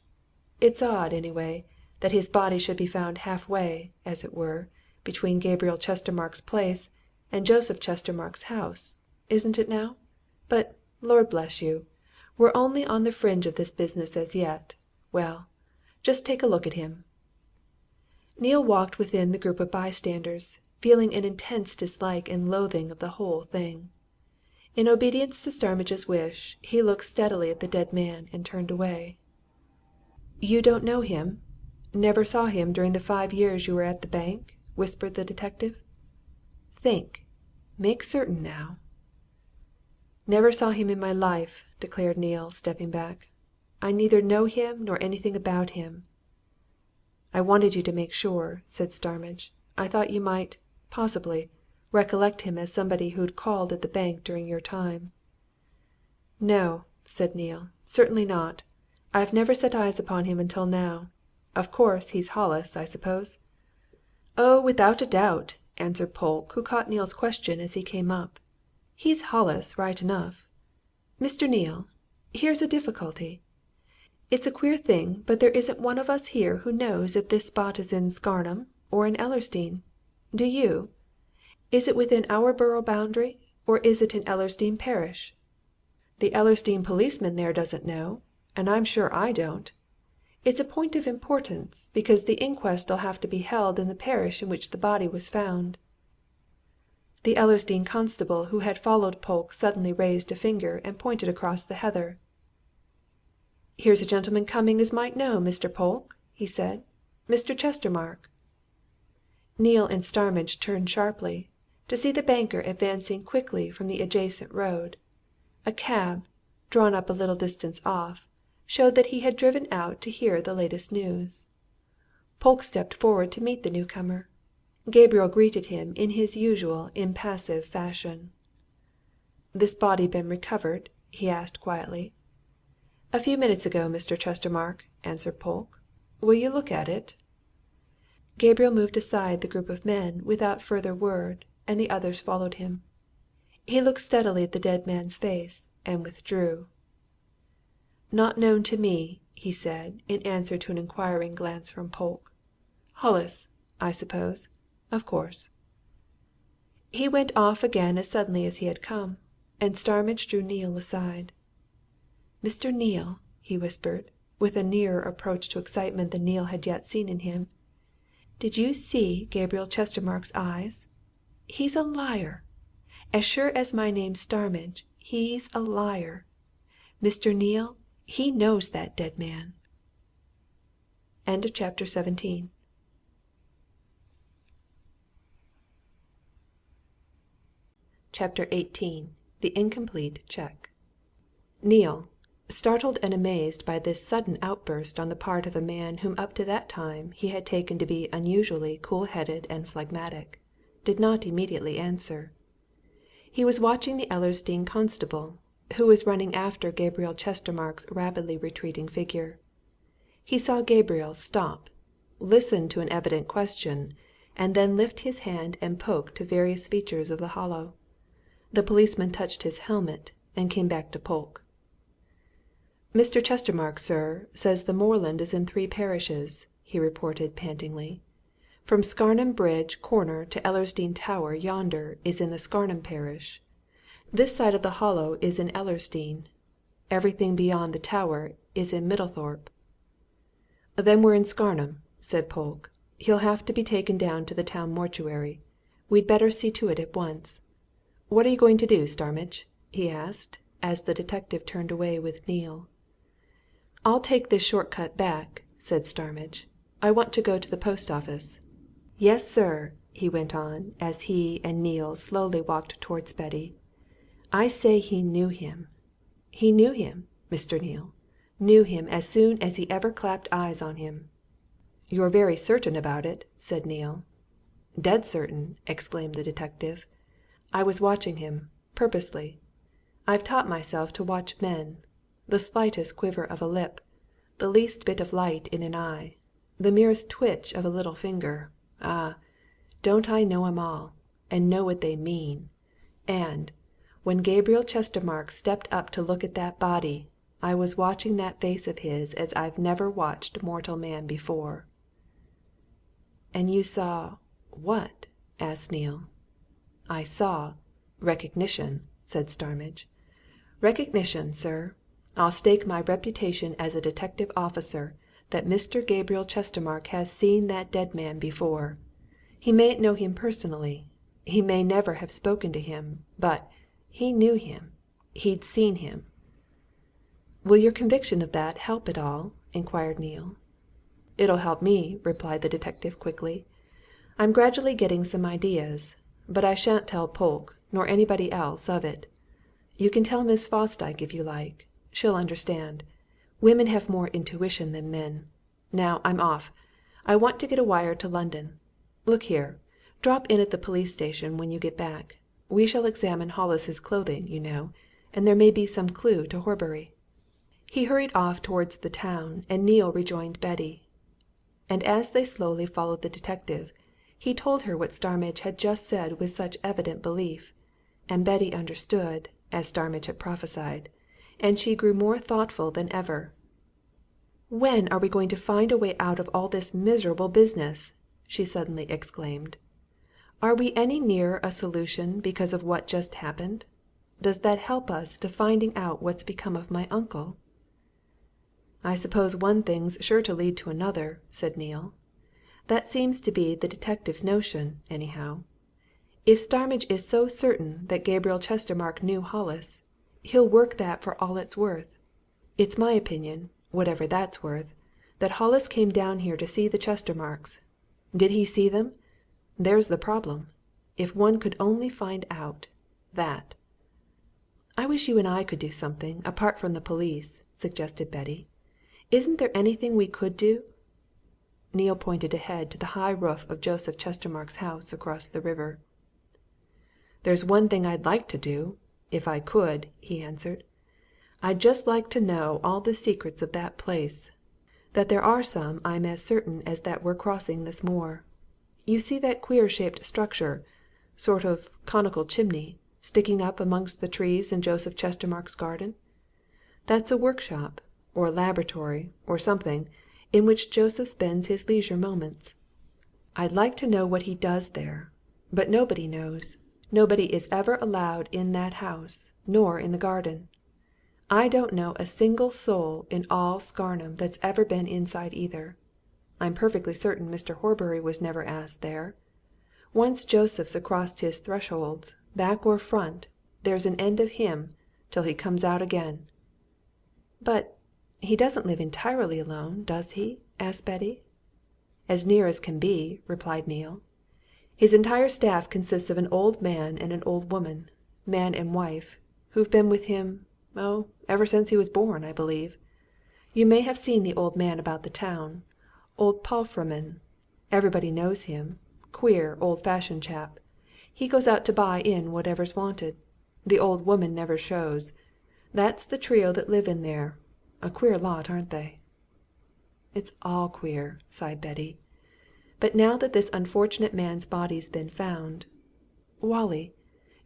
"It's odd, anyway, that his body should be found half way, as it were, between Gabriel Chestermarke's place and Joseph Chestermarke's house, isn't it now? But, Lord bless you, we're only on the fringe of this business as yet. Well, just take a look at him." Neale walked within the group of bystanders, feeling an intense dislike and loathing of the whole thing. In obedience to Starmidge's wish, he looked steadily at the dead man and turned away. "You don't know him? Never saw him during the 5 years you were at the bank?" whispered the detective. "Think! Make certain, now!" "Never saw him in my life," declared Neale, stepping back. "I neither know him nor anything about him." "I wanted you to make sure," said Starmidge. "I thought you might possibly recollect him as somebody who'd called at the bank during your time." "No," said Neale. "Certainly not. I've never set eyes upon him until now. Of course, he's Hollis, I suppose?" "Oh, without a doubt," answered Polke, who caught Neale's question as he came up. "He's Hollis, right enough. Mr. Neale, here's a difficulty. It's a queer thing, but there isn't one of us here who knows if this spot is in Scarnham or in Ellersdeane. Do you? Is it within our borough boundary, or is it in Ellersdeane parish? The Ellersdeane policeman there doesn't know, and I'm sure I don't. It's a point of importance, because the inquest'll have to be held in the parish in which the body was found." The Ellersdeane constable who had followed Polke suddenly raised a finger and pointed across the heather. "Here's a gentleman coming as might know, Mr. Polke," he said. "Mr. Chestermarke." Neale and Starmidge turned sharply, to see the banker advancing quickly from the adjacent road. A cab, drawn up a little distance off, showed that he had driven out to hear the latest news. Polke stepped forward to meet the newcomer. Gabriel greeted him in his usual impassive fashion. "This body been recovered?" he asked quietly. "A few minutes ago, Mr. Chestermarke," answered Polke. "Will you look at it?" Gabriel moved aside the group of men without further word, and the others followed him. He looked steadily at the dead man's face, and withdrew. "Not known to me," he said, in answer to an inquiring glance from Polke. "Hollis, I suppose? Of course." He went off again as suddenly as he had come, and Starmidge drew Neale aside. "Mr. Neale," he whispered, with a nearer approach to excitement than Neale had yet seen in him, "did you see Gabriel Chestermarke's eyes? He's a liar! As sure as my name's Starmidge, he's a liar! Mr. Neale, he knows that dead man!" Chapter 18. The Incomplete Cheque. Neale, startled and amazed by this sudden outburst on the part of a man whom up to that time he had taken to be unusually cool-headed and phlegmatic, did not immediately answer. He was watching the Ellersdeane constable, who was running after Gabriel Chestermarke's rapidly retreating figure. He saw Gabriel stop, listen to an evident question, and then lift his hand and poke to various features of the Hollow. The policeman touched his helmet and came back to Polke. "Mr. Chestermarke, sir, says the moorland is in 3 parishes," he reported pantingly. "From Scarnham Bridge corner to Ellersdeane Tower yonder is in the Scarnham parish. This side of the Hollow is in Ellersdeane. Everything beyond the Tower is in Middlethorpe." "Then we're in Scarnham," said Polke. "He'll have to be taken down to the town mortuary. We'd better see to it at once. What are you going to do, Starmidge?" he asked, as the detective turned away with Neale. "I'll take this short cut back," said Starmidge. "I want to go to the post office. Yes, sir," he went on, as he and Neale slowly walked towards Betty. "I say he knew him. He knew him, Mr. Neale knew him as soon as he ever clapped eyes on him." "You're very certain about it," said Neale. "Dead certain!" exclaimed the detective. "I was watching him purposely. I've taught myself to watch men. The slightest quiver of a lip, the least bit of light in an eye, the merest twitch of a little finger ah, don't I know 'em all, and know what they mean! And when Gabriel Chestermarke stepped up to look at that body, I was watching that face of his as I've never watched mortal man before." "And you saw what?" asked Neale. "I saw recognition," said Starmidge. "Recognition, sir! I'll stake my reputation as a detective officer that Mr. Gabriel Chestermarke has seen that dead man before. He mayn't know him personally he may never have spoken to him but he knew him he'd seen him." "Will your conviction of that help at all?" inquired Neale. "It'll help me," replied the detective quickly. "I'm gradually getting some ideas. But I shan't tell Polke, nor anybody else, of it. You can tell Miss Fosdyke if you like she'll understand. Women have more intuition than men. Now, I'm off. I want to get a wire to London. Look here drop in at the police station when you get back. We shall examine Hollis's clothing, you know, and there may be some clue to Horbury." He hurried off towards the town, and Neale rejoined Betty. and as they slowly followed the detective, he told her what Starmidge had just said with such evident belief, and Betty understood, as Starmidge had prophesied, and she grew more thoughtful than ever. "When are we going to find a way out of all this miserable business?" she suddenly exclaimed. "Are we any nearer a solution because of what just happened? Does that help us to finding out what's become of my uncle?" "I suppose one thing's sure to lead to another," said Neale. "That seems to be the detective's notion, anyhow. If Starmidge is so certain that Gabriel Chestermarke knew Hollis, he'll work that for all it's worth. It's my opinion, whatever that's worth, that Hollis came down here to see the Chestermarkes. Did he see them? There's the problem. If one could only find out that." "I wish you and I could do something, apart from the police," suggested Betty. "Isn't there anything we could do?" Neale pointed ahead to the high roof of Joseph Chestermarke's house across the river. "There's one thing I'd like to do, if I could," he answered. "I'd just like to know all the secrets of that place. That there are some I'm as certain as that we're crossing this moor. You see that queer-shaped structure sort of conical chimney sticking up amongst the trees in Joseph Chestermarke's garden? That's a workshop, or a laboratory, or something, in which Joseph spends his leisure moments. I'd like to know what he does there. But nobody knows. Nobody is ever allowed in that house, nor in the garden. I don't know a single soul in all Scarnham that's ever been inside either. I'm perfectly certain Mr. Horbury was never asked there. Once Joseph's across his thresholds, back or front, there's an end of him till he comes out again." "But he doesn't live entirely alone, does he?" asked Betty. "As near as can be," replied Neale. "His entire staff consists of an old man and an old woman, man and wife, who've been with him, ever since he was born, I believe. You may have seen the old man about the town old Palfreman. Everybody knows him queer, old-fashioned chap. He goes out to buy in whatever's wanted. The old woman never shows. That's the trio that live in there. A queer lot, aren't they?" "It's all queer," sighed Betty. "But now that this unfortunate man's body's been found Wallie,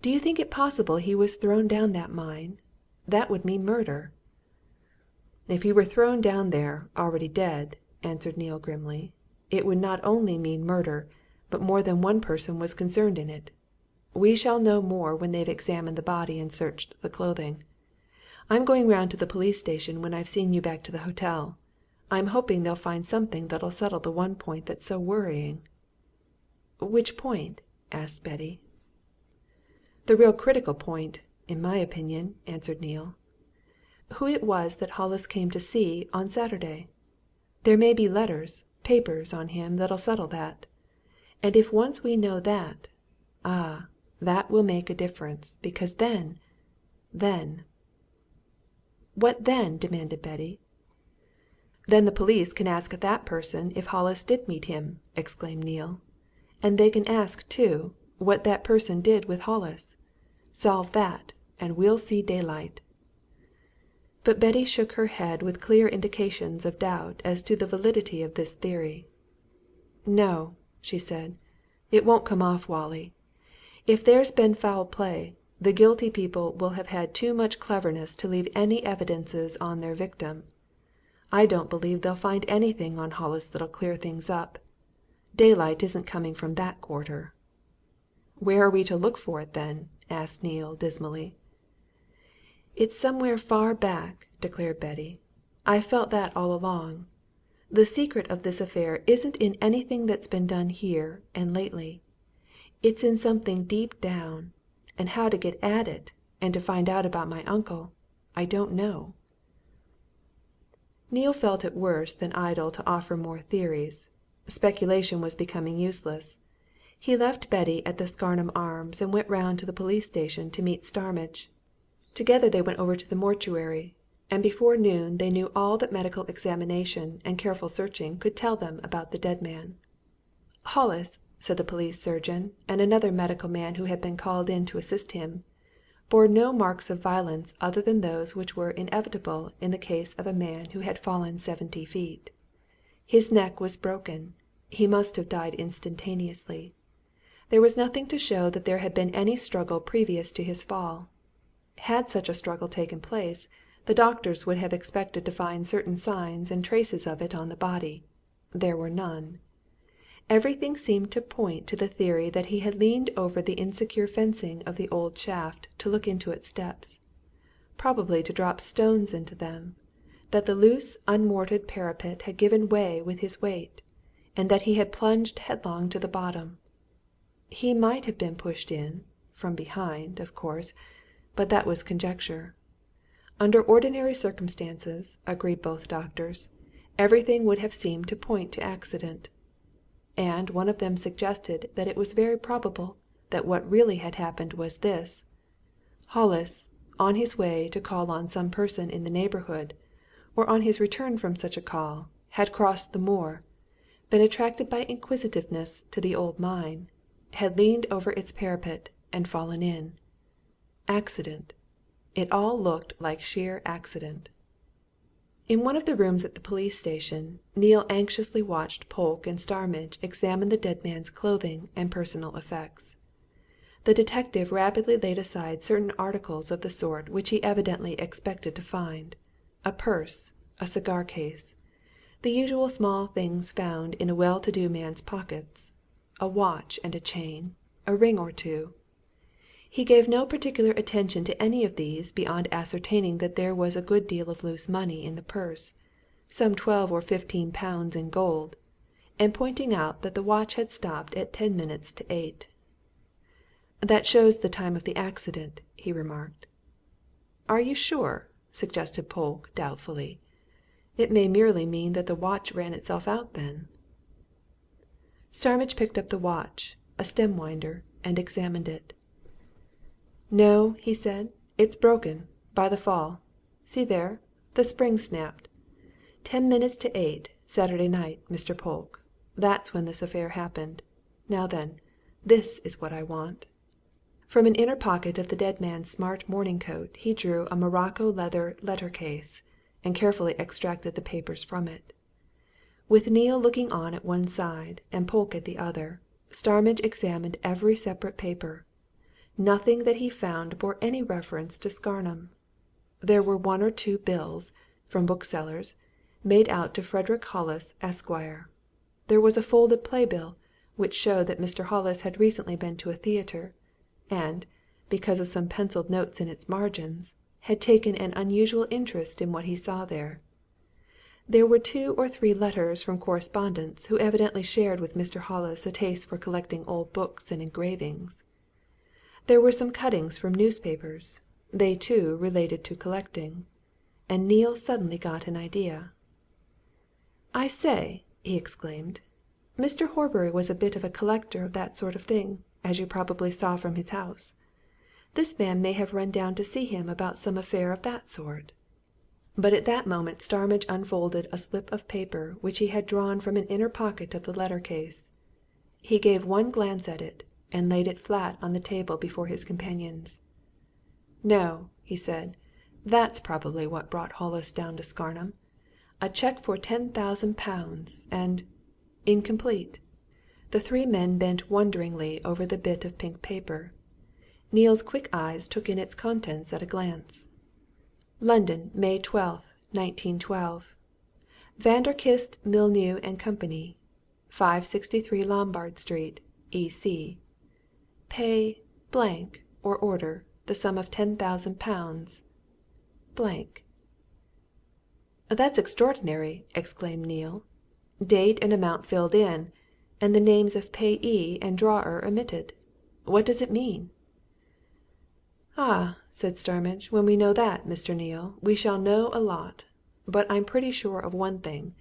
do you think it possible he was thrown down that mine? That would mean murder." "If he were thrown down there, already dead," answered Neale grimly, "it would not only mean murder, but more than one person was concerned in it. We shall know more when they've examined the body and searched the clothing. I'm going round to the police station when I've seen you back to the hotel. I'm hoping they'll find something that'll settle the one point that's so worrying." "Which point?" asked Betty. "The real critical point, in my opinion," answered Neale. "Who it was that Hollis came to see on Saturday. There may be letters, papers on him that'll settle that. And if once we know that that will make a difference, because then "What then?" demanded Betty. "Then the police can ask that person if Hollis did meet him," exclaimed Neale. "And they can ask, too, what that person did with Hollis. Solve that, and we'll see daylight." But Betty shook her head with clear indications of doubt as to the validity of this theory. "No," she said. "It won't come off, Wallie. If there's been foul play, the guilty people will have had too much cleverness to leave any evidences on their victim. I don't believe they'll find anything on Hollis that'll clear things up. Daylight isn't coming from that quarter." "Where are we to look for it, then?" asked Neale dismally. "It's somewhere far back," declared Betty. "I've felt that all along. The secret of this affair isn't in anything that's been done here and lately. It's in something deep down, and how to get at it, and to find out about my uncle, I don't know." Neale felt it worse than idle to offer more theories. Speculation was becoming useless. He left Betty at the Scarnham Arms and went round to the police station to meet Starmidge. Together they went over to the mortuary, and before noon they knew all that medical examination and careful searching could tell them about the dead man. Hollis, said the police surgeon and another medical man who had been called in to assist him, bore no marks of violence other than those which were inevitable in the case of a man who had fallen 70 feet. His neck was broken. He must have died instantaneously. There was nothing to show that there had been any struggle previous to his fall. Had such a struggle taken place, the doctors would have expected to find certain signs and traces of it on the body. There were none. Everything seemed to point to the theory that he had leaned over the insecure fencing of the old shaft to look into its depths, probably to drop stones into them, that the loose, unmortared parapet had given way with his weight, and that he had plunged headlong to the bottom. He might have been pushed in, from behind, of course, but that was conjecture. Under ordinary circumstances, agreed both doctors, everything would have seemed to point to accident. And one of them suggested that it was very probable that what really had happened was this: Hollis, on his way to call on some person in the neighbourhood, or on his return from such a call, had crossed the moor, been attracted by inquisitiveness to the old mine, had leaned over its parapet and fallen in. Accident. It all looked like sheer accident. In one of the rooms at the police station, Neale anxiously watched Polke and Starmidge examine the dead man's clothing and personal effects. The detective rapidly laid aside certain articles of the sort which he evidently expected to find: a purse, a cigar case, the usual small things found in a well-to-do man's pockets, a watch and a chain, a ring or two. He gave no particular attention to any of these beyond ascertaining that there was a good deal of loose money in the purse, some 12 or 15 pounds in gold, and pointing out that the watch had stopped at 10 minutes to 8. "That shows the time of the accident," he remarked. "Are you sure?" suggested Polke doubtfully. "It may merely mean that the watch ran itself out then." Starmidge picked up the watch, a stem winder, and examined it. "No," he said. "It's broken by the fall. See there the spring snapped. 10 minutes to 8, Saturday night, Mr. Polke. That's when this affair happened. Now then, this is what I want." From an inner pocket of the dead man's smart morning coat he drew a morocco leather letter case, and carefully extracted the papers from it. With Neale looking on at one side and Polke at the other, Starmidge examined every separate paper. Nothing that he found bore any reference to Scarnham. There were 1 or 2 bills, from booksellers, made out to Frederick Hollis, Esquire. There was a folded playbill, which showed that Mr. Hollis had recently been to a theatre, and, because of some pencilled notes in its margins, had taken an unusual interest in what he saw there. There were 2 or 3 letters from correspondents who evidently shared with Mr. Hollis a taste for collecting old books and engravings. There were some cuttings from newspapers; they, too, related to collecting. And Neale suddenly got an idea. "I say!" he exclaimed. "Mr. Horbury was a bit of a collector of that sort of thing, as you probably saw from his house. This man may have run down to see him about some affair of that sort." But at that moment Starmidge unfolded a slip of paper which he had drawn from an inner pocket of the letter case. He gave one glance at it, and laid it flat on the table before his companions. "No," he said. "That's probably what brought Hollis down to Scarnham. A cheque for £10,000, and incomplete." The 3 men bent wonderingly over the bit of pink paper. Neale's quick eyes took in its contents at a glance. "London, May 12th, 1912. Vanderkiste, Milnew and Company, 563 Lombard Street, E.C. Pay blank or order the sum of £10,000 blank." "That's extraordinary!" exclaimed Neale. "Date and amount filled in, and the names of payee and drawer omitted. What does it mean?" "Ah!" said Starmidge. "When we know that, Mr. Neale, we shall know a lot. But I'm pretty sure of one thing.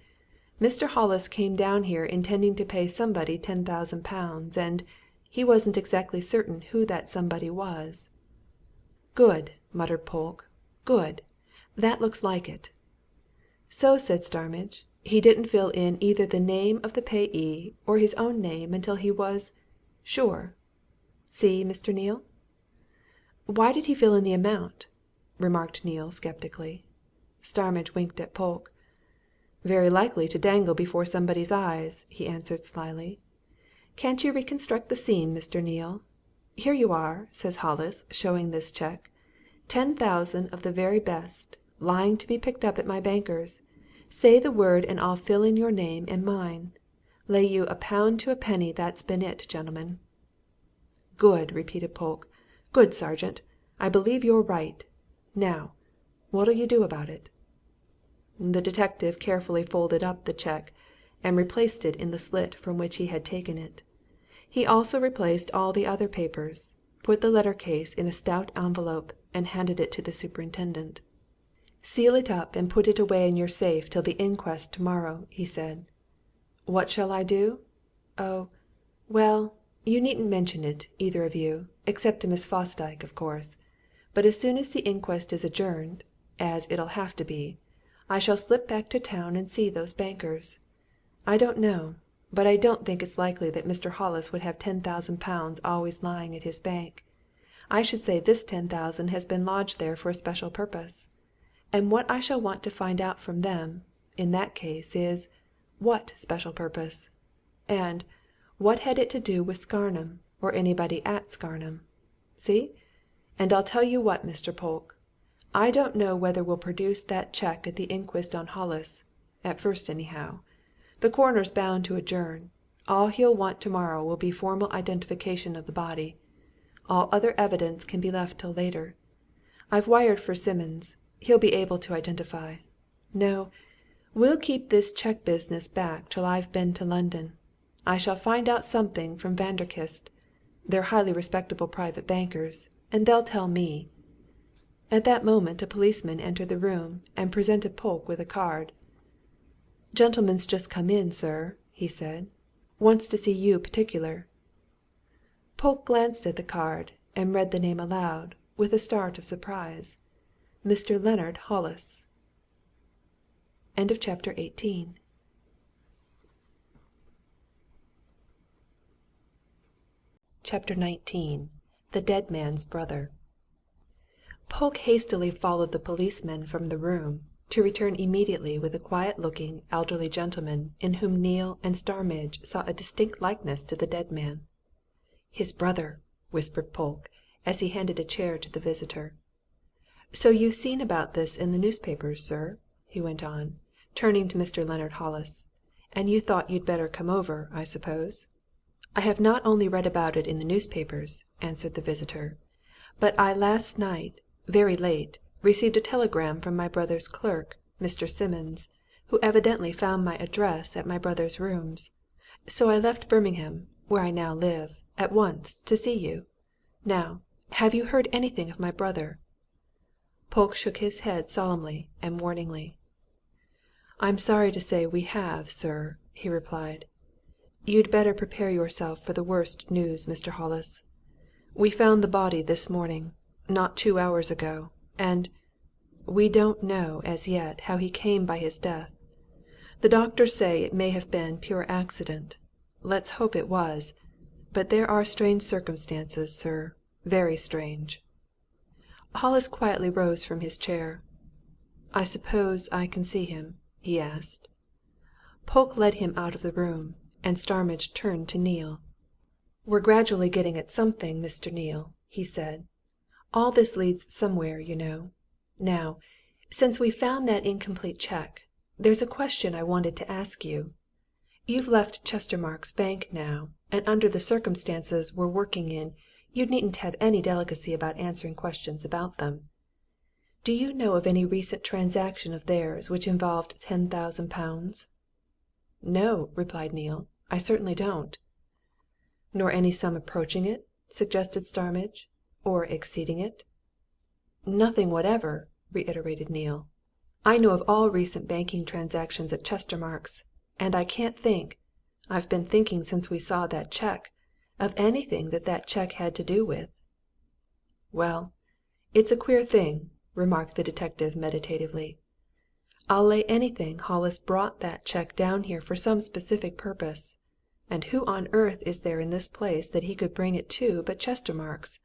Mr. Hollis came down here intending to pay somebody £10,000, and he wasn't exactly certain who that somebody was." "Good!" muttered Polke. "Good! That looks like it." "So," said Starmidge, "he didn't fill in either the name of the payee or his own name until he was sure. See, Mr. Neale?" "Why did he fill in the amount?" remarked Neale sceptically. Starmidge winked at Polke. Very likely to dangle before somebody's eyes, he answered slyly. Can't you reconstruct the scene, Mr. Neale? Here you are, says Hollis, showing this cheque. 10,000 of the very best, lying to be picked up at my banker's. Say the word and I'll fill in your name and mine. Lay you a pound to a penny that's been it, gentlemen. Good, repeated Polke. Good, sergeant. I believe you're right. Now, what'll you do about it? The detective carefully folded up the cheque and replaced it in the slit from which he had taken it. He also replaced all the other papers, put the letter case in a stout envelope, and handed it to the superintendent. Seal it up and put it away in your safe till the inquest tomorrow, he said. What shall I do? Oh, well, you needn't mention it, either of you, except to Miss Fosdyke, of course. But as soon as the inquest is adjourned, as it'll have to be, I shall slip back to town and see those bankers. I don't know, but I don't think it's likely that Mr. Hollis would have £10,000 always lying at his bank. I should say this 10,000 has been lodged there for a special purpose. And what I shall want to find out from them, in that case, is what special purpose? And what had it to do with Scarnham, or anybody at Scarnham? See? And I'll tell you what, Mr. Polke, I don't know whether we'll produce that cheque at the inquest on Hollis, at first anyhow. The coroner's bound to adjourn. All he'll want tomorrow will be formal identification of the body. All other evidence can be left till later. I've wired for Simmons. He'll be able to identify. No, we'll keep this cheque business back till I've been to London. I shall find out something from Vanderkiste. They're highly respectable private bankers, and they'll tell me. At that moment a policeman entered the room and presented Polke with a card. Gentleman's just come in, sir, he said. Wants to see you particular. Polke glanced at the card and read the name aloud, with a start of surprise. Mr. Leonard Hollis. End of chapter 18. Chapter 19. The Dead Man's Brother. Polke hastily followed the policeman from the room, to return immediately with a quiet-looking, elderly gentleman in whom Neale and Starmidge saw a distinct likeness to the dead man. His brother, whispered Polke, as he handed a chair to the visitor. So you've seen about this in the newspapers, sir, he went on, turning to Mr. Leonard Hollis, and you thought you'd better come over, I suppose? I have not only read about it in the newspapers, answered the visitor, but I last night, very late, received a telegram from my brother's clerk, Mr. Simmons, who evidently found my address at my brother's rooms. So I left Birmingham, where I now live, at once, to see you. Now, have you heard anything of my brother? Polke shook his head solemnly and warningly. I'm sorry to say we have, sir, he replied. You'd better prepare yourself for the worst news, Mr. Hollis. We found the body this morning, not 2 hours ago, and we don't know, as yet, how he came by his death. The doctors say it may have been pure accident. Let's hope it was. But there are strange circumstances, sir, very strange. Hollis quietly rose from his chair. I suppose I can see him? He asked. Polke led him out of the room, and Starmidge turned to Neale. We're gradually getting at something, Mr. Neale, he said. All this leads somewhere, you know. Now, since we've found that incomplete cheque, there's a question I wanted to ask you. You've left Chestermarke's bank now, and under the circumstances we're working in, you needn't have any delicacy about answering questions about them. Do you know of any recent transaction of theirs which involved £10,000? No, replied Neale. I certainly don't. Nor any sum approaching it? Suggested Starmidge. Or exceeding it? Nothing whatever, reiterated Neale. I know of all recent banking transactions at Chestermarke's, and I can't think, I've been thinking since we saw that cheque, of anything that cheque had to do with. Well, it's a queer thing, remarked the detective meditatively. I'll lay anything Hollis brought that cheque down here for some specific purpose. And who on earth is there in this place that he could bring it to but Chestermarke's?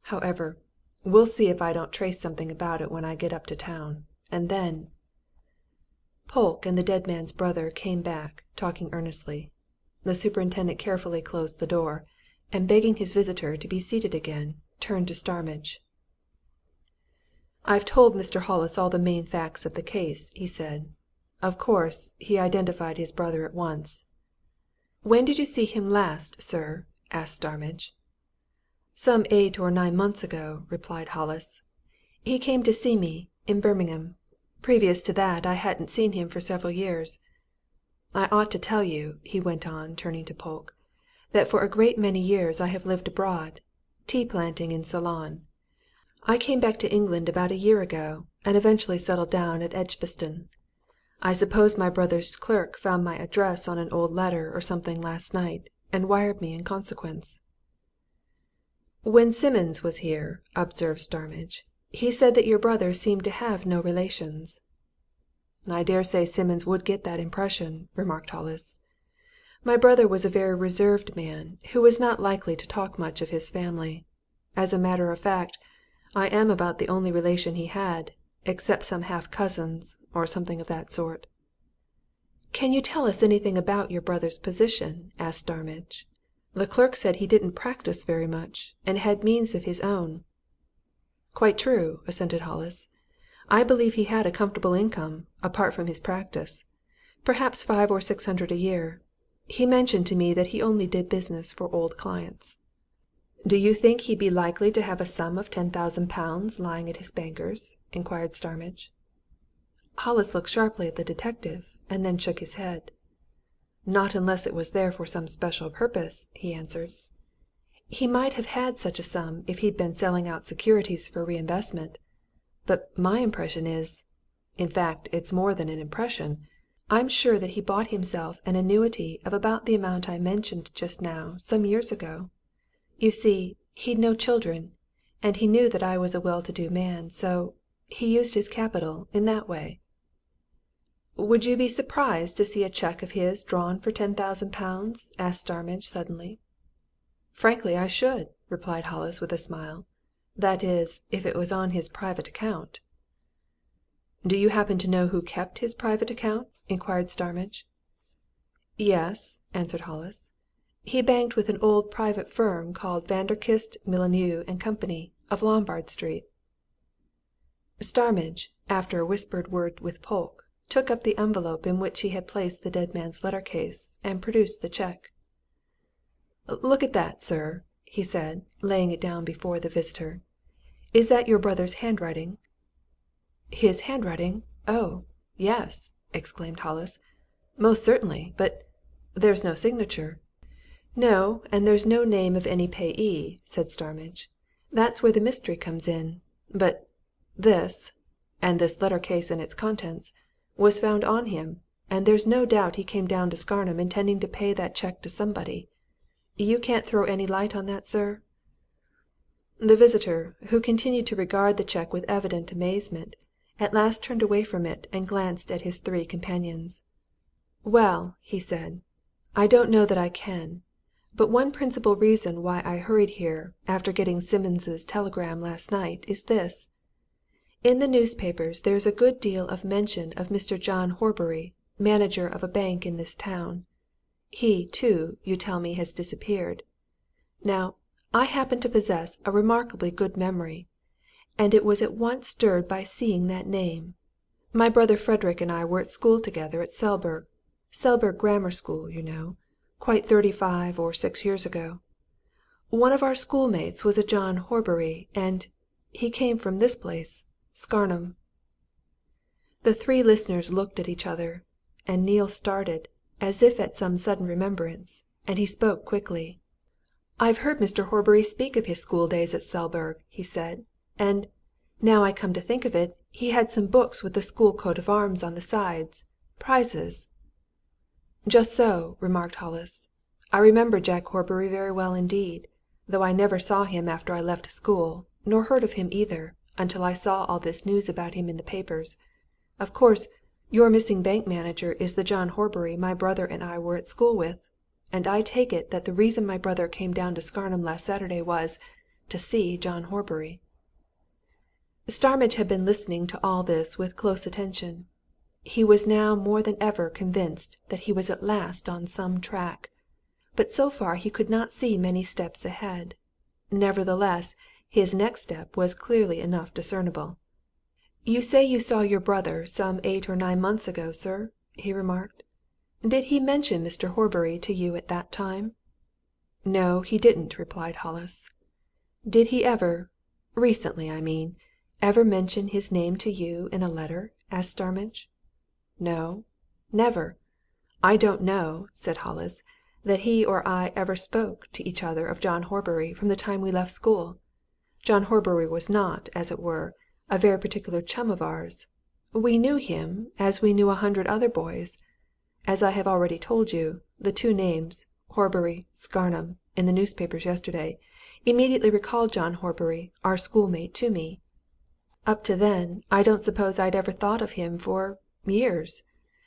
However, we'll see if I don't trace something about it when I get up to town. And then Polke and the dead man's brother came back, talking earnestly. The superintendent carefully closed the door, and begging his visitor to be seated again, turned to Starmidge. "I've told Mr. Hollis all the main facts of the case," he said. "Of course, he identified his brother at once." "When did you see him last, sir?" asked Starmidge. "Some 8 or 9 months ago," replied Hollis. "He came to see me, in Birmingham. Previous to that, I hadn't seen him for several years. I ought to tell you," he went on, turning to Polke, "that for a great many years I have lived abroad, tea planting in Ceylon. I came back to England about a year ago, and eventually settled down at Edgbaston. I suppose my brother's clerk found my address on an old letter or something last night, and wired me in consequence." "When Simmons was here," observed Starmidge, "he said that your brother seemed to have no relations." "I daresay Simmons would get that impression," remarked Hollis. "My brother was a very reserved man, who was not likely to talk much of his family. As a matter of fact, I am about the only relation he had, except some half cousins, or something of that sort." "Can you tell us anything about your brother's position?" asked Starmidge. "The clerk said he didn't practise very much, and had means of his own." "Quite true," assented Hollis. "I believe he had a comfortable income, apart from his practice perhaps 500 or 600 a year. He mentioned to me that he only did business for old clients." "Do you think he'd be likely to have a sum of £10,000 lying at his bankers?" inquired Starmidge. Hollis looked sharply at the detective, and then shook his head. "Not unless it was there for some special purpose," he answered. "He might have had such a sum if he'd been selling out securities for reinvestment. But my impression is in fact, it's more than an impression I'm sure that he bought himself an annuity of about the amount I mentioned just now some years ago. You see, he'd no children, and he knew that I was a well-to-do man, so he used his capital in that way." "Would you be surprised to see a cheque of his drawn for £10,000?" asked Starmidge suddenly. "Frankly, I should," replied Hollis with a smile. "That is, if it was on his private account." "Do you happen to know who kept his private account?" inquired Starmidge. "Yes," answered Hollis. "He banked with an old private firm called Vanderkiste, Mullineau and Company, of Lombard Street." Starmidge, after a whispered word with Polke, took up the envelope in which he had placed the dead man's letter case, and produced the cheque. "Look at that, sir," he said, laying it down before the visitor. "Is that your brother's handwriting?" "His handwriting? Oh, yes!" exclaimed Hollis. "Most certainly. But there's no signature." "No, and there's no name of any payee," said Starmidge. "That's where the mystery comes in. But this and this letter case and its contents was found on him, and there's no doubt he came down to Scarnham intending to pay that cheque to somebody. You can't throw any light on that, sir?" The visitor, who continued to regard the cheque with evident amazement, at last turned away from it and glanced at his three companions. "Well," he said, "I don't know that I can. But one principal reason why I hurried here after getting Simmons's telegram last night is this. In the newspapers there's a good deal of mention of Mr. John Horbury, manager of a bank in this town. He, too, you tell me, has disappeared. Now, I happen to possess a remarkably good memory, and it was at once stirred by seeing that name. My brother Frederick and I were at school together at Selburgh Grammar School, you know, quite 35 or 6 years ago. One of our schoolmates was a John Horbury, and he came from this place, Scarnham." The three listeners looked at each other, and Neale started, as if at some sudden remembrance, and he spoke quickly. "I've heard Mr. Horbury speak of his school days at Selburgh," he said. "And, now I come to think of it, he had some books with the school coat of arms on the sides prizes." "Just so," remarked Hollis. "I remember Jack Horbury very well indeed, though I never saw him after I left school, nor heard of him either, until I saw all this news about him in the papers. Of course, your missing bank manager is the John Horbury my brother and I were at school with, and I take it that the reason my brother came down to Scarnham last Saturday was to see John Horbury." Starmidge had been listening to all this with close attention. He was now more than ever convinced that he was at last on some track, but so far he could not see many steps ahead. Nevertheless, his next step was clearly enough discernible. "You say you saw your brother some 8 or 9 months ago, sir?" he remarked. "Did he mention Mr. Horbury to you at that time?" "No, he didn't," replied Hollis. "Did he ever recently, I mean ever mention his name to you in a letter?" asked Starmidge. "No, never. I don't know," said Hollis, "that he or I ever spoke to each other of John Horbury from the time we left school. John Horbury was not, as it were, a very particular chum of ours. We knew him as we knew 100 other boys. As I have already told you, the two names, Horbury, Scarnham, in the newspapers yesterday, immediately recalled John Horbury, our schoolmate, to me. Up to then, I don't suppose I'd ever thought of him for years,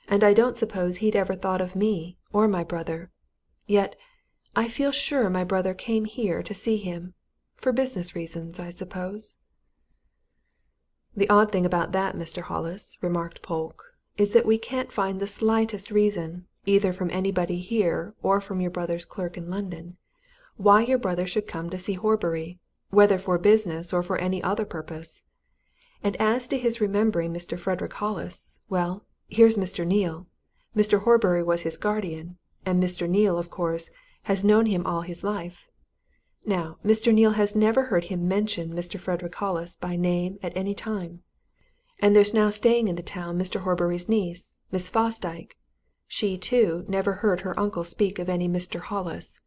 and I don't suppose he'd ever thought of me or my brother. Yet, I feel sure my brother came here to see him for business reasons, I suppose." "The odd thing about that, Mr. Hollis," remarked Polke, "is that we can't find the slightest reason, either from anybody here or from your brother's clerk in London, why your brother should come to see Horbury, whether for business or for any other purpose. And as to his remembering Mr. Frederick Hollis, well, here's Mr. Neale. Mr. Horbury was his guardian, and Mr. Neale, of course, has known him all his life. Now, Mr. Neale has never heard him mention Mr. Frederick Hollis by name at any time. And there's now staying in the town Mr. Horbury's niece, Miss Fosdyke. She, too, never heard her uncle speak of any Mr. Hollis.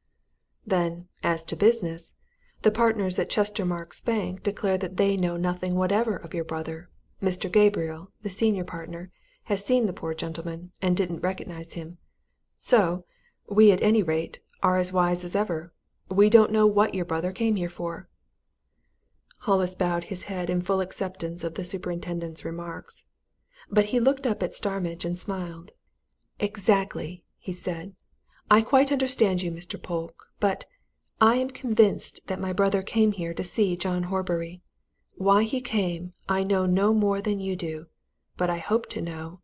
Then, as to business, the partners at Chestermarke's Bank declare that they know nothing whatever of your brother. Mr. Gabriel, the senior partner, has seen the poor gentleman, and didn't recognize him. So, we, at any rate, are as wise as ever. We don't know what your brother came here for." Hollis bowed his head in full acceptance of the superintendent's remarks. But he looked up at Starmidge and smiled. "Exactly!" he said. "I quite understand you, Mr. Polke. But I am convinced that my brother came here to see John Horbury. Why he came, I know no more than you do. But I hope to know."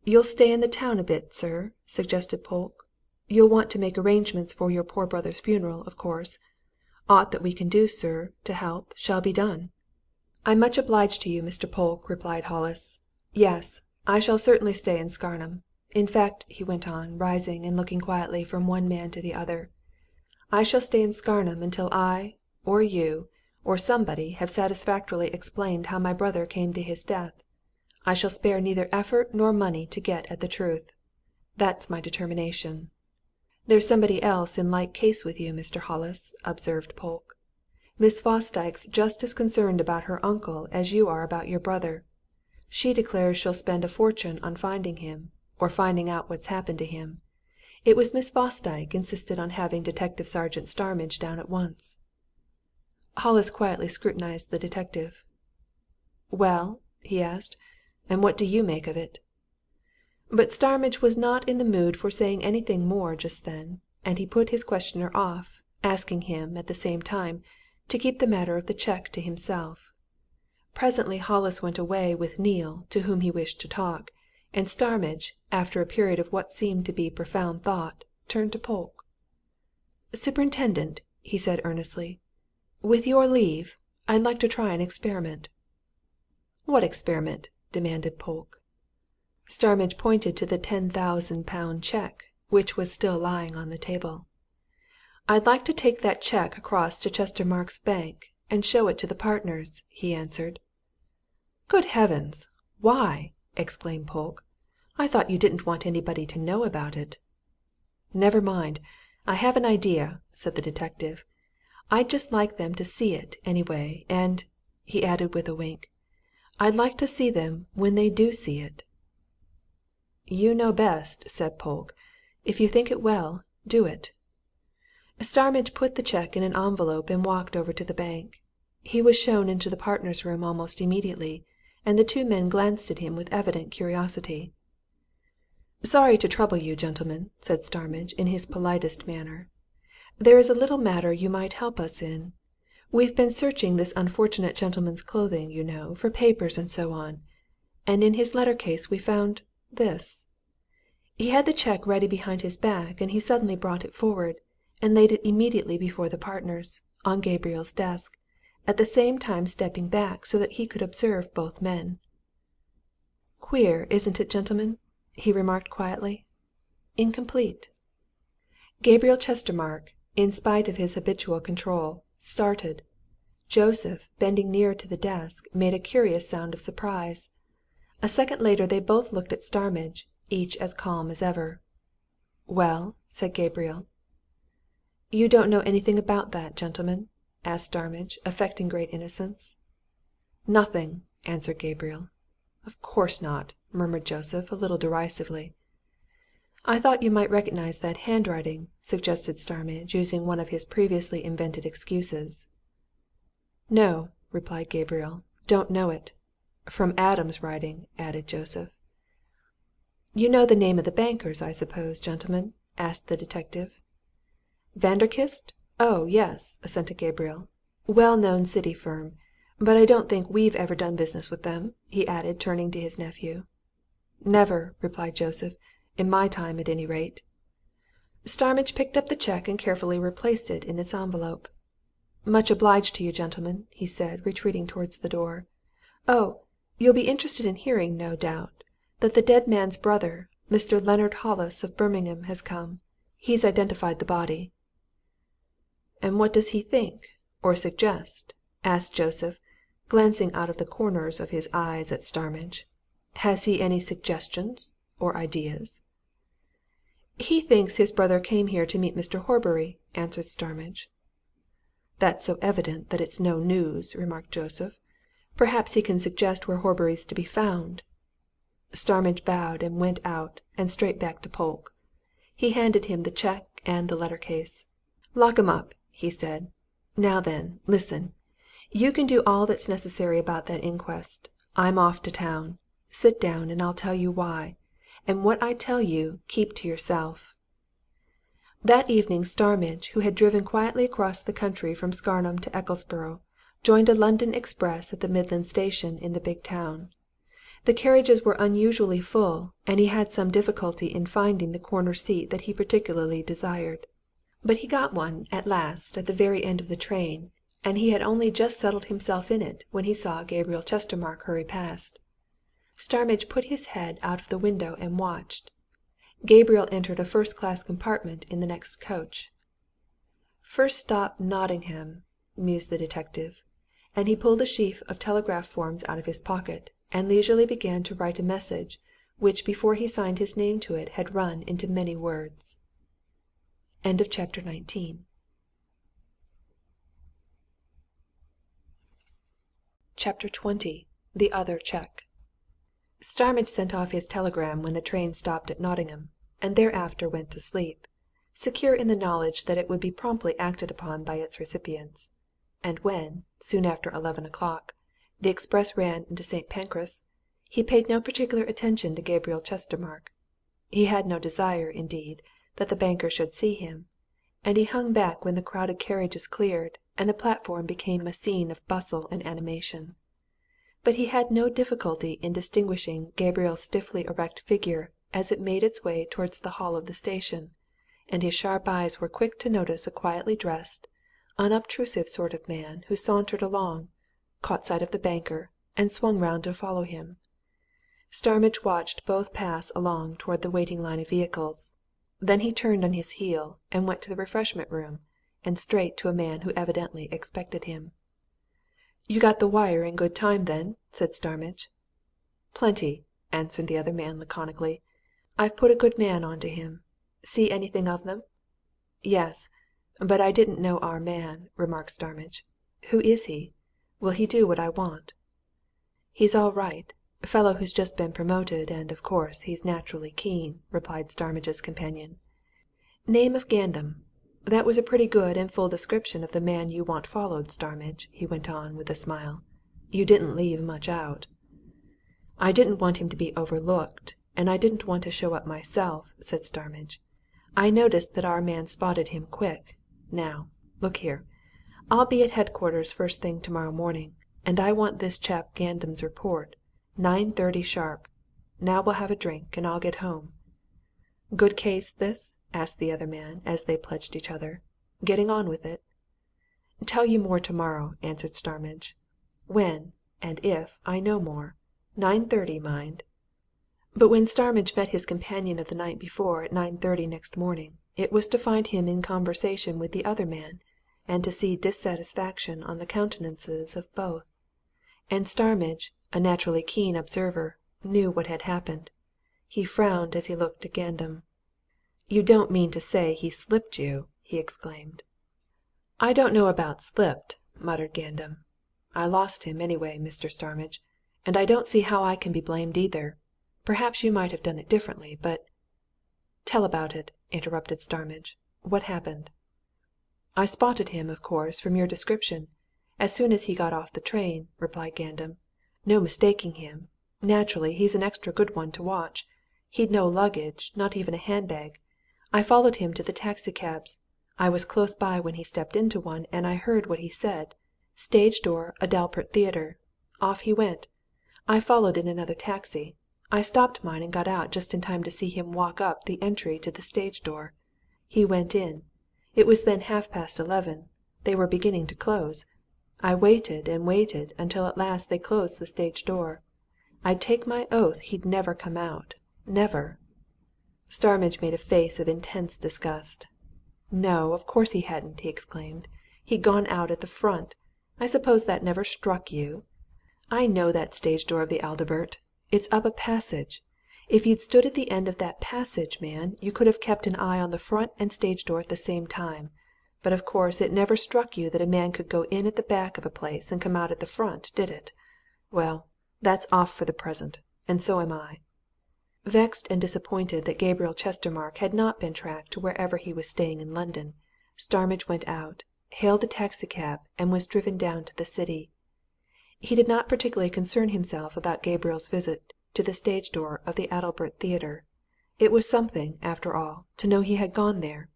"You'll stay in the town a bit, sir?" suggested Polke. "You'll want to make arrangements for your poor brother's funeral, of course. Aught that we can do, sir, to help, shall be done." "I'm much obliged to you, Mr. Polke," replied Hollis. "Yes, I shall certainly stay in Scarnham. In fact," he went on, rising and looking quietly from one man to the other, "I shall stay in Scarnham until I, or you, or somebody have satisfactorily explained how my brother came to his death. I shall spare neither effort nor money to get at the truth. That's my determination." "There's somebody else in like case with you, Mr. Hollis," observed Polke. "Miss Fosdyke's just as concerned about her uncle as you are about your brother. She declares she'll spend a fortune on finding him, or finding out what's happened to him. It was Miss Fosdyke insisted on having Detective Sergeant Starmidge down at once." Hollis quietly scrutinized the detective. "Well?" he asked. "And what do you make of it?" But Starmidge was not in the mood for saying anything more just then, and he put his questioner off, asking him, at the same time, to keep the matter of the cheque to himself. Presently Hollis went away with Neale, to whom he wished to talk, and Starmidge, after a period of what seemed to be profound thought, turned to Polke. "Superintendent," he said earnestly, "with your leave, I'd like to try an experiment." "What experiment?" demanded Polke. Starmidge pointed to the £10,000 cheque, which was still lying on the table. "I'd like to take that cheque across to Chestermarke's Bank and show it to the partners," he answered. "Good heavens! Why?" exclaimed Polke. "I thought you didn't want anybody to know about it." "Never mind I have an idea," said the detective. "I'd just like them to see it, anyway, and," he added with a wink, "I'd like to see them when they do see it." "You know best," said Polke. "If you think it well, do it." Starmidge put the cheque in an envelope and walked over to the bank. He was shown into the partners' room almost immediately, and the two men glanced at him with evident curiosity. "Sorry to trouble you, gentlemen," said Starmidge in his politest manner. "There is a little matter you might help us in. We've been searching this unfortunate gentleman's clothing, you know, for papers and so on, and in his letter case we found this." He had the cheque ready behind his back, and he suddenly brought it forward, and laid it immediately before the partners, on Gabriel's desk, at the same time stepping back so that he could observe both men. "Queer, isn't it, gentlemen?" he remarked quietly. "Incomplete." Gabriel Chestermarke, in spite of his habitual control, started. Joseph, bending nearer to the desk, made a curious sound of surprise. A second later they both looked at Starmidge, each as calm as ever. "Well?" said Gabriel. "You don't know anything about that, gentlemen?" asked Starmidge, affecting great innocence. "Nothing!" answered Gabriel. "Of course not!" murmured Joseph, a little derisively. "I thought you might recognize that handwriting," suggested Starmidge, using one of his previously invented excuses. "No," replied Gabriel. "Don't know it." "From Adam's writing," added Joseph. "You know the name of the bankers, I suppose, gentlemen?" asked the detective. "Vanderkiste? Oh, yes," assented Gabriel. "Well-known City firm. But I don't think we've ever done business with them," he added, turning to his nephew. "Never," replied Joseph. "In my time, at any rate." Starmidge picked up the cheque and carefully replaced it in its envelope. "Much obliged to you, gentlemen," he said, retreating towards the door. "Oh, you'll be interested in hearing, no doubt, that the dead man's brother, Mr. Leonard Hollis, of Birmingham, has come. He's identified the body." "And what does he think or suggest?" asked Joseph, glancing out of the corners of his eyes at Starmidge. "Has he any suggestions or ideas?" "He thinks his brother came here to meet Mr. Horbury," answered Starmidge. "That's so evident that it's no news," remarked Joseph. "Perhaps he can suggest where Horbury's to be found." Starmidge bowed and went out and straight back to Polke. He handed him the cheque and the letter case. "Lock 'em up," he said. "Now then, listen. You can do all that's necessary about that inquest. I'm off to town. Sit down and I'll tell you why. And what I tell you, keep to yourself." That evening Starmidge, who had driven quietly across the country from Scarnham to Ecclesborough, joined a London express at the Midland station in the big town. The carriages were unusually full, and he had some difficulty in finding the corner seat that he particularly desired. But he got one at last at the very end of the train, and he had only just settled himself in it when he saw Gabriel Chestermarke hurry past. Starmidge put his head out of the window and watched. Gabriel entered a first-class compartment in the next coach. "First stop Nottingham," mused the detective, and he pulled a sheaf of telegraph forms out of his pocket, and leisurely began to write a message which before he signed his name to it had run into many words. Chapter 20. The Other Cheque. Starmidge sent off his telegram when the train stopped at Nottingham, and thereafter went to sleep, secure in the knowledge that it would be promptly acted upon by its recipients. And when, soon after 11 o'clock, the express ran into St. Pancras, he paid no particular attention to Gabriel Chestermarke. He had no desire, indeed, that the banker should see him, and he hung back when the crowded carriages cleared and the platform became a scene of bustle and animation. But he had no difficulty in distinguishing Gabriel's stiffly erect figure as it made its way towards the hall of the station, and his sharp eyes were quick to notice a quietly dressed, unobtrusive sort of man who sauntered along, caught sight of the banker, and swung round to follow him. Starmidge watched both pass along towards the waiting line of vehicles. Then he turned on his heel and went to the refreshment room, and straight to a man who evidently expected him. "You got the wire in good time, then?" said Starmidge. "Plenty," answered the other man laconically. "I've put a good man on to him. See anything of them?" "Yes, but I didn't know our man," remarked Starmidge. "Who is he? Will he do what I want?" "He's all right fellow who's just been promoted, and, of course, he's naturally keen," replied Starmidge's companion. "Name of Gandam. That was a pretty good and full description of the man you want followed, Starmidge," he went on, with a smile. "You didn't leave much out." "I didn't want him to be overlooked, and I didn't want to show up myself," said Starmidge. "I noticed that our man spotted him quick. Now, look here I'll be at headquarters first thing tomorrow morning, and I want this chap Gandam's report, 9:30 sharp. Now we'll have a drink, and I'll get home." "Good case, this?" asked the other man, as they pledged each other. "Getting on with it?" "Tell you more tomorrow," answered Starmidge. "When and if I know more. 9:30, mind." But when Starmidge met his companion of the night before at 9:30 next morning, it was to find him in conversation with the other man, and to see dissatisfaction on the countenances of both. And Starmidge, a naturally keen observer, knew what had happened. He frowned as he looked at Gandam. "You don't mean to say he slipped you?" he exclaimed. "I don't know about slipped," muttered Gandam. "I lost him, anyway, Mr. Starmidge, and I don't see how I can be blamed either. Perhaps you might have done it differently, but " "Tell about it," interrupted Starmidge. "What happened?" "I spotted him, of course, from your description, as soon as he got off the train," replied Gandam. "No mistaking him. Naturally, he's an extra good one to watch. He'd no luggage not even a handbag. I followed him to the taxi cabs. I was close by when he stepped into one, and I heard what he said. Stage door, Adalbert Theatre. Off he went. I followed in another taxi. I stopped mine and got out just in time to see him walk up the entry to the stage door. He went in. It was then 11:30. They were beginning to close. I waited and waited until at last they closed the stage door. I'd take my oath he'd never come out never!" Starmidge made a face of intense disgust. "No, of course he hadn't!" he exclaimed. "He'd gone out at the front. I suppose that never struck you? I know that stage door of the Adalbert it's up a passage. If you'd stood at the end of that passage, man, you could have kept an eye on the front and stage door at the same time. But of course it never struck you that a man could go in at the back of a place and come out at the front, did it? Well, that's off for the present, and so am I." Vexed and disappointed that Gabriel Chestermarke had not been tracked to wherever he was staying in London, Starmidge went out, hailed a taxi cab, and was driven down to the City. He did not particularly concern himself about Gabriel's visit to the stage door of the Adalbert Theatre. It was something, after all, to know he had gone there.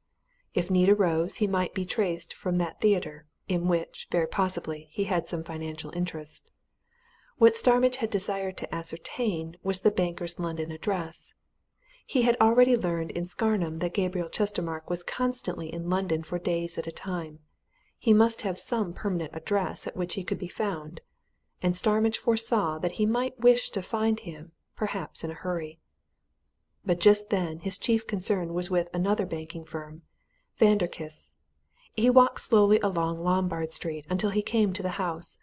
If need arose, he might be traced from that theatre, in which, very possibly, he had some financial interest. What Starmidge had desired to ascertain was the banker's London address. He had already learned in Scarnham that Gabriel Chestermarke was constantly in London for days at a time. He must have some permanent address at which he could be found, and Starmidge foresaw that he might wish to find him, perhaps in a hurry. But just then his chief concern was with another banking firm, Vanderkiste's. He walked slowly along Lombard Street until he came to the house,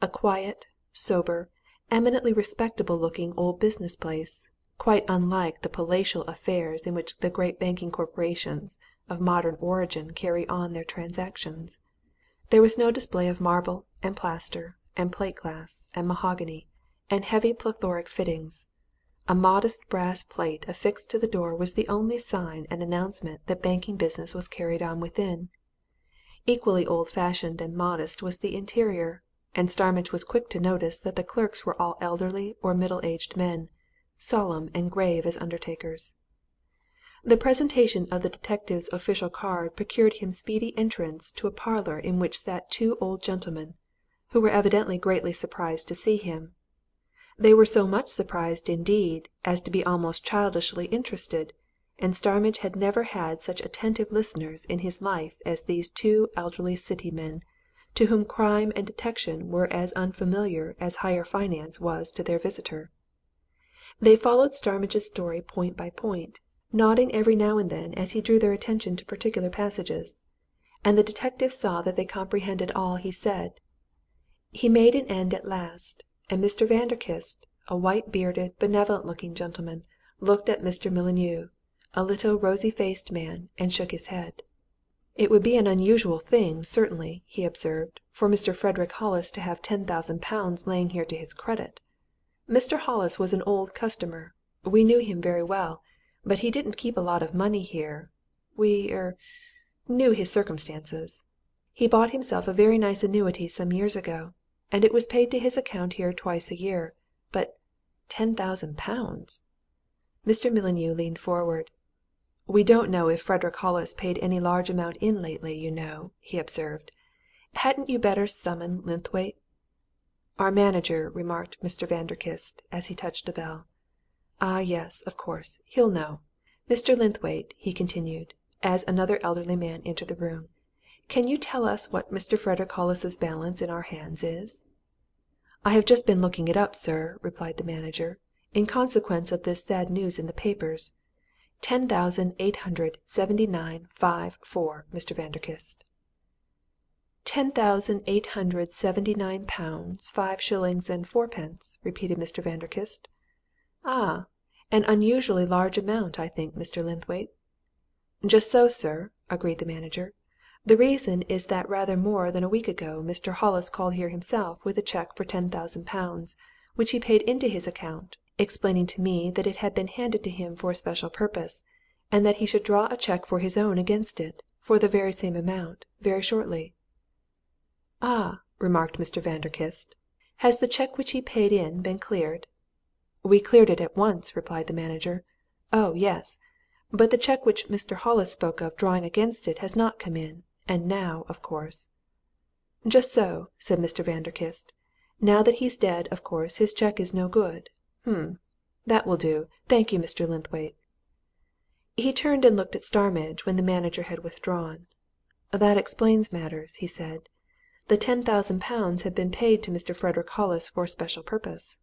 a quiet, sober, eminently respectable looking old business place, quite unlike the palatial affairs in which the great banking corporations of modern origin carry on their transactions. There was no display of marble and plaster and plate glass and mahogany and heavy plethoric fittings. A modest brass plate affixed to the door was the only sign and announcement that banking business was carried on within. Equally old-fashioned and modest was the interior, and Starmidge was quick to notice that the clerks were all elderly or middle-aged men, solemn and grave as undertakers. The presentation of the detective's official card procured him speedy entrance to a parlour in which sat two old gentlemen, who were evidently greatly surprised to see him. They were so much surprised, indeed, as to be almost childishly interested, and Starmidge had never had such attentive listeners in his life as these two elderly City men, to whom crime and detection were as unfamiliar as higher finance was to their visitor. They followed Starmidge's story point by point, nodding every now and then as he drew their attention to particular passages, and the detective saw that they comprehended all he said. He made an end at last, and Mr. Vanderkiste, a white-bearded, benevolent-looking gentleman, looked at Mr. Mullineau, a little rosy-faced man, and shook his head. "It would be an unusual thing, certainly," he observed, "for Mr. Frederick Hollis to have £10,000 laying here to his credit. Mr. Hollis was an old customer we knew him very well, but he didn't keep a lot of money here. We knew his circumstances. He bought himself a very nice annuity some years ago, and it was paid to his account here twice a year. But £10,000!" Mr. Mullineau leaned forward. "We don't know if Frederick Hollis paid any large amount in lately, you know," he observed. "Hadn't you better summon Linthwaite?" "Our manager," remarked Mr. Vanderkiste, as he touched a bell. "Ah, yes, of course he'll know. Mr. Linthwaite," he continued, as another elderly man entered the room, "can you tell us what Mr. Frederick Hollis's balance in our hands is?" "I have just been looking it up, sir," replied the manager, "in consequence of this sad news in the papers. 10,879.54, Mr. Vanderkiste." £10,879 5 shillings and fourpence, repeated Mr. Vanderkiste. "Ah! An unusually large amount, I think, Mr. Linthwaite." "Just so, sir," agreed the manager. "The reason is that rather more than a week ago Mr. Hollis called here himself with a cheque for £10,000, which he paid into his account, explaining to me that it had been handed to him for a special purpose, and that he should draw a cheque for his own against it, for the very same amount, very shortly." "Ah!" remarked Mr. Vanderkiste. "Has the cheque which he paid in been cleared?" "We cleared it at once," replied the manager. "Oh, yes! But the cheque which Mr. Hollis spoke of drawing against it has not come in, and now, of course " "Just so," said Mr. Vanderkiste. "Now that he's dead, of course his cheque is no good. That will do. Thank you, Mr. Linthwaite." He turned and looked at Starmidge when the manager had withdrawn. "That explains matters," he said. "The £10,000 had been paid to Mr. Frederick Hollis for a special purpose."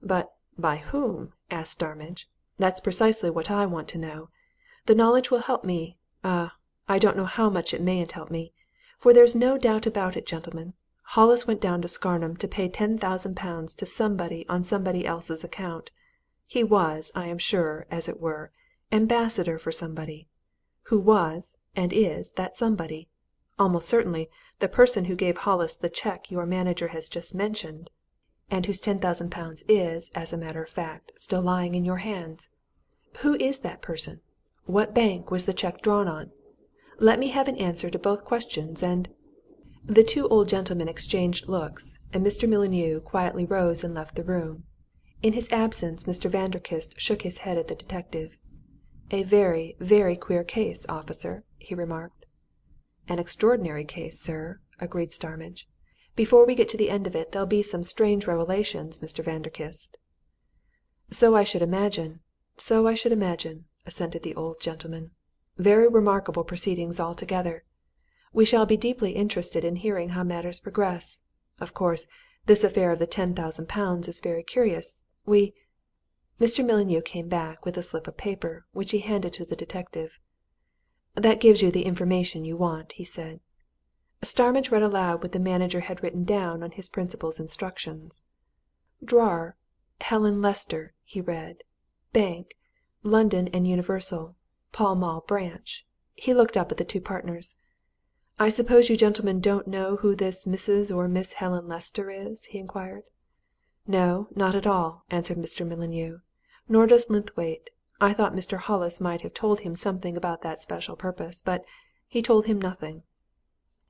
"But by whom?" asked Starmidge. "That's precisely what I want to know. The knowledge will help me I don't know how much it mayn't help me. For there's no doubt about it, gentlemen Hollis went down to Scarnham to pay £10,000 to somebody on somebody else's account. He was, I am sure, as it were, ambassador for somebody. Who was, and is, that somebody? Almost certainly the person who gave Hollis the cheque your manager has just mentioned, and whose £10,000 is, as a matter of fact, still lying in your hands. Who is that person? What bank was the cheque drawn on? Let me have an answer to both questions, and " The two old gentlemen exchanged looks, and Mr. Mullineau quietly rose and left the room. In his absence Mr. Vanderkiste shook his head at the detective. "A very, very queer case, officer," he remarked. "An extraordinary case, sir," agreed Starmidge. "Before we get to the end of it, there'll be some strange revelations, Mr. Vanderkiste." "So I should imagine so I should imagine," assented the old gentleman. "Very remarkable proceedings altogether. We shall be deeply interested in hearing how matters progress. Of course, this affair of the £10,000 is very curious. We " Mr. Mullineau came back with a slip of paper, which he handed to the detective. "That gives you the information you want," he said. Starmidge read aloud what the manager had written down on his principal's instructions. "Drawer, Helen Lester," he read. "Bank, London and Universal, Pall Mall Branch." He looked up at the two partners. "I suppose you gentlemen don't know who this Mrs. or Miss Helen Lester is?" he inquired. "No, not at all," answered Mr. Mullineau. "Nor does Linthwaite. I thought Mr. Hollis might have told him something about that special purpose, but he told him nothing."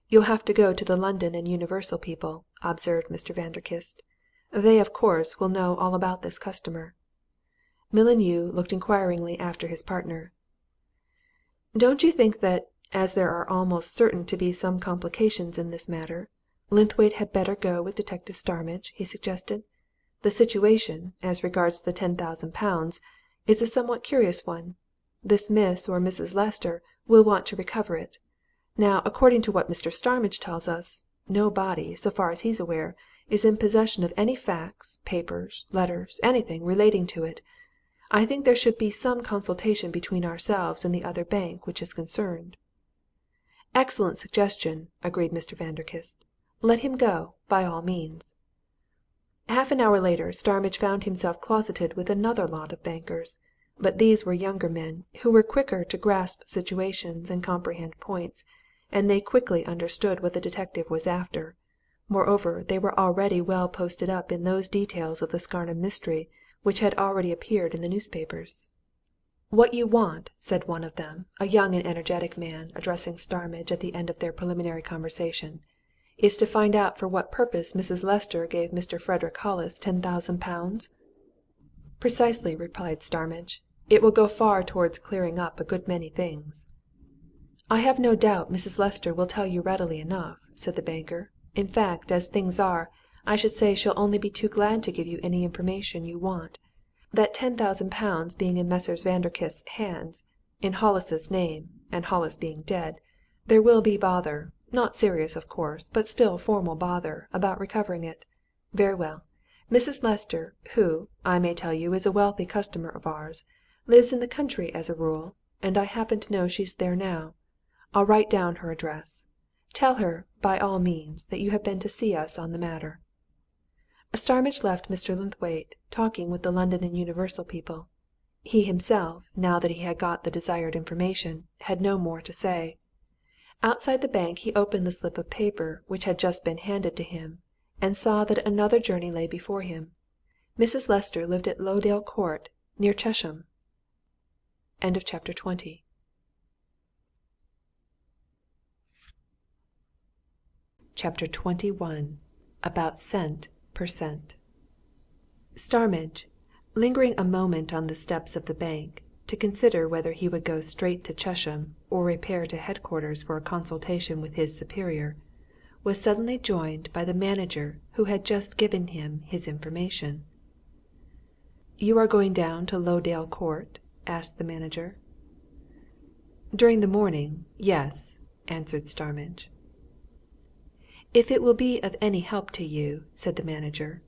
"You'll have to go to the London and Universal people," observed Mr. Vanderkiste. "They, of course, will know all about this customer." Mullineau looked inquiringly after his partner. "Don't you think that, as there are almost certain to be some complications in this matter, Linthwaite had better go with Detective Starmidge?" he suggested. "The situation, as regards the £10,000, is a somewhat curious one. This Miss or Mrs. Lester will want to recover it. Now, according to what Mr. Starmidge tells us, nobody, so far as he's aware, is in possession of any facts, papers, letters, anything relating to it. I think there should be some consultation between ourselves and the other bank which is concerned." "Excellent suggestion," agreed Mr. Vanderkiste. "Let him go, by all means." Half an hour later, Starmidge found himself closeted with another lot of bankers, but these were younger men, who were quicker to grasp situations and comprehend points, and they quickly understood what the detective was after. Moreover, they were already well posted up in those details of the Scarnham mystery which had already appeared in the newspapers. "What you want," said one of them, a young and energetic man, addressing Starmidge at the end of their preliminary conversation, "is to find out for what purpose Mrs. Lester gave Mr. Frederick Hollis £10,000?" "Precisely," replied Starmidge. "It will go far towards clearing up a good many things." "I have no doubt Mrs. Lester will tell you readily enough," said the banker. "In fact, as things are, I should say she'll only be too glad to give you any information you want. That £10,000 being in Messrs. Vanderkiste's hands, in Hollis's name, and Hollis being dead, there will be bother not serious, of course, but still formal bother about recovering it. Very well. Mrs. Lester, who, I may tell you, is a wealthy customer of ours, lives in the country as a rule, and I happen to know she's there now. I'll write down her address. Tell her, by all means, that you have been to see us on the matter." Starmidge left Mr. Linthwaite talking with the London and Universal people. He himself, now that he had got the desired information, had no more to say. Outside the bank he opened the slip of paper which had just been handed to him, and saw that another journey lay before him. Mrs. Lester lived at Lowdale Court, near Chesham. Chapter 21. About cent per cent. Starmidge, lingering a moment on the steps of the bank, to consider whether he would go straight to Chesham or repair to headquarters for a consultation with his superior, was suddenly joined by the manager who had just given him his information. "You are going down to Lowdale Court?" asked the manager. "During the morning, yes," answered Starmidge. "If it will be of any help to you," said the manager,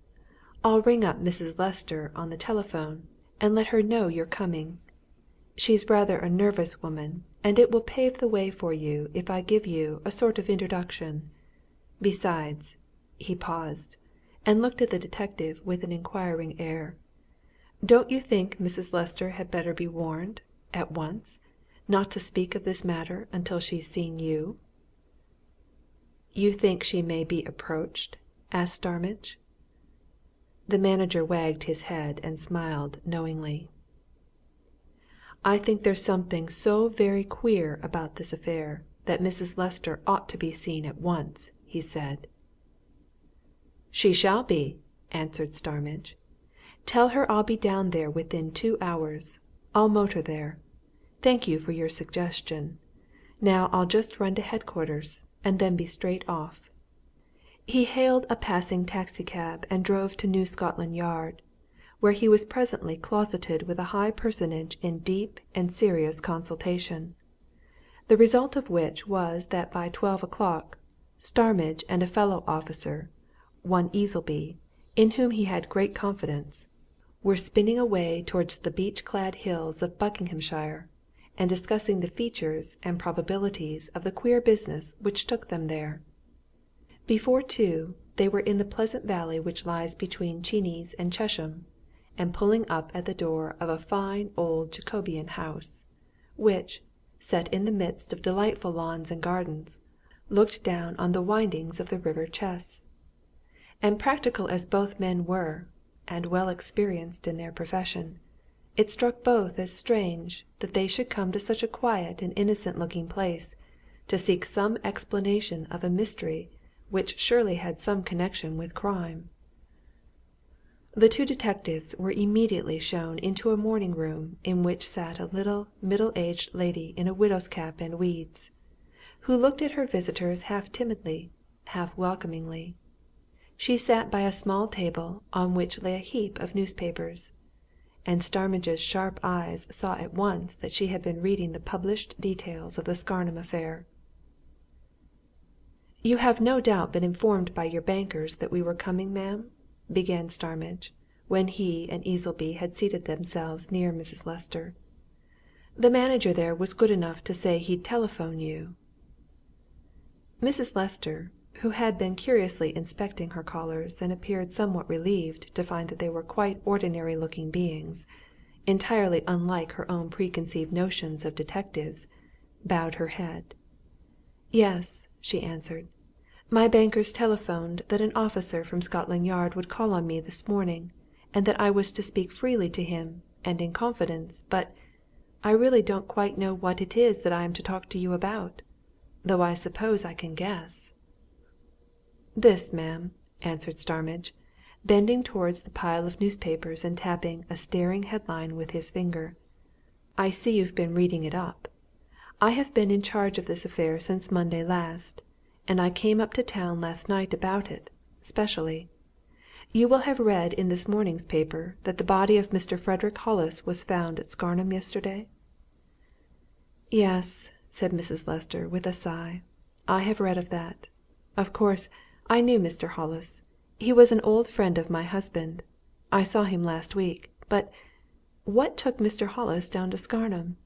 "I'll ring up Mrs. Lester on the telephone and let her know you're coming. She's rather a nervous woman, and it will pave the way for you if I give you a sort of introduction. Besides," he paused, and looked at the detective with an inquiring air, "don't you think Mrs. Lester had better be warned, at once, not to speak of this matter until she's seen you?" "You think she may be approached?" asked Starmidge. The manager wagged his head and smiled knowingly. "I think there's something so very queer about this affair that Mrs. Lester ought to be seen at once," he said. "She shall be," answered Starmidge. "Tell her I'll be down there within 2 hours. I'll motor there. Thank you for your suggestion. Now I'll just run to headquarters, and then be straight off." He hailed a passing taxi cab and drove to New Scotland Yard, where he was presently closeted with a high personage in deep and serious consultation, the result of which was that by 12 o'clock Starmidge and a fellow officer, one Easleby, in whom he had great confidence, were spinning away towards the beech-clad hills of Buckinghamshire, and discussing the features and probabilities of the queer business which took them there. Before 2, they were in the pleasant valley which lies between Chenies and Chesham, and pulling up at the door of a fine old Jacobean house, which, set in the midst of delightful lawns and gardens, looked down on the windings of the river Chess. And practical as both men were, and well experienced in their profession, it struck both as strange that they should come to such a quiet and innocent-looking place to seek some explanation of a mystery which surely had some connection with crime. The two detectives were immediately shown into a morning-room in which sat a little, middle-aged lady in a widow's cap and weeds, who looked at her visitors half timidly, half welcomingly. She sat by a small table on which lay a heap of newspapers, and Starmidge's sharp eyes saw at once that she had been reading the published details of the Scarnham affair. "You have no doubt been informed by your bankers that we were coming, ma'am?" began Starmidge, when he and Easleby had seated themselves near Mrs. Lester. "The manager there was good enough to say he'd telephone you." Mrs. Lester, who had been curiously inspecting her callers and appeared somewhat relieved to find that they were quite ordinary-looking beings, entirely unlike her own preconceived notions of detectives, bowed her head. "Yes," she answered. "My bankers telephoned that an officer from Scotland Yard would call on me this morning, and that I was to speak freely to him, and in confidence, but I really don't quite know what it is that I am to talk to you about, though I suppose I can guess." "This, ma'am," answered Starmidge, bending towards the pile of newspapers and tapping a staring headline with his finger. "I see you've been reading it up. I have been in charge of this affair since Monday last, and I came up to town last night about it, specially. You will have read in this morning's paper that the body of Mr. Frederick Hollis was found at Scarnham yesterday?" "Yes," said Mrs. Lester, with a sigh. "I have read of that. Of course, I knew Mr. Hollis. He was an old friend of my husband. I saw him last week. But what took Mr. Hollis down to Scarnham?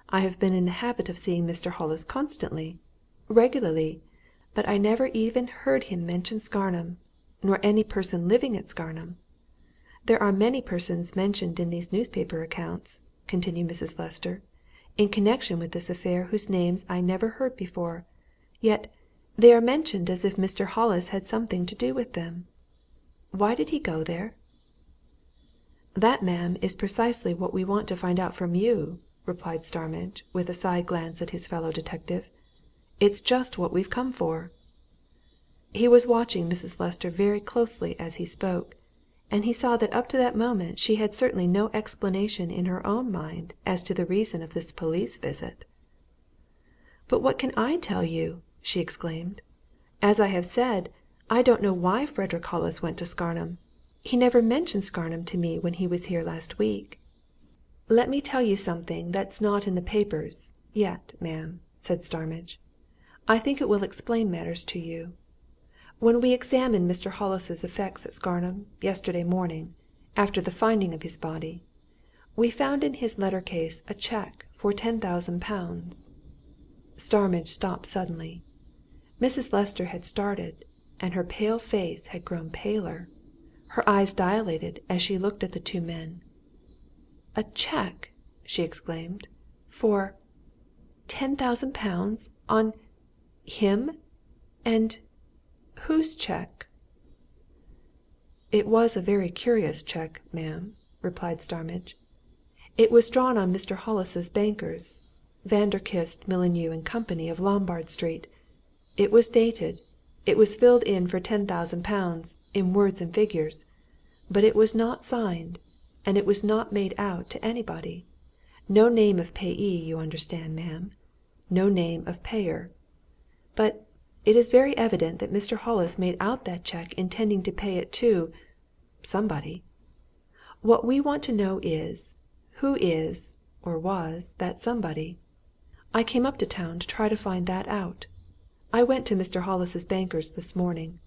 I have been in the habit of seeing Mr. Hollis constantly, regularly, but I never even heard him mention Scarnham, nor any person living at Scarnham. There are many persons mentioned in these newspaper accounts," continued Mrs. Lester, "in connection with this affair whose names I never heard before, yet they are mentioned as if Mr. Hollis had something to do with them. Why did he go there?" "That, ma'am, is precisely what we want to find out from you," replied Starmidge, with a side glance at his fellow detective. "It's just what we've come for." He was watching Mrs. Lester very closely as he spoke, and he saw that up to that moment she had certainly no explanation in her own mind as to the reason of this police visit. "But what can I tell you?" she exclaimed. "As I have said, I don't know why Frederick Hollis went to Scarnham. He never mentioned Scarnham to me when he was here last week." "Let me tell you something that's not in the papers yet, ma'am," said Starmidge. "I think it will explain matters to you. When we examined Mr. Hollis's effects at Scarnham yesterday morning, after the finding of his body, we found in his letter case a cheque for £10,000. Starmidge stopped suddenly. Mrs. Lester had started, and her pale face had grown paler. Her eyes dilated as she looked at the two men. "A cheque!" she exclaimed. "For £10,000 on him? And whose cheque?" "It was a very curious cheque, ma'am," replied Starmidge. "It was drawn on Mr. Hollis's bankers, Vanderkiste, Mullineau and Company, of Lombard Street. It was dated. It was filled in for £10,000, in words and figures. But it was not signed, and it was not made out to anybody. No name of payee, you understand, ma'am. No name of payer. But it is very evident that Mr. Hollis made out that cheque intending to pay it to somebody. What we want to know is, who is, or was, that somebody? I came up to town to try to find that out. I went to Mr. Hollis's bankers this morning.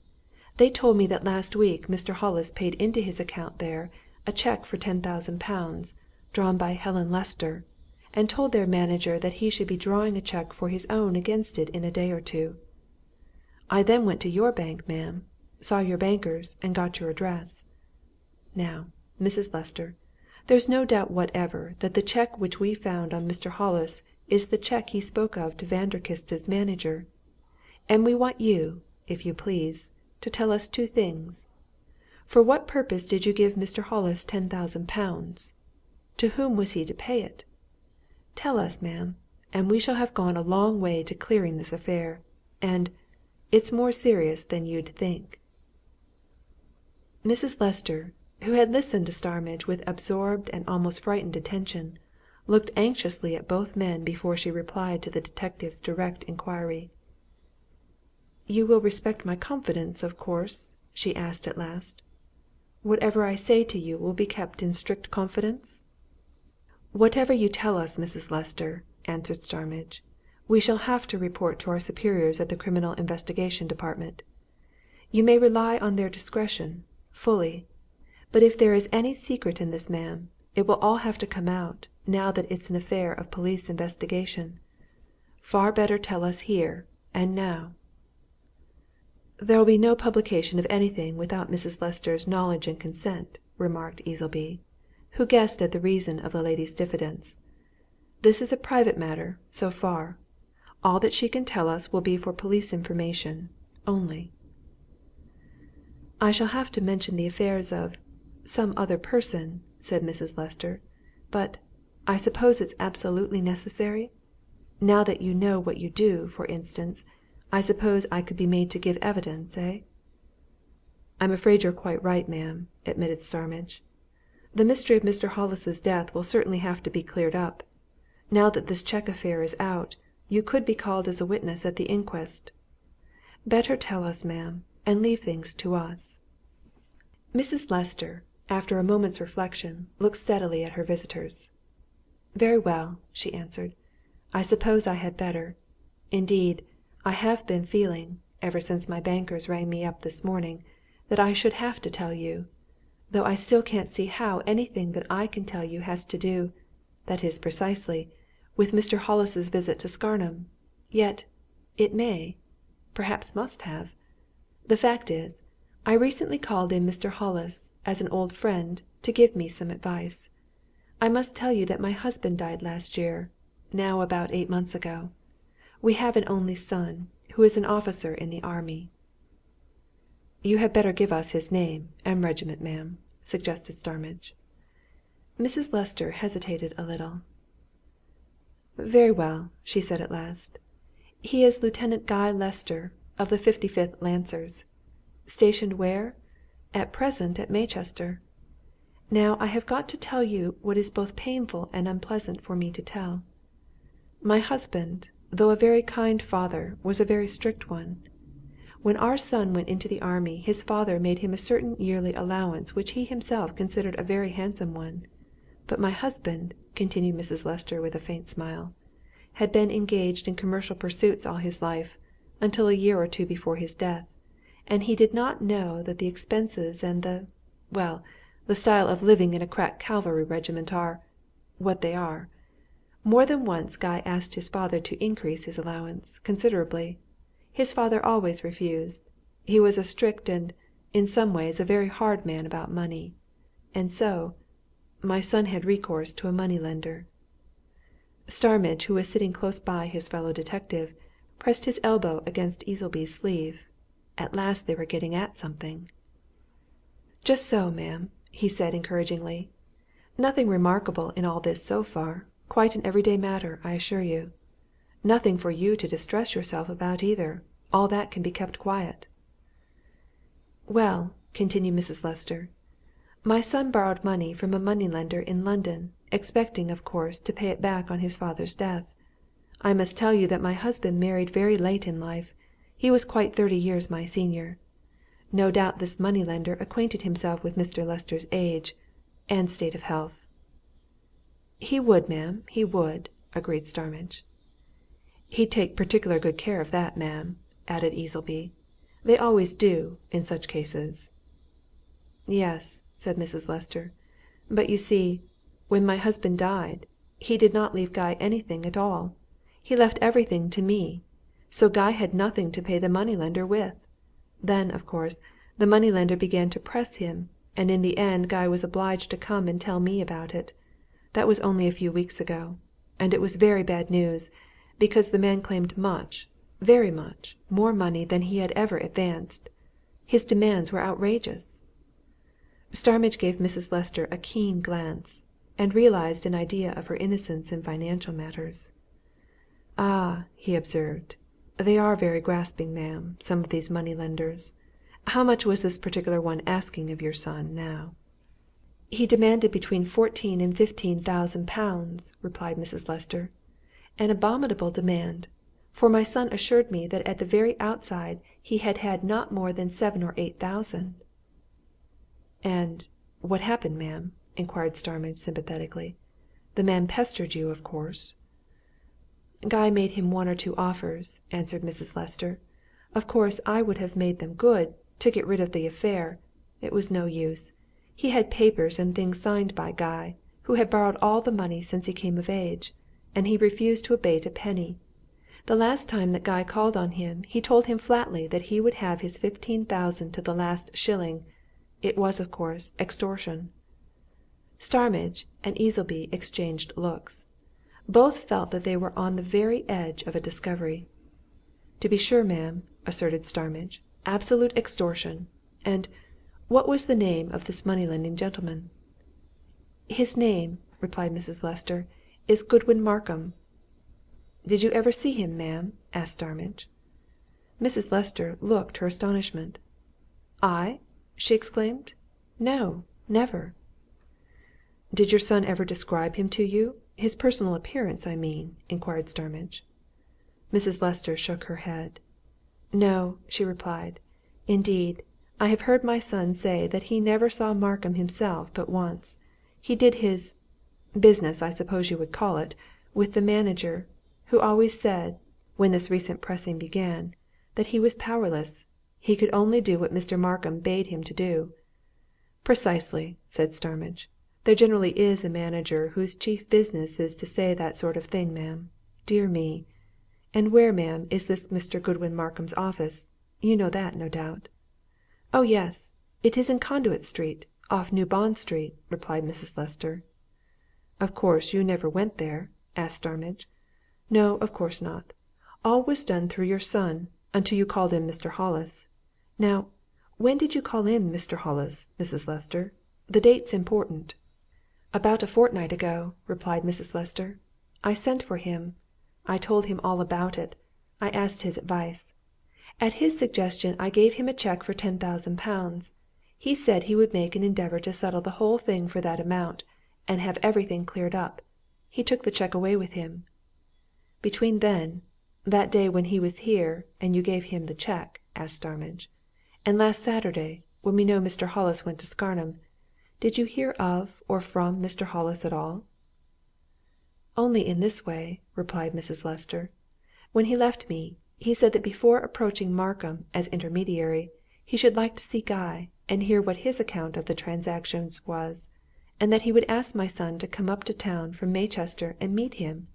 They told me that last week Mr. Hollis paid into his account there a cheque for £10,000, drawn by Helen Lester, and told their manager that he should be drawing a cheque for his own against it in a day or two. I then went to your bank, ma'am, saw your bankers, and got your address. Now, Mrs. Lester, there's no doubt whatever that the cheque which we found on Mr. Hollis is the cheque he spoke of to Vanderkiste's manager. And we want you, if you please, to tell us two things. For what purpose did you give Mr. Hollis £10,000? To whom was he to pay it? Tell us, ma'am, and we shall have gone a long way to clearing this affair. And it's more serious than you'd think." Mrs. Lester, who had listened to Starmidge with absorbed and almost frightened attention, looked anxiously at both men before she replied to the detective's direct inquiry. "You will respect my confidence, of course?" she asked at last. "Whatever I say to you will be kept in strict confidence?" "Whatever you tell us, Mrs. Lester," answered Starmidge, "we shall have to report to our superiors at the Criminal Investigation Department. You may rely on their discretion, fully. But if there is any secret in this, ma'am, it will all have to come out, now that it's an affair of police investigation. Far better tell us here, and now." "There'll be no publication of anything without Mrs. Lester's knowledge and consent," remarked Easleby, who guessed at the reason of the lady's diffidence. "This is a private matter, so far. All that she can tell us will be for police information, only." "I shall have to mention the affairs of some other person," said Mrs. Lester. "But I suppose it's absolutely necessary? Now that you know what you do, for instance, I suppose I could be made to give evidence, eh?" "I'm afraid you're quite right, ma'am," admitted Starmidge. "The mystery of Mr. Hollis's death will certainly have to be cleared up. Now that this cheque affair is out, you could be called as a witness at the inquest. Better tell us, ma'am, and leave things to us." Mrs. Lester, after a moment's reflection, looked steadily at her visitors. "Very well," she answered. "I suppose I had better. Indeed, I have been feeling, ever since my bankers rang me up this morning, that I should have to tell you, though I still can't see how anything that I can tell you has to do, that is precisely, with Mr. Hollis's visit to Scarnham. Yet, it may, perhaps must have. The fact is, I recently called in Mr. Hollis, as an old friend, to give me some advice. I must tell you that my husband died last year, now about 8 months ago. We have an only son, who is an officer in the army." "You had better give us his name and regiment, ma'am," suggested Starmidge. Mrs. Lester hesitated a little. "Very well," she said at last. "He is Lieutenant Guy Lester, of the 55th Lancers. Stationed where? At present at Maychester. Now I have got to tell you what is both painful and unpleasant for me to tell. My husband, though a very kind father, was a very strict one. When our son went into the army, his father made him a certain yearly allowance which he himself considered a very handsome one. But my husband," continued Mrs. Lester with a faint smile, "had been engaged in commercial pursuits all his life, until a year or two before his death, and he did not know that the expenses and the style of living in a crack cavalry regiment are what they are. More than once Guy asked his father to increase his allowance, considerably. His father always refused. He was a strict and, in some ways, a very hard man about money. And so, my son had recourse to a money-lender." Starmidge, who was sitting close by his fellow detective, pressed his elbow against Easleby's sleeve. At last they were getting at something. "Just so, ma'am," he said encouragingly. "Nothing remarkable in all this so far. Quite an everyday matter, I assure you. Nothing for you to distress yourself about either. All that can be kept quiet." "Well," continued Mrs. Lester, "my son borrowed money from a money-lender in London, expecting, of course, to pay it back on his father's death. I must tell you that my husband married very late in life. He was quite 30 years my senior. No doubt this money-lender acquainted himself with Mr. Lester's age and state of health." "He would, ma'am, he would," agreed Starmidge. "He'd take particular good care of that, ma'am," added Easleby. "They always do, in such cases." "Yes," said Mrs. Lester. "But you see, when my husband died, he did not leave Guy anything at all. He left everything to me. So Guy had nothing to pay the money-lender with. Then, of course, the money-lender began to press him, and in the end Guy was obliged to come and tell me about it. That was only a few weeks ago. And it was very bad news, because the man claimed much, very much, more money than he had ever advanced. His demands were outrageous." Starmidge gave Mrs. Lester a keen glance, and realized an idea of her innocence in financial matters. "Ah!" he observed. "They are very grasping, ma'am, some of these money-lenders. How much was this particular one asking of your son, now?" "He demanded between 14 and 15,000 pounds," replied Mrs. Lester. "An abominable demand, for my son assured me that at the very outside he had had not more than 7 or 8,000. "And what happened, ma'am?" inquired Starmidge sympathetically. "The man pestered you, of course." "Guy made him 1 or 2 offers," answered Mrs. Lester. "Of course I would have made them good, to get rid of the affair. It was no use. He had papers and things signed by Guy, who had borrowed all the money since he came of age, and he refused to abate a penny. The last time that Guy called on him, he told him flatly that he would have his 15,000 to the last shilling. It was, of course, extortion." Starmidge and Easleby exchanged looks. Both felt that they were on the very edge of a discovery. "To be sure, ma'am," asserted Starmidge. "Absolute extortion. And what was the name of this money-lending gentleman?" "His name," replied Mrs. Lester, "is Godwin Markham." "Did you ever see him, ma'am?" asked Starmidge. Mrs. Lester looked her astonishment. "I?" she exclaimed. "No, never." "Did your son ever describe him to you? His personal appearance, I mean," inquired Starmidge. Mrs. Lester shook her head. "No," she replied. "Indeed, I have heard my son say that he never saw Markham himself but once. He did his business, I suppose you would call it, with the manager, who always said, when this recent pressing began, that he was powerless. He could only do what Mr. Markham bade him to do." "Precisely," said Starmidge. "There generally is a manager whose chief business is to say that sort of thing, ma'am. Dear me! And where, ma'am, is this Mr. Godwin Markham's office? You know that, no doubt." "Oh, yes, it is in Conduit Street, off New Bond Street," replied Mrs. Lester. "Of course you never went there?" asked Starmidge. "No, of course not. All was done through your son, until you called in Mr. Hollis. Now, when did you call in Mr. Hollis, Mrs. Lester? The date's important." "About a fortnight ago," replied Mrs. Lester. "I sent for him. I told him all about it. I asked his advice. At his suggestion I gave him a cheque for £10,000. He said he would make an endeavour to settle the whole thing for that amount, and have everything cleared up. He took the cheque away with him. Between then, that day when he was here and you gave him the cheque," asked Starmidge, "and last Saturday, when we know Mr. Hollis went to Scarnham, did you hear of or from Mr. Hollis at all?" "Only in this way," replied Mrs. Lester. "When he left me, he said that before approaching Markham as intermediary, he should like to see Guy and hear what his account of the transactions was, and that he would ask my son to come up to town from Maychester and meet him.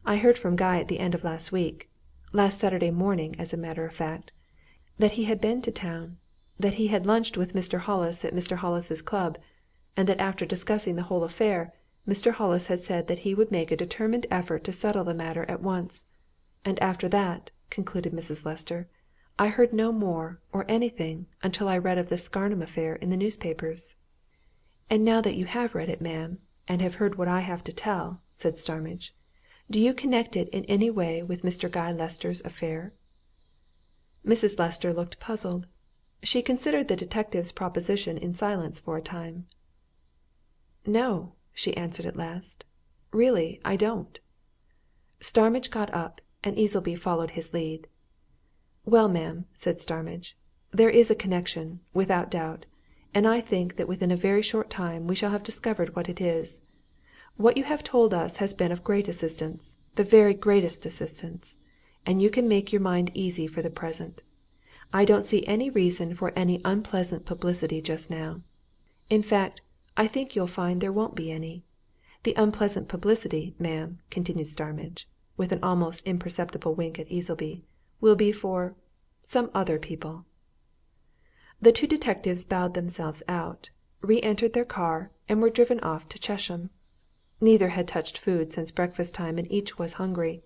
I heard from Guy at the end of last week last Saturday morning, as a matter of fact that he had been to town, that he had lunched with Mr. Hollis at Mr. Hollis's club, and that after discussing the whole affair, Mr. Hollis had said that he would make a determined effort to settle the matter at once. And after that," concluded Mrs. Lester, "I heard no more, or anything, until I read of this Scarnham affair in the newspapers." "And now that you have read it, ma'am, and have heard what I have to tell," said Starmidge, "do you connect it in any way with Mr. Guy Lester's affair?" Mrs. Lester looked puzzled. She considered the detective's proposition in silence for a time. "No," she answered at last. "Really, I don't." Starmidge got up, and Easleby followed his lead. "Well, ma'am," said Starmidge, "there is a connection, without doubt, and I think that within a very short time we shall have discovered what it is. What you have told us has been of great assistance, the very greatest assistance, and you can make your mind easy for the present. I don't see any reason for any unpleasant publicity just now. In fact, I think you'll find there won't be any. The unpleasant publicity, ma'am," continued Starmidge, with an almost imperceptible wink at Easleby, "will be for some other people." The two detectives bowed themselves out, re-entered their car, and were driven off to Chesham. Neither had touched food since breakfast time, and each was hungry.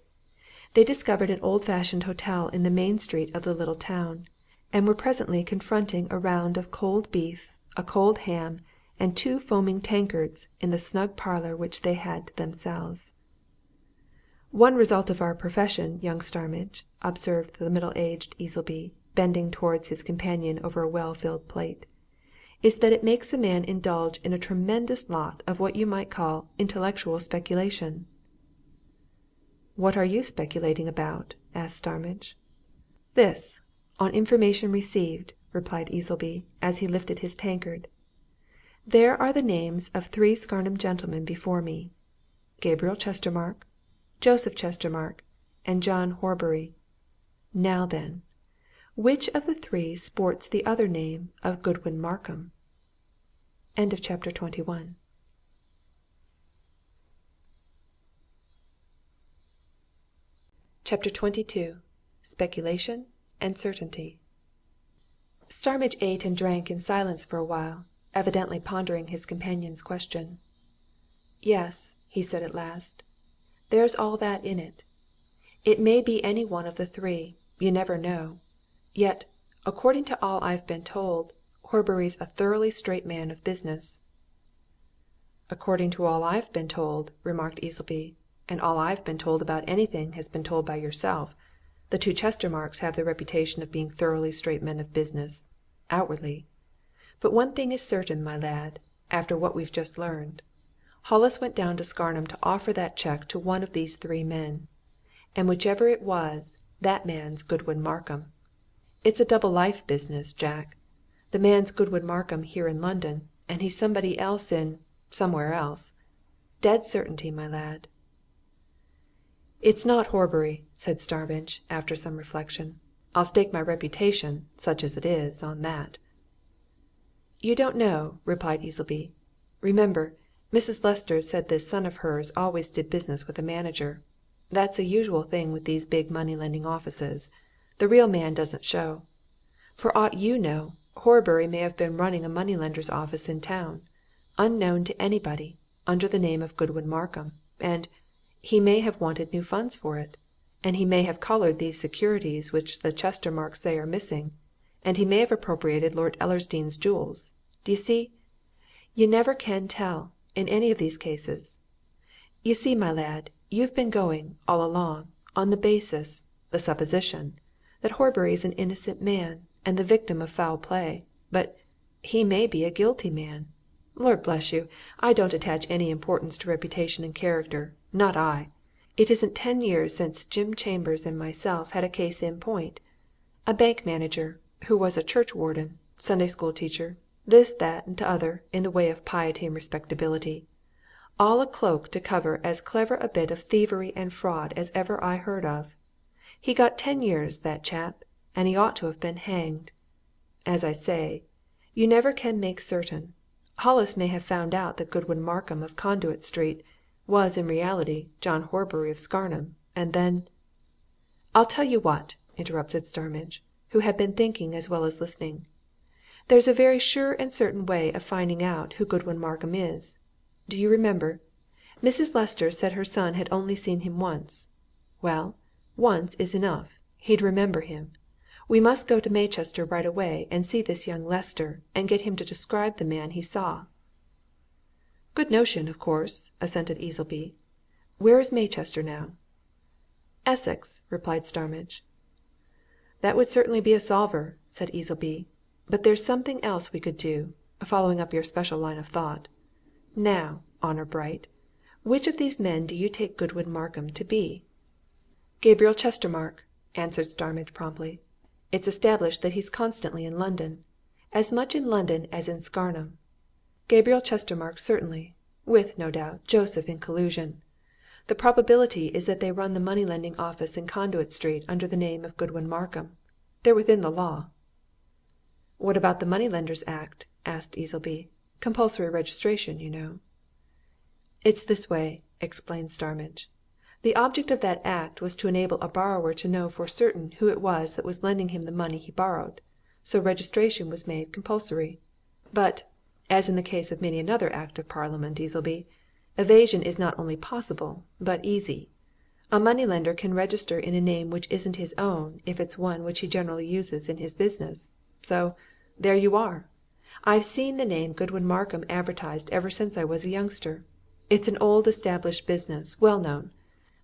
They discovered an old-fashioned hotel in the main street of the little town, and were presently confronting a round of cold beef, a cold ham, and two foaming tankards in the snug parlour which they had to themselves. "One result of our profession, young Starmidge," observed the middle-aged Easleby, bending towards his companion over a well-filled plate, "is that it makes a man indulge in a tremendous lot of what you might call intellectual speculation." "What are you speculating about?" asked Starmidge. "This on information received," replied Easleby, as he lifted his tankard. "There are the names of three Scarnham gentlemen before me Gabriel Chestermarke, Joseph Chestermarke, and John Horbury. Now then, which of the three sports the other name of Godwin Markham?" Chapter 22. Speculation and Certainty. Starmidge ate and drank in silence for a while, evidently pondering his companion's question. "Yes," he said at last, "there's all that in it. It may be any one of the three you never know. Yet, according to all I've been told, Horbury's a thoroughly straight man of business." "According to all I've been told," remarked Easleby, "and all I've been told about anything has been told by yourself, the two Chestermarkes have the reputation of being thoroughly straight men of business outwardly. But one thing is certain, my lad, after what we've just learned. Hollis went down to Scarnham to offer that cheque to one of these three men. And whichever it was, that man's Godwin Markham. It's a double life business, Jack. The man's Goodwin Markham here in London, and he's somebody else in somewhere else. Dead certainty, my lad." "It's not Horbury," said Starmidge, after some reflection. "I'll stake my reputation, such as it is, on that." "You don't know," replied Easleby. "Remember, Mrs. Lester said this son of hers always did business with a manager. That's a usual thing with these big money lending offices. The real man doesn't show. For aught you know, Horbury may have been running a money lender's office in town, unknown to anybody, under the name of Goodwin Markham, and he may have wanted new funds for it, and he may have collared these securities which the Chestermarkes say are missing, and he may have appropriated Lord Ellersdeane's jewels. D'ye see? You never can tell, in any of these cases. You see, my lad, you've been going, all along, on the basis, the supposition, that Horbury is an innocent man, and the victim of foul play. But he may be a guilty man. Lord bless you, I don't attach any importance to reputation and character. Not I. It isn't 10 years since Jim Chambers and myself had a case in point. A bank manager, who was a churchwarden, Sunday school teacher, this, that, and t'other in the way of piety and respectability. All a cloak to cover as clever a bit of thievery and fraud as ever I heard of. He got 10 years, that chap, and he ought to have been hanged. As I say, you never can make certain. Hollis may have found out that Goodwin Markham of Conduit Street was in reality John Horbury of Scarnham, and then "I'll tell you what," interrupted Starmidge, who had been thinking as well as listening. "There's a very sure and certain way of finding out who Goodwin Markham is. Do you remember? Mrs. Lester said her son had only seen him once. Well, once is enough. He'd remember him. We must go to Maychester right away and see this young Lester, and get him to describe the man he saw." "Good notion, of course," assented Easleby. "Where is Maychester, now?" "Essex," replied Starmidge. "That would certainly be a solver," said Easleby. "But there's something else we could do, following up your special line of thought. Now, honour bright, which of these men do you take Goodwin Markham to be?" "Gabriel Chestermarke," answered Starmidge promptly. "It's established that he's constantly in London as much in London as in Scarnham. Gabriel Chestermarke, certainly, with, no doubt, Joseph in collusion. The probability is that they run the money lending office in Conduit Street under the name of Goodwin Markham. They're within the law." "What about the Money Lenders Act?" asked Easleby. "Compulsory registration, you know." "It's this way," explained Starmidge. "The object of that Act was to enable a borrower to know for certain who it was that was lending him the money he borrowed, so registration was made compulsory. But, as in the case of many another Act of Parliament, Easleby, evasion is not only possible, but easy. A money lender can register in a name which isn't his own if it's one which he generally uses in his business. So there you are! I've seen the name Goodwin Markham advertised ever since I was a youngster. It's an old established business, well known.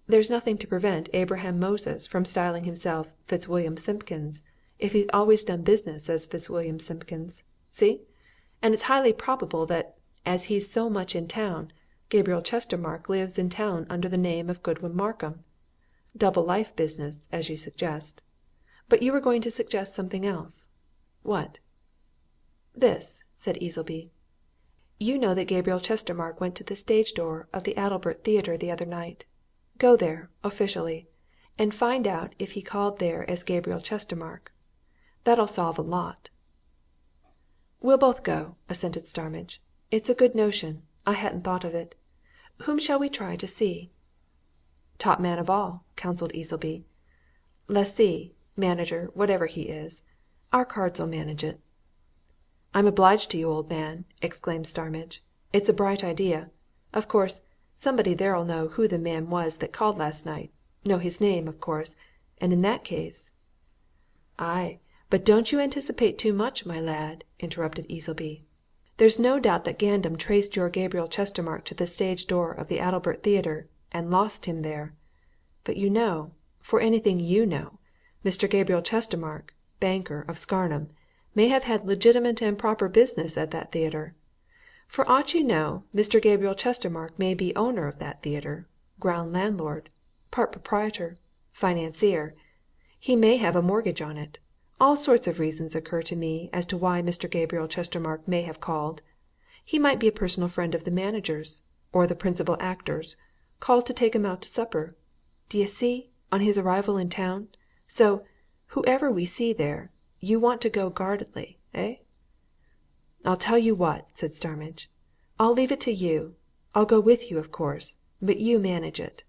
There's nothing to prevent Abraham Moses from styling himself Fitzwilliam Simpkins, if he's always done business as Fitzwilliam Simpkins. See? And it's highly probable that, as he's so much in town, Gabriel Chestermarke lives in town under the name of Goodwin Markham. Double life business, as you suggest. But you were going to suggest something else. What?" "This," said Easleby. "You know that Gabriel Chestermarke went to the stage door of the Adalbert Theatre the other night. Go there, officially, and find out if he called there as Gabriel Chestermarke. That'll solve a lot." "We'll both go," assented Starmidge. "It's a good notion. I hadn't thought of it. Whom shall we try to see?" "Top man of all," counselled Easleby. "Lessee, manager, whatever he is. Our cards'll manage it." "I'm obliged to you, old man!" exclaimed Starmidge. "It's a bright idea. Of course, somebody there'll know who the man was that called last night know his name, of course, and in that case " "Aye, but don't you anticipate too much, my lad," interrupted Easleby. "There's no doubt that Gandam traced your Gabriel Chestermarke to the stage door of the Adalbert Theatre and lost him there. But you know, for anything you know, Mr. Gabriel Chestermarke, banker, of Scarnham, may have had legitimate and proper business at that theatre. For aught you know, Mr. Gabriel Chestermarke may be owner of that theatre, ground landlord, part proprietor, financier. He may have a mortgage on it, All sorts of reasons occur to me as to why Mr. Gabriel Chestermarke may have called. He might be a personal friend of the manager's, or the principal actor's, called to take him out to supper. D'ye see, on his arrival in town? So, whoever we see there, you want to go guardedly, eh?" "I'll tell you what," said Starmidge. "I'll leave it to you. I'll go with you, of course, but you manage it."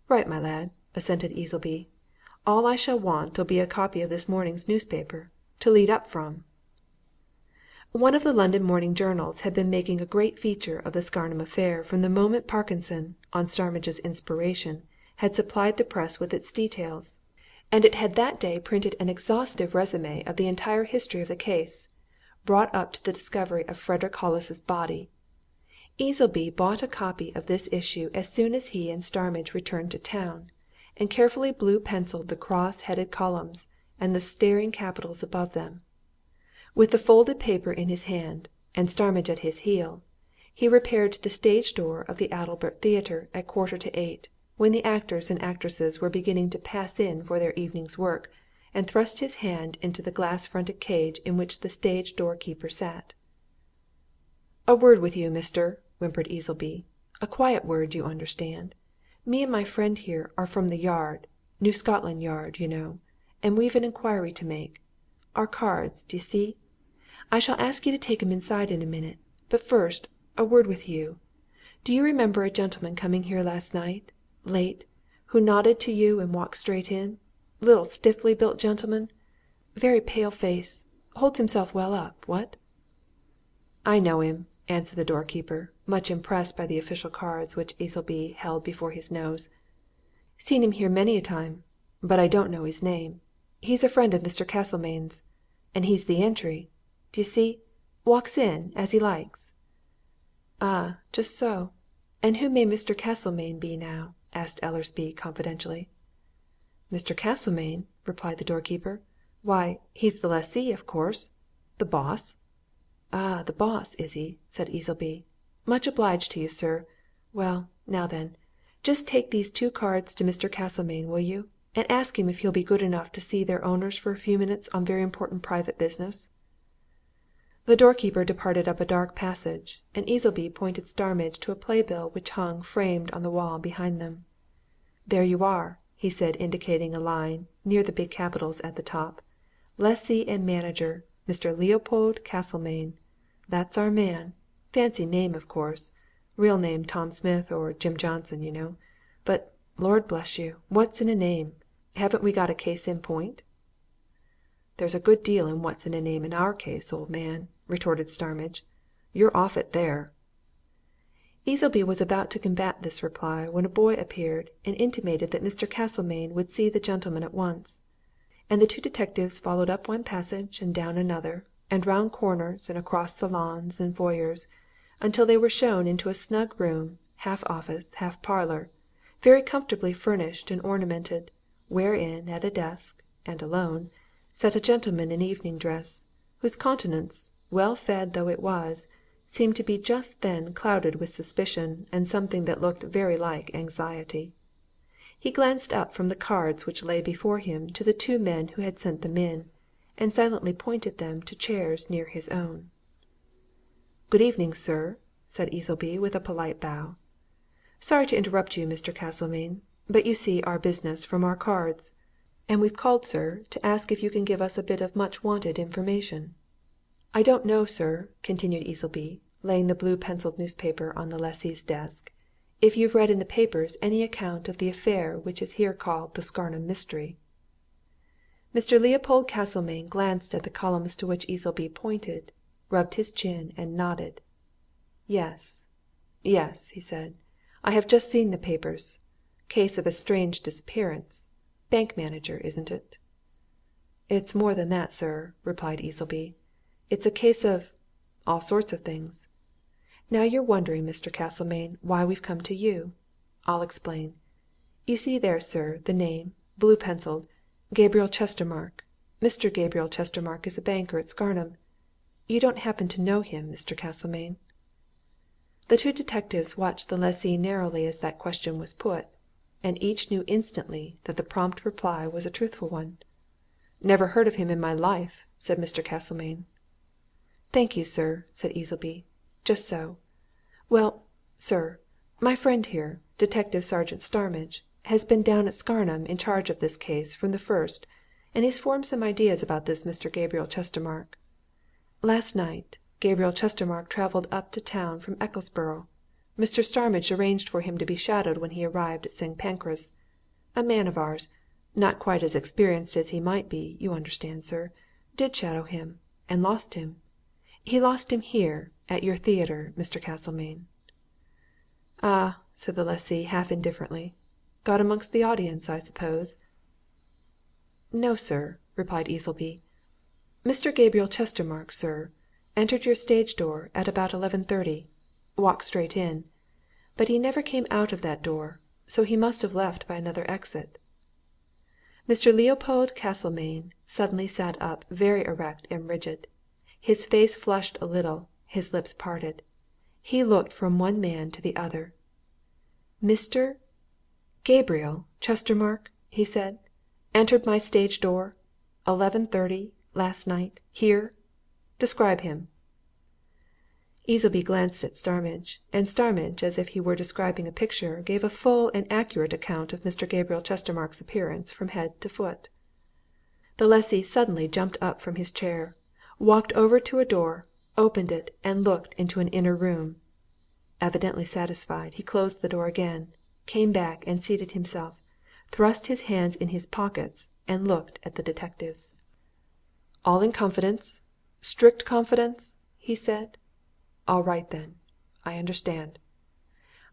"Right, my lad," assented Easleby. "All I shall want'll be a copy of this morning's newspaper, to lead up from." One of the London morning journals had been making a great feature of the Scarnham affair from the moment Parkinson, on Starmidge's inspiration, had supplied the press with its details, and it had that day printed an exhaustive résumé of the entire history of the case, brought up to the discovery of Frederick Hollis's body. Easleby bought a copy of this issue as soon as he and Starmidge returned to town, and carefully blue-pencilled the cross-headed columns and the staring capitals above them. With the folded paper in his hand, and Starmidge at his heel, he repaired to the stage door of the Adalbert Theatre at 7:45, when the actors and actresses were beginning to pass in for their evening's work, and thrust his hand into the glass-fronted cage in which the stage door-keeper sat. "A word with you, mister," whimpered Easleby. "A quiet word, you understand. Me and my friend here are from the Yard New Scotland Yard, you know and we've an inquiry to make. Our cards, d'ye see? I shall ask you to take 'em inside in a minute, but first, a word with you. Do you remember a gentleman coming here last night, late, who nodded to you and walked straight in? Little stiffly built gentleman? Very pale face holds himself well up, what?" "I know him," answered the door-keeper, much impressed by the official cards which Easleby held before his nose. "Seen him here many a time, but I don't know his name. He's a friend of Mr. Castlemayne's, and he's the entry. D'ye see? Walks in, as he likes." "Ah, just so. And who may Mr. Castlemayne be, now?" asked Ellersdeane confidentially. "Mr. Castlemayne?" replied the door-keeper. "Why, he's the lessee, of course the boss." "Ah, the boss, is he?" said Easleby. "Much obliged to you, sir. Well, now then, just take these two cards to Mr. Castlemayne, will you? And ask him if he'll be good enough to see their owners for a few minutes on very important private business." The door-keeper departed up a dark passage, and Easleby pointed Starmidge to a playbill which hung framed on the wall behind them. "There you are," he said, indicating a line, near the big capitals at the top. "Lessee and manager, Mr. Leopold Castlemayne. That's our man. Fancy name, of course. Real name Tom Smith or Jim Johnson, you know. But, Lord bless you, what's in a name? Haven't we got a case in point?" "There's a good deal in what's in a name in our case, old man," retorted Starmidge. "You're off it there." Easleby was about to combat this reply when a boy appeared and intimated that Mr. Castlemayne would see the gentleman at once, and the two detectives followed up one passage and down another, and round corners and across salons and foyers, until they were shown into a snug room, half office, half parlour, very comfortably furnished and ornamented, wherein, at a desk, and alone, sat a gentleman in evening dress, whose countenance, well fed though it was, seemed to be just then clouded with suspicion and something that looked very like anxiety. He glanced up from the cards which lay before him to the two men who had sent them in, and silently pointed them to chairs near his own. "Good evening, sir," said Easleby, with a polite bow. "Sorry to interrupt you, Mr. Castlemayne, but you see our business from our cards, and we've called, sir, to ask if you can give us a bit of much-wanted information. I don't know, sir," continued Easleby, laying the blue-pencilled newspaper on the lessee's desk, "if you've read in the papers any account of the affair which is here called the Scarnham Mystery." Mr. Leopold Castlemayne glanced at the columns to which Easleby pointed, rubbed his chin, and nodded. "Yes, yes," he said. "I have just seen the papers. Case of a strange disappearance. Bank manager, isn't it?" "It's more than that, sir," replied Easleby. "It's a case of all sorts of things. Now you're wondering, Mr. Castlemayne, why we've come to you. I'll explain. You see there, sir, the name, blue-pencilled, Gabriel Chestermarke. Mr. Gabriel Chestermarke is a banker at Scarnham. You don't happen to know him, Mr. Castlemayne?" The two detectives watched the lessee narrowly as that question was put, and each knew instantly that the prompt reply was a truthful one. Never heard of him in my life," said Mr. Castlemayne. "Thank you, sir," said Easleby. "Just so. Well, sir, my friend here, Detective Sergeant Starmidge, has been down at Scarnham in charge of this case from the first, and he's formed some ideas about this Mr. Gabriel Chestermarke. Last night, Gabriel Chestermarke travelled up to town from Ecclesborough. Mr. Starmidge arranged for him to be shadowed when he arrived at St. Pancras. A man of ours, not quite as experienced as he might be, you understand, sir, did shadow him, and lost him. He lost him here, at your theatre, Mr. Castlemayne." "Ah!" said the lessee, half indifferently. "Got amongst the audience, I suppose?" "No, sir," replied Easleby. "Mr. Gabriel Chestermarke, sir, entered your stage door at about 11:30, walked straight in, but he never came out of that door, so he must have left by another exit." Mr. Leopold Castlemayne suddenly sat up very erect and rigid. His face flushed a little, his lips parted. He looked from one man to the other. "Mr. Gabriel Chestermarke," he said, "entered my stage door 11:30 last night here? Describe him." Easleby glanced at Starmidge, and Starmidge, as if he were describing a picture, gave a full and accurate account of Mr. Gabriel Chestermarke's appearance from head to foot. The lessee suddenly jumped up from his chair, walked over to a door, opened it, and looked into an inner room. Evidently satisfied, he closed the door again, came back and seated himself, thrust his hands in his pockets, and looked at the detectives. "All in confidence? Strict confidence?" he said. "All right, then. I understand.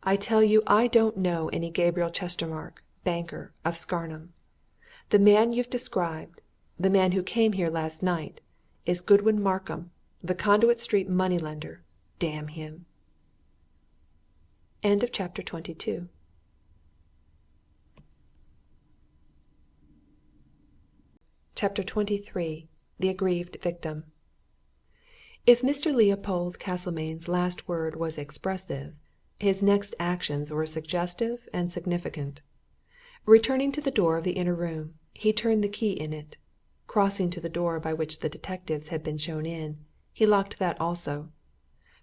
I tell you I don't know any Gabriel Chestermarke, banker, of Scarnham. The man you've described, the man who came here last night, is Godwin Markham, the Conduit Street moneylender. Damn him!" End of chapter 22. Chapter 23. The Aggrieved Victim. If Mr. Leopold Castlemayne's last word was expressive, his next actions were suggestive and significant. Returning to the door of the inner room, he turned the key in it. Crossing to the door by which the detectives had been shown in, he locked that also.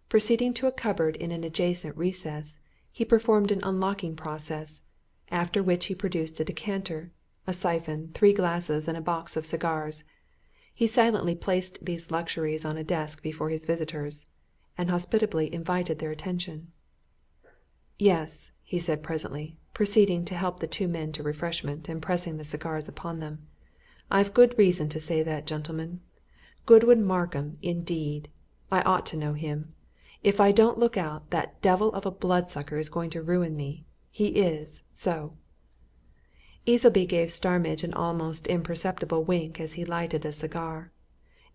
Proceeding to a cupboard in an adjacent recess, he performed an unlocking process, after which he produced a decanter, a siphon, 3 glasses, and a box of cigars. He silently placed these luxuries on a desk before his visitors, and hospitably invited their attention. "Yes," he said presently, proceeding to help the 2 men to refreshment, and pressing the cigars upon them. "I've good reason to say that, gentlemen. Godwin Markham, indeed! I ought to know him. If I don't look out, that devil of a bloodsucker is going to ruin me. He is, so." Easleby gave Starmidge an almost imperceptible wink as he lighted a cigar.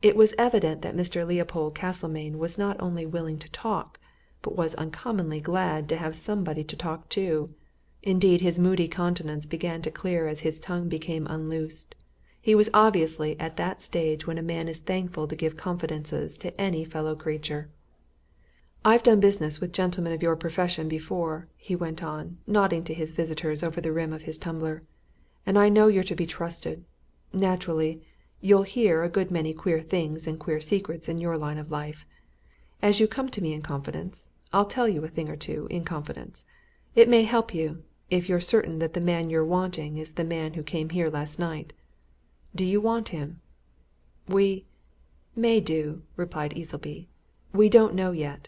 It was evident that Mr. Leopold Castlemayne was not only willing to talk, but was uncommonly glad to have somebody to talk to. Indeed, his moody countenance began to clear as his tongue became unloosed. He was obviously at that stage when a man is thankful to give confidences to any fellow creature. "I've done business with gentlemen of your profession before," he went on, nodding to his visitors over the rim of his tumbler, "and I know you're to be trusted. Naturally, you'll hear a good many queer things and queer secrets in your line of life. As you come to me in confidence, I'll tell you a thing or two in confidence. It may help you, if you're certain that the man you're wanting is the man who came here last night. Do you want him?" "We may do," replied Easleby. "We don't know yet.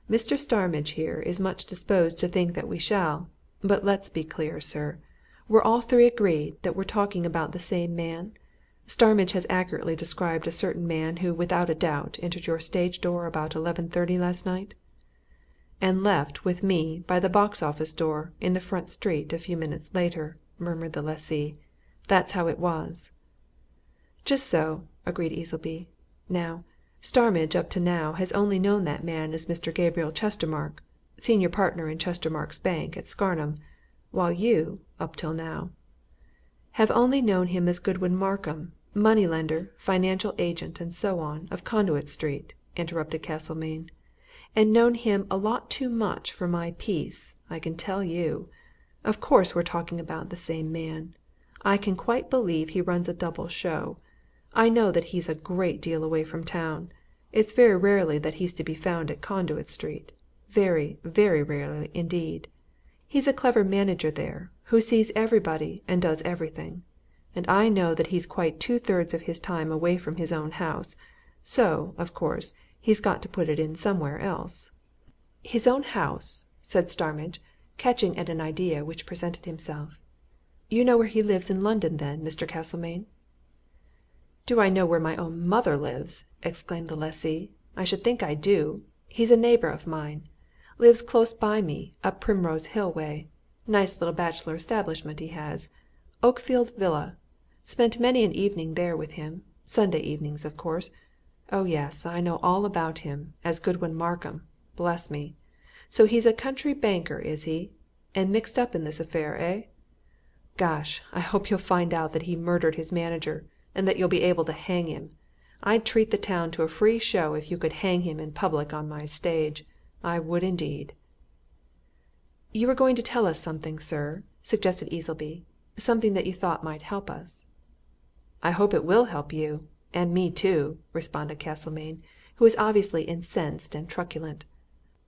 Mr. Starmidge here is much disposed to think that we shall. But let's be clear, sir. We're all 3 agreed that we're talking about the same man? Starmidge has accurately described a certain man who without a doubt entered your stage door about 11:30 last night?" "And left with me by the box office door in the front street a few minutes later," murmured the lessee. "That's how it was." "Just so," agreed Easleby. "Now, Starmidge up to now has only known that man as Mr. Gabriel Chestermarke, senior partner in Chestermarke's Bank at Scarnham, while you, up till now, have only known him as Godwin Markham, moneylender, financial agent, and so on, of Conduit Street," interrupted Castlemayne. "And known him a lot too much for my peace, I can tell you. Of course we're talking about the same man. I can quite believe he runs a double show. I know that he's a great deal away from town. It's very rarely that he's to be found at Conduit Street. Very, very rarely indeed. He's a clever manager there, who sees everybody and does everything. And I know that he's quite 2/3 of his time away from his own house, so, of course, he's got to put it in somewhere else." "His own house?" said Starmidge, catching at an idea which presented himself. "You know where he lives in London, then, Mr. Castlemayne?" "Do I know where my own mother lives?" exclaimed the lessee. "I should think I do! He's a neighbour of mine. Lives close by me, up Primrose Hill way. Nice little bachelor establishment he has. Oakfield Villa. Spent many an evening there with him Sunday evenings, of course. Oh, yes, I know all about him, as Goodwin Markham. Bless me! So he's a country banker, is he? And mixed up in this affair, eh? Gosh, I hope you'll find out that he murdered his manager, and that you'll be able to hang him. I'd treat the town to a free show if you could hang him in public on my stage. I would indeed." "You were going to tell us something, sir," suggested Easleby. "Something that you thought might help us." "I hope it will help you and me too," responded Castlemayne, who was obviously incensed and truculent.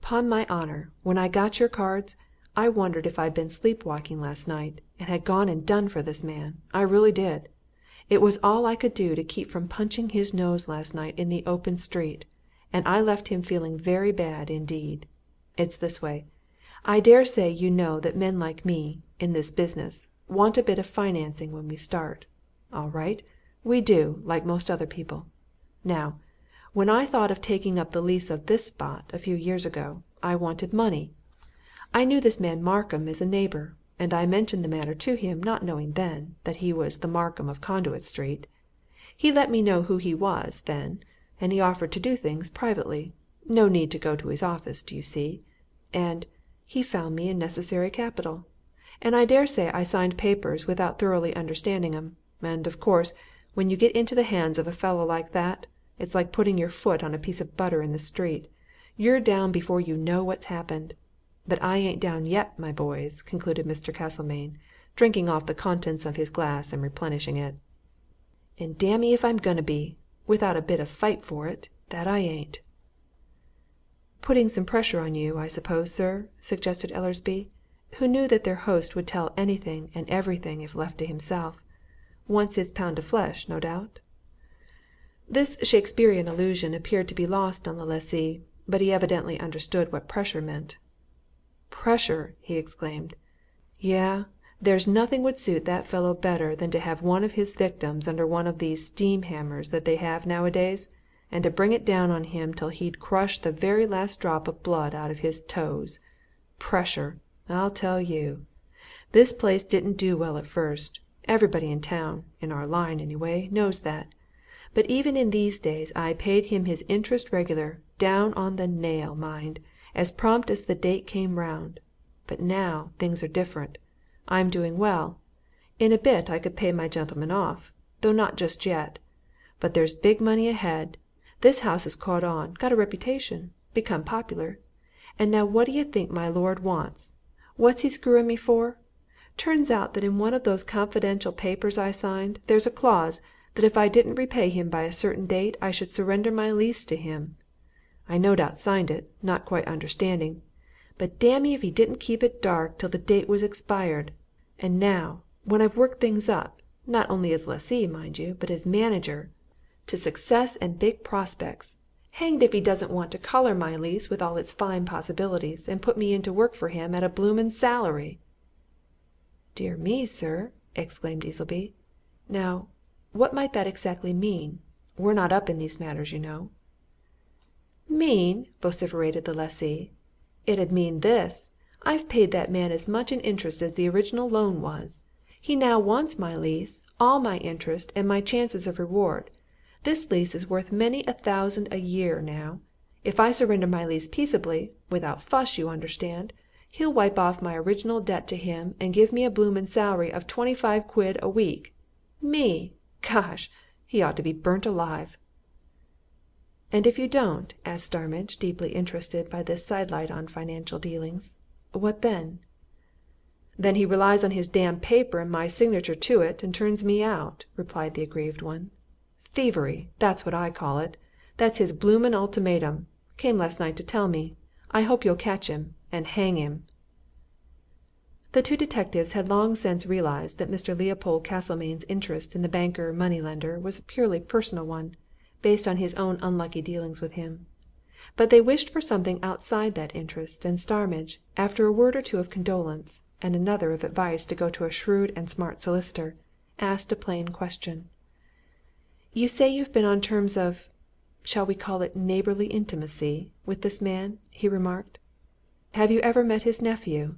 "'Pon my honour, when I got your cards, I wondered if I'd been sleepwalking last night, and had gone and done for this man. I really did. It was all I could do to keep from punching his nose last night in the open street, and I left him feeling very bad indeed. It's this way. I dare say you know that men like me, in this business, want a bit of financing when we start. All right, we do, like most other people. Now, when I thought of taking up the lease of this spot, a few years ago, I wanted money. I knew this man Markham as a neighbour, and I mentioned the matter to him, not knowing then that he was the Markham of Conduit Street. He let me know who he was, then, and he offered to do things privately. No need to go to his office, do you see? And he found me a necessary capital. And I dare say I signed papers without thoroughly understanding 'em, and, of course, when you get into the hands of a fellow like that, it's like putting your foot on a piece of butter in the street. You're down before you know what's happened. But I ain't down yet, my boys," concluded Mr. Castlemayne, drinking off the contents of his glass and replenishing it. "And damn me if I'm going to be, without a bit of fight for it, that I ain't." "Putting some pressure on you, I suppose, sir?" suggested Ellersby, who knew that their host would tell anything and everything if left to himself. "Wants his pound of flesh, no doubt." This Shakespearean allusion appeared to be lost on the lessee, but he evidently understood what pressure meant. "Pressure!" he exclaimed. "Yah, there's nothing would suit that fellow better than to have one of his victims under one of these steam hammers that they have nowadays, and to bring it down on him till he'd crush the very last drop of blood out of his toes. Pressure! I'll tell you. This place didn't do well at first. Everybody in town, in our line anyway, knows that. But even in these days I paid him his interest regular, down on the nail, mind, as prompt as the date came round. But now things are different. I'm doing well. In a bit I could pay my gentleman off, though not just yet. But there's big money ahead. This house has caught on, got a reputation, become popular. And now what d'ye think my lord wants? What's he screwing me for? Turns out that in one of those confidential papers I signed there's a clause that if I didn't repay him by a certain date I should surrender my lease to him. I no doubt signed it, not quite understanding. But damn me if he didn't keep it dark till the date was expired. And now, when I've worked things up, not only as lessee, mind you, but as manager, to success and big prospects, hanged if he doesn't want to colour my lease with all its fine possibilities and put me in to work for him at a bloomin' salary." "Dear me, sir!" exclaimed Easleby. "Now, what might that exactly mean? We're not up in these matters, you know." "Mean?" vociferated the lessee. "It'd mean this. I've paid that man as much in interest as the original loan was. He now wants my lease, all my interest, and my chances of reward. This lease is worth many a thousand a year now. If I surrender my lease peaceably, without fuss, you understand, he'll wipe off my original debt to him and give me a bloomin' salary of 25 quid a week. Me! Gosh! He ought to be burnt alive." "And if you don't?" asked Starmidge, deeply interested by this sidelight on financial dealings. "What then?" "Then he relies on his damned paper and my signature to it, and turns me out," replied the aggrieved one. Thievery, that's what I call it. That's his bloomin' ultimatum. Came last night to tell me. I hope you'll catch him and hang him." The two detectives had long since realized that Mr. Leopold Castlemayne's interest in the banker money-lender was a purely personal one, based on his own unlucky dealings with him. But they wished for something outside that interest, and Starmidge, after a word or two of condolence, and another of advice to go to a shrewd and smart solicitor, asked a plain question. "You say you've been on terms of shall we call it neighbourly intimacy with this man?" he remarked. "Have you ever met his nephew?"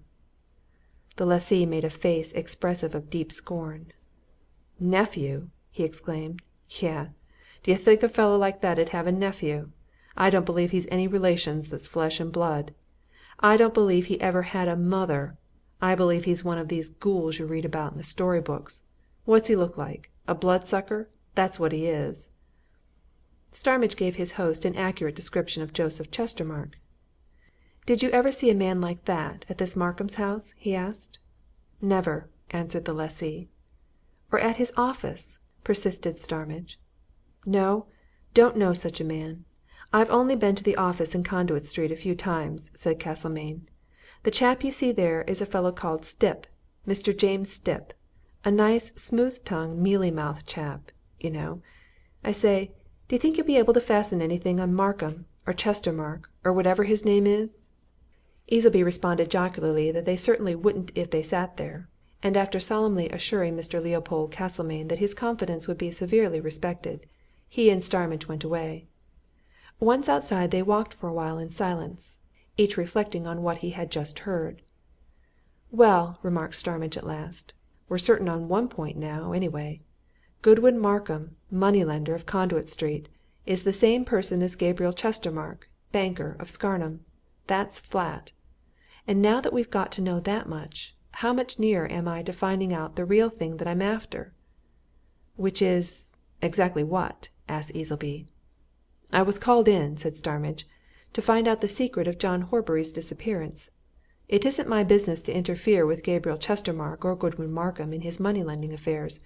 The lessee made a face expressive of deep scorn. "Nephew!" he exclaimed. "Yah! D'ye think a fellow like that'd have a nephew? I don't believe he's any relations that's flesh and blood. I don't believe he ever had a mother. I believe he's one of these ghouls you read about in the story books. What's he look like? A bloodsucker? That's what he is." Starmidge gave his host an accurate description of Joseph Chestermarke. "Did you ever see a man like that at this Markham's house?" he asked. "Never," answered the lessee. "Or at his office?" persisted Starmidge. "No, don't know such a man. I've only been to the office in Conduit Street a few times," said Castlemayne. "The chap you see there is a fellow called Stipp, Mr. James Stipp, a nice, smooth-tongued, mealy-mouthed chap, you know. I say, do you think you'll be able to fasten anything on Markham, or Chestermarke, or whatever his name is?" Easleby responded jocularly that they certainly wouldn't if they sat there, and after solemnly assuring Mr. Leopold Castlemayne that his confidence would be severely respected, he and Starmidge went away. Once outside they walked for a while in silence, each reflecting on what he had just heard. "Well," remarked Starmidge at last, "we're certain on one point now, anyway. Godwin Markham, money-lender of Conduit Street, is the same person as Gabriel Chestermarke, banker, of Scarnham. That's flat. And now that we've got to know that much, how much nearer am I to finding out the real thing that I'm after?" "Which is exactly what?" asked Easleby. "I was called in," said Starmidge, "to find out the secret of John Horbury's disappearance. It isn't my business to interfere with Gabriel Chestermarke or Godwin Markham in his money-lending affairs,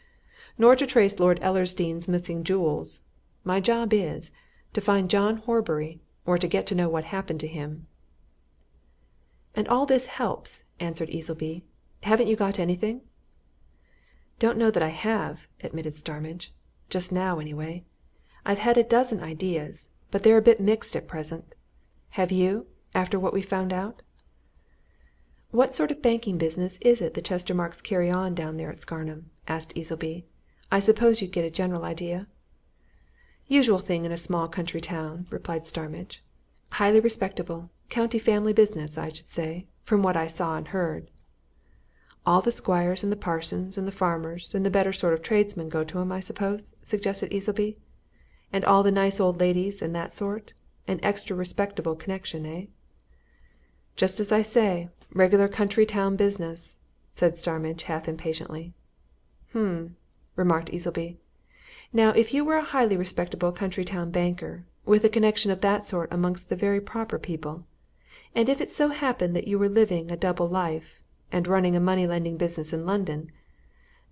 nor to trace Lord Ellersdeane's missing jewels. My job is to find John Horbury, or to get to know what happened to him." "And all this helps," answered Easleby. "Haven't you got anything?" "Don't know that I have," admitted Starmidge. "Just now, anyway. I've had a dozen ideas, but they're a bit mixed at present. Have you, after what we've found out?" "What sort of banking business is it the Chestermarkes carry on down there at Scarnham?" asked Easleby. "I suppose you'd get a general idea." "Usual thing in a small country town," replied Starmidge. "Highly respectable, county family business, I should say, from what I saw and heard." "All the squires and the parsons and the farmers and the better sort of tradesmen go to 'em, I suppose?" suggested Easleby. "And all the nice old ladies and that sort? An extra respectable connection, eh?" "Just as I say regular country town business," said Starmidge half impatiently. Remarked Easleby. "Now, if you were a highly respectable country town banker, with a connection of that sort amongst the very proper people, and if it so happened that you were living a double life, and running a money-lending business in London,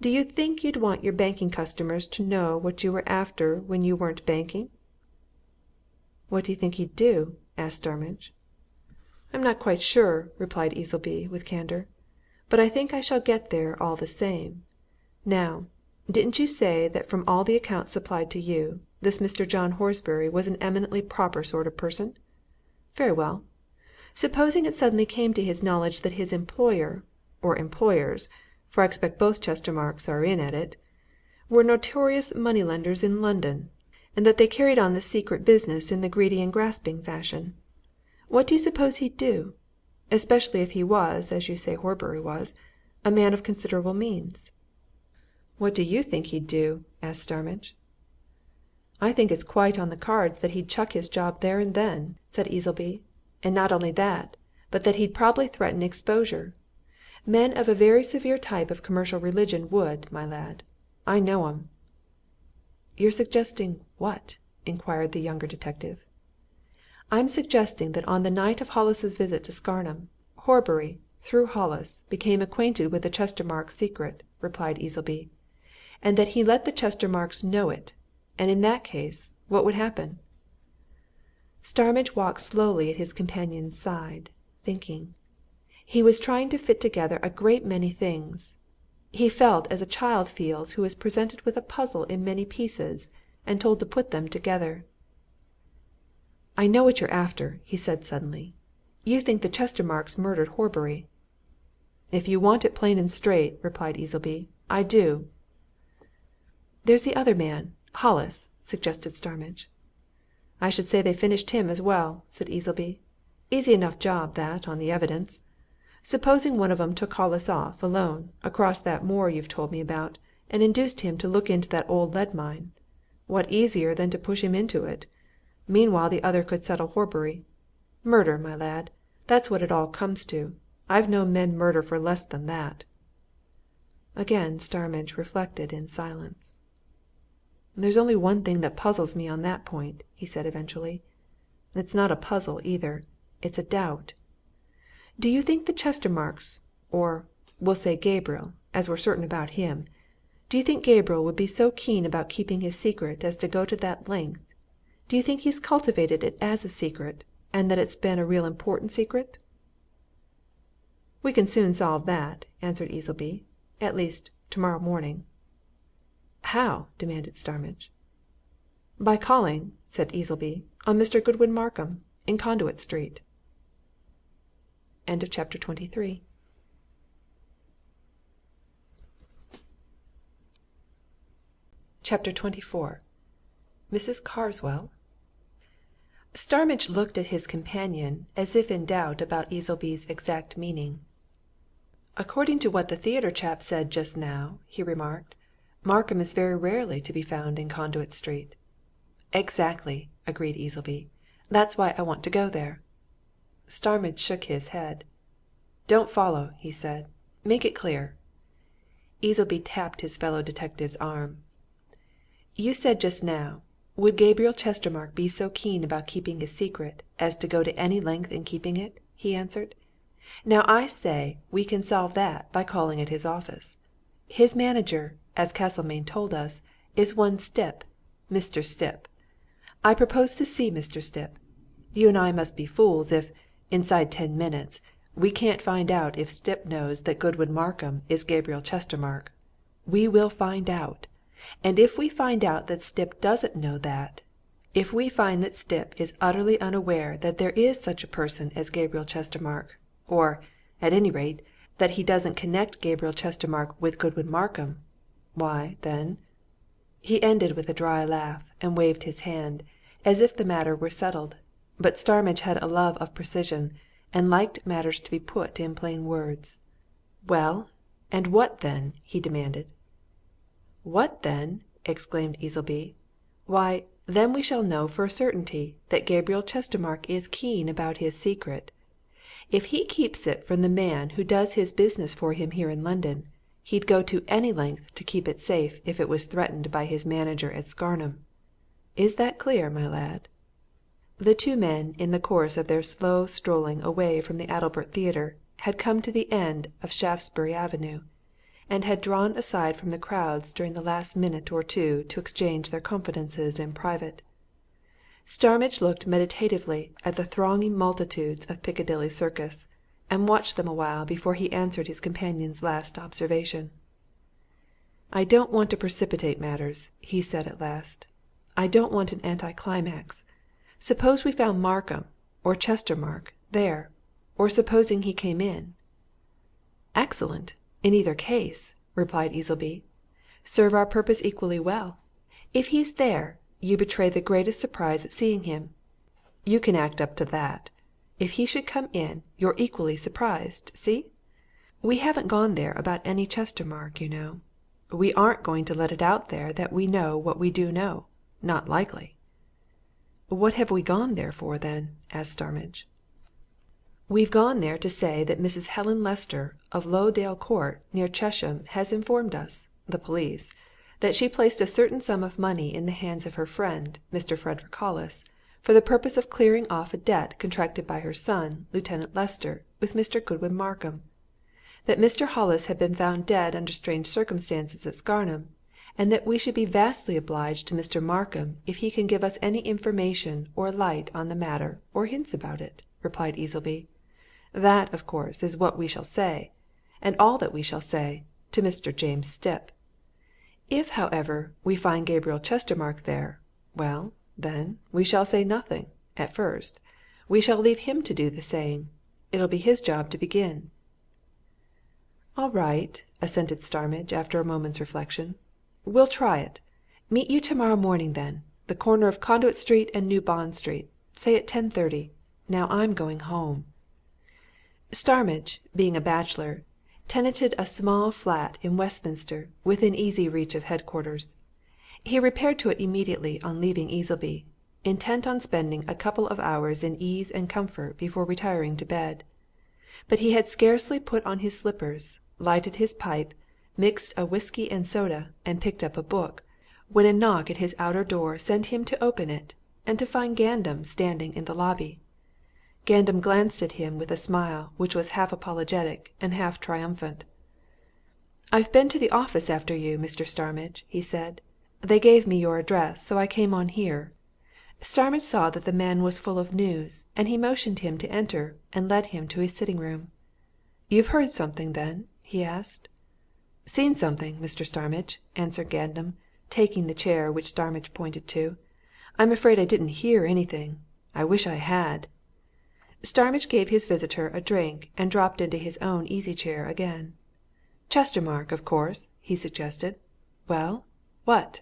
do you think you'd want your banking customers to know what you were after when you weren't banking?" "What do you think he'd do?" asked Starmidge. "I'm not quite sure," replied Easleby, with candour. "But I think I shall get there all the same. Now, didn't you say that from all the accounts supplied to you, this Mr. John Horbury was an eminently proper sort of person? Very well. Supposing it suddenly came to his knowledge that his employer, or employers, for I expect both Chestermarkes are in at it, were notorious money-lenders in London, and that they carried on this secret business in the greedy and grasping fashion. What do you suppose he'd do? Especially if he was, as you say Horbury was, a man of considerable means." "What do you think he'd do?" asked Starmidge. "I think it's quite on the cards that he'd chuck his job there and then," said Easleby. "And not only that, but that he'd probably threaten exposure. Men of a very severe type of commercial religion would, my lad. I know 'em." "You're suggesting what?" inquired the younger detective. "I'm suggesting that on the night of Hollis's visit to Scarnham, Horbury, through Hollis, became acquainted with the Chestermarke secret," replied Easleby, "and that he let the Chestermarkes know it. And in that case, what would happen?" Starmidge walked slowly at his companion's side, thinking. He was trying to fit together a great many things. He felt as a child feels who is presented with a puzzle in many pieces and told to put them together. "I know what you're after," he said suddenly. "You think the Chestermarkes murdered Horbury." "If you want it plain and straight," replied Easleby, "I do." "There's the other man Hollis," suggested Starmidge. "I should say they finished him as well," said Easleby. "Easy enough job, that, on the evidence. Supposing one of 'em took Hollis off, alone, across that moor you've told me about, and induced him to look into that old lead mine. What easier than to push him into it? Meanwhile the other could settle Horbury. Murder, my lad that's what it all comes to. I've known men murder for less than that." Again Starmidge reflected in silence. "There's only one thing that puzzles me on that point," he said eventually. "It's not a puzzle, either. It's a doubt. Do you think the Chestermarkes, or we'll say Gabriel, as we're certain about him, do you think Gabriel would be so keen about keeping his secret as to go to that length? Do you think he's cultivated it as a secret, and that it's been a real important secret?" "We can soon solve that," answered Easleby. "At least, tomorrow morning." "How?" demanded Starmidge. "By calling," said Easleby, "on Mr. Godwin Markham, in Conduit Street." Chapter 24. Mrs. Carswell. Starmidge looked at his companion as if in doubt about Easleby's exact meaning. "According to what the theatre chap said just now," he remarked, "Markham is very rarely to be found in Conduit Street." "Exactly!" agreed Easleby. "That's why I want to go there." Starmidge shook his head. "Don't follow," he said. "Make it clear." Easleby tapped his fellow detective's arm. "You said just now, would Gabriel Chestermarke be so keen about keeping his secret as to go to any length in keeping it?" he answered. "Now I say we can solve that by calling at his office. His manager, as Castlemayne told us, is one Stipp, Mr. Stipp. I propose to see Mr. Stipp. You and I must be fools if, inside 10 minutes, we can't find out if Stipp knows that Godwin Markham is Gabriel Chestermarke. We will find out. And if we find out that Stipp doesn't know that, if we find that Stipp is utterly unaware that there is such a person as Gabriel Chestermarke, or, at any rate, that he doesn't connect Gabriel Chestermarke with Godwin Markham, why, then—" He ended with a dry laugh and waved his hand, as if the matter were settled. But Starmidge had a love of precision, and liked matters to be put in plain words. "Well, and what then?" he demanded. "What then?" exclaimed Easleby. "Why, then we shall know for a certainty that Gabriel Chestermarke is keen about his secret. If he keeps it from the man who does his business for him here in London, he'd go to any length to keep it safe if it was threatened by his manager at Scarnham. Is that clear, my lad?" The two men, in the course of their slow strolling away from the Adalbert Theatre, had come to the end of Shaftesbury Avenue, and had drawn aside from the crowds during the last minute or two to exchange their confidences in private. Starmidge looked meditatively at the thronging multitudes of Piccadilly Circus, and watched them a while before he answered his companion's last observation. "I don't want to precipitate matters," he said at last. "I don't want an anti-climax. Suppose we found Markham, or Chestermarke, there, or supposing he came in." "Excellent, in either case," replied Easleby. "Serve our purpose equally well. If he's there, you betray the greatest surprise at seeing him. You can act up to that. If he should come in, you're equally surprised, see? We haven't gone there about any Chestermarke, you know. We aren't going to let it out there that we know what we do know. Not likely." "What have we gone there for, then?" asked Starmidge. "We've gone there to say that Mrs. Helen Lester, of Lowdale Court, near Chesham, has informed us, the police, that she placed a certain sum of money in the hands of her friend, Mr. Frederick Hollis, for the purpose of clearing off a debt contracted by her son, Lieutenant Lester, with Mr. Godwin Markham; that Mr. Hollis had been found dead under strange circumstances at Scarnham, and that we should be vastly obliged to Mr. Markham if he can give us any information or light on the matter, or hints about it," replied Easleby. "That, of course, is what we shall say, and all that we shall say, to Mr. James Stipp. If, however, we find Gabriel Chestermarke there, well, then, we shall say nothing, at first. We shall leave him to do the saying. It'll be his job to begin." "All right," assented Starmidge, after a moment's reflection. "We'll try it. Meet you tomorrow morning, then, the corner of Conduit Street and New Bond Street, say at 10:30. Now I'm going home." Starmidge, being a bachelor, tenanted a small flat in Westminster within easy reach of headquarters. He repaired to it immediately on leaving Easleby, intent on spending a couple of hours in ease and comfort before retiring to bed. But he had scarcely put on his slippers, lighted his pipe, mixed a whisky and soda, and picked up a book, when a knock at his outer door sent him to open it, and to find Gandam standing in the lobby. Gandam glanced at him with a smile which was half apologetic and half triumphant. "I've been to the office after you, Mr. Starmidge," he said. "They gave me your address, so I came on here." Starmidge saw that the man was full of news, and he motioned him to enter and led him to his sitting room. "You've heard something, then?" he asked. "Seen something, Mr. Starmidge," answered Gandam, taking the chair which Starmidge pointed to. "I'm afraid I didn't hear anything. I wish I had." Starmidge gave his visitor a drink and dropped into his own easy-chair again. "Chestermarke, of course," he suggested. "Well, what?"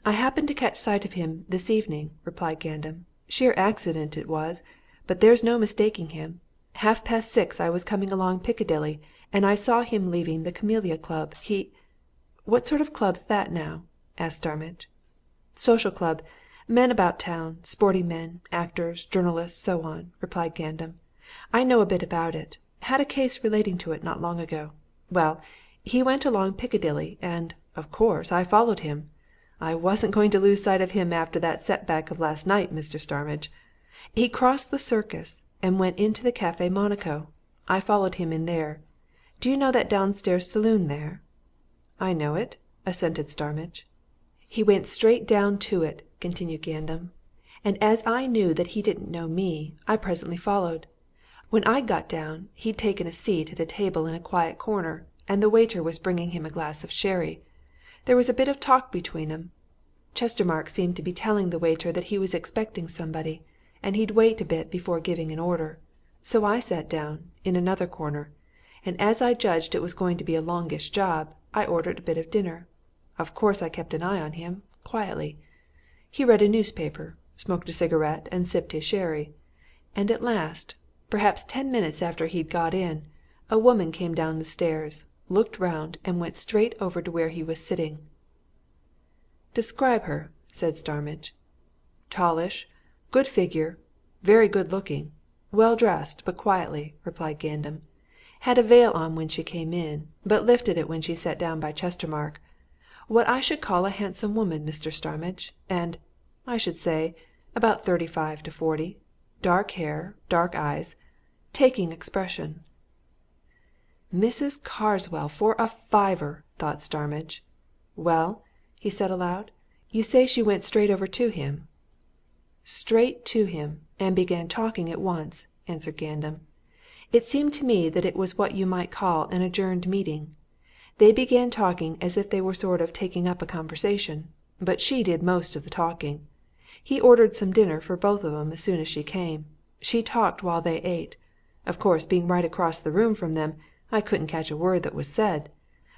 "I happened to catch sight of him this evening," replied Gandam. "Sheer accident it was, but there's no mistaking him. 6:30 I was coming along Piccadilly, and I saw him leaving the Camellia Club. He " "What sort of club's that, now?" asked Starmidge. "Social club men about town, sporting men, actors, journalists, so on," replied Gandam. "I know a bit about it had a case relating to it not long ago. Well, he went along Piccadilly, and, of course, I followed him. I wasn't going to lose sight of him after that setback of last night, Mr. Starmidge. He crossed the Circus and went into the Café Monaco. I followed him in there. Do you know that downstairs saloon there?" "I know it," assented Starmidge. "He went straight down to it," continued Gandam, "and as I knew that he didn't know me, I presently followed. When I got down, he'd taken a seat at a table in a quiet corner, and the waiter was bringing him a glass of sherry. There was a bit of talk between 'em. Chestermarke seemed to be telling the waiter that he was expecting somebody, and he'd wait a bit before giving an order. So I sat down, in another corner, and as I judged it was going to be a longish job, I ordered a bit of dinner. Of course I kept an eye on him, quietly. He read a newspaper, smoked a cigarette, and sipped his sherry. And at last, perhaps 10 minutes after he'd got in, a woman came down the stairs, looked round, and went straight over to where he was sitting." "Describe her," said Starmidge. "Tallish, good figure, very good looking, well dressed, but quietly," replied Gandam. "Had a veil on when she came in, but lifted it when she sat down by Chestermarke. What I should call a handsome woman, Mr. Starmidge, and, I should say, about 35 to 40. Dark hair, dark eyes, taking expression." "Mrs. Carswell, for a fiver!" thought Starmidge. "Well?" he said aloud. "You say she went straight over to him?" "Straight to him, and began talking at once," answered Gandam. "It seemed to me that it was what you might call an adjourned meeting. They began talking as if they were sort of taking up a conversation, but she did most of the talking. He ordered some dinner for both of 'em as soon as she came. She talked while they ate. Of course, being right across the room from them, I couldn't catch a word that was said.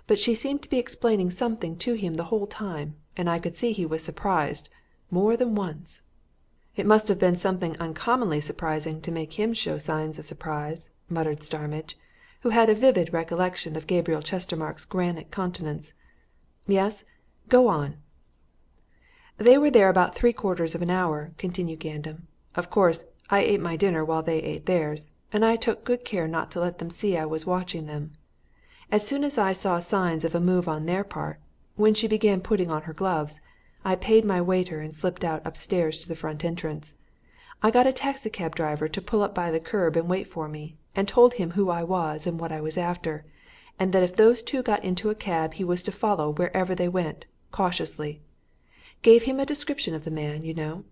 But she seemed to be explaining something to him the whole time, and I could see he was surprised, more than once." "It must have been something uncommonly surprising to make him show signs of surprise," muttered Starmidge, who had a vivid recollection of Gabriel Chestermarke's granite countenance. "Yes go on." "They were there about 3/4 of an hour," continued Gandam. "Of course, I ate my dinner while they ate theirs, and I took good care not to let them see I was watching them. As soon as I saw signs of a move on their part, when she began putting on her gloves, I paid my waiter and slipped out upstairs to the front entrance. I got a taxi cab driver to pull up by the curb and wait for me, and told him who I was and what I was after, and that if those two got into a cab he was to follow wherever they went, cautiously. Gave him a description of the man, you know.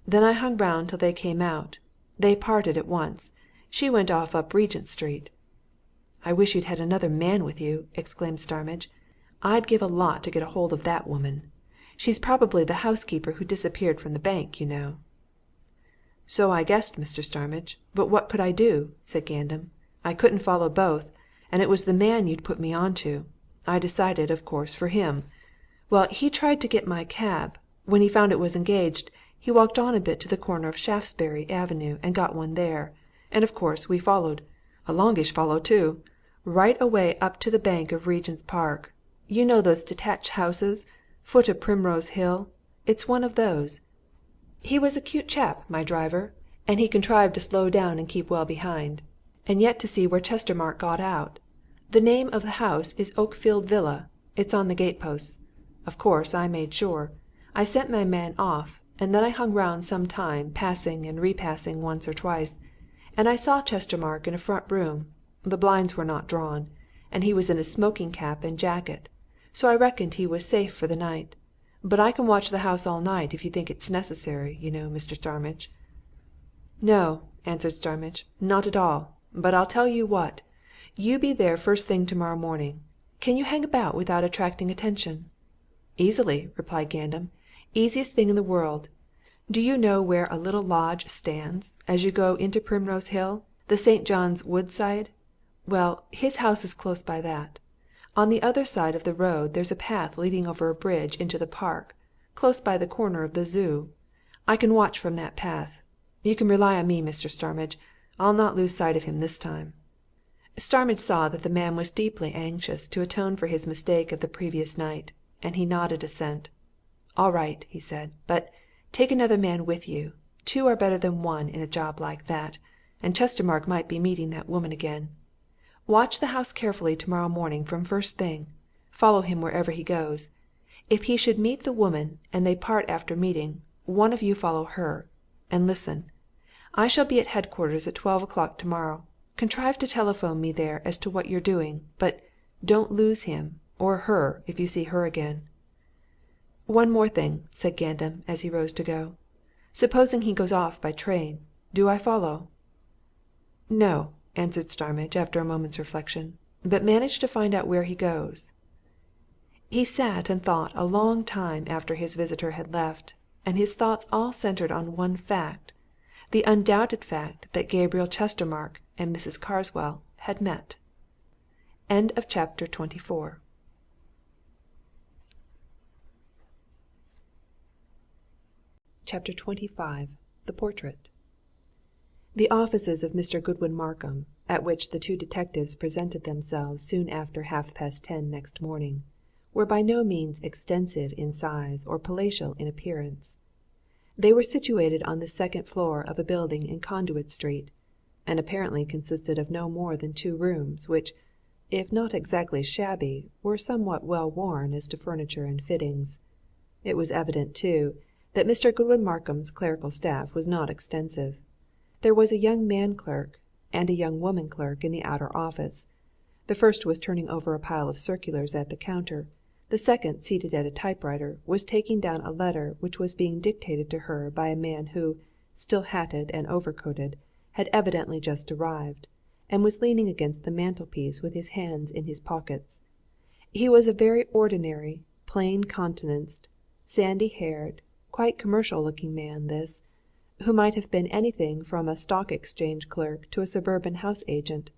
Then I hung round till they came out. They parted at once. She went off up Regent Street." "I wish you'd had another man with you!" exclaimed Starmidge. "I'd give a lot to get hold of that woman. She's probably the housekeeper who disappeared from the bank, you know." "So I guessed, Mr. Starmidge. But what could I do?" said Gandam. "I couldn't follow both, and it was the man you'd put me on to. I decided, of course, for him. Well, he tried to get my cab. When he found it was engaged, he walked on a bit to the corner of Shaftesbury Avenue and got one there. And of course we followed. A longish follow, too. Right away up to the bank of Regent's Park. You know those detached houses, foot of Primrose Hill? It's one of those. He was a cute chap, my driver, and he contrived to slow down and keep well behind, and yet to see where Chestermarke got out. The name of the house is Oakfield Villa. It's on the gateposts. Of course, I made sure. I sent my man off, and then I hung round some time, passing and repassing once or twice, and I saw Chestermarke in a front room. The blinds were not drawn, and he was in a smoking cap and jacket, so I reckoned he was safe for the night. But I can watch the house all night if you think it's necessary, you know, Mr. Starmidge." "No," answered Starmidge, "not at all. But I'll tell you what you be there first thing tomorrow morning. Can you hang about without attracting attention?" "Easily," replied Gandam. "Easiest thing in the world. Do you know where a little lodge stands, as you go into Primrose Hill the St. John's Wood side? Well, his house is close by that. On the other side of the road there's a path leading over a bridge into the park, close by the corner of the Zoo. I can watch from that path. You can rely on me, Mr. Starmidge. I'll not lose sight of him this time." Starmidge saw that the man was deeply anxious to atone for his mistake of the previous night, and he nodded assent. "All right," he said. "But take another man with you. Two are better than one in a job like that, and Chestermarke might be meeting that woman again. Watch the house carefully tomorrow morning from first thing. Follow him wherever he goes. If he should meet the woman, and they part after meeting, one of you follow her. And listen I shall be at headquarters at 12 o'clock tomorrow. Contrive to telephone me there as to what you're doing, but don't lose him, or her, if you see her again." "One more thing," said Gandam, as he rose to go. "Supposing he goes off by train, do I follow?" "No," answered Starmidge, after a moment's reflection. "But manage to find out where he goes." He sat and thought a long time after his visitor had left, and his thoughts all centred on one fact, the undoubted fact that Gabriel Chestermarke and Mrs. Carswell had met. Chapter 25. The Portrait. The offices of Mr. Godwin Markham, at which the two detectives presented themselves soon after 10:30 next morning, were by no means extensive in size or palatial in appearance. They were situated on the second floor of a building in Conduit Street, and apparently consisted of no more than 2 rooms, which, if not exactly shabby, were somewhat well worn as to furniture and fittings. It was evident, too, that Mr. Godwin Markham's clerical staff was not extensive. There was a young man clerk and a young woman clerk in the outer office. The first was turning over a pile of circulars at the counter. The second, seated at a typewriter, was taking down a letter which was being dictated to her by a man who, still hatted and overcoated, had evidently just arrived, and was leaning against the mantelpiece with his hands in his pockets. He was a very ordinary, plain-countenanced, sandy-haired, quite commercial-looking man, this, who might have been anything from a stock exchange clerk to a suburban house agent.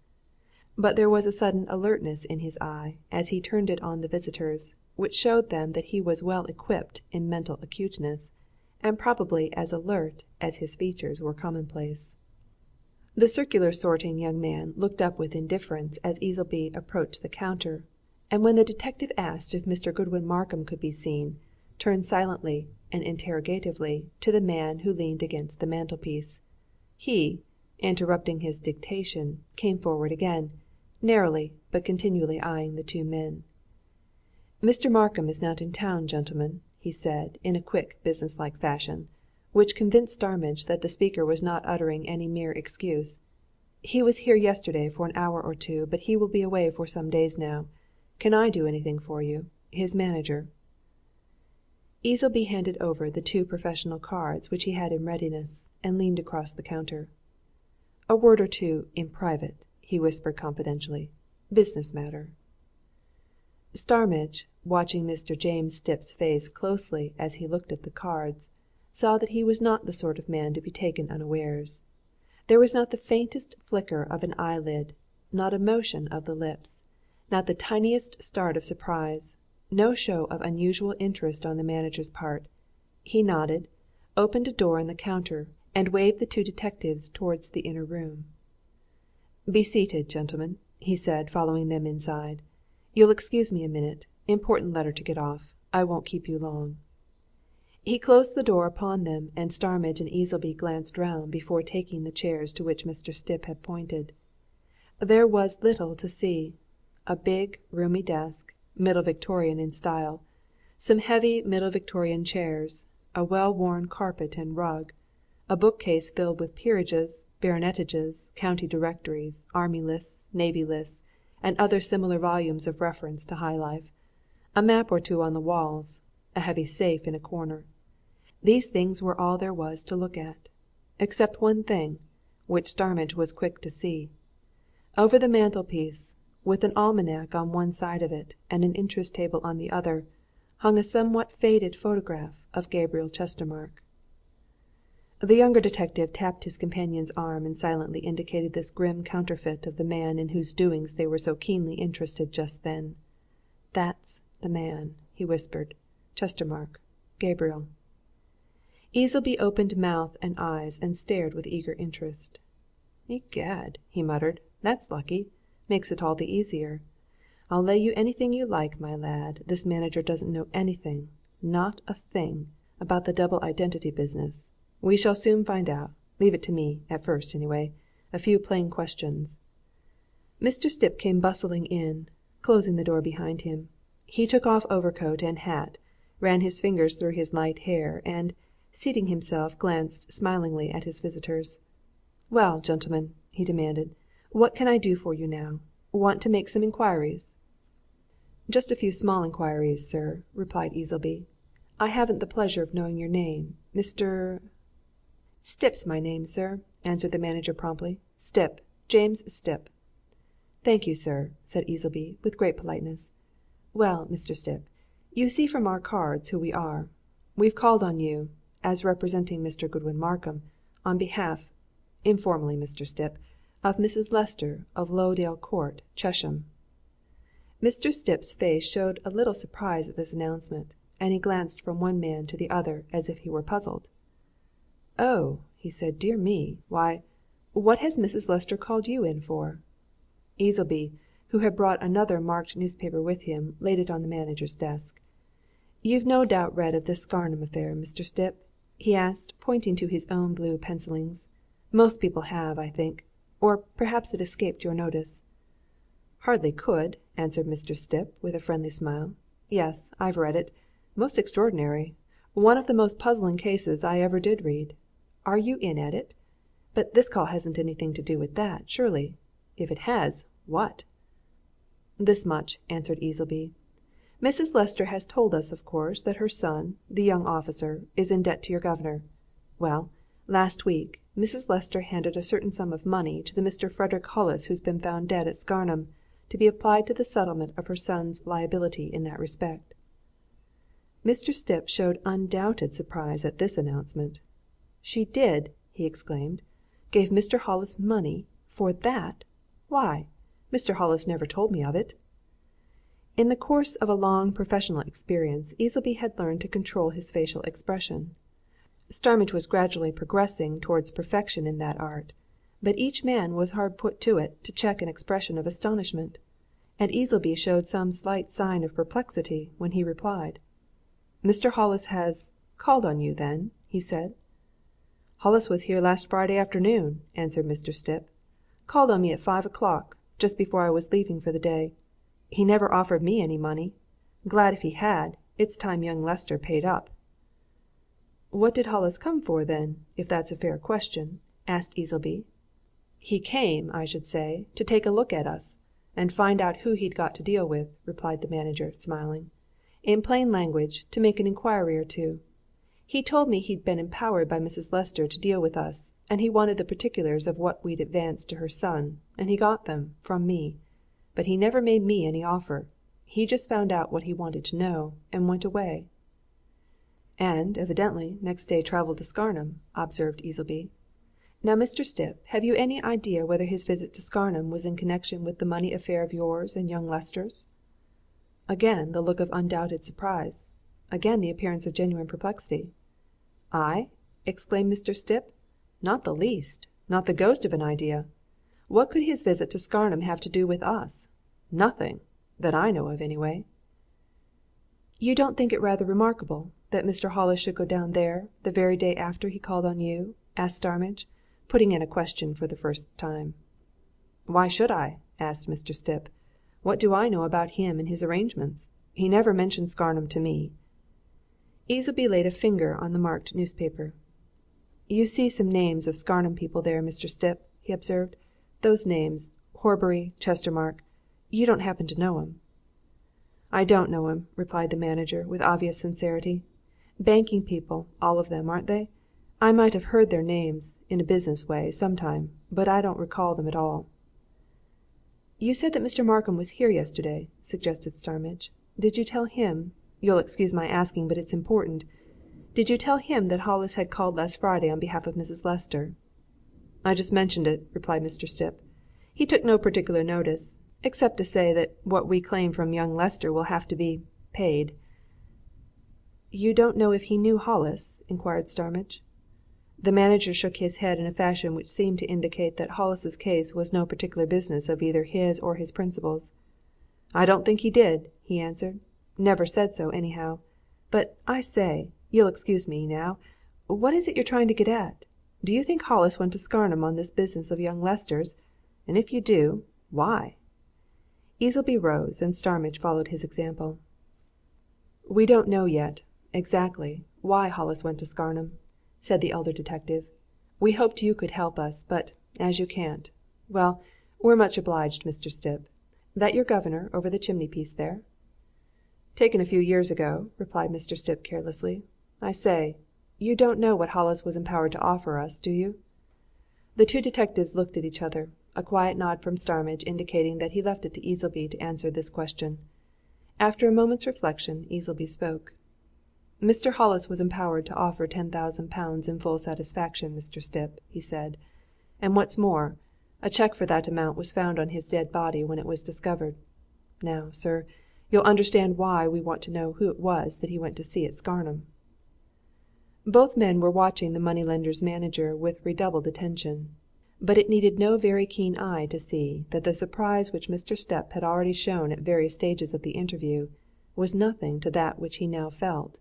But there was a sudden alertness in his eye as he turned it on the visitors, which showed them that he was well equipped in mental acuteness, and probably as alert as his features were commonplace. The circular sorting young man looked up with indifference as Easleby approached the counter, and when the detective asked if Mr. Godwin Markham could be seen, turned silently and interrogatively to the man who leaned against the mantelpiece. He, interrupting his dictation, came forward again, narrowly but continually eyeing the 2 men. "Mr. Markham is not in town, gentlemen," he said, in a quick, business-like fashion, which convinced Starmidge that the speaker was not uttering any mere excuse. He was here yesterday for an hour or two, but he will be away for some days now. Can I do anything for you? His manager." Easleby handed over the 2 professional cards which he had in readiness, and leaned across the counter. "A word or two in private," he whispered confidentially. "Business matter." Starmidge, watching Mr. James Stipp's face closely as he looked at the cards, saw that he was not the sort of man to be taken unawares. There was not the faintest flicker of an eyelid, not a motion of the lips, not the tiniest start of surprise, no show of unusual interest on the manager's part. He nodded, opened a door in the counter, and waved the 2 detectives towards the inner room. "Be seated, gentlemen," he said, following them inside. "You'll excuse me a minute important letter to get off. I won't keep you long." He closed the door upon them, and Starmidge and Easleby glanced round before taking the chairs to which Mr. Stipp had pointed. There was little to see. A big, roomy desk, Middle Victorian in style, some heavy Middle Victorian chairs, a well-worn carpet and rug, a bookcase filled with peerages, baronetages, county directories, army lists, navy lists, and other similar volumes of reference to high life, a map or 2 on the walls, a heavy safe in a corner. These things were all there was to look at. Except one thing, which Starmidge was quick to see. Over the mantelpiece, with an almanac on one side of it and an interest table on the other, hung a somewhat faded photograph of Gabriel Chestermarke. The younger detective tapped his companion's arm and silently indicated this grim counterfeit of the man in whose doings they were so keenly interested just then. "That's the man," he whispered. "Chestermarke. Gabriel." Easleby opened mouth and eyes and stared with eager interest. "Egad!" he muttered. "That's lucky. Makes it all the easier. I'll lay you anything you like, my lad, this manager doesn't know anything not a thing about the double identity business. We shall soon find out. Leave it to me, at first, anyway. A few plain questions." Mr. Stipp came bustling in, closing the door behind him. He took off overcoat and hat, ran his fingers through his light hair, and, seating himself, glanced smilingly at his visitors. "Well, gentlemen," he demanded, "what can I do for you now? Want to make some inquiries?" "Just a few small inquiries, sir," replied Easleby. "I haven't the pleasure of knowing your name. Mr. " "Stipp's my name, sir," answered the manager promptly. "Stipp James Stipp." "Thank you, sir," said Easleby, with great politeness. "Well, Mr. Stipp, you see from our cards who we are. We've called on you, as representing Mr. Godwin Markham, on behalf informally, Mr. Stipp of Mrs. Lester, of Lowdale Court, Chesham." Mr. Stipp's face showed a little surprise at this announcement, and he glanced from one man to the other as if he were puzzled. "Oh!" he said. "Dear me! Why, what has Mrs. Lester called you in for?" Easleby, who had brought another marked newspaper with him, laid it on the manager's desk. "You've no doubt read of this Scarnham affair, Mr. Stipp?" he asked, pointing to his own blue pencillings. "Most people have, I think. Or perhaps it escaped your notice." "Hardly could," answered Mr. Stipp, with a friendly smile. "Yes, I've read it. Most extraordinary. One of the most puzzling cases I ever did read. Are you in at it? But this call hasn't anything to do with that, surely? If it has, what?" "This much," answered Easleby. "Mrs. Lester has told us, of course, that her son, the young officer, is in debt to your governor. Well, last week, Mrs. Lester handed a certain sum of money to the Mr. Frederick Hollis who's been found dead at Scarnham, to be applied to the settlement of her son's liability in that respect." Mr. Stipp showed undoubted surprise at this announcement. "She did!" he exclaimed. "Gave Mr. Hollis money for that? Why? Mr. Hollis never told me of it." In the course of a long professional experience, Easleby had learned to control his facial expression. Starmidge was gradually progressing towards perfection in that art, but each man was hard put to it to check an expression of astonishment, and Easleby showed some slight sign of perplexity when he replied. "Mr. Hollis has called on you, then?" he said. "Hollis was here last Friday afternoon," answered Mr. Stipp. "Called on me at 5 o'clock, just before I was leaving for the day. He never offered me any money. Glad if he had. It's time young Lester paid up." "What did Hollis come for, then, if that's a fair question?" asked Easleby. "He came, I should say, to take a look at us, and find out who he'd got to deal with," replied the manager, smiling. "In plain language, to make an inquiry or two. He told me he'd been empowered by Mrs. Lester to deal with us, and he wanted the particulars of what we'd advanced to her son, and he got them, from me. But he never made me any offer. He just found out what he wanted to know, and went away." "And, evidently, next day travelled to Scarnham," observed Easleby. "Now, Mr. Stipp, have you any idea whether his visit to Scarnham was in connection with the money affair of yours and young Lester's?" Again the look of undoubted surprise. Again the appearance of genuine perplexity. "I?" exclaimed Mr. Stipp. "Not the least. Not the ghost of an idea. What could his visit to Scarnham have to do with us? Nothing that I know of, anyway." "You don't think it rather remarkable that Mr. Hollis should go down there the very day after he called on you?" asked Starmidge, putting in a question for the first time. "Why should I?" asked Mr. Stipp. "What do I know about him and his arrangements? He never mentioned Scarnham to me." Easleby laid a finger on the marked newspaper. "You see some names of Scarnham people there, Mr. Stipp," he observed. "Those names Horbury, Chestermarke. You don't happen to know 'em?" "I don't know 'em," replied the manager, with obvious sincerity. "Banking people, all of them, aren't they? I might have heard their names, in a business way, some time, but I don't recall them at all." "You said that Mr. Markham was here yesterday," suggested Starmidge. "Did you tell him you'll excuse my asking, but it's important did you tell him that Hollis had called last Friday on behalf of Mrs. Lester?" "I just mentioned it," replied Mr. Stipp. "He took no particular notice, except to say that what we claim from young Lester will have to be paid." "You don't know if he knew Hollis?" inquired Starmidge. The manager shook his head in a fashion which seemed to indicate that Hollis's case was no particular business of either his or his principal's. "I don't think he did," he answered. "Never said so, anyhow. But, I say you'll excuse me, now what is it you're trying to get at? Do you think Hollis went to Scarnham on this business of young Lester's? And if you do, why?" Easleby rose, and Starmidge followed his example. "We don't know yet, exactly, why Hollis went to Scarnham," said the elder detective. "We hoped you could help us, but as you can't, well, we're much obliged, Mr. Stipp. That your governor over the chimney-piece there?" "Taken a few years ago," replied Mr. Stipp carelessly. "I say, you don't know what Hollis was empowered to offer us, do you?" The two detectives looked at each other, a quiet nod from Starmidge indicating that he left it to Easleby to answer this question. After a moment's reflection, Easleby spoke. "Mr. Hollis was empowered to offer £10,000 in full satisfaction, Mr. Stipp," he said. "And what's more, a cheque for that amount was found on his dead body when it was discovered. Now, sir, you'll understand why we want to know who it was that he went to see at Scarnham." Both men were watching the money-lender's manager with redoubled attention. But it needed no very keen eye to see that the surprise which Mr. Stipp had already shown at various stages of the interview was nothing to that which he now felt.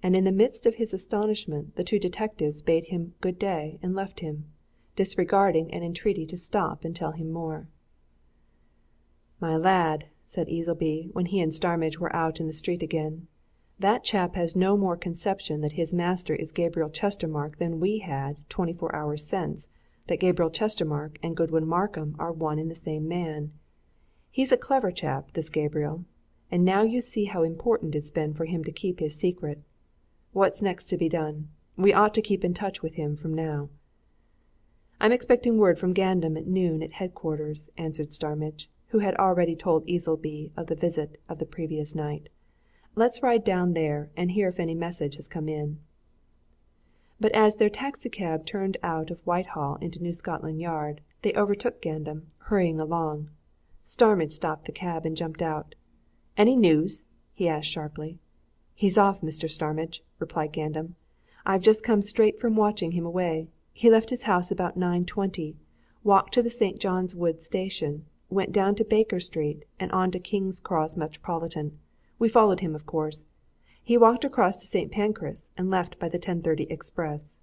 And in the midst of his astonishment the two detectives bade him good day and left him, disregarding an entreaty to stop and tell him more. "My lad," said Easleby, when he and Starmidge were out in the street again, "that chap has no more conception that his master is Gabriel Chestermarke than we had, 24 hours since, that Gabriel Chestermarke and Godwin Markham are one and the same man. He's a clever chap, this Gabriel, and now you see how important it's been for him to keep his secret. What's next to be done? We ought to keep in touch with him from now." "I'm expecting word from Gandam at noon at headquarters," answered Starmidge, who had already told Easleby of the visit of the previous night. "Let's ride down there and hear if any message has come in." But as their taxi cab turned out of Whitehall into New Scotland Yard, they overtook Gandam, hurrying along. Starmidge stopped the cab and jumped out. "Any news?" he asked sharply. "He's off, Mr. Starmidge," replied Gandam. "I've just come straight from watching him away. He left his house about 9:20, walked to the St. John's Wood station, went down to Baker Street, and on to King's Cross Metropolitan. We followed him, of course. He walked across to St. Pancras and left by the 10:30 express."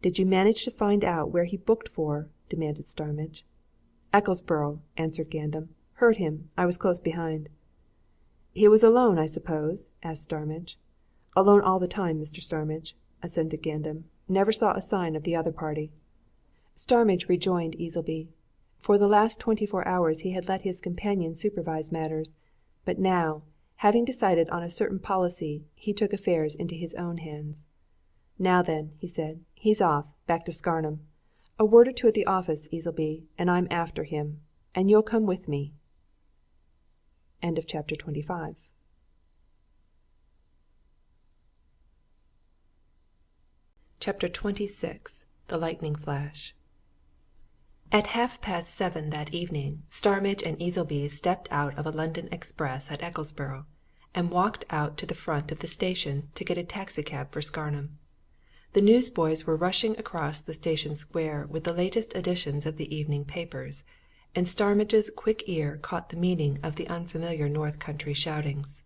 "Did you manage to find out where he booked for?" demanded Starmidge. "Ecclesborough," answered Gandam. "Heard him. I was close behind." "He was alone, I suppose?" asked Starmidge. "Alone all the time, Mr. Starmidge," assented Gandam. "Never saw a sign of the other party." Starmidge rejoined Easleby. For the last 24 hours he had let his companion supervise matters, but now, having decided on a certain policy, he took affairs into his own hands. "Now then," he said, "he's off, back to Scarnham. A word or two at the office, Easleby, and I'm after him. And you'll come with me." Chapter 26. The Lightening Flash. At 7:30 that evening, Starmidge and Easleby stepped out of a London express at Ecclesborough, and walked out to the front of the station to get a taxi-cab for Scarnham. The newsboys were rushing across the station square with the latest editions of the evening papers, and Starmidge's quick ear caught the meaning of the unfamiliar North Country shoutings.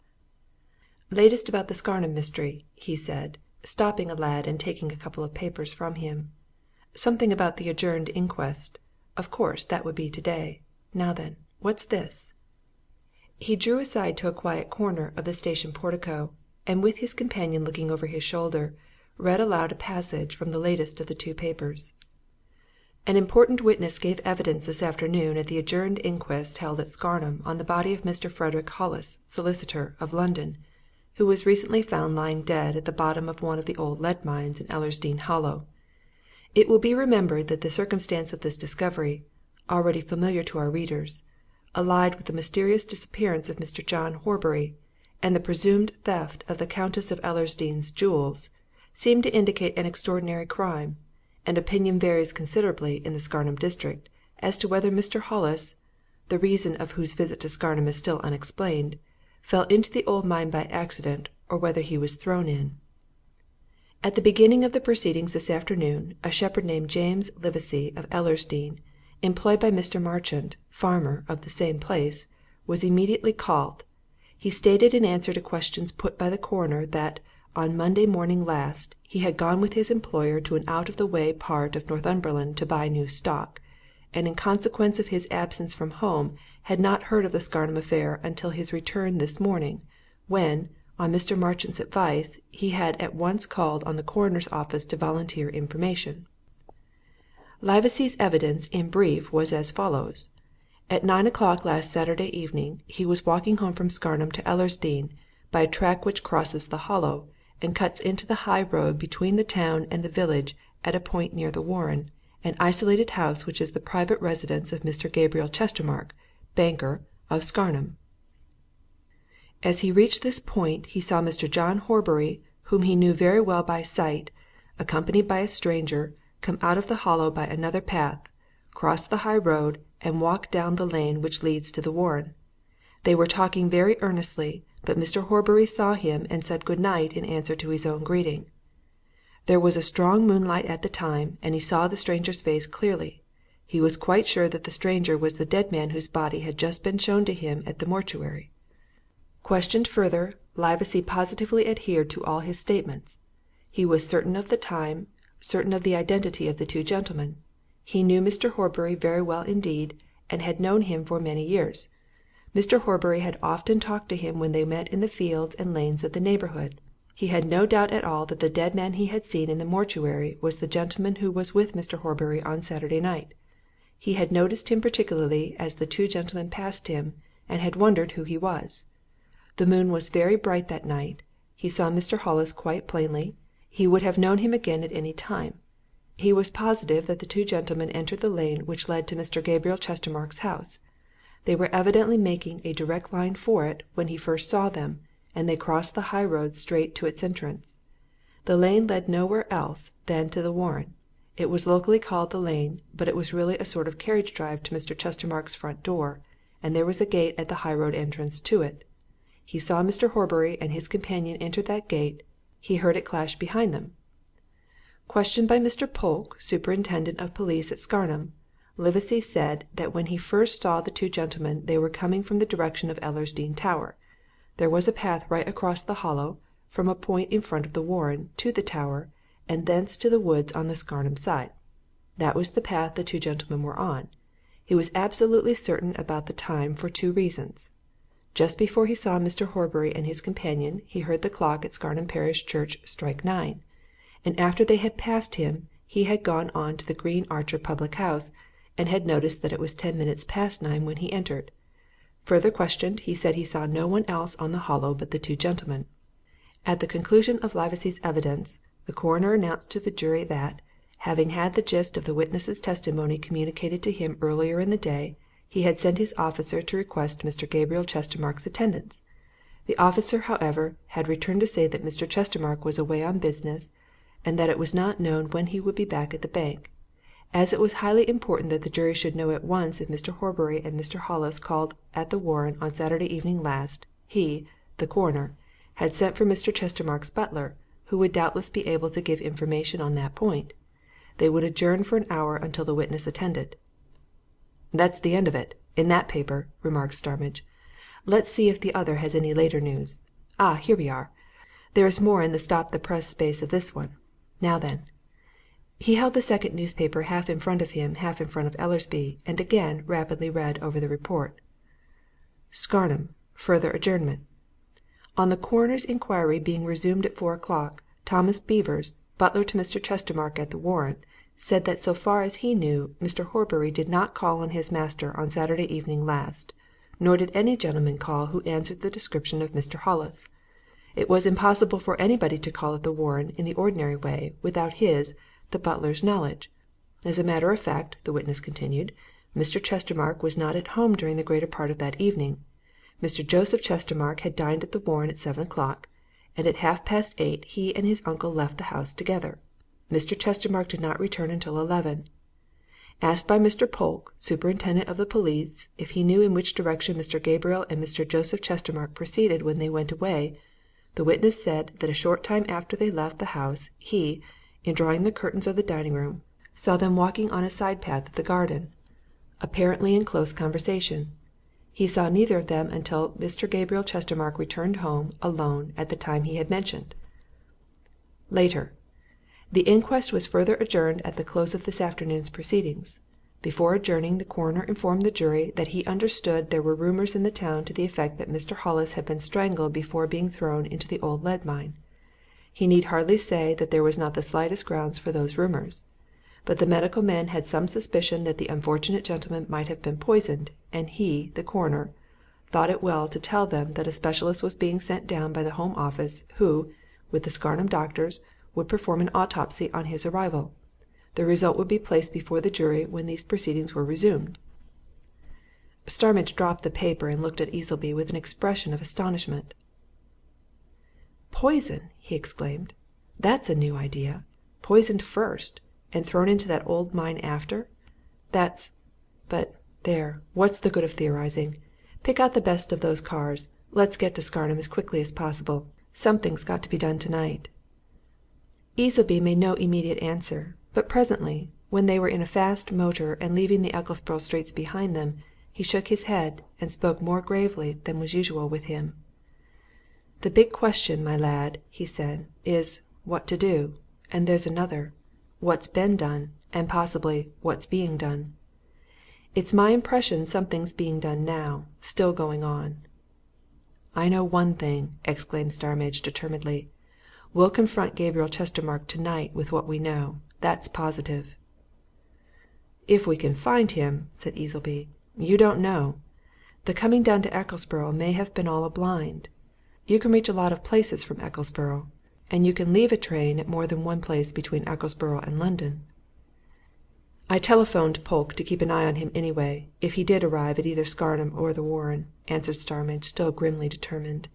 "Latest about the Scarnham mystery," he said, stopping a lad and taking a couple of papers from him. "Something about the adjourned inquest. Of course, that would be today. Now then, what's this?" He drew aside to a quiet corner of the station portico, and with his companion looking over his shoulder, read aloud a passage from the latest of the two papers. "An important witness gave evidence this afternoon at the adjourned inquest held at Scarnham on the body of Mr. Frederick Hollis, solicitor, of London, who was recently found lying dead at the bottom of one of the old lead mines in Ellersdeane Hollow. It will be remembered that the circumstance of this discovery, already familiar to our readers, allied with the mysterious disappearance of Mr. John Hornbury, and the presumed theft of the Countess of Ellersdeane's jewels, seem to indicate an extraordinary crime, and opinion varies considerably in the Scarnham district as to whether Mr. Hollis, the reason of whose visit to Scarnham is still unexplained, fell into the old mine by accident, or whether he was thrown in. At the beginning of the proceedings this afternoon, a shepherd named James Livesey of Ellersdeane, employed by Mr. Marchant, farmer, of the same place, was immediately called. He stated in answer to questions put by the coroner that, on Monday morning last, he had gone with his employer to an out-of-the-way part of Northumberland to buy new stock, and in consequence of his absence from home had not heard of the Scarnham affair until his return this morning, when, on Mr. Marchant's advice, he had at once called on the coroner's office to volunteer information. Livesey's evidence, in brief, was as follows. At 9 o'clock last Saturday evening he was walking home from Scarnham to Ellersdeane by a track which crosses the Hollow and cuts into the high road between the town and the village at a point near the Warren, an isolated house which is the private residence of Mr. Gabriel Chestermarke, banker, of Scarnham. As he reached this point he saw Mr. John Hornbury, whom he knew very well by sight, accompanied by a stranger, come out of the Hollow by another path, cross the high road, and walk down the lane which leads to the Warren. They were talking very earnestly, but Mr. Hornbury saw him and said good night in answer to his own greeting. There was a strong moonlight at the time, and he saw the stranger's face clearly. He was quite sure that the stranger was the dead man whose body had just been shown to him at the mortuary. Questioned further, Livesey positively adhered to all his statements. He was certain of the time, certain of the identity of the two gentlemen. He knew Mr. Hornbury very well indeed, and had known him for many years. Mr. Hornbury had often talked to him when they met in the fields and lanes of the neighbourhood. He had no doubt at all that the dead man he had seen in the mortuary was the gentleman who was with Mr. Hornbury on Saturday night. He had noticed him particularly as the two gentlemen passed him, and had wondered who he was. The moon was very bright that night. He saw Mr. Hollis quite plainly. He would have known him again at any time. He was positive that the two gentlemen entered the lane which led to Mr. Gabriel Chestermarke's house. They were evidently making a direct line for it when he first saw them, and they crossed the high road straight to its entrance. The lane led nowhere else than to the Warren. It was locally called the lane, but it was really a sort of carriage drive to Mr. Chestermarke's front door, and there was a gate at the high road entrance to it. He saw Mr. Hornbury and his companion enter that gate. He heard it clash behind them. Questioned by Mr. Polke, superintendent of police at Scarnham, Livesey said that when he first saw the two gentlemen they were coming from the direction of Ellersdeane Tower. There was a path right across the Hollow, from a point in front of the Warren, to the Tower, and thence to the woods on the Scarnham side. That was the path the two gentlemen were on. He was absolutely certain about the time for two reasons. Just before he saw Mr. Hornbury and his companion, he heard the clock at Scarnham Parish Church strike 9, and after they had passed him, he had gone on to the Green Archer public house, and had noticed that it was 10 minutes past 9 when he entered. Further questioned, he said he saw no one else on the Hollow but the two gentlemen. At the conclusion of Livesey's evidence, the coroner announced to the jury that, having had the gist of the witness's testimony communicated to him earlier in the day, he had sent his officer to request Mr. Gabriel Chestermarke's attendance. The officer, however, had returned to say that Mr. Chestermarke was away on business, and that it was not known when he would be back at the bank. As it was highly important that the jury should know at once if Mr. Horbury and Mr. Hollis called at the Warren on Saturday evening last, he, the coroner, had sent for Mr. Chestermarke's butler, who would doubtless be able to give information on that point. They would adjourn for an hour until the witness attended. "That's the end of it, in that paper," remarked Starmidge. "Let's see if the other has any later news. Ah, here we are. There is more in the stop the press space of this one. Now then." He held the second newspaper half in front of him, half in front of Ellersby, and again rapidly read over the report. Scarnham. Further adjournment. On the coroner's inquiry being resumed at 4 o'clock, Thomas Beavers, butler to Mr. Chestermarke at the Warren, said that so far as he knew, Mr. Horbury did not call on his master on Saturday evening last, nor did any gentleman call who answered the description of Mr. Hollis. It was impossible for anybody to call at the Warren in the ordinary way without his, the butler's, knowledge. As a matter of fact, the witness continued, Mr. Chestermarke was not at home during the greater part of that evening. Mr. Joseph Chestermarke had dined at the Warren at 7 o'clock, and at 8:30 he and his uncle left the house together. Mr. Chestermarke did not return until 11. Asked by Mr. Polk, superintendent of the police, if he knew in which direction Mr. Gabriel and Mr. Joseph Chestermarke proceeded when they went away, the witness said that a short time after they left the house, he, in drawing the curtains of the dining room, saw them walking on a side path of the garden, apparently in close conversation. He saw neither of them until Mr. Gabriel Chestermarke returned home alone at the time he had mentioned. Later. The inquest was further adjourned at the close of this afternoon's proceedings. Before adjourning, the coroner informed the jury that he understood there were rumours in the town to the effect that Mr. Hollis had been strangled before being thrown into the old lead mine. He need hardly say that there was not the slightest grounds for those rumours. But the medical men had some suspicion that the unfortunate gentleman might have been poisoned, and he, the coroner, thought it well to tell them that a specialist was being sent down by the Home Office, who, with the Scarnham doctors, would perform an autopsy on his arrival. The result would be placed before the jury when these proceedings were resumed. Starmidge dropped the paper and looked at Easleby with an expression of astonishment. "Poison!" he exclaimed. "That's a new idea. Poisoned first, and thrown into that old mine after? But there, what's the good of theorizing? Pick out the best of those cars. Let's get to Scarnham as quickly as possible. Something's got to be done tonight." Easleby made no immediate answer, but presently, when they were in a fast motor and leaving the Ecclesborough streets behind them, he shook his head and spoke more gravely than was usual with him. "The big question, my lad," he said, "is what to do, and there's another, what's been done, and possibly what's being done. It's my impression something's being done now, still going on." "I know one thing," exclaimed Starmidge determinedly. "We'll confront Gabriel Chestermarke tonight with what we know. That's positive." "If we can find him," said Easleby. "You don't know. The coming down to Ecclesborough may have been all a blind. You can reach a lot of places from Ecclesborough, and you can leave a train at more than one place between Ecclesborough and London." "I telephoned Polk to keep an eye on him anyway, if he did arrive at either Scarnham or the Warren," answered Starmidge, still grimly determined.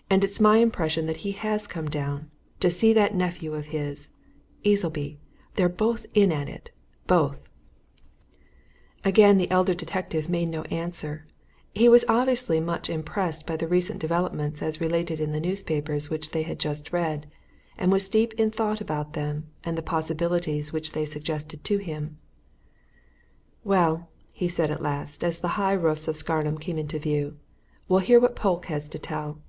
"And it's my impression that he has come down to see that nephew of his. Easleby, they're both in at it. Both." Again the elder detective made no answer. He was obviously much impressed by the recent developments as related in the newspapers which they had just read, and was deep in thought about them and the possibilities which they suggested to him. "Well," he said at last, as the high roofs of Scarnham came into view, "we'll hear what Polk has to tell.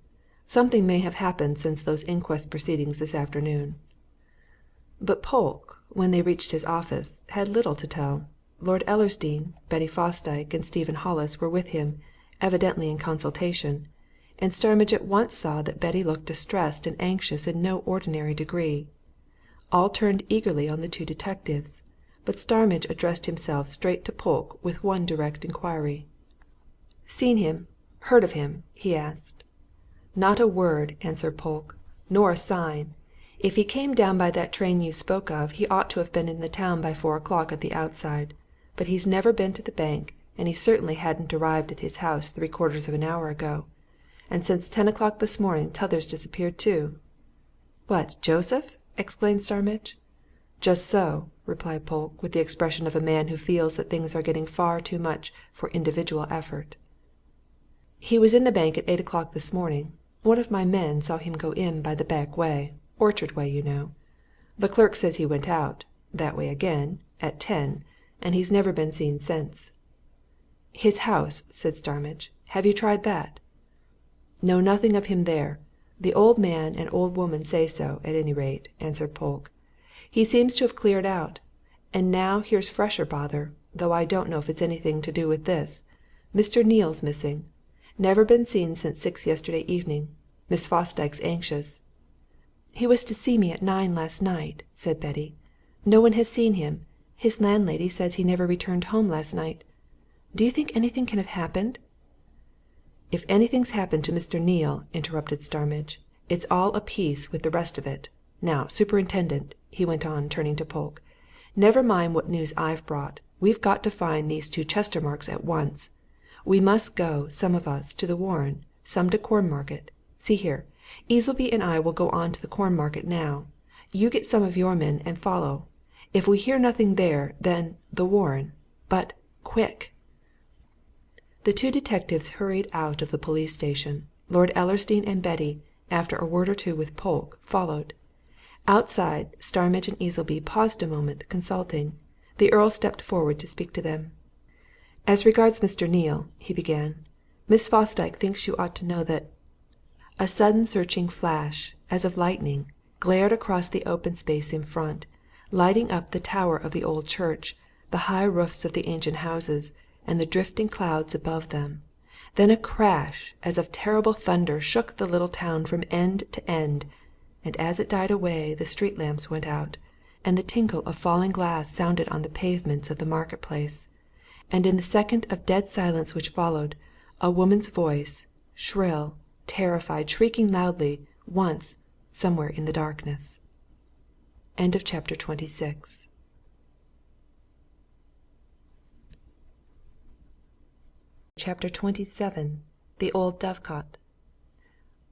Something may have happened since those inquest proceedings this afternoon." But Polk, when they reached his office, had little to tell. Lord Ellersdeane, Betty Fosdyke, and Stephen Hollis were with him, evidently in consultation, and Starmidge at once saw that Betty looked distressed and anxious in no ordinary degree. All turned eagerly on the two detectives, but Starmidge addressed himself straight to Polke with one direct inquiry. "Seen him? Heard of him?" he asked. "Not a word," answered Polke. "Nor a sign. If he came down by that train you spoke of, he ought to have been in the town by 4 o'clock at the outside. But he's never been to the bank, and he certainly hadn't arrived at his house 3/4 of an hour ago. And since 10 o'clock this morning t'other's disappeared too." "What, Joseph?" exclaimed Starmidge. "Just so," replied Polke, with the expression of a man who feels that things are getting far too much for individual effort. "He was in the bank at 8 o'clock this morning. One of my men saw him go in by the back way Orchard way, you know. The clerk says he went out that way again at 10, and he's never been seen since." "His house?" said Starmidge. "Have you tried that?" "Know nothing of him there. The old man and old woman say so, at any rate," answered Polke. "He seems to have cleared out. And now here's fresher bother, though I don't know if it's anything to do with this. Mr. Neale's missing. Never been seen since 6 yesterday evening. Miss Fosdyke's anxious." "He was to see me at 9 last night," said Betty. "No one has seen him. His landlady says he never returned home last night. Do you think anything can have happened?" "If anything's happened to Mr. Neale," interrupted Starmidge, "it's all a piece with the rest of it. Now, superintendent," he went on, turning to Polke, "never mind what news I've brought. We've got to find these two Chestermarkes at once. We must go, some of us, to the Warren, some to Cornmarket. See here Easleby and I will go on to the Cornmarket now. You get some of your men and follow. If we hear nothing there, then the Warren. But quick!" The two detectives hurried out of the police station. Lord Ellersdeane and Betty, after a word or two with Polke, followed. Outside, Starmidge and Easleby paused a moment, consulting. The Earl stepped forward to speak to them. "As regards Mr. Neale," he began, "Miss Fosdyke thinks you ought to know that " A sudden searching flash, as of lightning, glared across the open space in front, lighting up the tower of the old church, the high roofs of the ancient houses, and the drifting clouds above them. Then a crash, as of terrible thunder, shook the little town from end to end, and as it died away the street lamps went out, and the tinkle of falling glass sounded on the pavements of the market-place. And in the second of dead silence which followed, a woman's voice, shrill, terrified, shrieking loudly, once, somewhere in the darkness. End of chapter 26. Chapter 27. The Old Dove-Cot.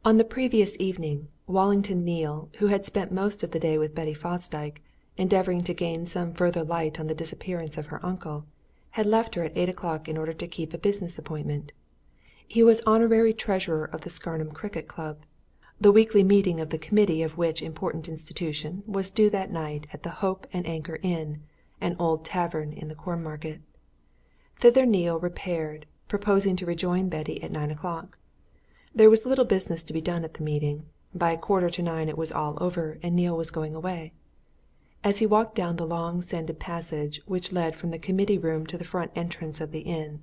On the previous evening, Wallington Neale, who had spent most of the day with Betty Fosdyke, endeavouring to gain some further light on the disappearance of her uncle, had left her at 8 o'clock in order to keep a business appointment. He was honorary treasurer of the Scarnham Cricket Club. The weekly meeting of the committee of which important institution was due that night at the Hope and Anchor Inn, an old tavern in the Cornmarket. Thither Neale repaired, proposing to rejoin Betty at 9 o'clock. There was little business to be done at the meeting. By 8:45 it was all over, and Neale was going away. As he walked down the long sanded passage which led from the committee room to the front entrance of the inn,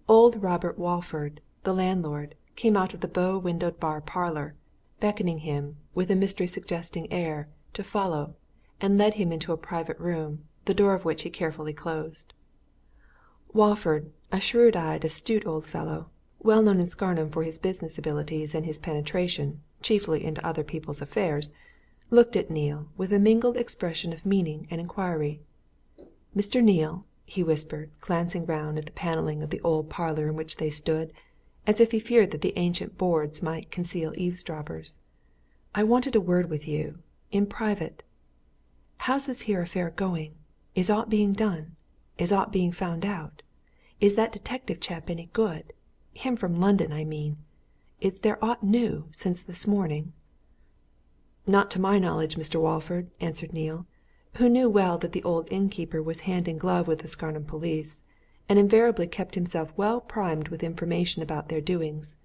old Robert Walford, the landlord, came out of the bow-windowed bar parlour, beckoning him, with a mystery-suggesting air, to follow, and led him into a private room, the door of which he carefully closed. Walford, a shrewd-eyed, astute old fellow, well known in Scarnham for his business abilities and his penetration, chiefly into other people's affairs, looked at Neale with a mingled expression of meaning and inquiry. "Mr. Neale," he whispered, glancing round at the panelling of the old parlour in which they stood, as if he feared that the ancient boards might conceal eavesdroppers, "I wanted a word with you in private. How's this here affair going? Is aught being done? Is aught being found out? Is that detective chap any good? Him from London, I mean. Is there aught new since this morning?" "Not to my knowledge, Mr. Walford," answered Neale, who knew well that the old innkeeper was hand in glove with the Scarnham police, and invariably kept himself well primed with information about their doings.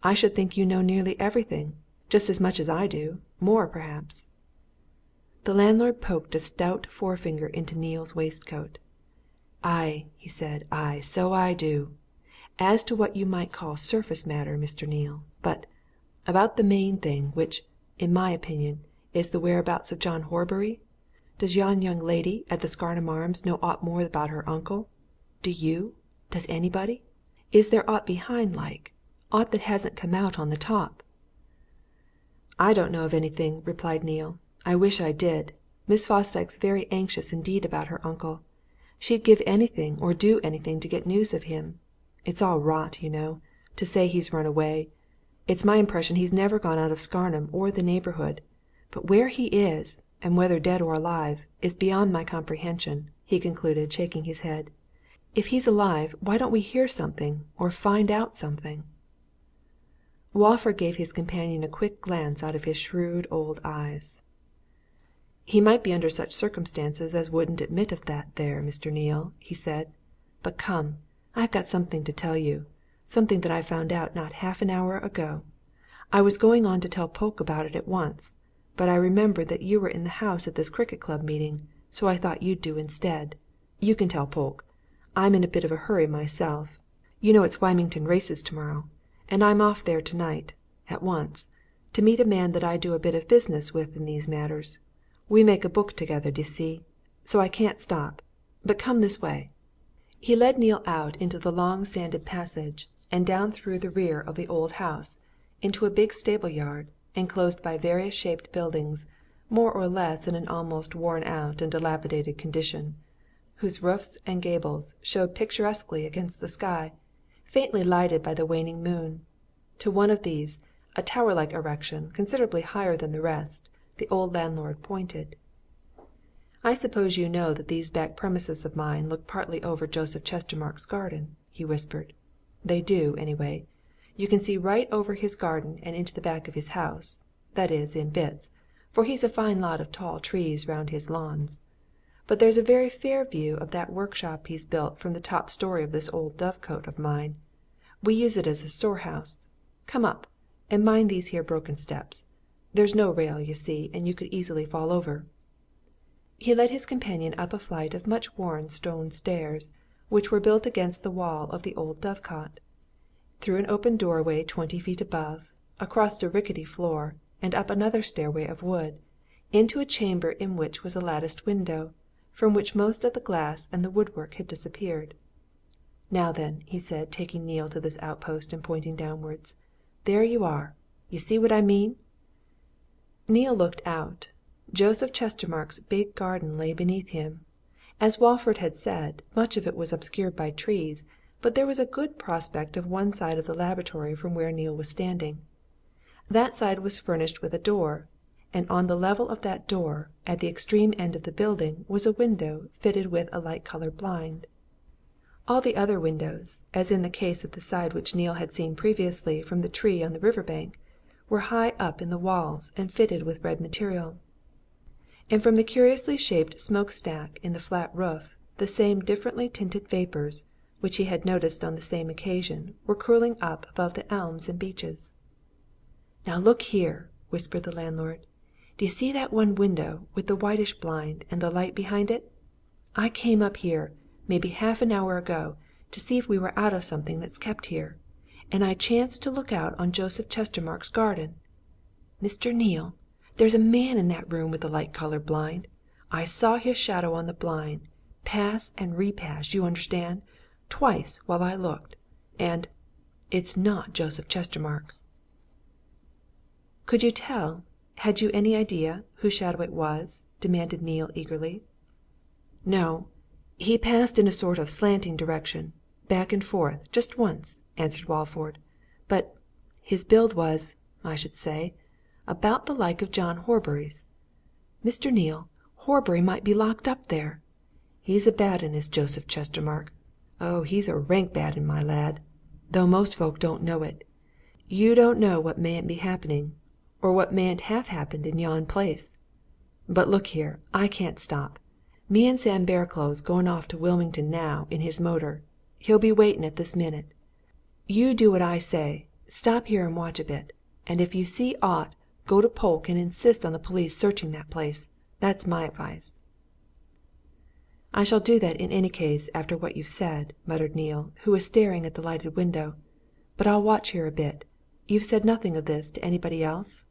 "I should think you know nearly everything just as much as I do more, perhaps." The landlord poked a stout forefinger into Neale's waistcoat. "Aye," he said, "aye, so I do. As to what you might call surface matter, Mr. Neale. But about the main thing, which, in my opinion, is the whereabouts of John Horbury? Does yon young lady at the Scarnham Arms know aught more about her uncle? Do you? Does anybody? Is there aught behind, like? Aught that hasn't come out on the top?" "I don't know of anything," replied Neale. "I wish I did. Miss Fosdyke's very anxious indeed about her uncle. She'd give anything or do anything to get news of him. It's all rot, you know, to say he's run away. It's my impression he's never gone out of Scarnham or the neighbourhood. But where he is, and whether dead or alive, is beyond my comprehension," he concluded, shaking his head. "If he's alive, why don't we hear something, or find out something?" Walford gave his companion a quick glance out of his shrewd old eyes. "He might be under such circumstances as wouldn't admit of that there, Mr. Neale," he said. "But come, I've got something to tell you, something that I found out not half an hour ago. I was going on to tell Polke about it at once, but I remembered that you were in the house at this cricket club meeting, so I thought you'd do instead. You can tell Polke. I'm in a bit of a hurry myself. You know it's Wymington races tomorrow, and I'm off there tonight, at once, to meet a man that I do a bit of business with in these matters. We make a book together, d'ye see, so I can't stop. But come this way." He led Neale out into the long sanded passage, and down through the rear of the old house, into a big stable yard, enclosed by various shaped buildings, more or less in an almost worn out and dilapidated condition, whose roofs and gables showed picturesquely against the sky, faintly lighted by the waning moon. To one of these, a tower-like erection considerably higher than the rest, the old landlord pointed. "I suppose you know that these back premises of mine look partly over Joseph Chestermarke's garden," he whispered. "They do, anyway. You can see right over his garden and into the back of his house that is, in bits, for he's a fine lot of tall trees round his lawns. But there's a very fair view of that workshop he's built from the top story of this old Dove-Cot of mine. We use it as a storehouse. Come up, and mind these here broken steps. There's no rail, you see, and you could easily fall over." He led his companion up a flight of much worn stone stairs, which were built against the wall of the old Dove-Cot, through an open doorway 20 feet above, across a rickety floor, and up another stairway of wood, into a chamber in which was a latticed window, from which most of the glass and the woodwork had disappeared. "Now then," he said, taking Neale to this outpost and pointing downwards. "There you are! You see what I mean?" Neale looked out. Joseph Chestermarke's big garden lay beneath him. As Walford had said, much of it was obscured by trees, but there was a good prospect of one side of the laboratory from where Neale was standing. That side was furnished with a door, and on the level of that door, at the extreme end of the building, was a window fitted with a light-coloured blind. All the other windows, as in the case at the side which Neale had seen previously from the tree on the river bank, were high up in the walls and fitted with red material. And from the curiously shaped smoke-stack in the flat roof, the same differently tinted vapours, which he had noticed on the same occasion, were curling up above the elms and beeches. "Now look here," whispered the landlord. "D'ye see that one window with the whitish blind and the light behind it? I came up here, maybe half an hour ago, to see if we were out of something that's kept here, and I chanced to look out on Joseph Chestermarke's garden. Mr. Neale, there's a man in that room with the light-coloured blind. I saw his shadow on the blind, pass and repass, you understand, twice while I looked. And it's not Joseph Chestermarke." "Could you tell had you any idea whose shadow it was?" demanded Neale eagerly. "No. He passed in a sort of slanting direction, back and forth, just once," answered Walford. "But his build was, I should say, about the like of John Horbury's. Mr. Neale, Horbury might be locked up there. He's a bad 'un, is Joseph Chestermarke. Oh, he's a rank bad 'un, my lad, though most folk don't know it. You don't know what mayn't be happening, or what mayn't have happened in yon place. But look here, I can't stop. Me and Sam Barraclough's going off to Wilmington now in his motor. He'll be waiting at this minute. You do what I say. Stop here and watch a bit. And if you see aught, go to Polke and insist on the police searching that place. That's my advice." "I shall do that in any case after what you've said," muttered Neale, who was staring at the lighted window. "But I'll watch here a bit. You've said nothing of this to anybody else?"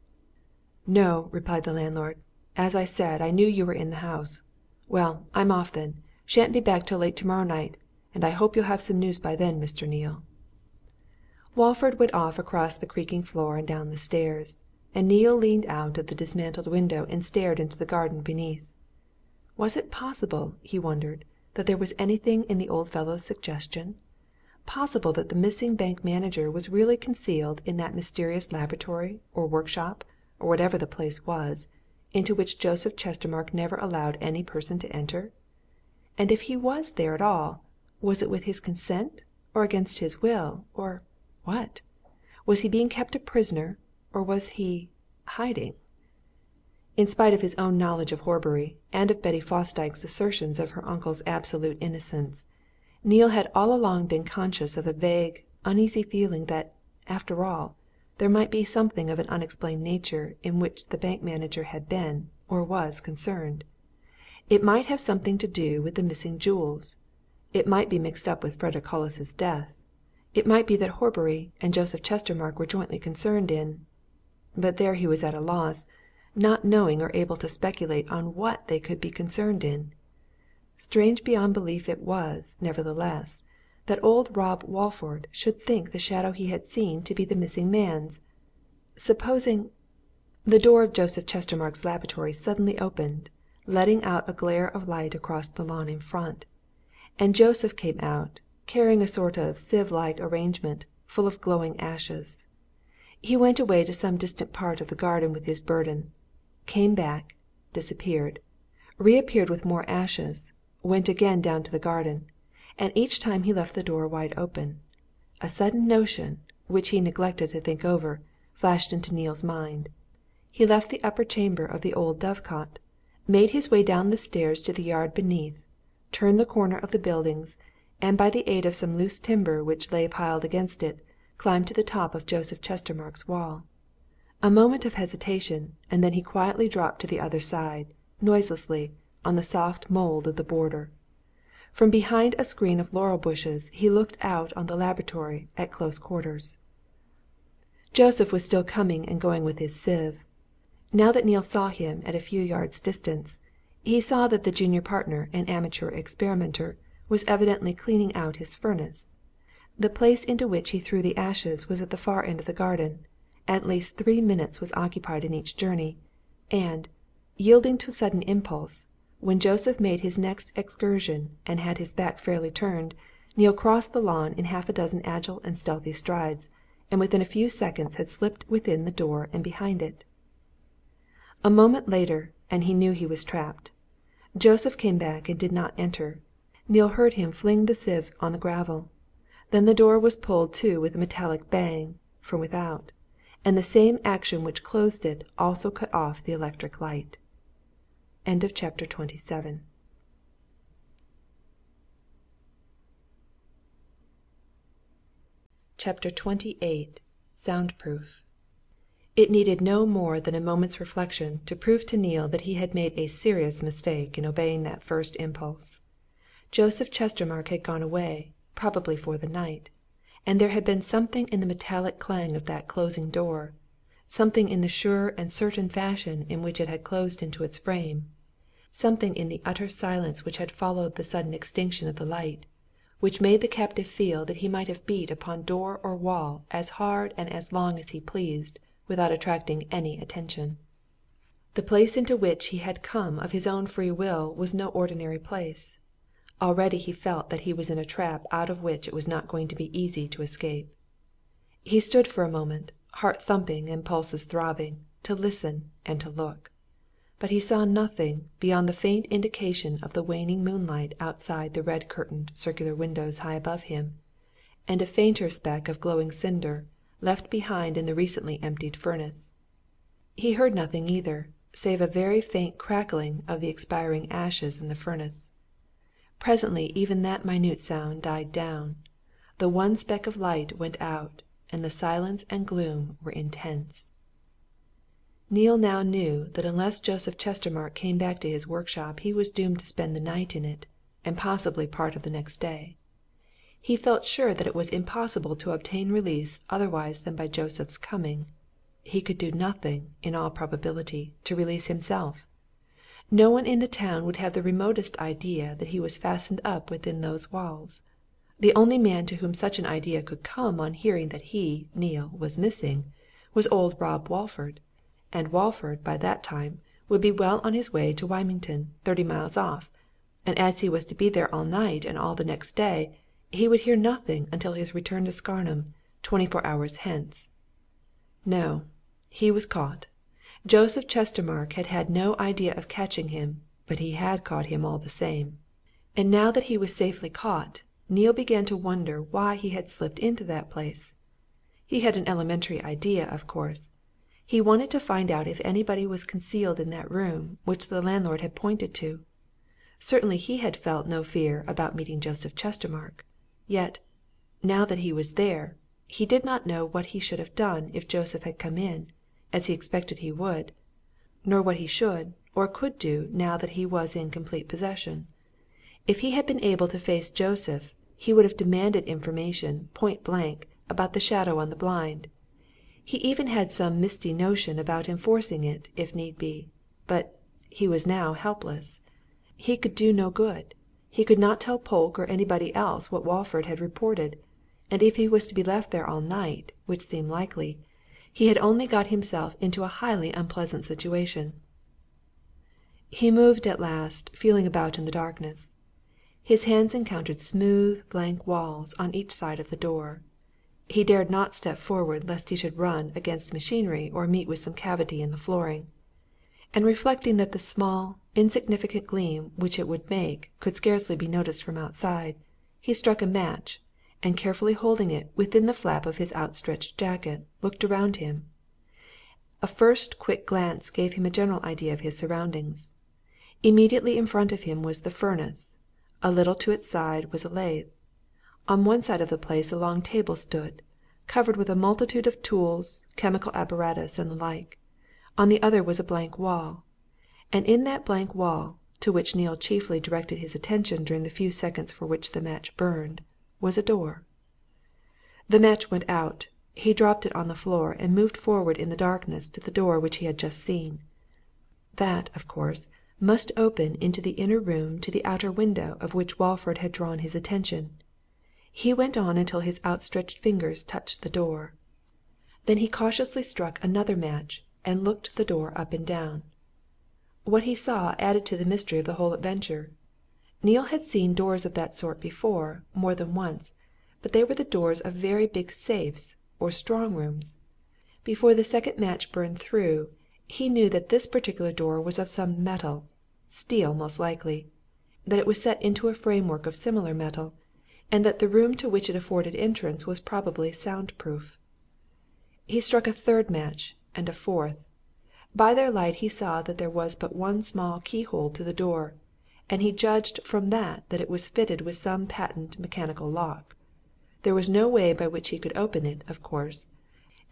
"No," replied the landlord. "As I said, I knew you were in the house. Well, I'm off then. Shan't be back till late tomorrow night, and I hope you'll have some news by then, Mr. Neale." Walford went off across the creaking floor and down the stairs, and Neale leaned out of the dismantled window and stared into the garden beneath. Was it possible, he wondered, that there was anything in the old fellow's suggestion? Possible that the missing bank manager was really concealed in that mysterious laboratory or workshop, or whatever the place was, into which Joseph Chestermarke never allowed any person to enter? And if he was there at all, was it with his consent, or against his will, or what? Was he being kept a prisoner, or was he hiding? In spite of his own knowledge of Horbury, and of Betty Fosdyke's assertions of her uncle's absolute innocence, Neale had all along been conscious of a vague, uneasy feeling that, after all, there might be something of an unexplained nature in which the bank manager had been, or was, concerned. It might have something to do with the missing jewels. It might be mixed up with Frederick Hollis's death. It might be that Horbury and Joseph Chestermarke were jointly concerned in... But there he was at a loss, not knowing or able to speculate on what they could be concerned in. Strange beyond belief it was, nevertheless, that old Rob Walford should think the shadow he had seen to be the missing man's. Supposing... The door of Joseph Chestermarke's laboratory suddenly opened, letting out a glare of light across the lawn in front, and Joseph came out, carrying a sort of sieve-like arrangement full of glowing ashes. He went away to some distant part of the garden with his burden, came back, disappeared, reappeared with more ashes, went again down to the garden, and each time he left the door wide open. A sudden notion, which he neglected to think over, flashed into Neale's mind. He left the upper chamber of the Old Dove-Cot, made his way down the stairs to the yard beneath, turned the corner of the buildings, and by the aid of some loose timber which lay piled against it, climbed to the top of Joseph Chestermarke's wall. A moment of hesitation, and then he quietly dropped to the other side, noiselessly, on the soft mould of the border. From behind a screen of laurel bushes he looked out on the laboratory at close quarters. Joseph was still coming and going with his sieve. Now that Neale saw him at a few yards' distance, he saw that the junior partner and amateur experimenter was evidently cleaning out his furnace. The place into which he threw the ashes was at the far end of the garden. At least 3 minutes was occupied in each journey, and, yielding to a sudden impulse, when Joseph made his next excursion and had his back fairly turned, Neale crossed the lawn in half a dozen agile and stealthy strides, and within a few seconds had slipped within the door and behind it. A moment later, and he knew he was trapped. Joseph came back and did not enter. Neale heard him fling the sieve on the gravel. Then the door was pulled to with a metallic bang from without, and the same action which closed it also cut off the electric light. End of chapter 27. Chapter 28. Soundproof. It needed no more than a moment's reflection to prove to Neale that he had made a serious mistake in obeying that first impulse. Joseph Chestermarke had gone away, probably for the night, and there had been something in the metallic clang of that closing door, something in the sure and certain fashion in which it had closed into its frame, something in the utter silence which had followed the sudden extinction of the light, which made the captive feel that he might have beat upon door or wall as hard and as long as he pleased without attracting any attention. The place into which he had come of his own free will was no ordinary place. Already he felt that he was in a trap out of which it was not going to be easy to escape. He stood for a moment, heart thumping and pulses throbbing, to listen and to look. But he saw nothing beyond the faint indication of the waning moonlight outside the red-curtained circular windows high above him, and a fainter speck of glowing cinder left behind in the recently emptied furnace. He heard nothing either, save a very faint crackling of the expiring ashes in the furnace. Presently even that minute sound died down. The one speck of light went out, and the silence and gloom were intense. Neale now knew that unless Joseph Chestermarke came back to his workshop he was doomed to spend the night in it, and possibly part of the next day. He felt sure that it was impossible to obtain release otherwise than by Joseph's coming. he could do nothing, in all probability, to release himself. No one in the town would have the remotest idea that he was fastened up within those walls. The only man to whom such an idea could come on hearing that he, Neale, was missing, was old Rob Walford, and Walford, by that time, would be well on his way to Wymington, 30 miles off, and as he was to be there all night and all the next day, he would hear nothing until his return to Scarnham, 24 hours hence. No, he was caught. Joseph Chestermarke had had no idea of catching him, but he had caught him all the same. And now that he was safely caught, Neale began to wonder why he had slipped into that place. He had an elementary idea, of course. He wanted to find out if anybody was concealed in that room which the landlord had pointed to. Certainly he had felt no fear about meeting Joseph Chestermarke. Yet, now that he was there, he did not know what he should have done if Joseph had come in, as he expected he would, nor what he should or could do now that he was in complete possession. If he had been able to face Joseph, he would have demanded information, point blank, about the shadow on the blind. He even had some misty notion about enforcing it, if need be, but he was now helpless. He could do no good. He could not tell Polke or anybody else what Walford had reported, and if he was to be left there all night, which seemed likely, he had only got himself into a highly unpleasant situation. He moved at last, feeling about in the darkness. His hands encountered smooth, blank walls on each side of the door. He dared not step forward lest he should run against machinery or meet with some cavity in the flooring. And reflecting that the small, insignificant gleam which it would make could scarcely be noticed from outside, he struck a match, and carefully holding it within the flap of his outstretched jacket, looked around him. A first quick glance gave him a general idea of his surroundings. Immediately in front of him was the furnace. A little to its side was a lathe. On one side of the place a long table stood, covered with a multitude of tools, chemical apparatus, and the like. On the other was a blank wall, and in that blank wall, to which Neale chiefly directed his attention during the few seconds for which the match burned, was a door. The match went out. He dropped it on the floor and moved forward in the darkness to the door which he had just seen. That, of course, must open into the inner room to the outer window of which Walford had drawn his attention. He went on until his outstretched fingers touched the door. Then he cautiously struck another match and looked the door up and down. What he saw added to the mystery of the whole adventure. Neale had seen doors of that sort before, more than once, but they were the doors of very big safes or strong rooms. Before the second match burned through, he knew that this particular door was of some metal, steel most likely, that it was set into a framework of similar metal, and that the room to which it afforded entrance was probably sound-proof. He struck a third match, and a fourth. By their light he saw that there was but one small keyhole to the door, and he judged from that it was fitted with some patent mechanical lock. There was no way by which he could open it, of course,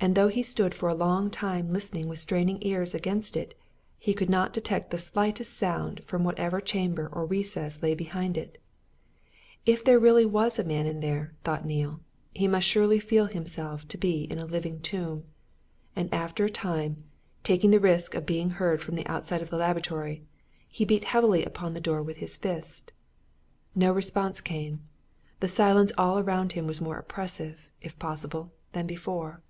and though he stood for a long time listening with straining ears against it, he could not detect the slightest sound from whatever chamber or recess lay behind it. If there really was a man in there, thought Neale, he must surely feel himself to be in a living tomb, and after a time, taking the risk of being heard from the outside of the laboratory, he beat heavily upon the door with his fist. No response came. The silence all around him was more oppressive, if possible, than before.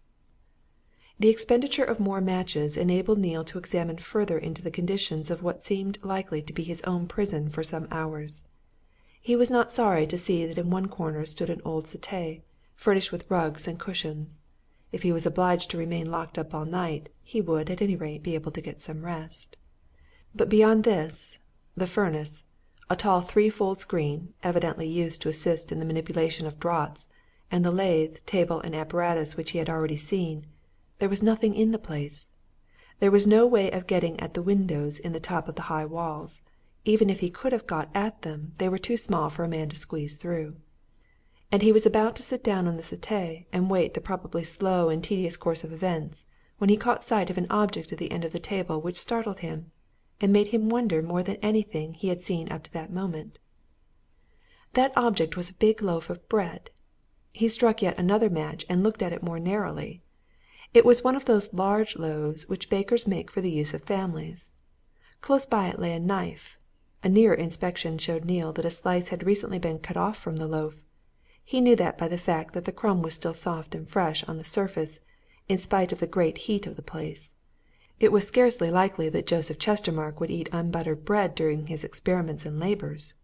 The expenditure of more matches enabled Neale to examine further into the conditions of what seemed likely to be his own prison for some hours. He was not sorry to see that in one corner stood an old settee, furnished with rugs and cushions. If he was obliged to remain locked up all night, he would, at any rate, be able to get some rest. But beyond this, the furnace, a tall threefold screen, evidently used to assist in the manipulation of draughts, and the lathe, table, and apparatus which he had already seen, there was nothing in the place. There was no way of getting at the windows in the top of the high walls. Even if he could have got at them, they were too small for a man to squeeze through. And he was about to sit down on the settee and wait the probably slow and tedious course of events, when he caught sight of an object at the end of the table which startled him, and made him wonder more than anything he had seen up to that moment. That object was a big loaf of bread. He struck yet another match and looked at it more narrowly. It was one of those large loaves which bakers make for the use of families. Close by it lay a knife. A nearer inspection showed Neale that a slice had recently been cut off from the loaf. He knew that by the fact that the crumb was still soft and fresh on the surface, in spite of the great heat of the place. It was scarcely likely that Joseph Chestermarke would eat unbuttered bread during his experiments and labours.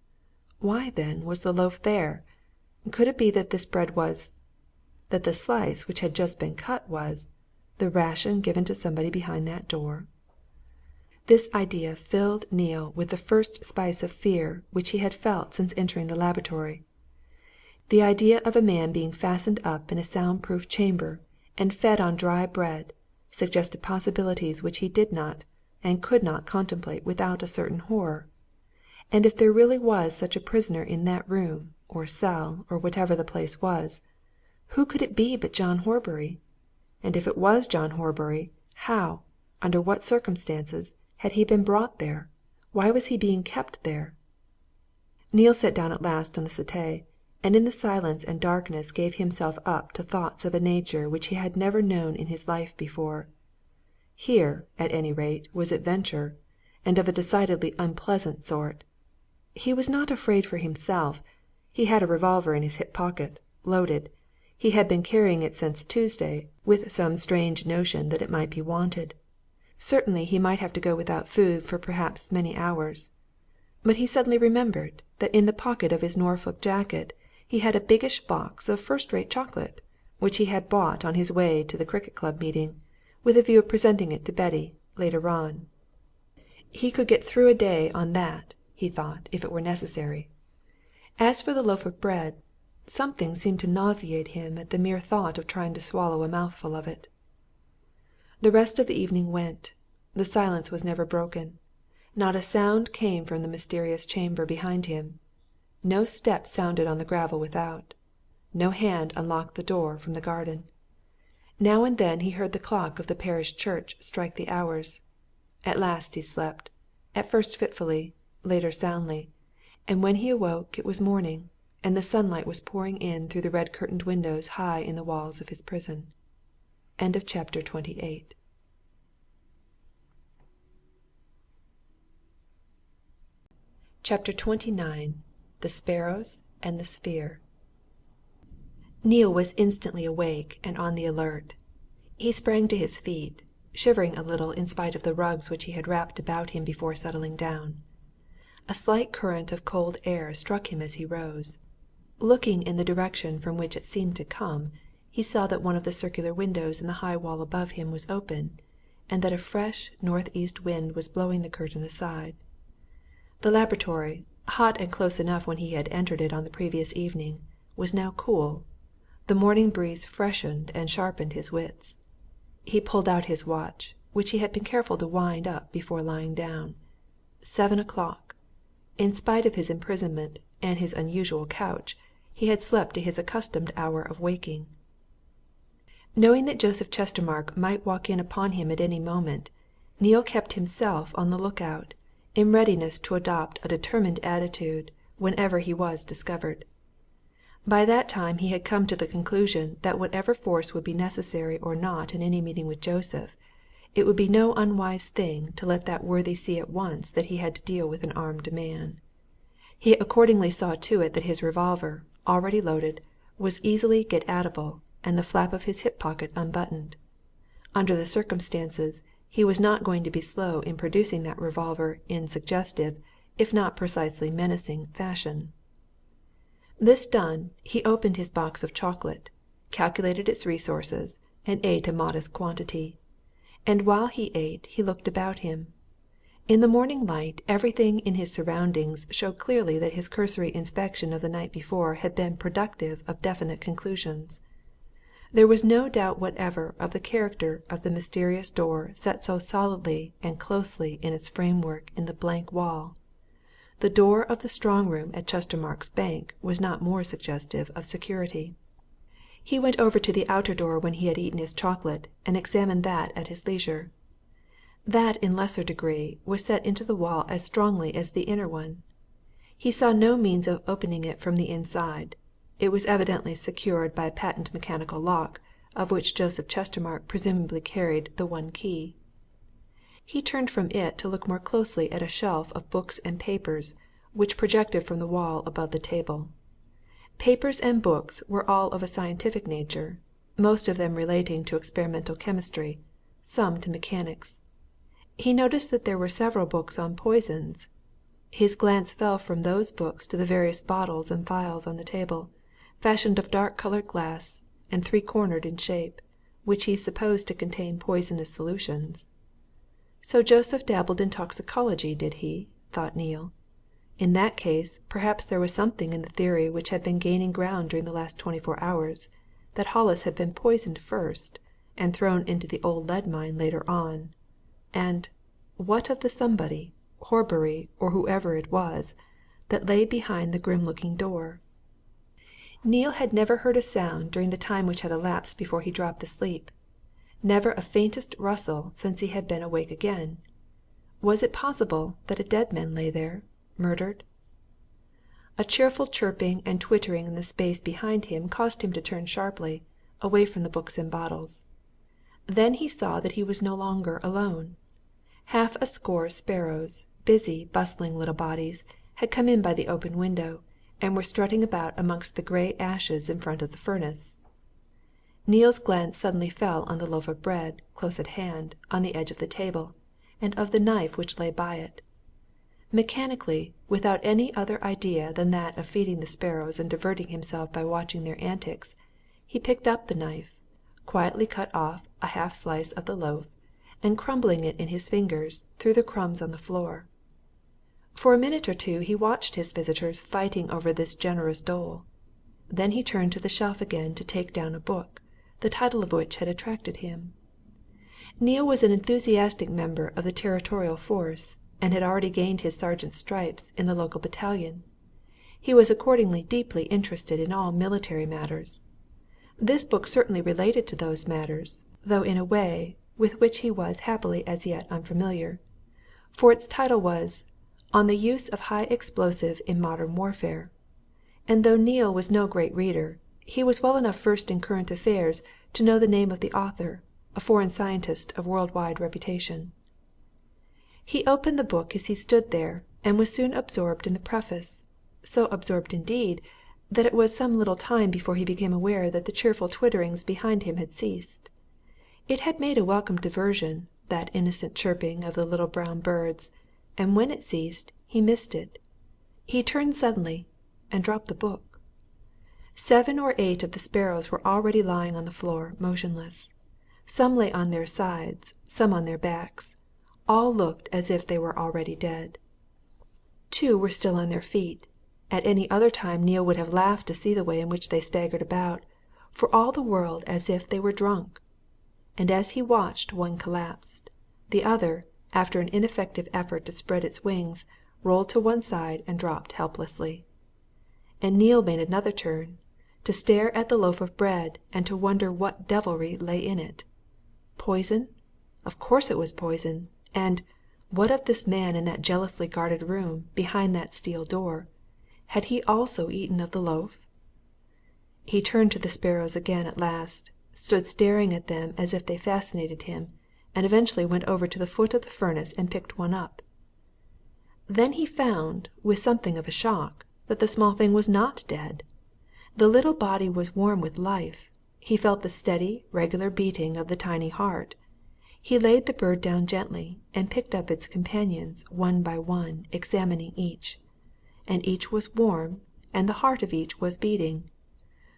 Why, then, was the loaf there? Could it be that this bread was that the slice which had just been cut was the ration given to somebody behind that door? This idea filled Neale with the first spice of fear which he had felt since entering the laboratory. The idea of a man being fastened up in a sound-proof chamber and fed on dry bread suggested possibilities which he did not and could not contemplate without a certain horror. And if there really was such a prisoner in that room, or cell, or whatever the place was, who could it be but John Horbury? And if it was John Horbury, how, under what circumstances, had he been brought there? Why was he being kept there? Neale sat down at last on the settee, and in the silence and darkness gave himself up to thoughts of a nature which he had never known in his life before. Here, at any rate, was adventure, and of a decidedly unpleasant sort. He was not afraid for himself. He had a revolver in his hip pocket, loaded. He had been carrying it since Tuesday, with some strange notion that it might be wanted. Certainly he might have to go without food for perhaps many hours. But he suddenly remembered that in the pocket of his Norfolk jacket he had a biggish box of first-rate chocolate, which he had bought on his way to the cricket club meeting, with a view of presenting it to Betty later on. He could get through a day on that, he thought, if it were necessary. As for the loaf of bread, something seemed to nauseate him at the mere thought of trying to swallow a mouthful of it. The rest of the evening went. The silence was never broken. Not a sound came from the mysterious chamber behind him. No step sounded on the gravel without. No hand unlocked the door from the garden. Now and then he heard the clock of the parish church strike the hours. At last he slept, at first fitfully, later soundly, and when he awoke it was morning, and the sunlight was pouring in through the red-curtained windows high in the walls of his prison. End of chapter 28. Chapter 29. The Sparrows and the Sphere. Neale was instantly awake and on the alert. He sprang to his feet, shivering a little in spite of the rugs which he had wrapped about him before settling down. A slight current of cold air struck him as he rose. Looking in the direction from which it seemed to come, he saw that one of the circular windows in the high wall above him was open, and that a fresh north-east wind was blowing the curtain aside. The laboratory, hot and close enough when he had entered it on the previous evening, was now cool. The morning breeze freshened and sharpened his wits. He pulled out his watch, which he had been careful to wind up before lying down. 7 o'clock. In spite of his imprisonment and his unusual couch, he had slept to his accustomed hour of waking. Knowing that Joseph Chestermarke might walk in upon him at any moment, Neale kept himself on the lookout, in readiness to adopt a determined attitude whenever he was discovered. By that time he had come to the conclusion that whatever force would be necessary or not in any meeting with Joseph, it would be no unwise thing to let that worthy see at once that he had to deal with an armed man. He accordingly saw to it that his revolver, already loaded, was easily get-at-able, and the flap of his hip pocket unbuttoned. Under the circumstances, he was not going to be slow in producing that revolver in suggestive, if not precisely menacing, fashion. This done, he opened his box of chocolate, calculated its resources, and ate a modest quantity. And while he ate, he looked about him. In the morning light, everything in his surroundings showed clearly that his cursory inspection of the night before had been productive of definite conclusions. There was no doubt whatever of the character of the mysterious door set so solidly and closely in its framework in the blank wall. The door of the strong-room at Chestermarke's Bank was not more suggestive of security. He went over to the outer door when he had eaten his chocolate, and examined that at his leisure. That, in lesser degree, was set into the wall as strongly as the inner one. He saw no means of opening it from the inside. It was evidently secured by a patent mechanical lock, of which Joseph Chestermarke presumably carried the one key. He turned from it to look more closely at a shelf of books and papers which projected from the wall above the table. Papers and books were all of a scientific nature, most of them relating to experimental chemistry, some to mechanics. He noticed that there were several books on poisons. His glance fell from those books to the various bottles and phials on the table, fashioned of dark-coloured glass and three-cornered in shape, which he supposed to contain poisonous solutions. So Joseph dabbled in toxicology, did he? Thought Neale. In that case, perhaps there was something in the theory which had been gaining ground during the last 24 hours, that Hollis had been poisoned first, and thrown into the old lead mine later on. And what of the somebody, Horbury or whoever it was, that lay behind the grim-looking door? Neale had never heard a sound during the time which had elapsed before he dropped asleep, never a faintest rustle since he had been awake again. Was it possible that a dead man lay there, murdered? A cheerful chirping and twittering in the space behind him caused him to turn sharply, away from the books and bottles. Then he saw that he was no longer alone. Half a score of sparrows, busy, bustling little bodies, had come in by the open window, and were strutting about amongst the grey ashes in front of the furnace. Neale's glance suddenly fell on the loaf of bread, close at hand, on the edge of the table, and of the knife which lay by it. Mechanically, without any other idea than that of feeding the sparrows and diverting himself by watching their antics, he picked up the knife, quietly cut off a half-slice of the loaf, and crumbling it in his fingers, threw the crumbs on the floor. For a minute or two he watched his visitors fighting over this generous dole. Then he turned to the shelf again to take down a book, the title of which had attracted him. Neale was an enthusiastic member of the territorial force, and had already gained his sergeant's stripes in the local battalion. He was accordingly deeply interested in all military matters. This book certainly related to those matters, though in a way with which he was happily as yet unfamiliar, for its title was On the Use of High Explosive in Modern Warfare, and though Neale was no great reader, he was well enough versed in current affairs to know the name of the author, a foreign scientist of world-wide reputation. He opened the book as he stood there, and was soon absorbed in the preface, so absorbed indeed that it was some little time before he became aware that the cheerful twitterings behind him had ceased. It had made a welcome diversion, that innocent chirping of the little brown birds, and when it ceased, he missed it. He turned suddenly, and dropped the book. 7 or 8 of the sparrows were already lying on the floor, motionless. Some lay on their sides, some on their backs. All looked as if they were already dead. 2 were still on their feet. At any other time Neale would have laughed to see the way in which they staggered about, for all the world as if they were drunk. And as he watched, one collapsed. The other, after an ineffective effort to spread its wings, rolled to one side and dropped helplessly. And Neale made another turn, to stare at the loaf of bread and to wonder what devilry lay in it. Poison? Of course it was poison. And what of this man in that jealously guarded room, behind that steel door? Had he also eaten of the loaf? He turned to the sparrows again at last, stood staring at them as if they fascinated him, and eventually went over to the foot of the furnace and picked one up. Then he found, with something of a shock, that the small thing was not dead. The little body was warm with life. He felt the steady, regular beating of the tiny heart. He laid the bird down gently, and picked up its companions one by one, examining each. And each was warm, and the heart of each was beating.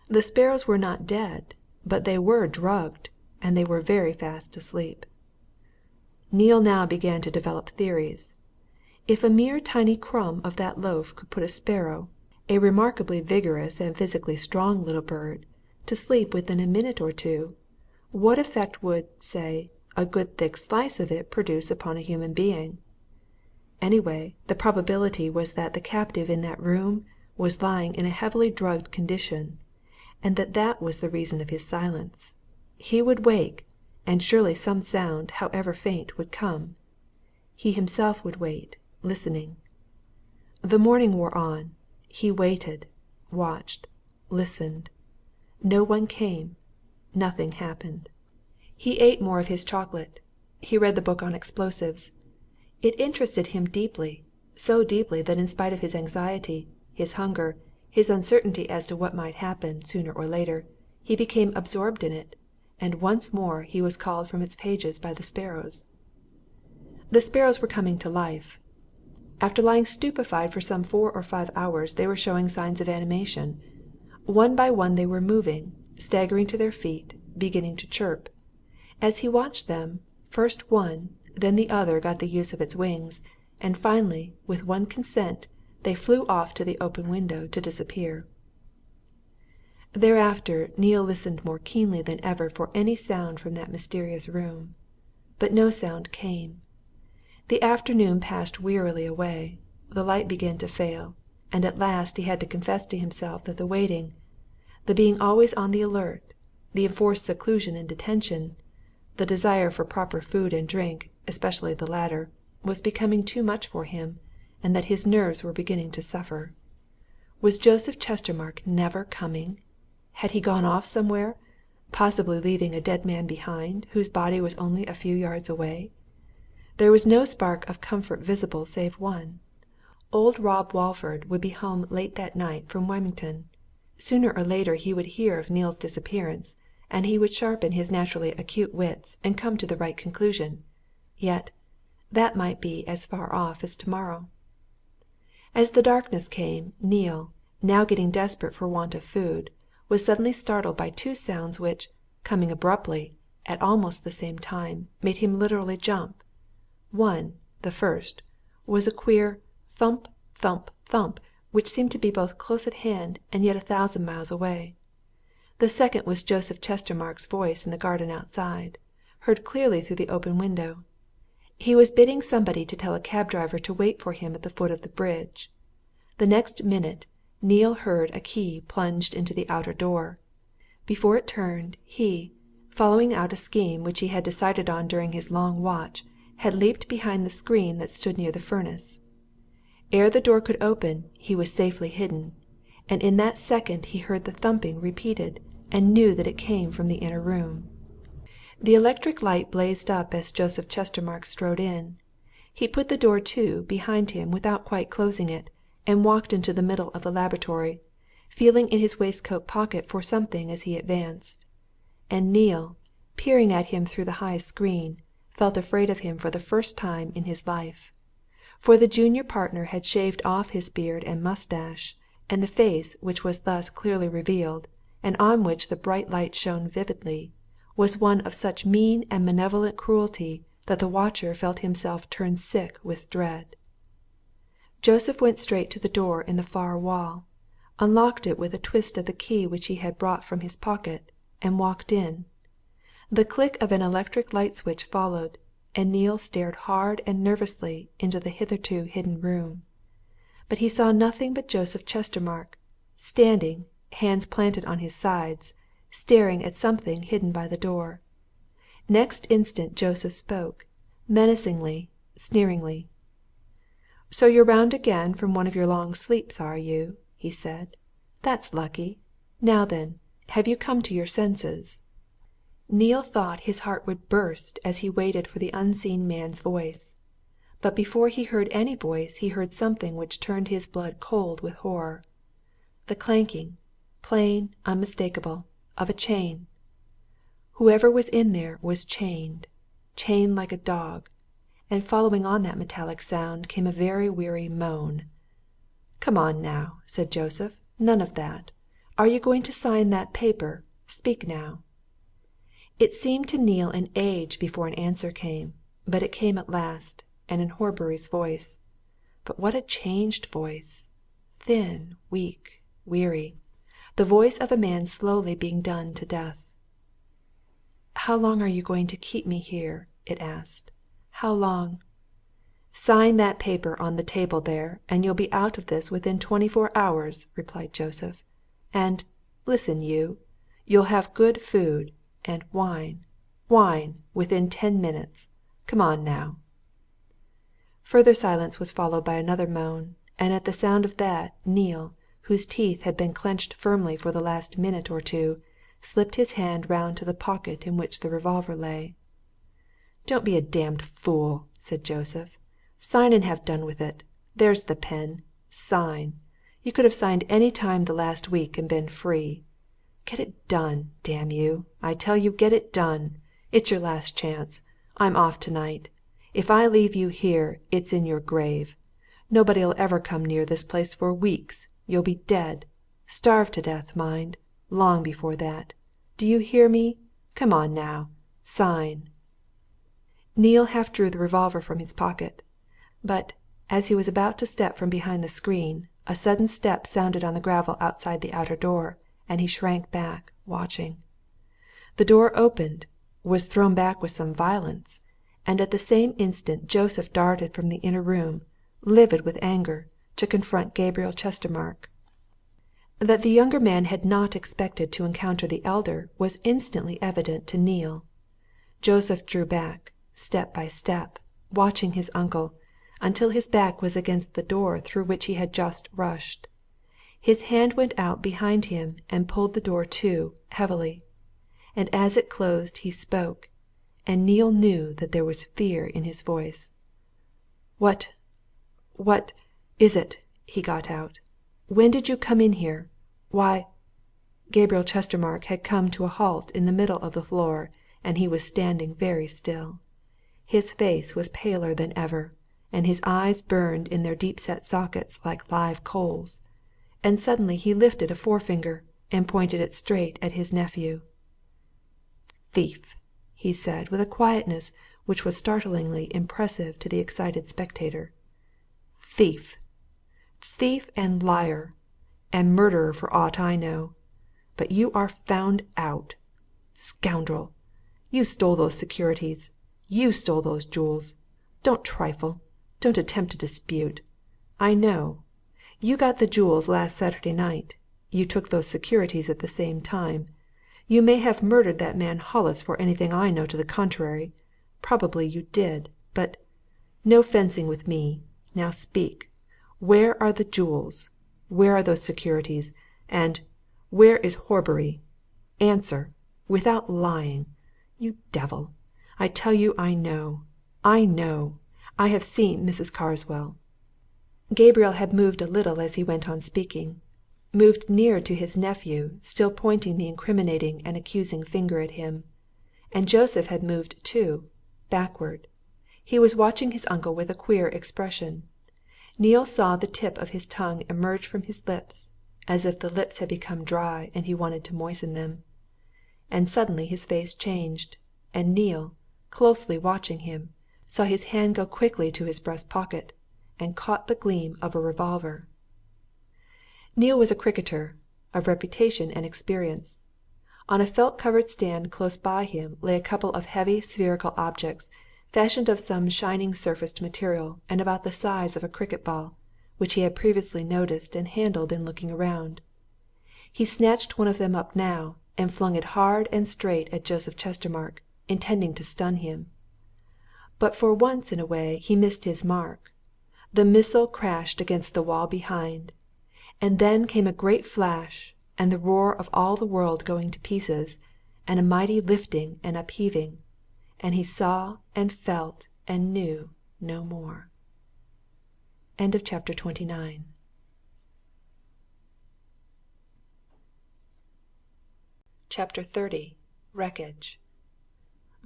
The sparrows were not dead, but they were drugged, and they were very fast asleep. Neale now began to develop theories. If a mere tiny crumb of that loaf could put a sparrow, a remarkably vigorous and physically strong little bird, to sleep within a minute or two, what effect would, say, a good thick slice of it produce upon a human being? Anyway, the probability was that the captive in that room was lying in a heavily drugged condition, and that was the reason of his silence. He would wake, and surely some sound, however faint, would come. He himself would wait, listening. The morning wore on. He waited, watched, listened. No one came. Nothing happened. He ate more of his chocolate. He read the book on explosives. It interested him deeply, so deeply that in spite of his anxiety, his hunger, his uncertainty as to what might happen, sooner or later, he became absorbed in it, and once more he was called from its pages by the sparrows. The sparrows were coming to life. After lying stupefied for some 4 or 5 hours, they were showing signs of animation. One by one they were moving, staggering to their feet, beginning to chirp. As he watched them, first one, then the other got the use of its wings, and finally, with one consent, they flew off to the open window to disappear. Thereafter Neale listened more keenly than ever for any sound from that mysterious room. But no sound came. The afternoon passed wearily away, the light began to fail, and at last he had to confess to himself that the waiting, the being always on the alert, the enforced seclusion and detention, the desire for proper food and drink, especially the latter, was becoming too much for him, and that his nerves were beginning to suffer. Was Joseph Chestermarke never coming? Had he gone off somewhere, possibly leaving a dead man behind, whose body was only a few yards away? There was no spark of comfort visible save one. Old Rob Walford would be home late that night from Wymington. Sooner or later he would hear of Neale's disappearance, and he would sharpen his naturally acute wits and come to the right conclusion. Yet that might be as far off as tomorrow. As the darkness came, Neale, now getting desperate for want of food, was suddenly startled by 2 sounds which, coming abruptly, at almost the same time, made him literally jump. One, the first, was a queer thump, thump, thump, which seemed to be both close at hand and yet 1,000 miles away. The second was Joseph Chestermarke's voice in the garden outside, heard clearly through the open window. He was bidding somebody to tell a cab driver to wait for him at the foot of the bridge. The next minute Neale heard a key plunged into the outer door. Before it turned, he, following out a scheme which he had decided on during his long watch, had leaped behind the screen that stood near the furnace. Ere the door could open, he was safely hidden, and in that second he heard the thumping repeated, and knew that it came from the inner room. The electric light blazed up as Joseph Chestermarke strode in. He put the door to behind him without quite closing it, and walked into the middle of the laboratory, feeling in his waistcoat pocket for something as he advanced. And Neale, peering at him through the high screen, felt afraid of him for the first time in his life. For the junior partner had shaved off his beard and moustache, and the face which was thus clearly revealed, and on which the bright light shone vividly, was one of such mean and malevolent cruelty that the watcher felt himself turn sick with dread. Joseph went straight to the door in the far wall, unlocked it with a twist of the key which he had brought from his pocket, and walked in. The click of an electric light switch followed, and Neale stared hard and nervously into the hitherto hidden room. But he saw nothing but Joseph Chestermarke, standing, hands planted on his sides, staring at something hidden by the door. Next instant Joseph spoke, menacingly, sneeringly. "So you're round again from one of your long sleeps, are you?" he said. "That's lucky. Now then, have you come to your senses?" Neale thought his heart would burst as he waited for the unseen man's voice. But before he heard any voice he heard something which turned his blood cold with horror. The clanking, plain, unmistakable, of a chain. Whoever was in there was chained, chained like a dog, and following on that metallic sound came a very weary moan. "Come on now," said Joseph. "None of that. Are you going to sign that paper? Speak now." It seemed to Neale an age before an answer came, but it came at last, and in Horbury's voice. But what a changed voice! Thin, weak, weary. The voice of a man slowly being done to death. "How long are you going to keep me here?" it asked. "How long?" "Sign that paper on the table there, and you'll be out of this within 24 hours," replied Joseph. "And, listen you, you'll have good food, and wine, within 10 minutes. Come on now." Further silence was followed by another moan, and at the sound of that, Neale, whose teeth had been clenched firmly for the last minute or two, slipped his hand round to the pocket in which the revolver lay. "Don't be a damned fool," said Joseph. "Sign and have done with it. There's the pen. Sign. You could have signed any time the last week and been free. Get it done, damn you! I tell you, get it done. It's your last chance. I'm off tonight. If I leave you here, it's in your grave. Nobody'll ever come near this place for weeks. You'll be dead. Starved to death, mind. Long before that. Do you hear me? Come on, now. Sign." Neale half drew the revolver from his pocket. But, as he was about to step from behind the screen, a sudden step sounded on the gravel outside the outer door, and he shrank back, watching. The door opened, was thrown back with some violence, and at the same instant Joseph darted from the inner room, livid with anger, to confront Gabriel Chestermarke. That the younger man had not expected to encounter the elder was instantly evident to Neale. Joseph drew back, step by step, watching his uncle, until his back was against the door through which he had just rushed. His hand went out behind him and pulled the door to, heavily. And as it closed he spoke, and Neale knew that there was fear in his voice. What is it?" he got out. "When did you come in here? Why—" Gabriel Chestermarke had come to a halt in the middle of the floor, and he was standing very still. His face was paler than ever, and his eyes burned in their deep-set sockets like live coals. And suddenly he lifted a forefinger and pointed it straight at his nephew. "Thief!" he said, with a quietness which was startlingly impressive to the excited spectator. "Thief! Thief and liar! And murderer for aught I know! But you are found out! Scoundrel! You stole those securities! You stole those jewels! Don't trifle! Don't attempt to dispute! I know! You got the jewels last Saturday night. You took those securities at the same time. You may have murdered that man Hollis for anything I know to the contrary. Probably you did. But no fencing with me. Now speak. Where are the jewels? Where are those securities? And where is Horbury? Answer! Without lying! You devil! I tell you I know! I know! I have seen Mrs. Carswell." Gabriel had moved a little as he went on speaking, moved nearer to his nephew, still pointing the incriminating and accusing finger at him. And Joseph had moved too, backward. He was watching his uncle with a queer expression. Neale saw the tip of his tongue emerge from his lips, as if the lips had become dry and he wanted to moisten them. And suddenly his face changed, and Neale, closely watching him, saw his hand go quickly to his breast pocket, and caught the gleam of a revolver. Neale was a cricketer, of reputation and experience. On a felt-covered stand close by him lay a couple of heavy spherical objects, fashioned of some shining surfaced material and about the size of a cricket ball, which he had previously noticed and handled in looking around. He snatched one of them up now, and flung it hard and straight at Joseph Chestermarke, intending to stun him. But for once in a way he missed his mark. The missile crashed against the wall behind, and then came a great flash, and the roar of all the world going to pieces, and a mighty lifting and upheaving, and he saw and felt and knew no more. End of chapter 29. Chapter 30. Wreckage.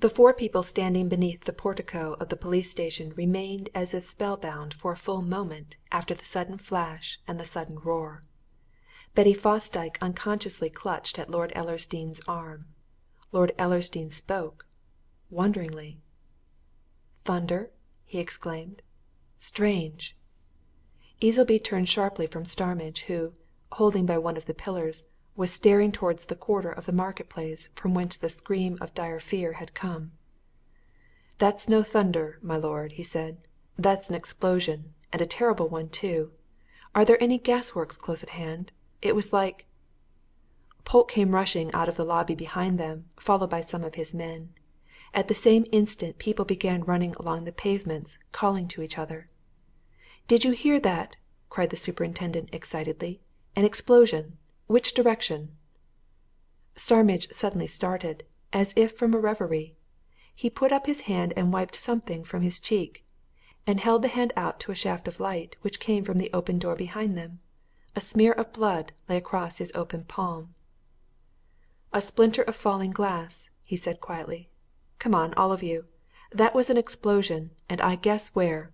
The four people standing beneath the portico of the police station remained as if spellbound for a full moment after the sudden flash and the sudden roar. Betty Fosdyke unconsciously clutched at Lord Ellersdeane's arm. Lord Ellersdeane spoke, wonderingly. "Thunder?" he exclaimed. "Strange!" Easleby turned sharply from Starmidge, who, holding by one of the pillars, was staring towards the quarter of the market-place from whence the scream of dire fear had come. "That's no thunder, my lord," he said. "That's an explosion, and a terrible one, too. Are there any gasworks close at hand? It was like—" Polke came rushing out of the lobby behind them, followed by some of his men. At the same instant people began running along the pavements, calling to each other. "Did you hear that?" cried the superintendent excitedly. "An explosion! Which direction?" Starmidge suddenly started, as if from a reverie. He put up his hand and wiped something from his cheek, and held the hand out to a shaft of light which came from the open door behind them. A smear of blood lay across his open palm. "A splinter of falling glass," he said quietly. "Come on, all of you. That was an explosion, and I guess where.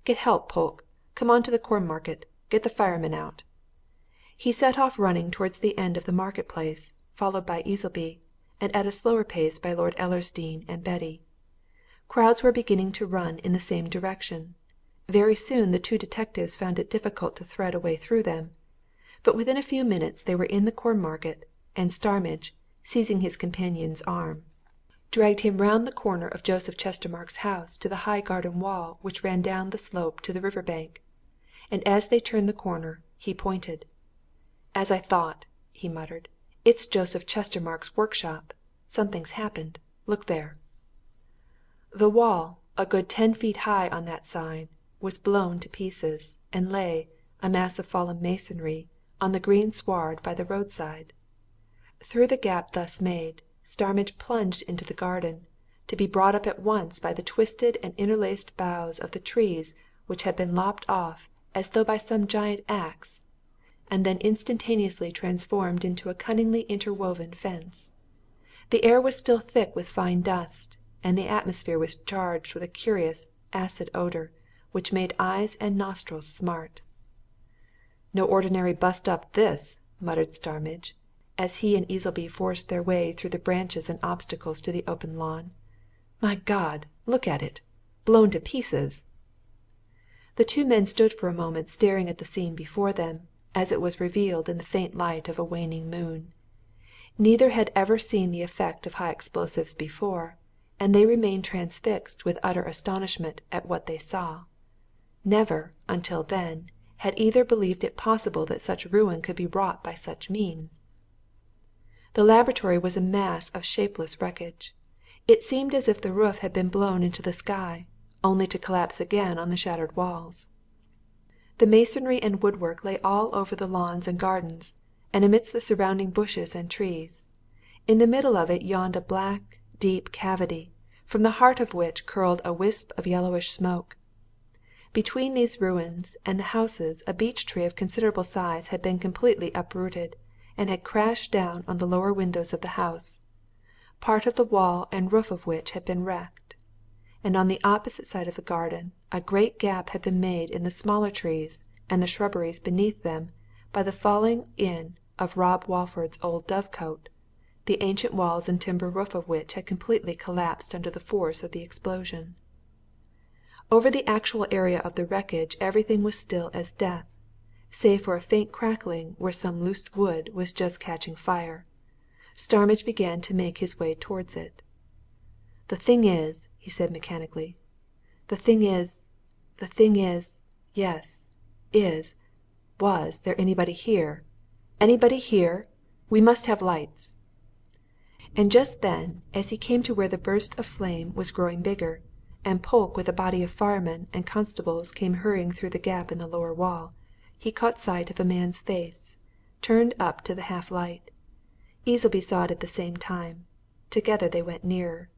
Get help, Polke. Come on to the Corn Market. Get the firemen out." He set off running towards the end of the Market Place, followed by Easleby, and at a slower pace by Lord Ellersdeane and Betty. Crowds were beginning to run in the same direction. Very soon the two detectives found it difficult to thread a way through them. But within a few minutes they were in the Corn Market, and Starmidge, seizing his companion's arm, dragged him round the corner of Joseph Chestermarke's house to the high garden wall which ran down the slope to the river bank. And as they turned the corner, he pointed. "As I thought," he muttered. "It's Joseph Chestermarke's workshop. Something's happened. Look there." The wall, a good 10 feet high on that side, was blown to pieces, and lay, a mass of fallen masonry, on the green sward by the roadside. Through the gap thus made, Starmidge plunged into the garden, to be brought up at once by the twisted and interlaced boughs of the trees which had been lopped off as though by some giant axe, and then instantaneously transformed into a cunningly interwoven fence. The air was still thick with fine dust, and the atmosphere was charged with a curious, acid odour, which made eyes and nostrils smart. "No ordinary bust-up, this!" muttered Starmidge, as he and Easleby forced their way through the branches and obstacles to the open lawn. "My God! Look at it! Blown to pieces!" The two men stood for a moment staring at the scene before them, as it was revealed in the faint light of a waning moon. Neither had ever seen the effect of high explosives before, and they remained transfixed with utter astonishment at what they saw. Never, until then, had either believed it possible that such ruin could be wrought by such means. The laboratory was a mass of shapeless wreckage. It seemed as if the roof had been blown into the sky, only to collapse again on the shattered walls. The masonry and woodwork lay all over the lawns and gardens, and amidst the surrounding bushes and trees. In the middle of it yawned a black, deep cavity, from the heart of which curled a wisp of yellowish smoke. Between these ruins and the houses a beech tree of considerable size had been completely uprooted, and had crashed down on the lower windows of the house, part of the wall and roof of which had been wrecked. And on the opposite side of the garden a great gap had been made in the smaller trees and the shrubberies beneath them by the falling in of Rob Walford's old dove-cote, the ancient walls and timber roof of which had completely collapsed under the force of the explosion. Over the actual area of the wreckage everything was still as death, save for a faint crackling where some loose wood was just catching fire. Starmidge began to make his way towards it. "The thing is," he said mechanically, the thing is, yes, was there anybody here? Anybody here? We must have lights." And just then, as he came to where the burst of flame was growing bigger, and Polke with a body of firemen and constables came hurrying through the gap in the lower wall, he caught sight of a man's face, turned up to the half-light. Easleby saw it at the same time. Together they went nearer,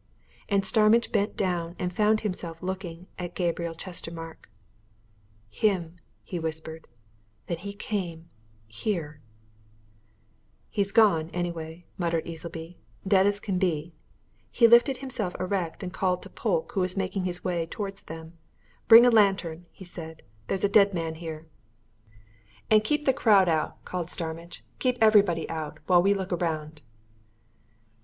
and Starmidge bent down and found himself looking at Gabriel Chestermarke. "Him!" he whispered. "Then he came here." "He's gone, anyway," muttered Easleby. "Dead as can be." He lifted himself erect and called to Polke, who was making his way towards them. "Bring a lantern," he said. "There's a dead man here." "And keep the crowd out," called Starmidge. "Keep everybody out, while we look around."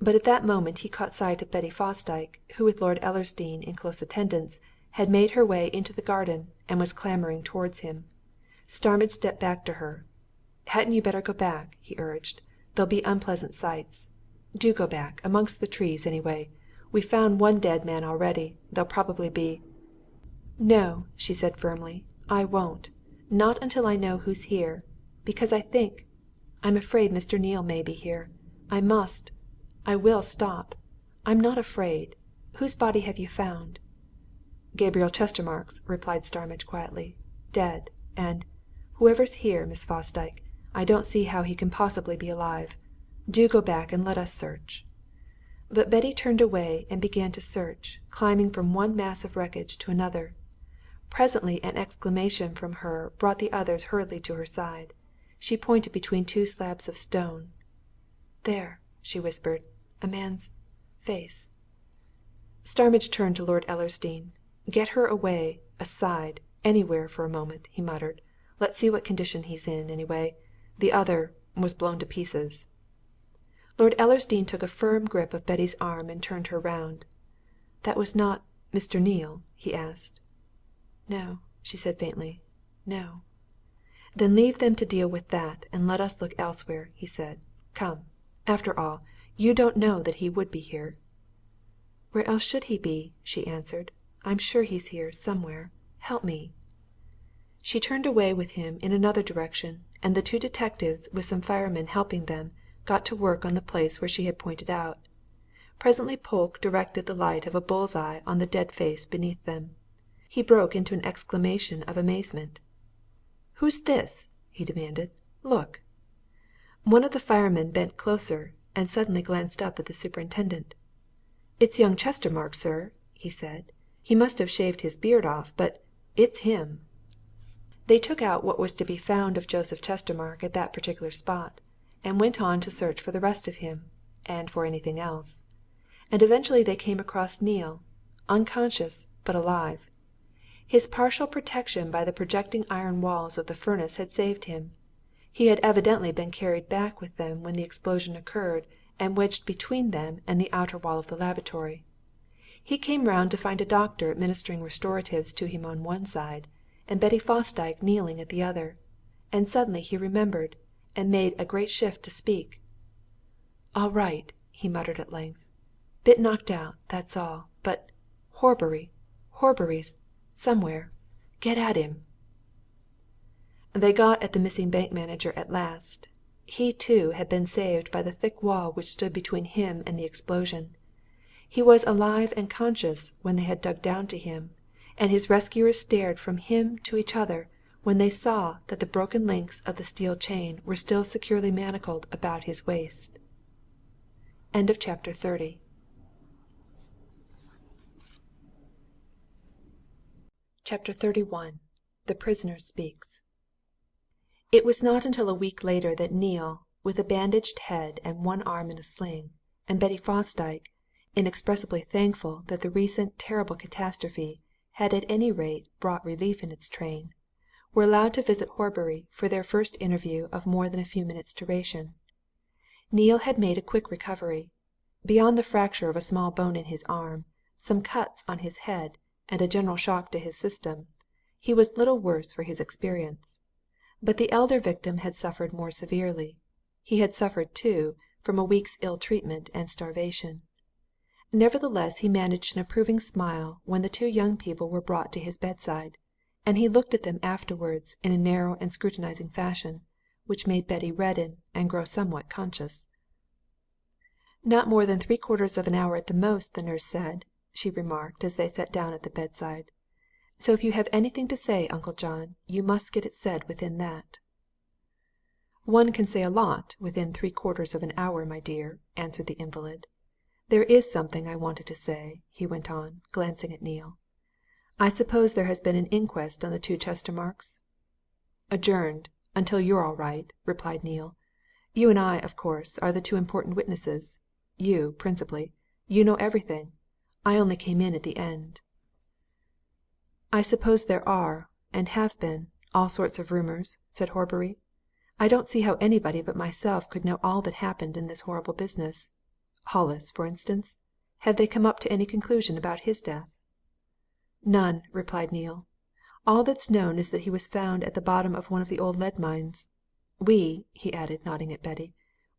But at that moment he caught sight of Betty Fosdyke, who with Lord Ellersdeane in close attendance, had made her way into the garden and was clamouring towards him. Starmidge stepped back to her. "Hadn't you better go back?" he urged. "There'll be unpleasant sights. Do go back, amongst the trees, anyway. We've found one dead man already. There'll probably be—" "No," she said firmly. "I won't. Not until I know who's here. Because I'm afraid Mr. Neale may be here. I will stop. I'm not afraid. Whose body have you found?" "Gabriel Chestermarke's," replied Starmidge quietly. "Dead. And whoever's here, Miss Fosdyke, I don't see how he can possibly be alive. Do go back and let us search." But Betty turned away and began to search, climbing from one mass of wreckage to another. Presently an exclamation from her brought the others hurriedly to her side. She pointed between two slabs of stone. "There," she whispered, "a man's face." Starmidge turned to Lord Ellersdeane. "Get her away aside anywhere for a moment," he muttered. "Let's see what condition he's in, anyway. The other was blown to pieces." Lord Ellersdeane took a firm grip of Betty's arm and turned her round. "That was not Mr. Neale?" he asked. "No," she said faintly. "No." "Then leave them to deal with that, and let us look elsewhere," he said. "Come after all, you don't know that he would be here." "Where else should he be?" she answered. "I'm sure he's here, somewhere. Help me." She turned away with him in another direction, and the two detectives, with some firemen helping them, got to work on the place where she had pointed out. Presently Polke directed the light of a bull's eye on the dead face beneath them. He broke into an exclamation of amazement. "Who's this?" he demanded. "Look!" One of the firemen bent closer and suddenly glanced up at the superintendent. "It's young Chestermarke, sir," he said. "He must have shaved his beard off, but it's him." They took out what was to be found of Joseph Chestermarke at that particular spot, and went on to search for the rest of him, and for anything else. And eventually they came across Neale, unconscious but alive. His partial protection by the projecting iron walls of the furnace had saved him. He had evidently been carried back with them when the explosion occurred, and wedged between them and the outer wall of the lavatory. He came round to find a doctor administering restoratives to him on one side, and Betty Fosdyke kneeling at the other. And suddenly he remembered, and made a great shift to speak. "All right," he muttered at length. "Bit knocked out, that's all. But Horbury's somewhere. Get at him!" They got at the missing bank manager at last. He, too, had been saved by the thick wall which stood between him and the explosion. He was alive and conscious when they had dug down to him, and his rescuers stared from him to each other when they saw that the broken links of the steel chain were still securely manacled about his waist. Chapter 31. The Prisoner Speaks. It was not until a week later that Neale, with a bandaged head and one arm in a sling, and Betty Fosdyke, inexpressibly thankful that the recent terrible catastrophe had at any rate brought relief in its train, were allowed to visit Horbury for their first interview of more than a few minutes' duration. Neale had made a quick recovery. Beyond the fracture of a small bone in his arm, some cuts on his head, and a general shock to his system, he was little worse for his experience. But the elder victim had suffered more severely. He had suffered, too, from a week's ill treatment and starvation. Nevertheless, he managed an approving smile when the two young people were brought to his bedside, and he looked at them afterwards in a narrow and scrutinizing fashion, which made Betty redden and grow somewhat conscious. "Not more than 3/4 of an hour at the most, the nurse said," she remarked as they sat down at the bedside. "So if you have anything to say, Uncle John, you must get it said within that." "One can say a lot within 3/4 of an hour, my dear," answered the invalid. "There is something I wanted to say," he went on, glancing at Neale. "I suppose there has been an inquest on the two Chestermarkes?" "Adjourned until you're all right," replied Neale. "You and I, of course, are the two important witnesses. You, principally. You know everything. I only came in at the end." "I suppose there are, and have been, all sorts of rumours," said Horbury. "I don't see how anybody but myself could know all that happened in this horrible business. Hollis, for instance have they come up to any conclusion about his death?" "None," replied Neale. "All that's known is that he was found at the bottom of one of the old lead mines. We," he added, nodding at Betty,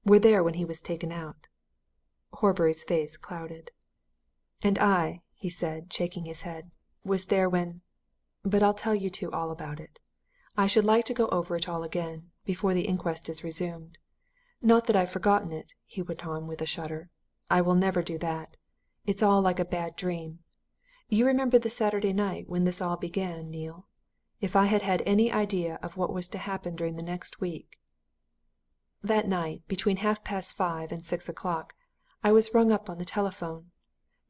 "were there when he was taken out." Horbury's face clouded. "And I," he said, shaking his head, "was there when but I'll tell you two all about it. I should like to go over it all again, before the inquest is resumed. Not that I've forgotten it," he went on with a shudder. "I will never do that. It's all like a bad dream. You remember the Saturday night when this all began, Neale? If I had had any idea of what was to happen during the next week That night, between 5:30 and 6 o'clock, I was rung up on the telephone.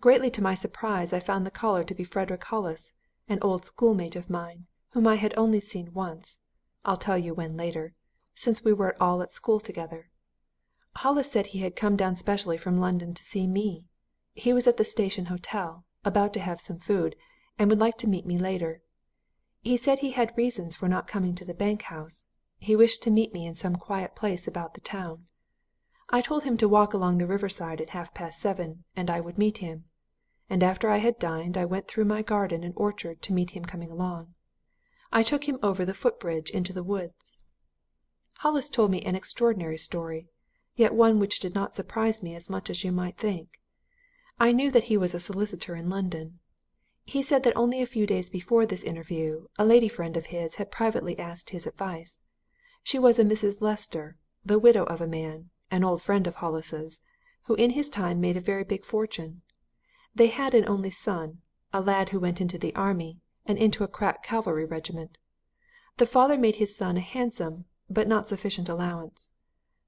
Greatly to my surprise, I found the caller to be Frederick Hollis, an old schoolmate of mine, whom I had only seen once I'll tell you when later since we were all at school together. Hollis said he had come down specially from London to see me. He was at the Station Hotel, about to have some food, and would like to meet me later. He said he had reasons for not coming to the bank house. He wished to meet me in some quiet place about the town. I told him to walk along the riverside at 7:30, and I would meet him. And after I had dined, I went through my garden and orchard to meet him coming along. I took him over the foot-bridge into the woods. Hollis told me an extraordinary story, yet one which did not surprise me as much as you might think. I knew that he was a solicitor in London. He said that only a few days before this interview a lady friend of his had privately asked his advice. She was a Mrs. Lester, the widow of a man, an old friend of Hollis's, who in his time made a very big fortune. They had an only son, a lad who went into the army, and into a crack cavalry regiment. The father made his son a handsome, but not sufficient allowance.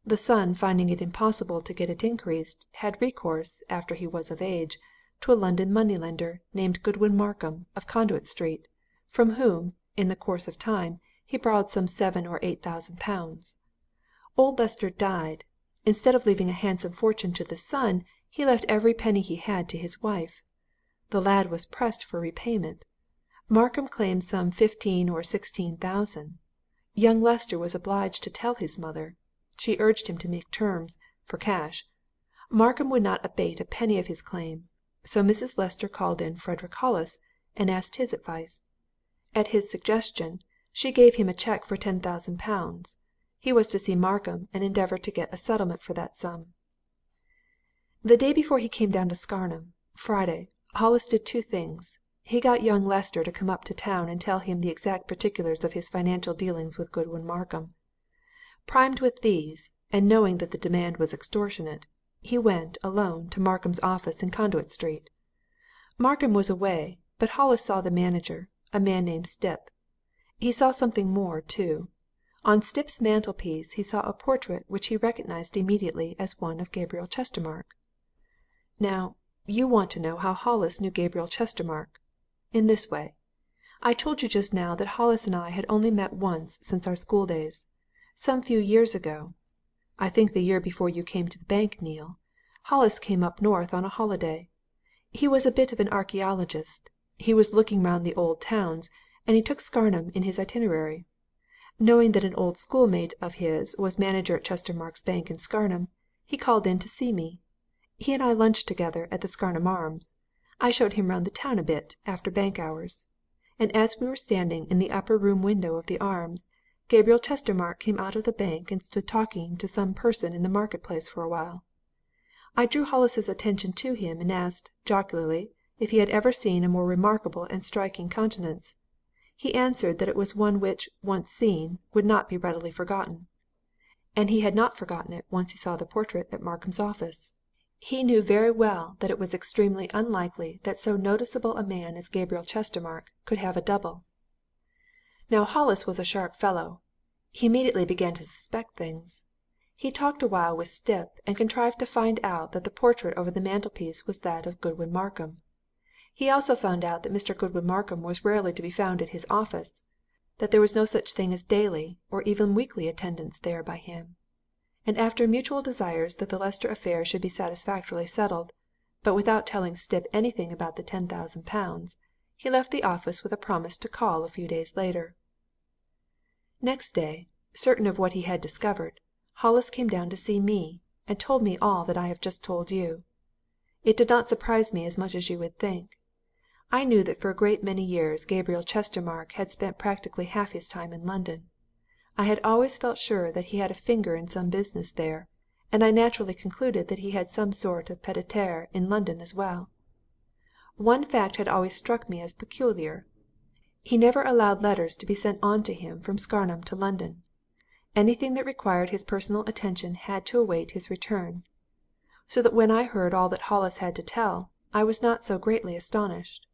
The son, finding it impossible to get it increased, had recourse, after he was of age, to a London moneylender named Godwin Markham, of Conduit Street, from whom, in the course of time, he borrowed some £7,000 or £8,000. Old Lester died. Instead of leaving a handsome fortune to the son, he left every penny he had to his wife. The lad was pressed for repayment. Markham claimed some 15 or 16,000. Young Lester was obliged to tell his mother. She urged him to make terms, for cash. Markham would not abate a penny of his claim, so Mrs. Lester called in Frederick Hollis and asked his advice. At his suggestion, she gave him a cheque for £10,000. He was to see Markham and endeavour to get a settlement for that sum. The day before he came down to Scarnham, Friday, Hollis did two things. He got young Lester to come up to town and tell him the exact particulars of his financial dealings with Godwin Markham. Primed with these, and knowing that the demand was extortionate, he went, alone, to Markham's office in Conduit Street. Markham was away, but Hollis saw the manager, a man named Stipp. He saw something more, too. On Stipp's mantelpiece he saw a portrait which he recognized immediately as one of Gabriel Chestermarke. Now, you want to know how Hollis knew Gabriel Chestermarke. In this way. I told you just now that Hollis and I had only met once since our school days, some few years ago. I think the year before you came to the bank, Neale. Hollis came up north on a holiday. He was a bit of an archaeologist. He was looking round the old towns, and he took Scarnham in his itinerary. Knowing that an old schoolmate of his was manager at Chestermarke's Bank in Scarnham, he called in to see me. He and I lunched together at the Scarnham Arms. I showed him round the town a bit, after bank hours. And as we were standing in the upper room window of the Arms, Gabriel Chestermarke came out of the bank and stood talking to some person in the market-place for a while. I drew Hollis's attention to him and asked, jocularly, if he had ever seen a more remarkable and striking countenance. He answered that it was one which, once seen, would not be readily forgotten. And he had not forgotten it once he saw the portrait at Markham's office. He knew very well that it was extremely unlikely that so noticeable a man as Gabriel Chestermarke could have a double. Now Hollis was a sharp fellow. He immediately began to suspect things. He talked a while with Stipp and contrived to find out that the portrait over the mantelpiece was that of Godwin Markham. He also found out that Mr. Godwin Markham was rarely to be found at his office, that there was no such thing as daily or even weekly attendance there by him. And after mutual desires that the Lester affair should be satisfactorily settled, but without telling Stipp anything about the £10,000, he left the office with a promise to call a few days later. Next day, certain of what he had discovered, Hollis came down to see me, and told me all that I have just told you. It did not surprise me as much as you would think. I knew that for a great many years Gabriel Chestermarke had spent practically half his time in London. I had always felt sure that he had a finger in some business there, and I naturally concluded that he had some sort of pied-à-terre in London as well. One fact had always struck me as peculiar. He never allowed letters to be sent on to him from Scarnham to London. Anything that required his personal attention had to await his return. So that when I heard all that Hollis had to tell, I was not so greatly astonished.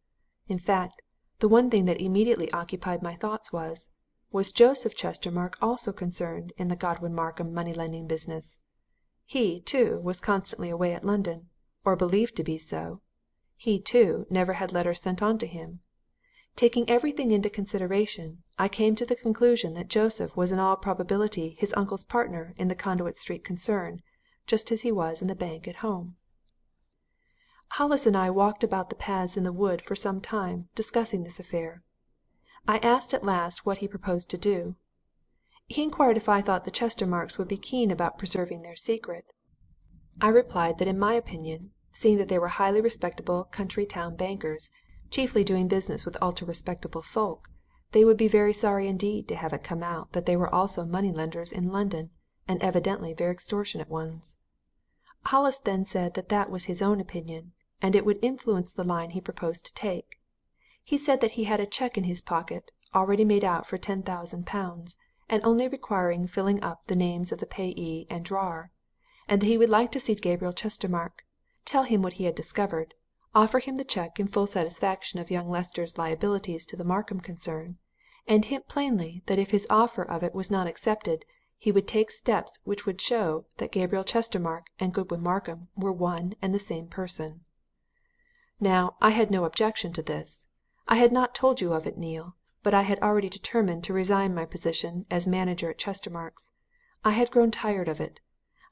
In fact, the one thing that immediately occupied my thoughts was, was Joseph Chestermarke also concerned in the Godwin Markham money-lending business? He, too, was constantly away at London, or believed to be so. He, too, never had letters sent on to him. Taking everything into consideration, I came to the conclusion that Joseph was in all probability his uncle's partner in the Conduit Street concern, just as he was in the bank at home. Hollis and I walked about the paths in the wood for some time, discussing this affair. I asked at last what he proposed to do. He inquired if I thought the Chestermarkes would be keen about preserving their secret. I replied that in my opinion, seeing that they were highly respectable country town bankers, chiefly doing business with ultra-respectable folk, they would be very sorry indeed to have it come out that they were also money-lenders in London, and evidently very extortionate ones. Hollis then said that that was his own opinion, and it would influence the line he proposed to take. He said that he had a cheque in his pocket, already made out for £10,000, and only requiring filling up the names of the payee and drawer, and that he would like to see Gabriel Chestermarke, tell him what he had discovered, offer him the cheque in full satisfaction of young Lester's liabilities to the Markham concern, and hint plainly that if his offer of it was not accepted, he would take steps which would show that Gabriel Chestermarke and Godwin Markham were one and the same person. Now, I had no objection to this. I had not told you of it, Neale, but I had already determined to resign my position as manager at Chestermarke's. I had grown tired of it.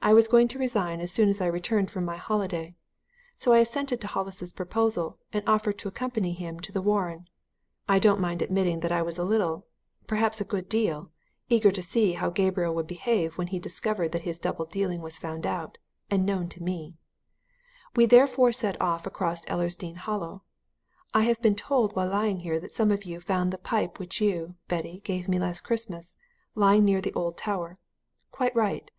I was going to resign as soon as I returned from my holiday. So I assented to Hollis's proposal and offered to accompany him to the Warren. I don't mind admitting that I was a little, perhaps a good deal, eager to see how Gabriel would behave when he discovered that his double dealing was found out, and known to me. We therefore set off across Ellersdeane Hollow. I have been told while lying here that some of you found the pipe which you, Betty, gave me last Christmas, lying near the old tower. Quite right.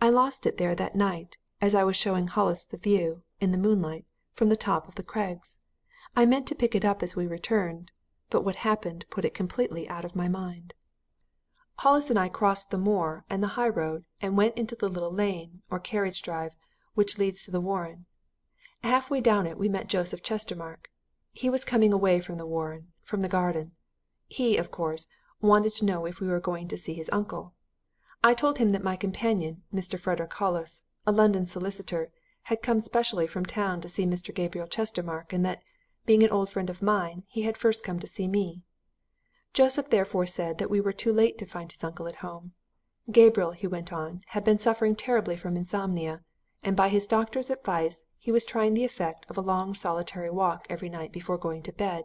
I lost it there that night, as I was showing Hollis the view, in the moonlight, from the top of the crags. I meant to pick it up as we returned, but what happened put it completely out of my mind. Hollis and I crossed the moor and the high road and went into the little lane, or carriage drive, which leads to the Warren. Half-way down it we met Joseph Chestermarke. He was coming away from the Warren, from the garden. He, of course, wanted to know if we were going to see his uncle. I told him that my companion, Mr. Frederick Hollis, a London solicitor, had come specially from town to see Mr. Gabriel Chestermarke, and that, being an old friend of mine, he had first come to see me. Joseph therefore said that we were too late to find his uncle at home. Gabriel, he went on, had been suffering terribly from insomnia, and by his doctor's advice he was trying the effect of a long solitary walk every night before going to bed,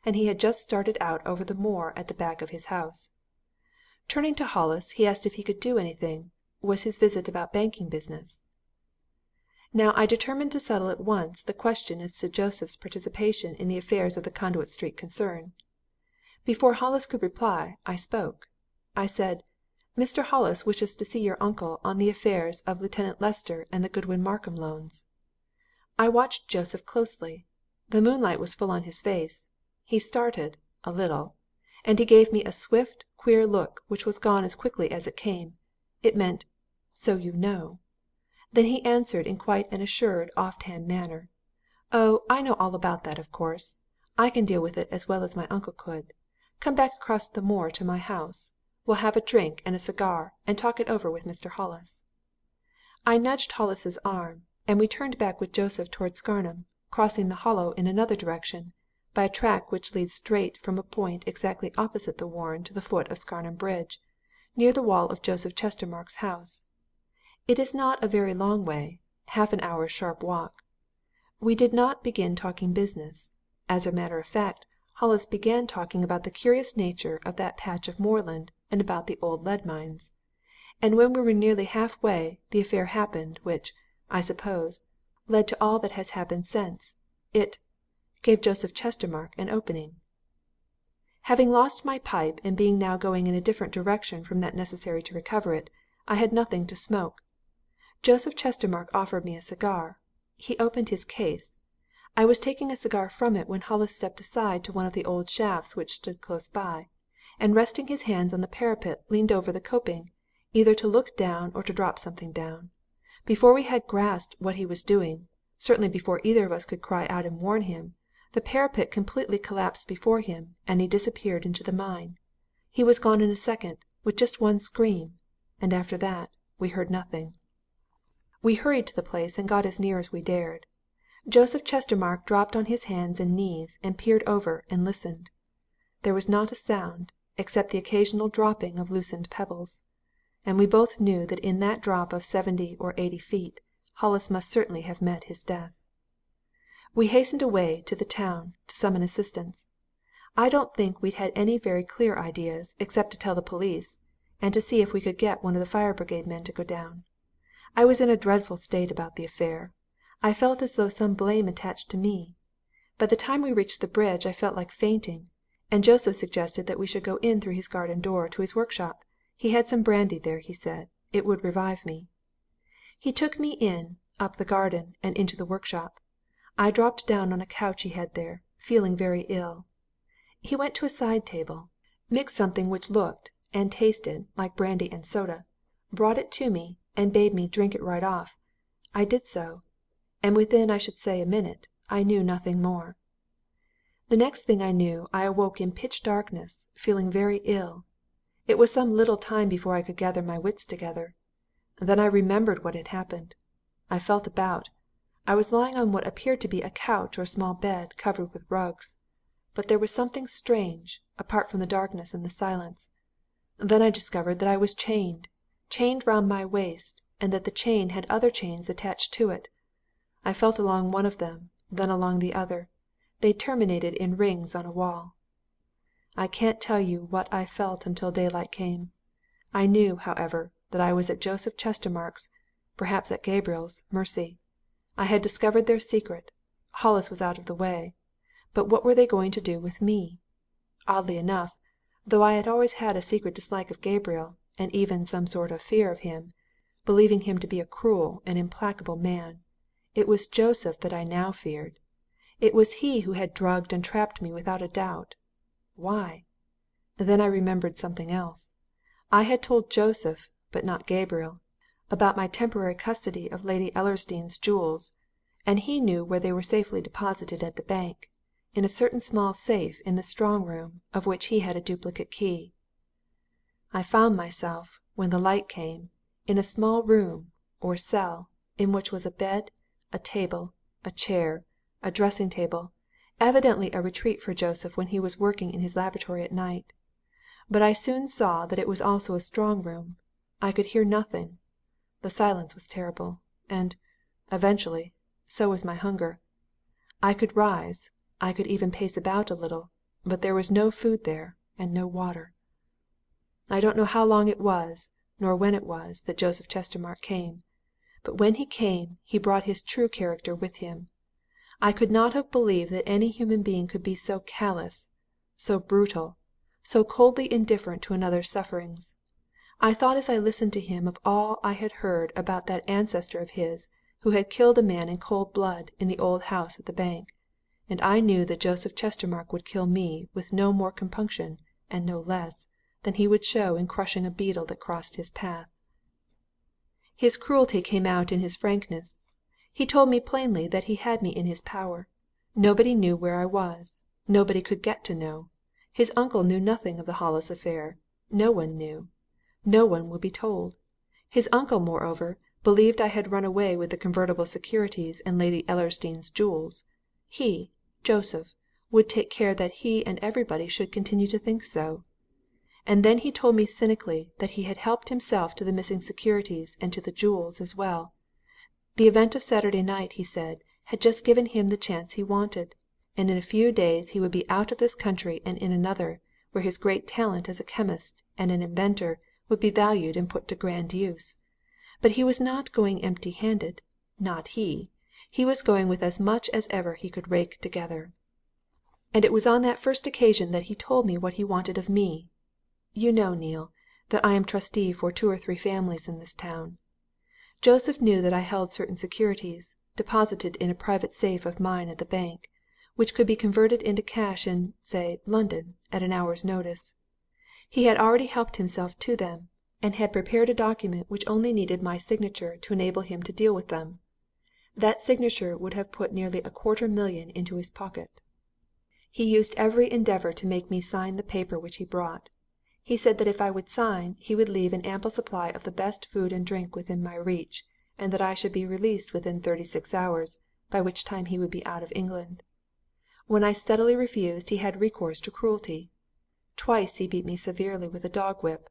and he had just started out over the moor at the back of his house. Turning to Hollis, he asked if he could do anything. Was his visit about banking business? Now I determined to settle at once the question as to Joseph's participation in the affairs of the Conduit Street concern. Before Hollis could reply, I spoke. I said, "Mr. Hollis wishes to see your uncle on the affairs of Lieutenant Lester and the Godwin Markham loans." I watched Joseph closely. The moonlight was full on his face. He started, a little, and he gave me a swift, queer look which was gone as quickly as it came. It meant, "So you know." Then he answered in quite an assured, off-hand manner, "Oh, I know all about that, of course. I can deal with it as well as my uncle could. Come back across the moor to my house. We'll have a drink and a cigar, and talk it over with Mr. Hollis." I nudged Hollis's arm, and we turned back with Joseph towards Scarnham, crossing the Hollow in another direction, by a track which leads straight from a point exactly opposite the Warren to the foot of Scarnham Bridge, near the wall of Joseph Chestermarke's house. It is not a very long way, half an hour's sharp walk. We did not begin talking business. As a matter of fact, Hollis began talking about the curious nature of that patch of moorland and about the old lead mines. And when we were nearly half-way, the affair happened which, I suppose, led to all that has happened since. It gave Joseph Chestermarke an opening. Having lost my pipe, and being now going in a different direction from that necessary to recover it, I had nothing to smoke. Joseph Chestermarke offered me a cigar. He opened his case. I was taking a cigar from it when Hollis stepped aside to one of the old shafts which stood close by, and resting his hands on the parapet leaned over the coping, either to look down or to drop something down. Before we had grasped what he was doing, certainly before either of us could cry out and warn him, the parapet completely collapsed before him, and he disappeared into the mine. He was gone in a second, with just one scream, and after that we heard nothing. We hurried to the place and got as near as we dared. Joseph Chestermarke dropped on his hands and knees and peered over and listened. There was not a sound, except the occasional dropping of loosened pebbles, and we both knew that in that drop of 70 or 80 feet Hollis must certainly have met his death. We hastened away to the town to summon assistance. I don't think we'd had any very clear ideas, except to tell the police, and to see if we could get one of the fire brigade men to go down. I was in a dreadful state about the affair. I felt as though some blame attached to me. By the time we reached the bridge I felt like fainting, and Joseph suggested that we should go in through his garden door to his workshop. He had some brandy there, he said. It would revive me. He took me in, up the garden, and into the workshop. I dropped down on a couch he had there, feeling very ill. He went to a side table, mixed something which looked and tasted like brandy and soda, brought it to me, and bade me drink it right off. I did so, and within I should say a minute, I knew nothing more. The next thing I knew I awoke in pitch darkness, feeling very ill. It was some little time before I could gather my wits together. Then I remembered what had happened. I felt about. I was lying on what appeared to be a couch or small bed covered with rugs. But there was something strange, apart from the darkness and the silence. Then I discovered that I was chained round my waist, and that the chain had other chains attached to it. I felt along one of them, then along the other. They terminated in rings on a wall. I can't tell you what I felt until daylight came. I knew, however, that I was at Joseph Chestermarke's, perhaps at Gabriel's, mercy. I had discovered their secret. Hollis was out of the way. But what were they going to do with me? Oddly enough, though I had always had a secret dislike of Gabriel, and even some sort of fear of him, believing him to be a cruel and implacable man, it was Joseph that I now feared. It was he who had drugged and trapped me without a doubt. Why? Then I remembered something else. I had told Joseph, but not Gabriel, about my temporary custody of Lady Ellersdeane's jewels, and he knew where they were safely deposited at the bank, in a certain small safe in the strong-room, of which he had a duplicate key. I found myself, when the light came, in a small room, or cell, in which was a bed, a table, a chair, a dressing-table, evidently a retreat for Joseph when he was working in his laboratory at night. But I soon saw that it was also a strong-room. I could hear nothing. The silence was terrible, and, eventually, so was my hunger. I could rise, I could even pace about a little, but there was no food there, and no water. I don't know how long it was, nor when it was, that Joseph Chestermarke came. But when he came, he brought his true character with him. I could not have believed that any human being could be so callous, so brutal, so coldly indifferent to another's sufferings. I thought as I listened to him of all I had heard about that ancestor of his who had killed a man in cold blood in the old house at the bank, and I knew that Joseph Chestermarke would kill me with no more compunction, and no less, than he would show in crushing a beetle that crossed his path. His cruelty came out in his frankness. He told me plainly that he had me in his power. Nobody knew where I was. Nobody could get to know. His uncle knew nothing of the Hollis affair. No one knew. No one would be told. His uncle, moreover, believed I had run away with the convertible securities and Lady Ellersdeane's jewels. He, Joseph, would take care that he and everybody should continue to think so. And then he told me cynically that he had helped himself to the missing securities and to the jewels as well. The event of Saturday night, he said, had just given him the chance he wanted, and in a few days he would be out of this country and in another, where his great talent as a chemist and an inventor would be valued and put to grand use. But he was not going empty-handed, not he. He was going with as much as ever he could rake together. And it was on that first occasion that he told me what he wanted of me. You know, Neale, that I am trustee for 2 or 3 families in this town. Joseph knew that I held certain securities, deposited in a private safe of mine at the bank, which could be converted into cash in, say, London, at an hour's notice. He had already helped himself to them, and had prepared a document which only needed my signature to enable him to deal with them. That signature would have put nearly $250,000 into his pocket. He used every endeavour to make me sign the paper which he brought. He said that if I would sign, he would leave an ample supply of the best food and drink within my reach, and that I should be released within 36 hours, by which time he would be out of England. When I steadily refused, he had recourse to cruelty. Twice he beat me severely with a dog whip.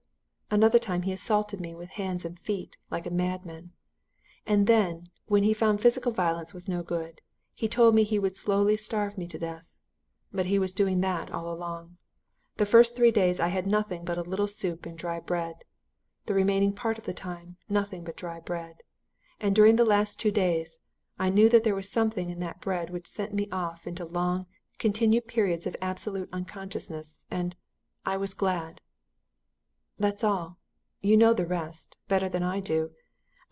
Another time he assaulted me with hands and feet, like a madman. And then, when he found physical violence was no good, he told me he would slowly starve me to death. But he was doing that all along. The first 3 days I had nothing but a little soup and dry bread. The remaining part of the time, nothing but dry bread. And during the last 2 days, I knew that there was something in that bread which sent me off into long, continued periods of absolute unconsciousness, and I was glad. That's all. You know the rest, better than I do.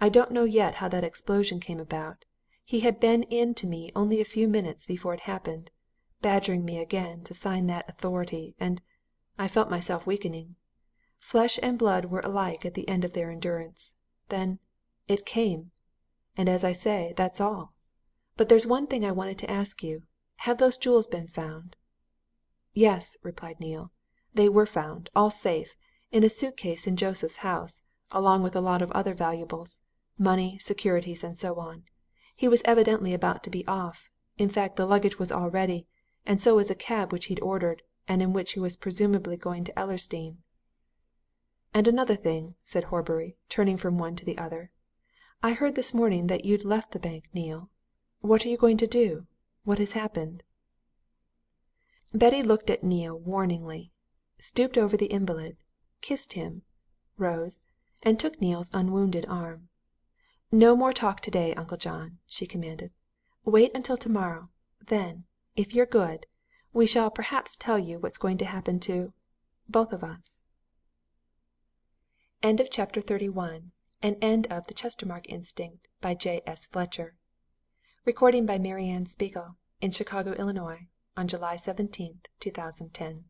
I don't know yet how that explosion came about. He had been in to me only a few minutes before it happened, badgering me again to sign that authority, and I felt myself weakening. Flesh and blood were alike at the end of their endurance. Then it came. And as I say, that's all. But there's one thing I wanted to ask you. Have those jewels been found?" "Yes," replied Neale. "They were found, all safe, in a suit case in Joseph's house, along with a lot of other valuables money, securities, and so on. He was evidently about to be off. In fact, the luggage was all ready, and so was a cab which he'd ordered, and in which he was presumably going to Ellersdeane." "And another thing," said Horbury, turning from one to the other. "I heard this morning that you'd left the bank, Neale. What are you going to do? What has happened?" Betty looked at Neale warningly, stooped over the invalid, kissed him, rose, and took Neale's unwounded arm. "No more talk today, Uncle John," she commanded. "Wait until tomorrow. Then, if you're good, we shall perhaps tell you what's going to happen to both of us." End of Chapter 31 and end of The Chestermarke Instinct by J.S. Fletcher. Recording by MaryAnn Spiegel in Chicago, Illinois, on July 17th, 2010.